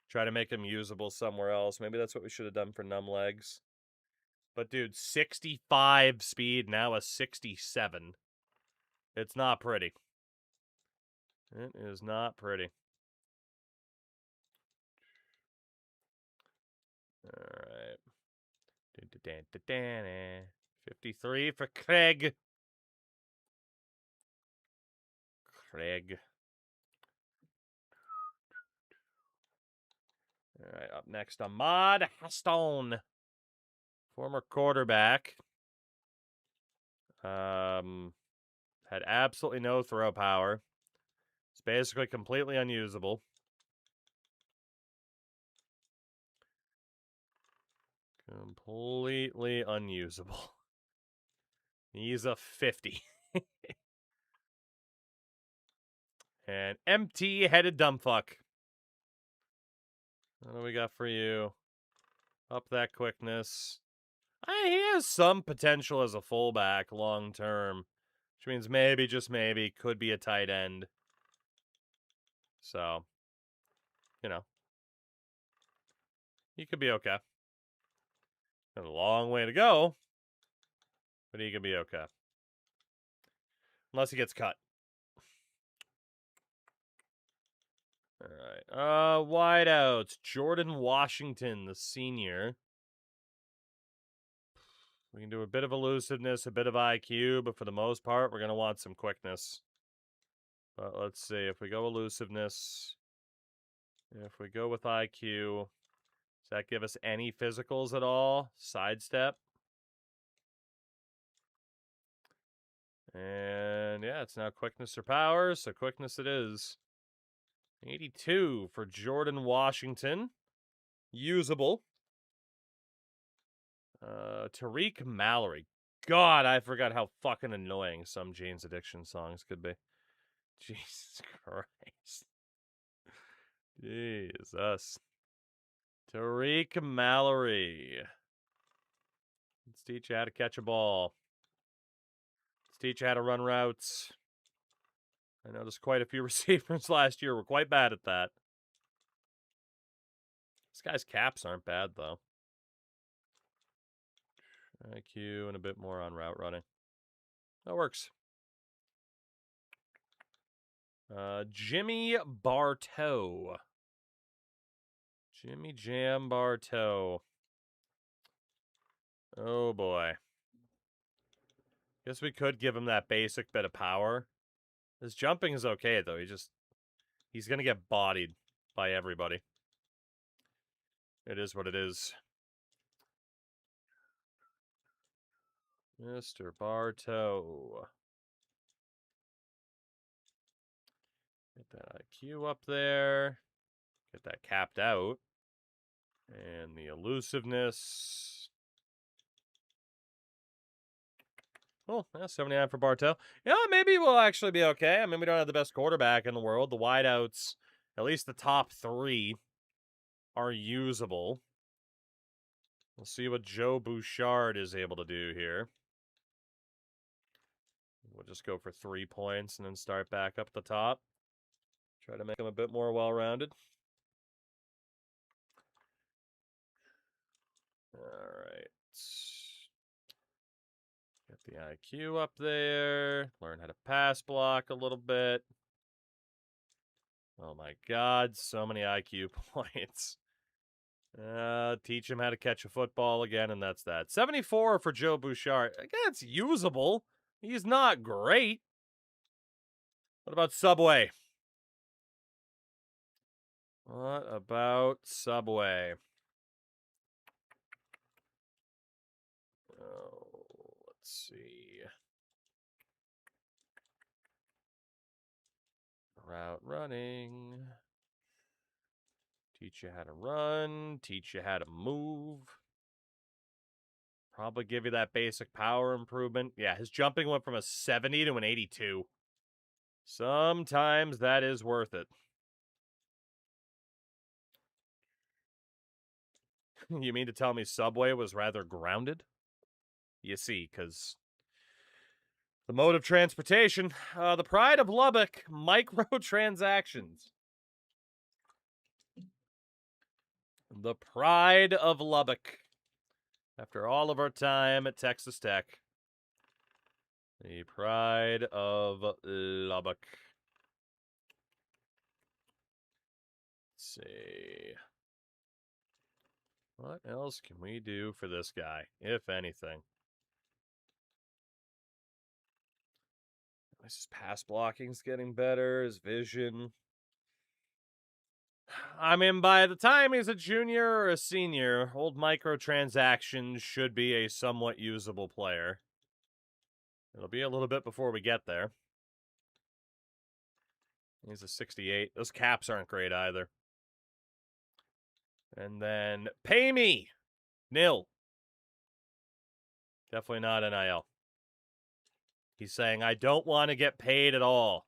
Try to make him usable somewhere else. Maybe that's what we should have done for numb legs. But, dude, 65 speed, now a 67. It's not pretty. It is not pretty. All right. 53 for Craig. Craig. All right, up next, Ahmad Haston. Former quarterback. Had absolutely no throw power. It's basically completely unusable. Completely unusable. He's a 50. And empty-headed dumbfuck. What do we got for you? Up that quickness. He has some potential as a fullback long term. Which means maybe, just maybe, could be a tight end. So, he could be okay. Got a long way to go. But he could be okay. Unless he gets cut. All right. Wideouts. Jordan Washington, the senior. We can do a bit of elusiveness, a bit of IQ, but for the most part, we're going to want some quickness. But let's see. If we go elusiveness, if we go with IQ, does that give us any physicals at all? Sidestep. And yeah, it's now quickness or power, so quickness it is. 82 for Jordan Washington. Usable. Tariq Mallory. God, I forgot how fucking annoying some Jane's Addiction songs could be. Jesus Christ. Jesus. Tariq Mallory. Let's teach you how to catch a ball. Let's teach you how to run routes. I noticed quite a few receivers last year were quite bad at that. This guy's caps aren't bad, though. IQ and a bit more on route running. That works. Jimmy Bartow. Jimmy Jam Bartow. Oh boy. Guess we could give him that basic bit of power. His jumping is okay though. He's gonna get bodied by everybody. It is what it is. Mr. Bartow. Get that IQ up there. Get that capped out. And the elusiveness. Oh, yeah, 79 for Bartow. Yeah, maybe we'll actually be okay. I mean, we don't have the best quarterback in the world. The wideouts, at least the top 3, are usable. We'll see what Joe Bouchard is able to do here. We'll just go for 3 points and then start back up the top. Try to make him a bit more well-rounded. All right. Get the IQ up there. Learn how to pass block a little bit. Oh my god, so many IQ points. Teach him how to catch a football again, and that's that. 74 for Joe Bouchard. Again, it's usable. He's not great. What about Subway? What about Subway? Oh, let's see. Route running. Teach you how to run. Teach you how to move. Probably give you that basic power improvement. Yeah, his jumping went from a 70 to an 82. Sometimes that is worth it. You mean to tell me Subway was rather grounded? You see, because the mode of transportation, the pride of Lubbock, microtransactions. The pride of Lubbock. After all of our time at Texas Tech. The pride of Lubbock. Let's see. What else can we do for this guy, if anything? His pass blocking's getting better, his vision. I mean, by the time he's a junior or a senior, old microtransactions should be a somewhat usable player. It'll be a little bit before we get there. He's a 68. Those caps aren't great either. And then, pay me! Nil. Definitely not NIL. He's saying, I don't want to get paid at all.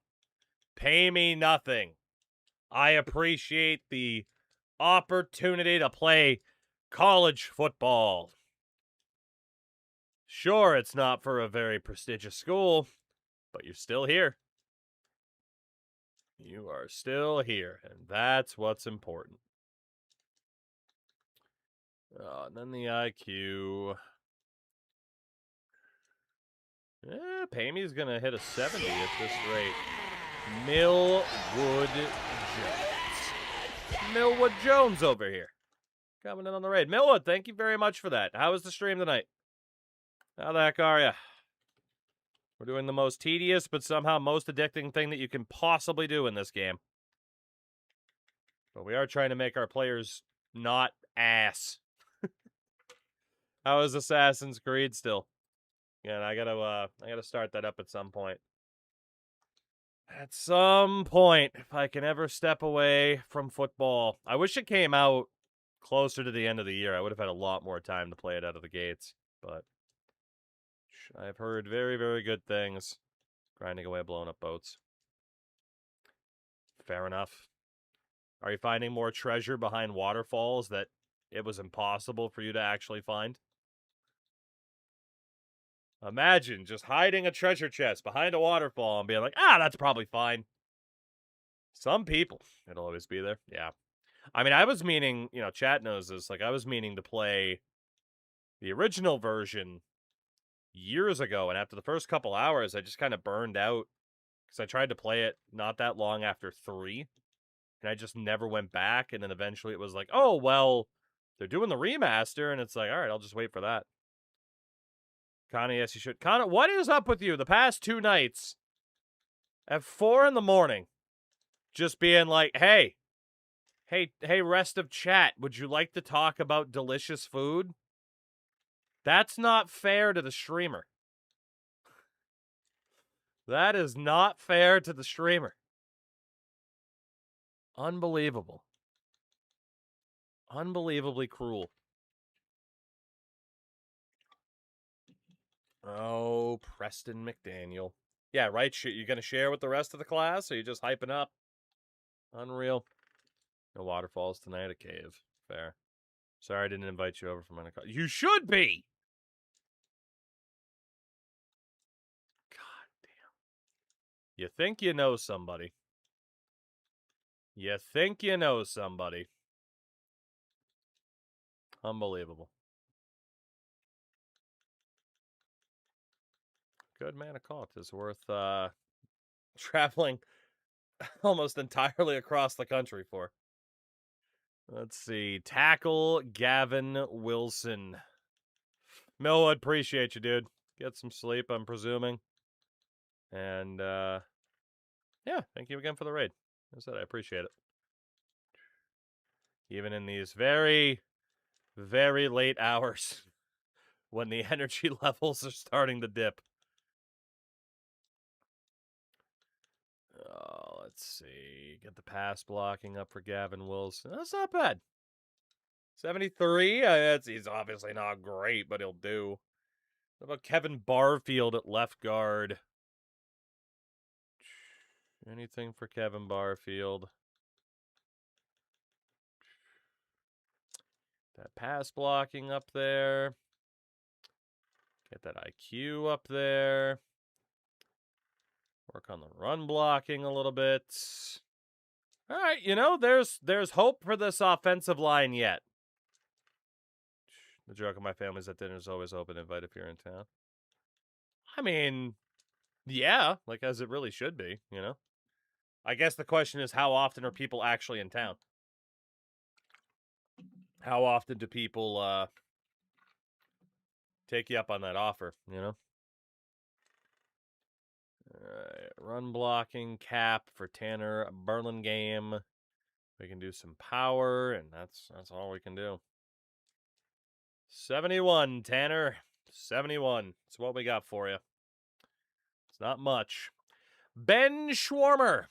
Pay me nothing. I appreciate the opportunity to play college football. Sure, it's not for a very prestigious school, but you're still here. You are still here, and that's what's important. And then the IQ. Pamey's going to hit a 70 at this rate. Millwood Jones. Millwood Jones over here. Coming in on the raid. Millwood, thank you very much for that. How was the stream tonight? How the heck are you? We're doing the most tedious but somehow most addicting thing that you can possibly do in this game. But we are trying to make our players not ass. How is Assassin's Creed still? Yeah, I gotta start that up at some point. At some point, if I can ever step away from football. I wish it came out closer to the end of the year. I would have had a lot more time to play it out of the gates. But I've heard very, very good things. Grinding away, blowing up boats. Fair enough. Are you finding more treasure behind waterfalls that it was impossible for you to actually find? Imagine just hiding a treasure chest behind a waterfall and being like, that's probably fine. Some people, it'll always be there. Yeah. I mean, I was meaning, chat knows this, I was meaning to play the original version years ago, and after the first couple hours, I just kind of burned out because I tried to play it not that long after 3, and I just never went back, and then eventually it was like, oh, well, they're doing the remaster, and it's like, all right, I'll just wait for that. Connor, yes, you should. Connor, what is up with you the past 2 nights at 4 in the morning? Just being like, hey, rest of chat, would you like to talk about delicious food? That's not fair to the streamer. That is not fair to the streamer. Unbelievable. Unbelievably cruel. Oh, Preston McDaniel. Yeah, right? You going to share with the rest of the class, or you just hyping up? Unreal. No waterfalls tonight, a cave. Fair. Sorry I didn't invite you over for my car. You should be! God damn. You think you know somebody. You think you know somebody. Unbelievable. Good man of caught is worth traveling almost entirely across the country for. Let's see. Tackle Gavin Wilson. Millwood, appreciate you, dude. Get some sleep, I'm presuming. And yeah, thank you again for the raid. As I said, I appreciate it. Even in these very, very late hours when the energy levels are starting to dip. Oh, let's see. Get the pass blocking up for Gavin Wilson. That's not bad. 73? He's obviously not great, but he'll do. What about Kevin Barfield at left guard? Anything for Kevin Barfield? That pass blocking up there. Get that IQ up there. Work on the run blocking a little bit. All right, you know, there's hope for this offensive line yet. The joke of my family is that dinner's always open. Invite if you're in town. I mean, yeah, like as it really should be, you know? I guess the question is, how often are people actually in town? How often do people take you up on that offer, you know? Alright, run blocking cap for Tanner Burlingame. We can do some power, and that's all we can do. 71, Tanner. 71. That's what we got for you. It's not much. Ben Schwarmer.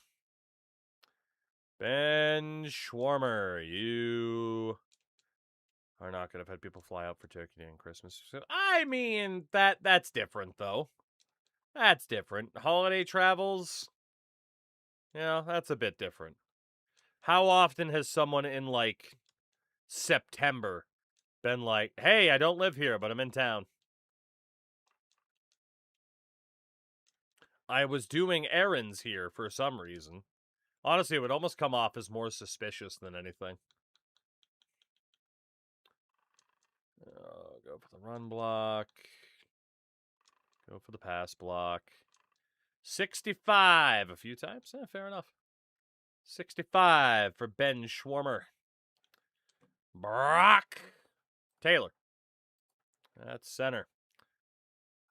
Ben Schwarmer, you are not going to have had people fly out for Turkey Day and Christmas. I mean, that's different, though. That's different. Holiday travels, yeah, that's a bit different. How often has someone in, like, September been like, hey, I don't live here, but I'm in town? I was doing errands here for some reason. Honestly, it would almost come off as more suspicious than anything. Go for the run block. Go for the pass block. 65 a few times. Yeah, fair enough. 65 for Ben Schwarmer. Brock Taylor. That's center.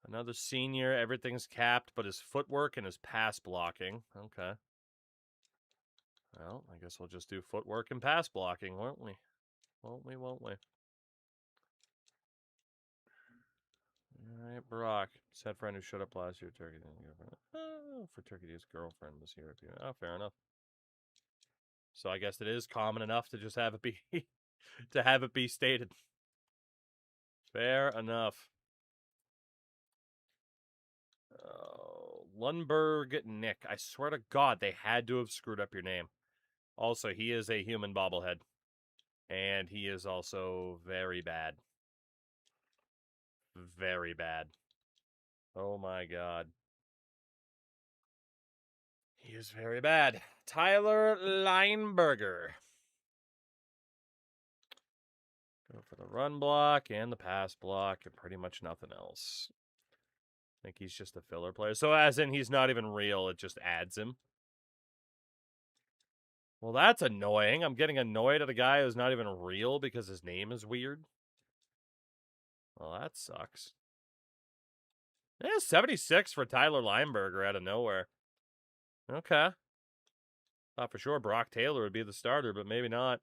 Another senior. Everything's capped, but his footwork and his pass blocking. Okay. Well, I guess we'll just do footwork and pass blocking, won't we? Won't we? All right, Brock. Said friend who showed up last year. Turkey didn't give for Turkey Day's girlfriend was here. Oh, fair enough. So I guess it is common enough to just have it be to have it be stated. Fair enough. Lundberg Nick. I swear to God, they had to have screwed up your name. Also, he is a human bobblehead. And he is also very bad. Very bad. Oh my God. He is very bad. Tyler Lineberger. Go for the run block and the pass block and pretty much nothing else. I think he's just a filler player. So as in he's not even real, it just adds him. Well, that's annoying. I'm getting annoyed at a guy who's not even real because his name is weird. Well, that sucks. Yeah, 76 for Tyler Lineberger out of nowhere. Okay. Thought for sure Brock Taylor would be the starter, but maybe not.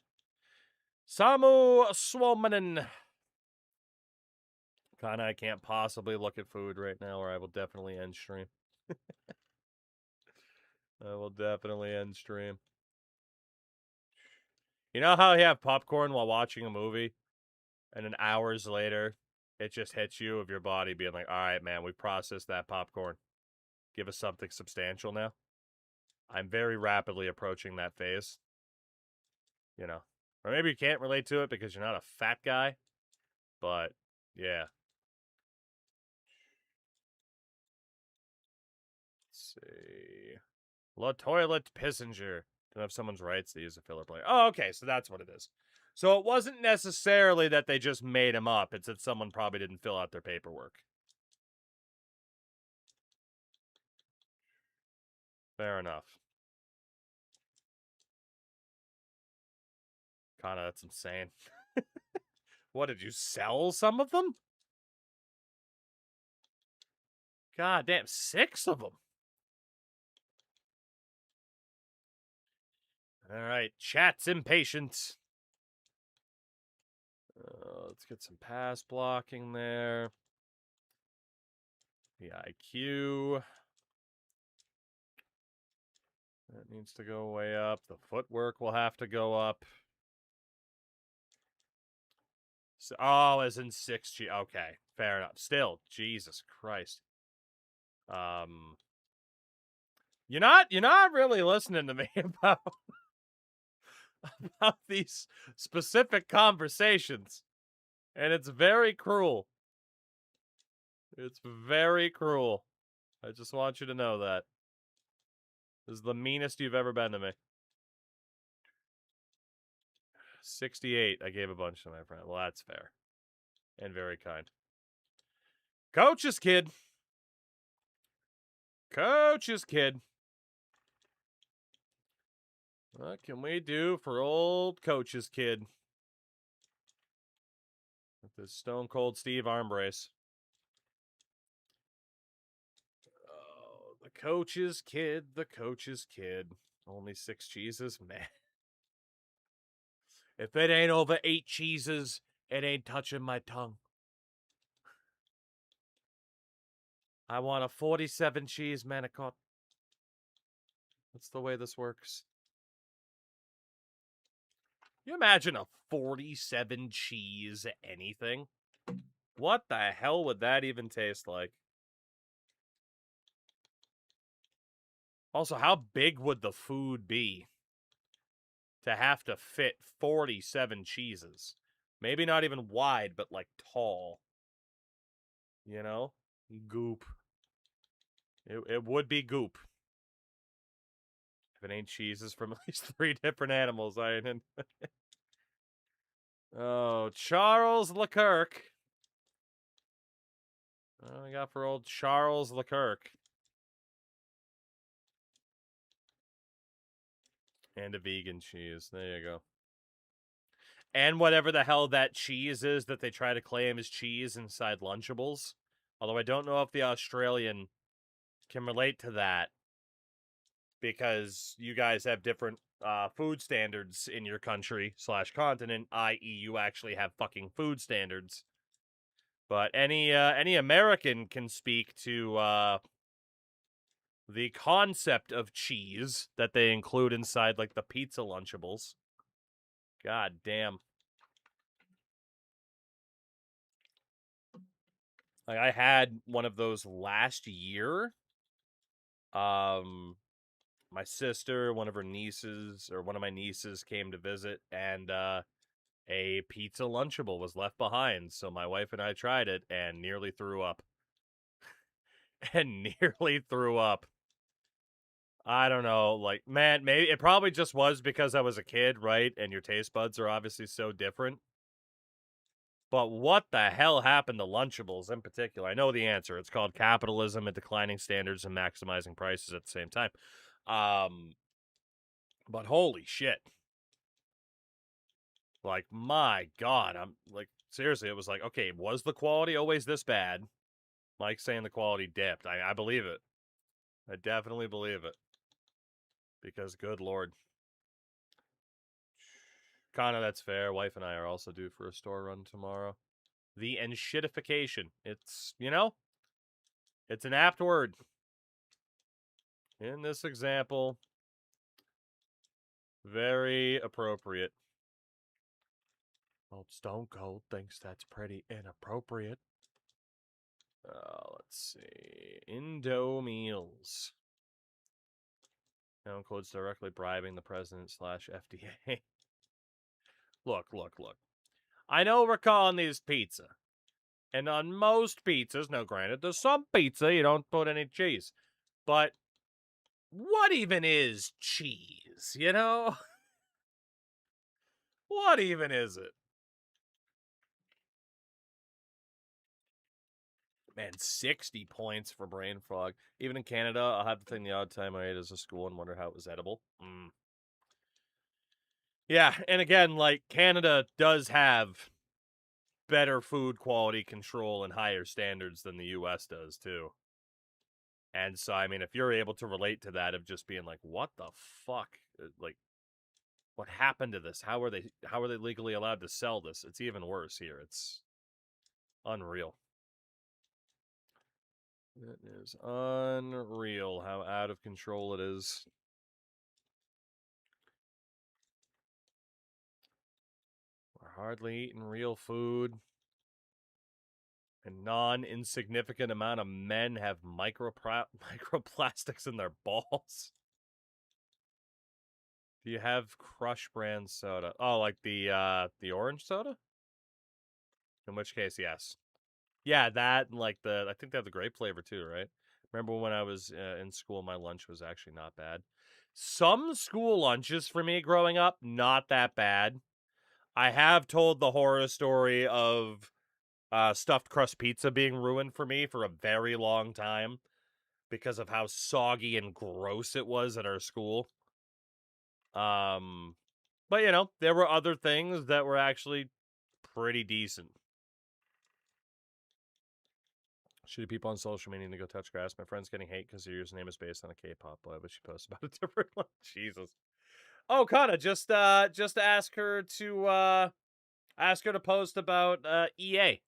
Samu Swomanen. Kinda, I can't possibly look at food right now, or I will definitely end stream. I will definitely end stream. You know how you have popcorn while watching a movie, and then hours later, it just hits you of your body being like, all right, man, we processed that popcorn. Give us something substantial now. I'm very rapidly approaching that phase. You know. Or maybe you can't relate to it because you're not a fat guy. But, yeah. Let's see. La Toilet Pissinger. Don't have someone's rights to use a filler player. Oh, okay, so that's what it is. So it wasn't necessarily that they just made him up. It's that someone probably didn't fill out their paperwork. Fair enough. Kinda, that's insane. What, did you sell some of them? God damn, 6 of them. All right, chat's impatient. Let's get some pass blocking there. The IQ. That needs to go way up. The footwork will have to go up. So, oh, as in 6G. Okay, fair enough. Still, Jesus Christ. You're not really listening to me about these specific conversations. And it's very cruel. It's very cruel. I just want you to know that. This is the meanest you've ever been to me. 68. I gave a bunch to my friend. Well, that's fair. And very kind. Coach's kid. Coach's kid. What can we do for old Coach's kid? With this Stone Cold Steve arm brace. Oh, the Coach's kid. The Coach's kid. Only 6 cheeses? Man. If it ain't over 8 cheeses, it ain't touching my tongue. I want a 47 cheese manicotti. That's the way this works. You imagine a 47 cheese anything? What the hell would that even taste like? Also, how big would the food be to have to fit 47 cheeses? Maybe not even wide, but like tall. You know? Goop. It would be goop. If it ain't cheeses from at least 3 different animals, I ain't in. Oh, Charles Leclerc. What do we got for old Charles Leclerc? And a vegan cheese. There you go. And whatever the hell that cheese is that they try to claim is cheese inside Lunchables. Although I don't know if the Australian can relate to that. Because you guys have different food standards in your country / continent, i.e. you actually have fucking food standards. But any American can speak to the concept of cheese that they include inside like the pizza Lunchables. God damn. Like I had one of those last year. My sister, one of her nieces, or one of my nieces came to visit, and a pizza Lunchable was left behind. So my wife and I tried it and nearly threw up. And nearly threw up. I don't know, like, man, maybe it probably just was because I was a kid, right? And your taste buds are obviously so different. But what the hell happened to Lunchables in particular? I know the answer. It's called capitalism and declining standards and maximizing prices at the same time. But holy shit. Like, my God. I'm like, seriously, it was like, okay, was the quality always this bad? Mike's saying the quality dipped. I believe it. I definitely believe it. Because, good Lord. Kinda, that's fair. Wife and I are also due for a store run tomorrow. The enshittification. It's, you know, it's an apt word. In this example, very appropriate. Well, Stone Cold thinks that's pretty inappropriate. Let's see. Indo meals. Now includes directly bribing the president / FDA. Look. I know we're calling these pizza. And on most pizzas, now granted, there's some pizza you don't put any cheese. But what even is cheese, you know? What even is it? Man, 60 points for brain fog. Even in Canada, I'll have to think the odd time I ate as a school and wonder how it was edible. Yeah, and again, like, Canada does have better food quality control and higher standards than the US does, too. And so, I mean, if you're able to relate to that of just being like, what the fuck? Like, what happened to this? How are they legally allowed to sell this? It's even worse here. It's unreal. It is unreal how out of control it is. We're hardly eating real food. A non-insignificant amount of men have microplastics in their balls. Do you have Crush brand soda? Oh, like the orange soda? In which case, yes. Yeah, that and like I think they have the grape flavor too, right? Remember when I was in school, my lunch was actually not bad. Some school lunches for me growing up, not that bad. I have told the horror story of stuffed crust pizza being ruined for me for a very long time because of how soggy and gross it was at our school. But you know, there were other things that were actually pretty decent. Shitty people on social media to go touch grass. My friend's getting hate because your username is based on a K-pop boy, but she posts about a different one. Jesus. Oh, Kana, just ask her to post about EA.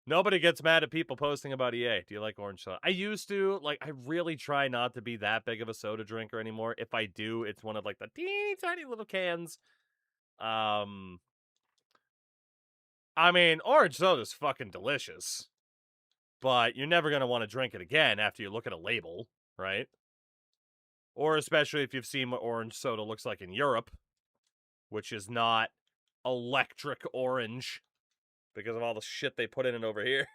Nobody gets mad at people posting about EA. Do you like orange soda? I used to. Like, I really try not to be that big of a soda drinker anymore. If I do, it's one of like the teeny tiny little cans. I mean, orange soda's fucking delicious. But you're never going to want to drink it again after you look at a label, right? Or especially if you've seen what orange soda looks like in Europe, which is not electric orange because of all the shit they put in it over here.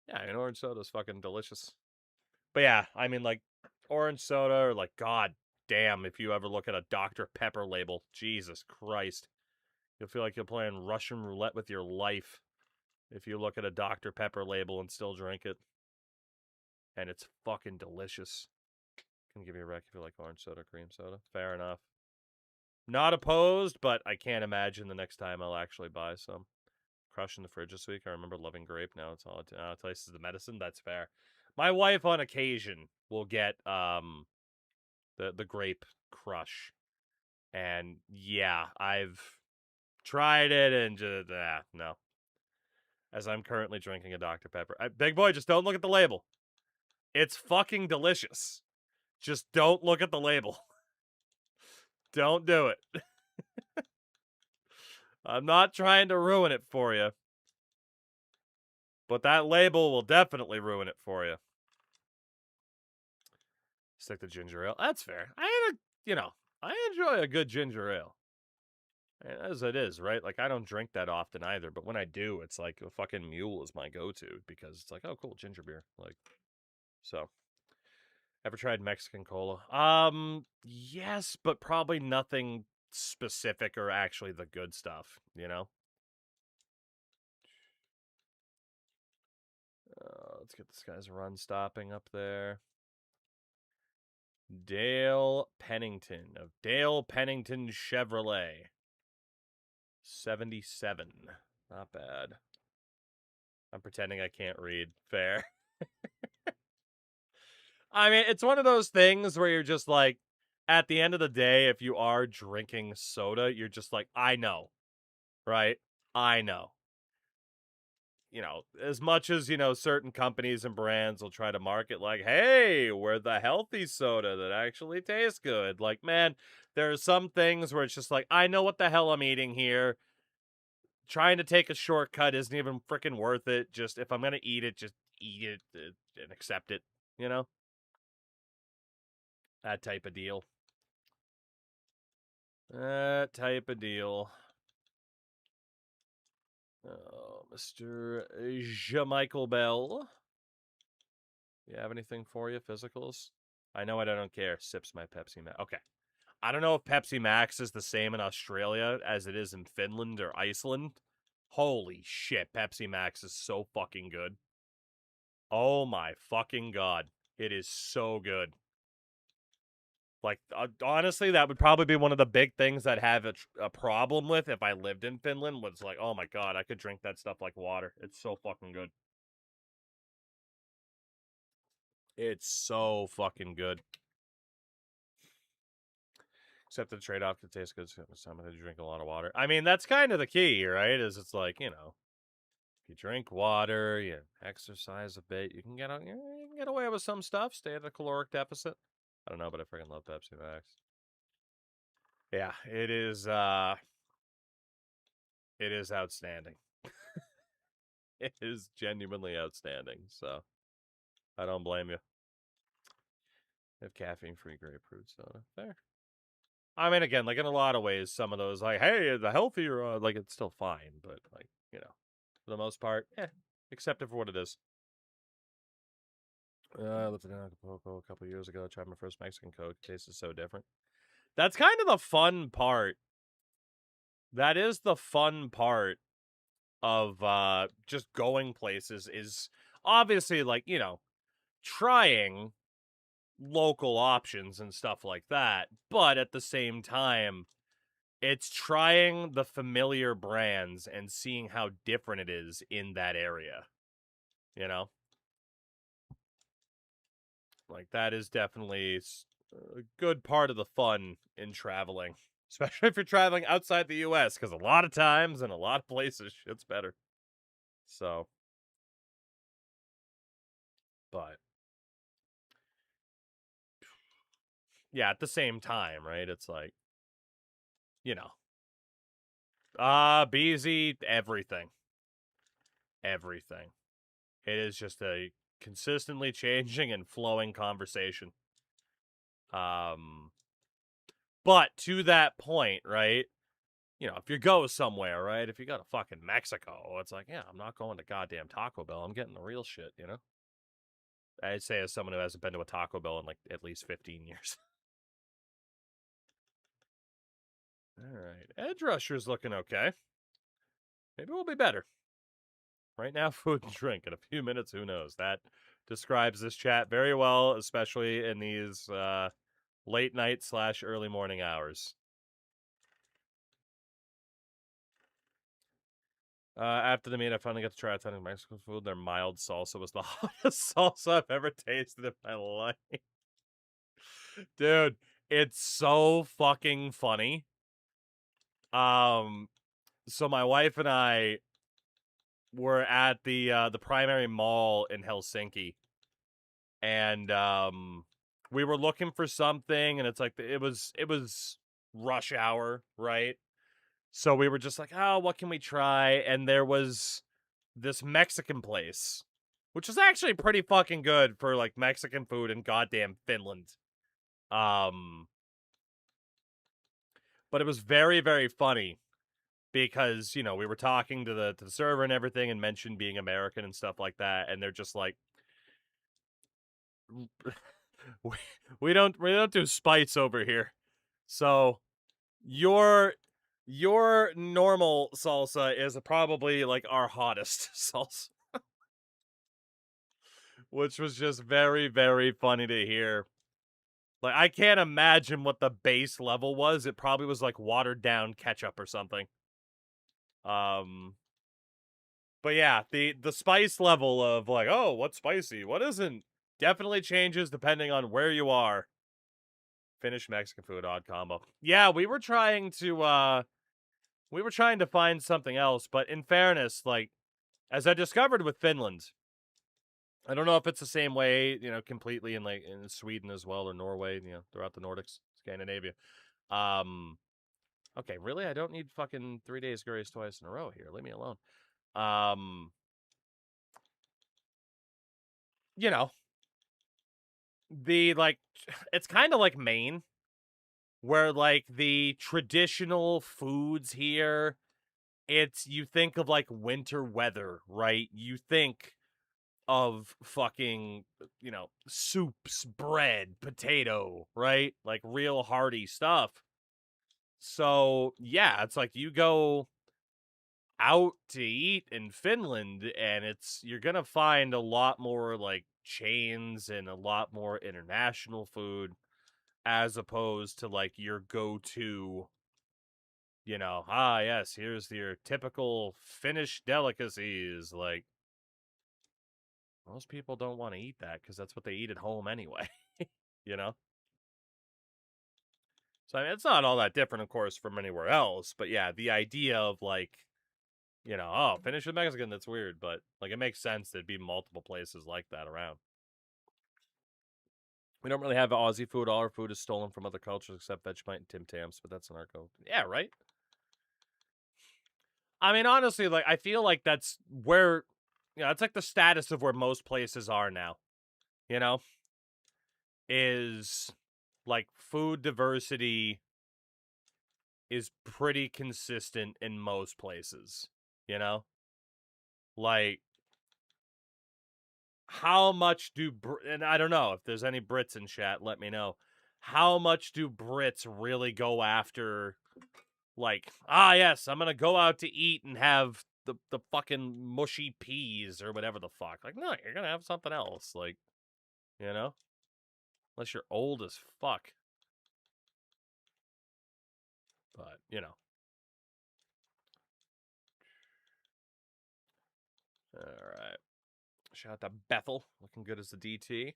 Yeah, and orange soda is fucking delicious. But yeah, I mean, like, orange soda or, like, god damn, if you ever look at a Dr. Pepper label, Jesus Christ. You'll feel like you're playing Russian roulette with your life if you look at a Dr. Pepper label and still drink it. And it's fucking delicious. Can give you a rec if you like orange soda, cream soda. Fair enough. Not opposed, but I can't imagine the next time I'll actually buy some. Crush in the fridge this week. I remember loving grape. Now it's all it tastes is the medicine. That's fair. My wife on occasion will get the grape crush. And yeah, I've tried it and just no. As I'm currently drinking a Dr. Pepper. Big boy, just don't look at the label. It's fucking delicious. Just don't look at the label. Don't do it. I'm not trying to ruin it for you. But that label will definitely ruin it for you. Stick to ginger ale. That's fair. I enjoy a good ginger ale. As it is, right? Like, I don't drink that often either. But when I do, it's like a fucking mule is my go-to. Because it's like, oh, cool, ginger beer. Like, so. Ever tried Mexican cola? Yes, but probably nothing specific or actually the good stuff, you know? Let's get this guy's run stopping up there. Dale Pennington of Dale Pennington Chevrolet. 77. Not bad. I'm pretending I can't read. Fair. I mean, it's one of those things where you're just like, at the end of the day, if you are drinking soda, you're just like, I know. Right? I know. You know, as much as, you know, certain companies and brands will try to market like, hey, we're the healthy soda that actually tastes good. Like, man, there are some things where it's just like, I know what the hell I'm eating here. Trying to take a shortcut isn't even freaking worth it. Just, if I'm going to eat it, just eat it and accept it, you know? That type of deal. That type of deal. Oh, Mr. Jamichael Bell. You have anything for you? Physicals? I know I don't care. Sips my Pepsi Max. Okay. I don't know if Pepsi Max is the same in Australia as it is in Finland or Iceland. Holy shit, Pepsi Max is so fucking good. Oh my fucking god. It is so good. Like, honestly, that would probably be one of the big things I'd have a problem with if I lived in Finland, was like, oh my god, I could drink that stuff like water. It's so fucking good. It's so fucking good. Except the trade-off could taste good somebody to drink a lot of water. I mean, that's kind of the key, right? Is it's like, you know, if you drink water, you exercise a bit, you can get away with some stuff. Stay at a caloric deficit. I don't know, but I freaking love Pepsi Max. Yeah, it is outstanding. It is genuinely outstanding. So I don't blame you. Have caffeine-free grapefruit soda. Fair. I mean, again, like in a lot of ways, some of those, like, hey, the healthier, like, it's still fine, but like, you know, for the most part, accept it for what it is. I lived in Acapulco a couple years ago. I tried my first Mexican Coke. It tasted so different. That's kind of the fun part. That is the fun part of just going places, is obviously, like, you know, trying local options and stuff like that. But at the same time, it's trying the familiar brands and seeing how different it is in that area. You know? Like, that is definitely a good part of the fun in traveling. Especially if you're traveling outside the U.S., because a lot of times in a lot of places, shit's better. So. But. Yeah, at the same time, right? It's like, you know. BZ, everything. Everything. It is just a consistently changing and flowing conversation. But to that point, right? You know, if you go somewhere, right? If you go to fucking Mexico, it's like, yeah, I'm not going to goddamn Taco Bell. I'm getting the real shit, you know? I'd say as someone who hasn't been to a Taco Bell in like at least 15 years. All right. Edge Rusher's looking okay. Maybe we'll be better. Right now, food and drink. In a few minutes, who knows? That describes this chat very well, especially in these late night / early morning hours. After the meet, I finally got to try authentic Mexican food. Their mild salsa was the hottest salsa I've ever tasted in my life. Dude, it's so fucking funny. So my wife and I were at the primary mall in Helsinki, and we were looking for something, and it's like it was rush hour, right? So we were just like, oh, what can we try? And there was this Mexican place, which was actually pretty fucking good for like Mexican food in goddamn Finland. But it was very, very funny because, you know, we were talking to the server and everything and mentioned being American and stuff like that, and they're just like, we don't do spice over here. So Your normal salsa is probably like our hottest salsa, which was just very, very funny to hear. Like, I can't imagine what the base level was. It probably was like watered down ketchup or something. But yeah, the spice level of like, oh, what's spicy, what isn't, definitely changes depending on where you are. Finnish Mexican food odd combo. Yeah, we were trying to find something else, but in fairness, like, as I discovered with Finland, I don't know if it's the same way, completely in like in Sweden as well, or Norway, throughout the Nordics, Scandinavia. Okay, really? I don't need fucking 3 days grace twice in a row here. Leave me alone. You know, the like it's kind of like Maine, where like the traditional foods here, it's, you think of like winter weather, right? You think of fucking, soups, bread, potato, right? Like real hearty stuff. So, yeah, it's like you go out to eat in Finland and you're going to find a lot more like chains and a lot more international food, as opposed to like your go-to, yes, here's your typical Finnish delicacies. Like, most people don't want to eat that because that's what they eat at home anyway, you know? So, I mean, it's not all that different, of course, from anywhere else. But yeah, the idea of like, oh, Finnish with Mexican, that's weird. But like, it makes sense there'd be multiple places like that around. We don't really have Aussie food. All our food is stolen from other cultures except Vegemite and Tim Tams, but that's an Narco. Yeah, right? I mean, honestly, like, I feel like that's where, it's like the status of where most places are now, you know? Is like food diversity is pretty consistent in most places, you know? Like, how much do, and I don't know if there's any Brits in chat, let me know. How much do Brits really go after, like, yes, I'm gonna go out to eat and have the fucking mushy peas or whatever the fuck. Like, no, you're gonna have something else, like, you know? Unless you're old as fuck. But, Alright. Shout out to Bethel, looking good as the DT.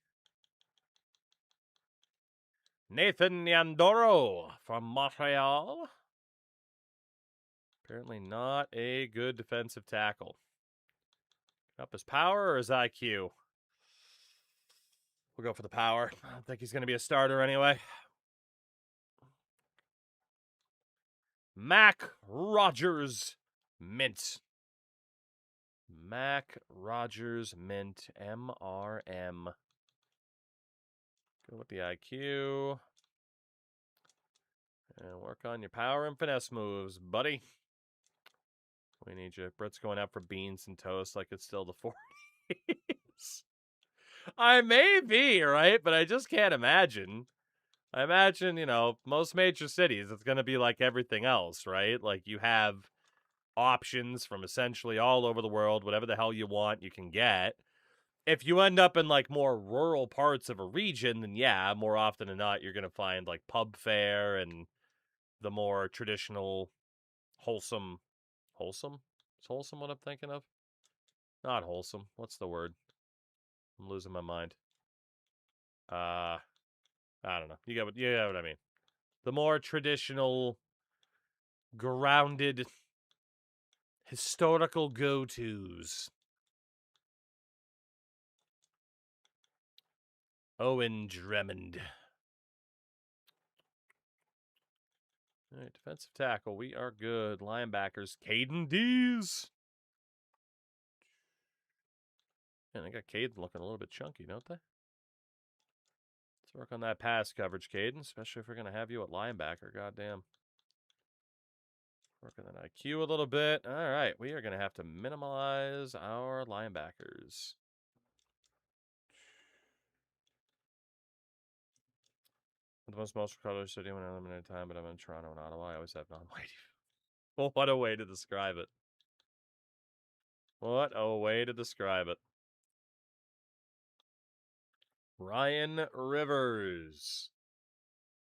Nathan Yandoro from Montreal. Apparently not a good defensive tackle. Up his power or his IQ? We'll go for the power. I don't think he's going to be a starter anyway. Mac Rogers Mint. Mac Rogers Mint. MRM. Go with the IQ. And work on your power and finesse moves, buddy. We need you. Brett's going out for beans and toast like it's still the 40s. I may be, right? But I just can't imagine. I imagine, most major cities, it's going to be like everything else, right? Like, you have options from essentially all over the world. Whatever the hell you want, you can get. If you end up in like more rural parts of a region, then yeah, more often than not, you're going to find like pub fare and the more traditional, wholesome. Wholesome? Is wholesome what I'm thinking of? Not wholesome. What's the word? I'm losing my mind. I don't know. You get what I mean. The more traditional, grounded, historical go-tos. Owen Drummond. All right, defensive tackle. We are good. Linebackers. Caden Dees. Man, I got Caden looking a little bit chunky, don't they? Let's work on that pass coverage, Caden, especially if we're going to have you at linebacker. Goddamn. Work on that IQ a little bit. All right, we are going to have to minimize our linebackers. The most color city when I limited time, but I'm in Toronto and Ottawa. I always have non-white. Well, what a way to describe it. What a way to describe it. Ryan Rivers.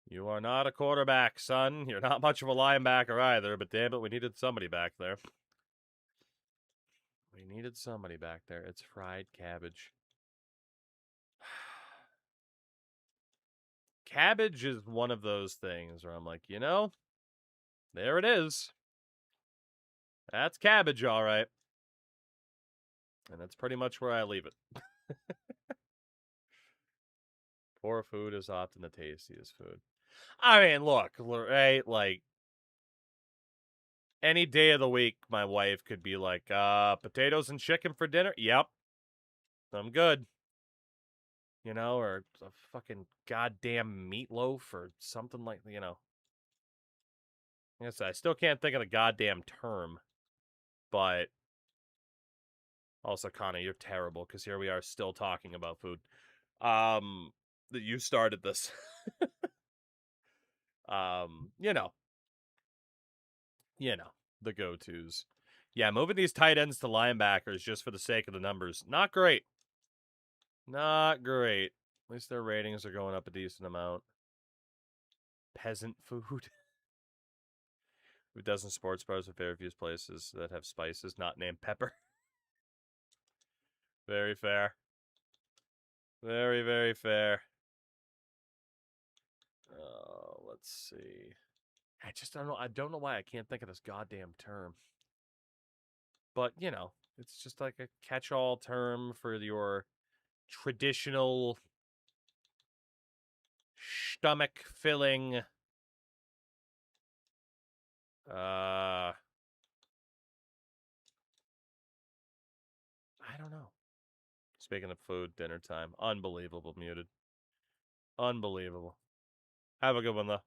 You are not a quarterback, son. You're not much of a linebacker either, but damn it, we needed somebody back there. We needed somebody back there. It's fried cabbage. Cabbage is one of those things where I'm like, you know, there it is. That's cabbage, all right. And that's pretty much where I leave it. Poor food is often the tastiest food. I mean, look, right? Like, any day of the week, my wife could be like, potatoes and chicken for dinner? Yep. I'm good. You know, or a fucking goddamn meatloaf or something like, you know. Yes, I still can't think of the goddamn term. But also, Connor, you're terrible because here we are still talking about food. That you started this. You know, the go-tos. Yeah, moving these tight ends to linebackers just for the sake of the numbers. Not great. Not great. At least their ratings are going up a decent amount. Peasant food. Who doesn't sports bars with very few places that have spices not named pepper? Very fair. Very, very fair. Let's see. I don't know why I can't think of this goddamn term. But, you know, it's just like a catch-all term for your traditional stomach-filling I don't know. Speaking of food, dinner time. Unbelievable, muted. Unbelievable. Have a good one, though.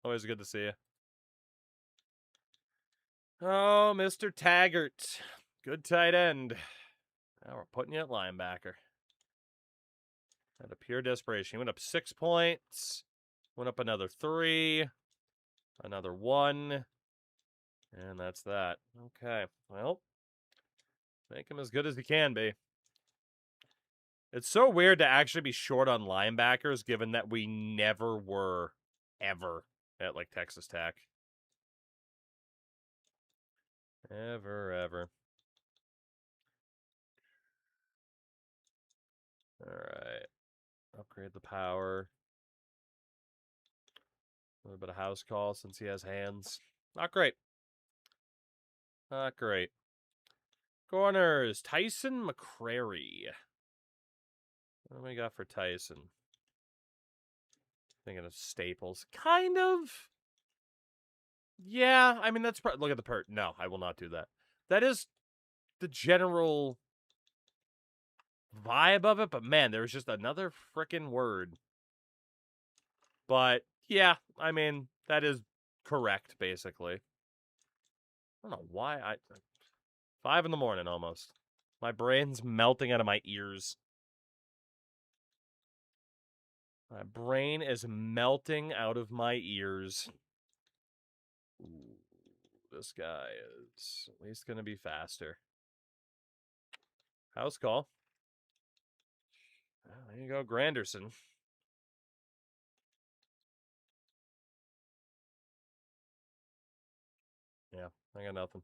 Always good to see you. Oh, Mr. Taggart. Good tight end. Now we're putting you at linebacker. Out of pure desperation. He went up 6 points. Went up another 3. Another 1. And that's that. Okay. Well, make him as good as he can be. It's so weird to actually be short on linebackers, given that we never were, ever, at, like, Texas Tech. Ever. Alright. Upgrade the power. A little bit of house call since he has hands. Not great. Not great. Corners. Tyson McCrary. What do we got for Tyson? Thinking of Staples. Kind of. Yeah, I mean, that's... Look at the pert. No, I will not do that. That is the general vibe of it, but man, there's just another freaking word. But, yeah, I mean, that is correct, basically. I don't know why 5 in the morning, almost. My brain's melting out of my ears. My brain is melting out of my ears. Ooh, this guy is at least going to be faster. House call. Well, there you go, Granderson. Yeah, I got nothing.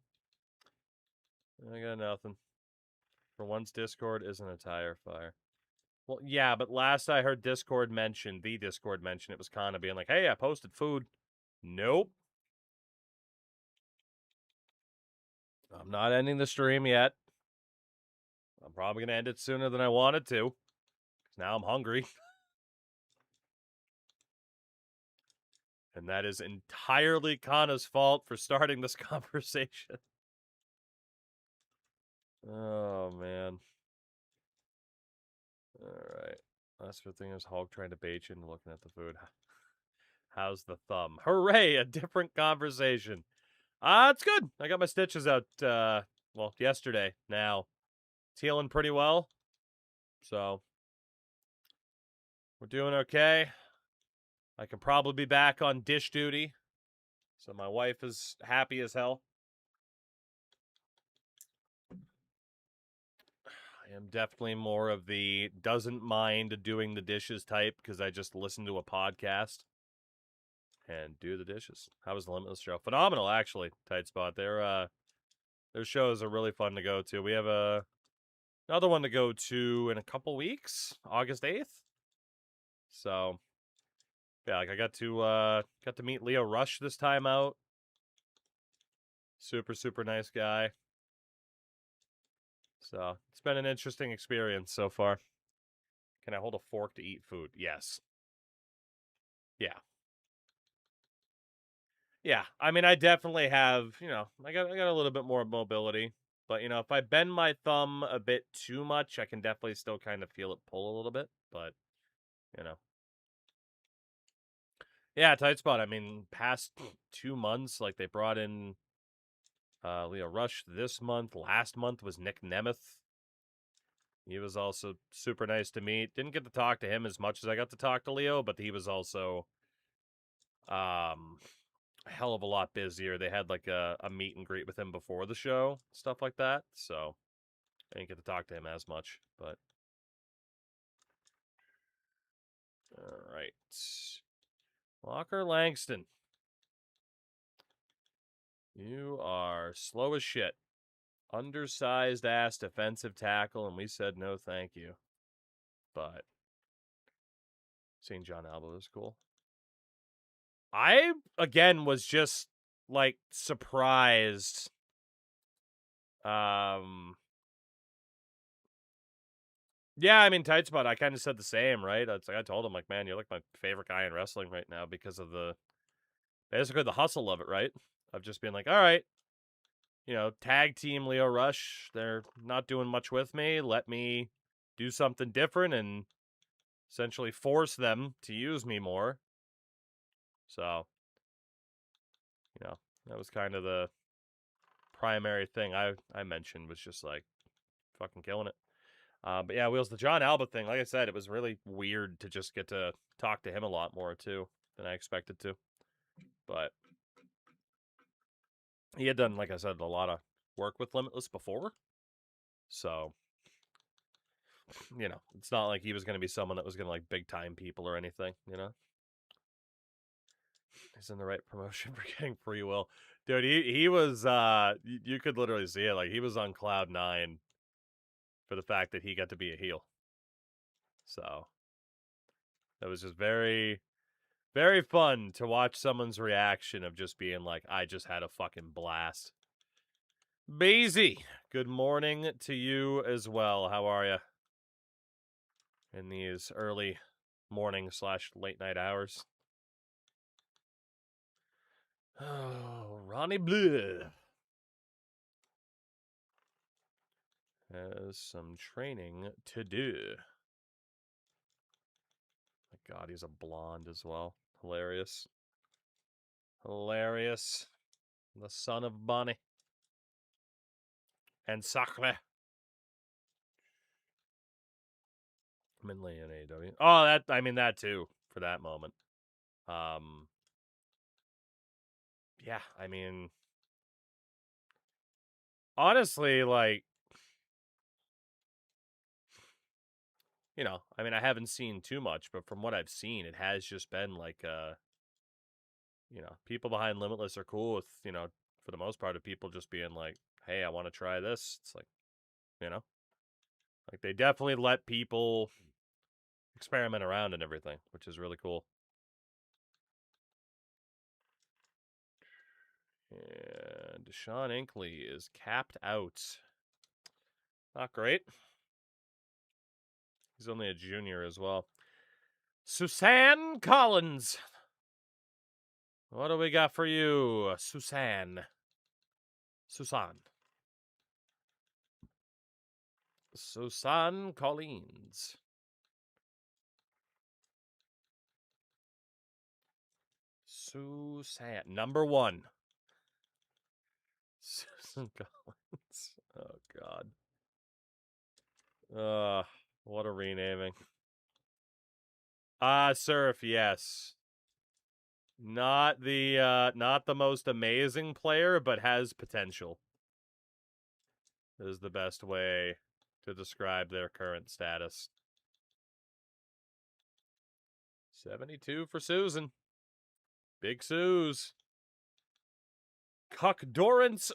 For once, Discord isn't a tire fire. Well, yeah, but last I heard Discord mention, it was kind of being like, hey, I posted food. Nope. I'm not ending the stream yet. I'm probably going to end it sooner than I wanted to. Now I'm hungry. And that is entirely Kana's fault for starting this conversation. Oh, man. Alright. Last good thing is Hulk trying to bait you into looking at the food. How's the thumb? Hooray! A different conversation. It's good. I got my stitches out, well, yesterday. Now, it's healing pretty well. So, we're doing okay. I can probably be back on dish duty. So my wife is happy as hell. I am definitely more of the doesn't mind doing the dishes type because I just listen to a podcast and do the dishes. How was the Limitless show? Phenomenal, actually. Tight spot. Their shows are really fun to go to. We have another one to go to in a couple weeks, August 8th. So yeah, like I got to meet Leo Rush this time out. Super, super nice guy. So it's been an interesting experience so far. Can I hold a fork to eat food? Yes. Yeah. Yeah. I mean, I definitely have, I got a little bit more mobility. But, if I bend my thumb a bit too much, I can definitely still kind of feel it pull a little bit. But, you know. Yeah, tight spot. I mean, past 2 months, like they brought in Leo Rush this month. Last month was Nick Nemeth. He was also super nice to meet. Didn't get to talk to him as much as I got to talk to Leo, but he was also a hell of a lot busier. They had like a meet and greet with him before the show, stuff like that. So I didn't get to talk to him as much, but all right. Walker Langston. You are slow as shit. Undersized ass defensive tackle, and we said no thank you. But seeing John Alba was cool. I, again, was just, like, surprised. Yeah, I mean, tight spot, I kind of said the same, right? It's like I told him, like, man, you're like my favorite guy in wrestling right now because of basically the hustle of it, right? Of just being like, all right, tag team Leo Rush, they're not doing much with me. Let me do something different and essentially force them to use me more. So, that was kind of the primary thing I mentioned, was just like fucking killing it. But yeah, Wheels, the John Alba thing, like I said, it was really weird to just get to talk to him a lot more too than I expected to. But he had done, like I said, a lot of work with Limitless before. So, it's not like he was going to be someone that was going to like big time people or anything, He's in the right promotion for getting free will. Dude, he was, you could literally see it. Like, he was on cloud 9 for the fact that he got to be a heel. So, it was just very, very fun to watch someone's reaction of just being like, I just had a fucking blast. Beezy, good morning to you as well. How are you in these early morning / late night hours? Oh, Ronnie Blue has some training to do. My God, he's a blonde as well. Hilarious. Hilarious. The son of Bonnie. And Sacre. Minley in AEW. Oh, that too, for that moment. Yeah, I mean, honestly, like, I haven't seen too much, but from what I've seen, it has just been like, people behind Limitless are cool with, for the most part of people just being like, hey, I want to try this. It's like, like they definitely let people experiment around and everything, which is really cool. And Deshaun Inkley is capped out. Not great. He's only a junior as well. Suzanne Collins. What do we got for you, Suzanne? Susan Collins. Susan. Number 1. Susan Collins. Oh, God. What a renaming. Surf, yes. Not the most amazing player, but has potential. Is the best way to describe their current status. 72 for Susan. Big Suze. Cuck Dorrance.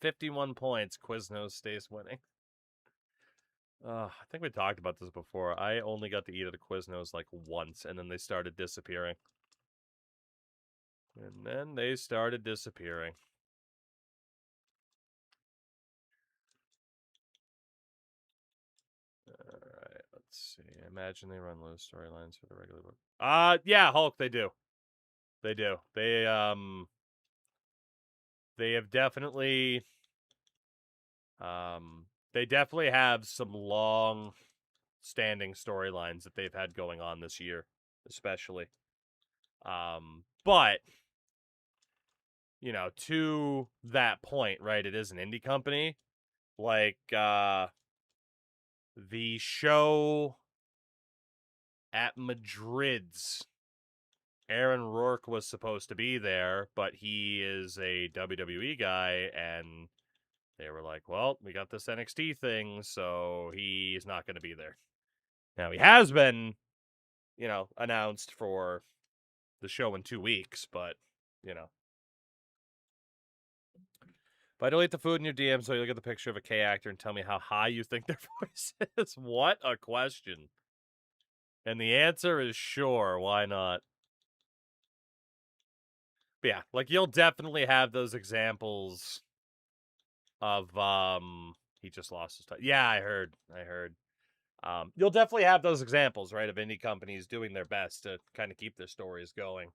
51 points. Quiznos stays winning. I think we talked about this before. I only got to eat at a Quiznos like once, and then they started disappearing. Alright, let's see. Imagine they run low storylines for the regular book. Yeah, Hulk, they do. They do. They have definitely they definitely have some long standing storylines that they've had going on this year, especially. But you know, to that point, right, it is an indie company. Like the show at Madrid's, Aaron Rourke was supposed to be there, but he is a WWE guy, and they were like, well, we got this NXT thing, so he's not going to be there. Now, he has been, you know, announced for the show in 2 weeks, but, you know. If I delete the food in your DM so you look at the picture of a K actor and tell me how high you think their voice is. What a question. And the answer is sure, why not? But yeah, like you'll definitely have those examples of he just lost his title. Yeah, I heard. You'll definitely have those examples, right, of indie companies doing their best to kind of keep their stories going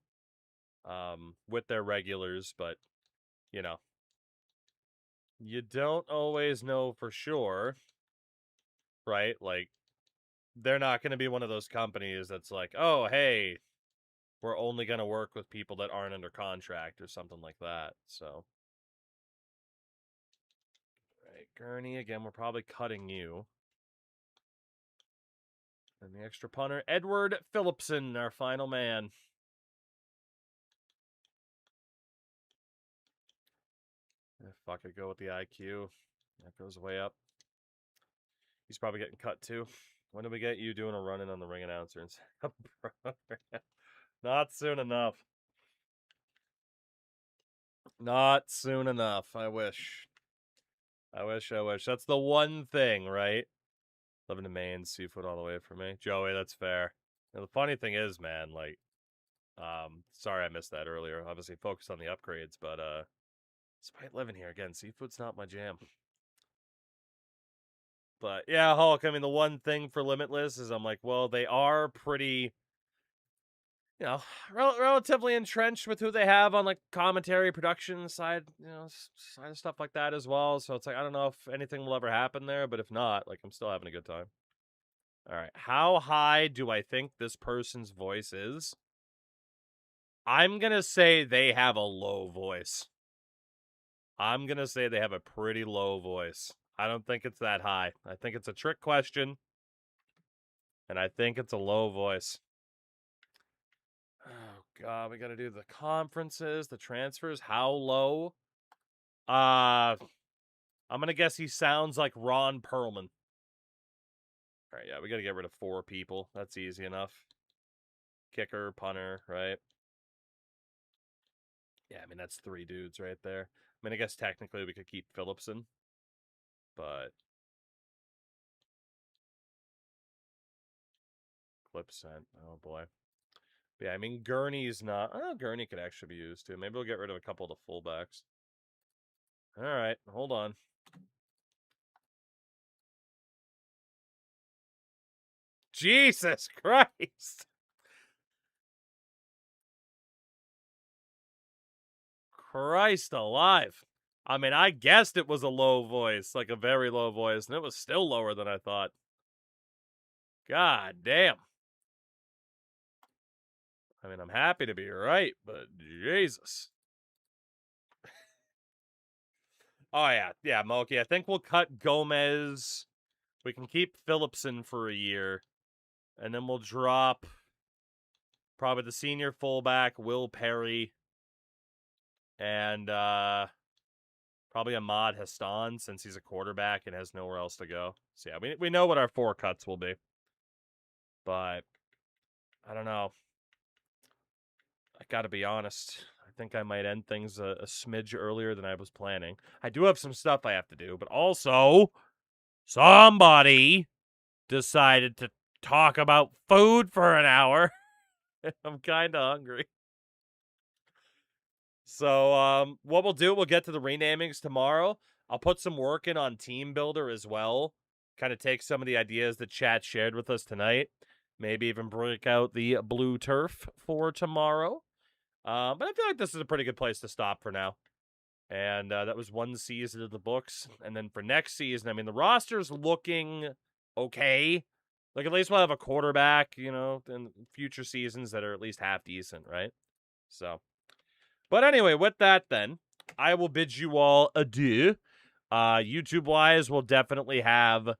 with their regulars, but you know, you don't always know for sure, right? Like they're not going to be one of those companies that's like, "Oh, hey, we're only going to work with people that aren't under contract or something like that." So right, Gurney, again, we're probably cutting you. And the extra punter, Edward Phillipson, our final man. Fuck it, go with the IQ. That goes way up. He's probably getting cut too. When do we get you doing a run-in on the ring announcer instead of Not soon enough. Not soon enough. I wish. That's the one thing, right? Living in Maine, seafood all the way for me. Joey, that's fair. And the funny thing is, man, like, sorry I missed that earlier. Obviously focused on the upgrades, but despite living here again, seafood's not my jam. But yeah, Hulk, I mean, the one thing for Limitless is I'm like, well, they are pretty, you know, relatively entrenched with who they have on like commentary production side, you know, side of stuff like that as well. So it's like, I don't know if anything will ever happen there, but if not, like, I'm still having a good time. All right. How high do I think this person's voice is? I'm going to say they have a low voice. I'm going to say they have a pretty low voice. I don't think it's that high. I think it's a trick question. And I think it's a low voice. Oh, God. We got to do the conferences, the transfers. How low? I'm going to guess he sounds like Ron Perlman. All right, yeah, we got to get rid of 4 people. That's easy enough. Kicker, punter, right? Yeah, I mean, that's 3 dudes right there. I mean, I guess technically we could keep Phillipson, but clip sent. Oh, boy. Yeah, I mean, Gurney's not... Oh, Gurney could actually be used, too. Maybe we'll get rid of a couple of the fullbacks. All right, hold on. Jesus Christ! Christ alive. I mean, I guessed it was a low voice, like a very low voice, and it was still lower than I thought. God damn. I mean, I'm happy to be right, but Jesus. Oh, yeah. Yeah, Moki. I think we'll cut Gomez. We can keep Phillipson for a year. And then we'll drop Probably the senior fullback, Will Perry, and probably Ahmad Hassan, since he's a quarterback and has nowhere else to go. So yeah, we know what our 4 cuts will be. But I don't know. I gotta be honest. I think I might end things a smidge earlier than I was planning. I do have some stuff I have to do, but also somebody decided to talk about food for an hour. I'm kind of hungry. So, what we'll do, we'll get to the renamings tomorrow. I'll put some work in on Team Builder as well. Kind of take some of the ideas that chat shared with us tonight. Maybe even break out the blue turf for tomorrow. But I feel like this is a pretty good place to stop for now. And that was 1 season of the books. And then for next season, I mean, the roster's looking okay. Like, at least we'll have a quarterback, you know, in future seasons that are at least half decent, right? So, but anyway, with that then, I will bid you all adieu. YouTube-wise, we'll definitely have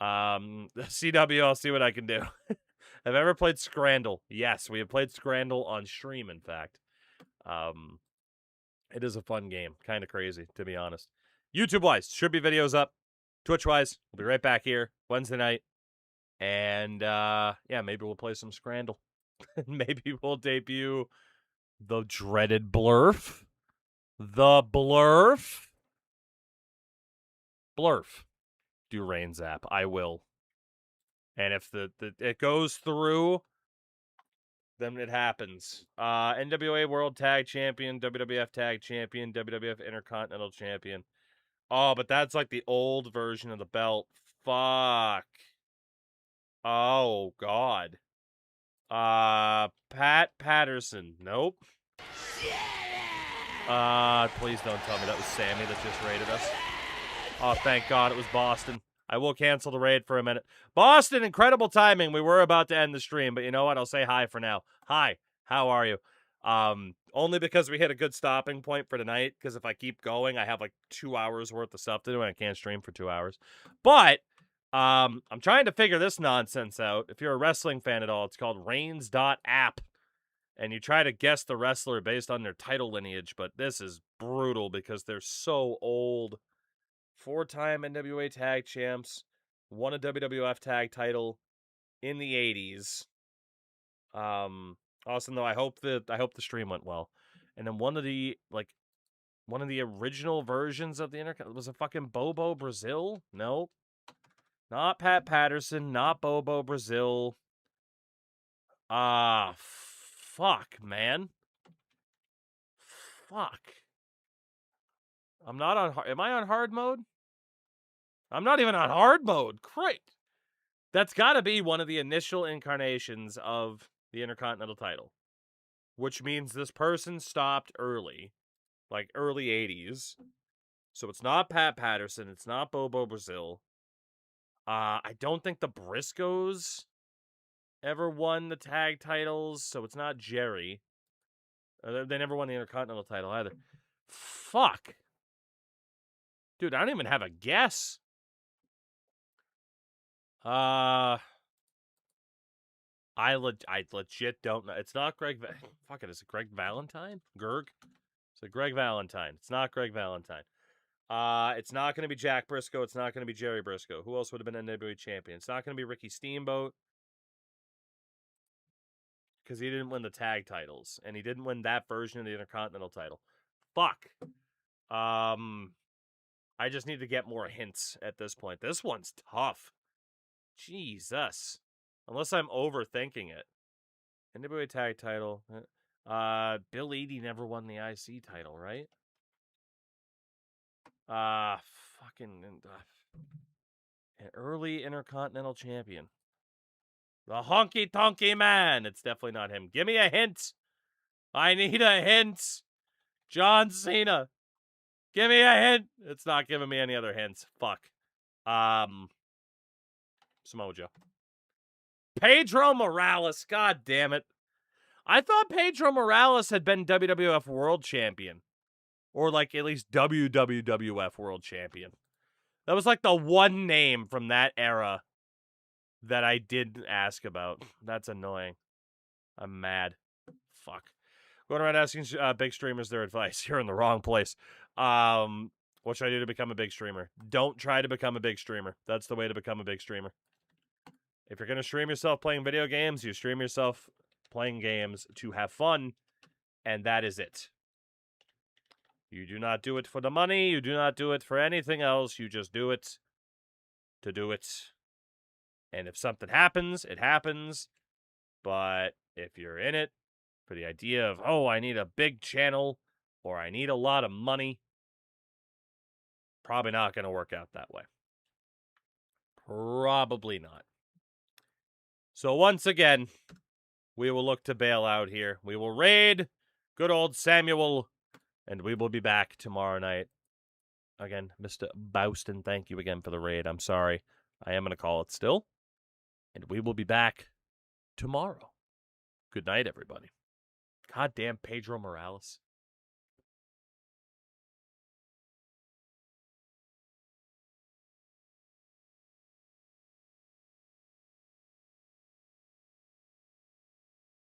CW. I'll see what I can do. Have I ever played Scrandle? Yes, we have played Scrandle on stream, in fact. It is a fun game. Kind of crazy, to be honest. YouTube-wise, should be videos up. Twitch-wise, we'll be right back here Wednesday night. And, yeah, maybe we'll play some Scrandle. Maybe we'll debut the dreaded Blurf. The Blurf. Blurf. Do Rain Zap. I will. And if it goes through, then it happens. NWA World Tag Champion, WWF Tag Champion, WWF Intercontinental Champion. Oh, but that's like the old version of the belt. Fuck. Oh, God. Pat Patterson. Nope. Please don't tell me that was Sammy that just raided us. Oh, thank God it was Boston. I will cancel the raid for a minute. Boston, incredible timing. We were about to end the stream, but you know what? I'll say hi for now. Hi, how are you? Only because we hit a good stopping point for tonight, because if I keep going, I have like 2 hours worth of stuff to do, and I can't stream for 2 hours. But, I'm trying to figure this nonsense out. If you're a wrestling fan at all, it's called Reigns.app. And you try to guess the wrestler based on their title lineage, but this is brutal because they're so old. 4-time NWA Tag Champs, won a WWF Tag title in the 80s. Awesome though. I hope the stream went well. And then one of the original versions of the Intercontinental was a fucking Bobo Brazil. Nope, not Pat Patterson, not Bobo Brazil. Fuck, man. Fuck. I'm not on hard. Am I on hard mode? I'm not even on hard mode. Great. That's got to be one of the initial incarnations of the Intercontinental title, which means this person stopped early, like early 80s. So it's not Pat Patterson. It's not Bobo Brazil. I don't think the Briscoes ever won the tag titles, so it's not Jerry. They never won the Intercontinental title either. Fuck. Dude, I don't even have a guess. I legit don't know. It's not Greg. Fuck it. Is it Greg Valentine? Gerg? It's a Greg Valentine. It's not Greg Valentine. It's not going to be Jack Briscoe. It's not going to be Jerry Briscoe. Who else would have been NWA champion? It's not going to be Ricky Steamboat, because he didn't win the tag titles, and he didn't win that version of the Intercontinental title. Fuck. I just need to get more hints at this point. This one's tough. Jesus. Unless I'm overthinking it. NWA tag title. Bill Eadie never won the IC title, right? An early Intercontinental champion. The Honky Tonky Man. It's definitely not him. Give me a hint. I need a hint. John Cena. Give me a hint. It's not giving me any other hints. Fuck. Samoa Joe. Pedro Morales. God damn it. I thought Pedro Morales had been WWF World Champion. Or like at least WWF World Champion. That was like the one name from that era that I didn't ask about. That's annoying. I'm mad. Fuck. Going around asking big streamers their advice. You're in the wrong place. What should I do to become a big streamer? Don't try to become a big streamer. That's the way to become a big streamer. If you're going to stream yourself playing video games, you stream yourself playing games to have fun, and that is it. You do not do it for the money. You do not do it for anything else. You just do it to do it. And if something happens, it happens. But if you're in it for the idea of, oh, I need a big channel or I need a lot of money, probably not going to work out that way. Probably not. So once again, we will look to bail out here. We will raid good old Samuel, and we will be back tomorrow night. Again, Mr. Bouston, thank you again for the raid. I'm sorry. I am going to call it still. And we will be back tomorrow. Good night, everybody. Goddamn Pedro Morales.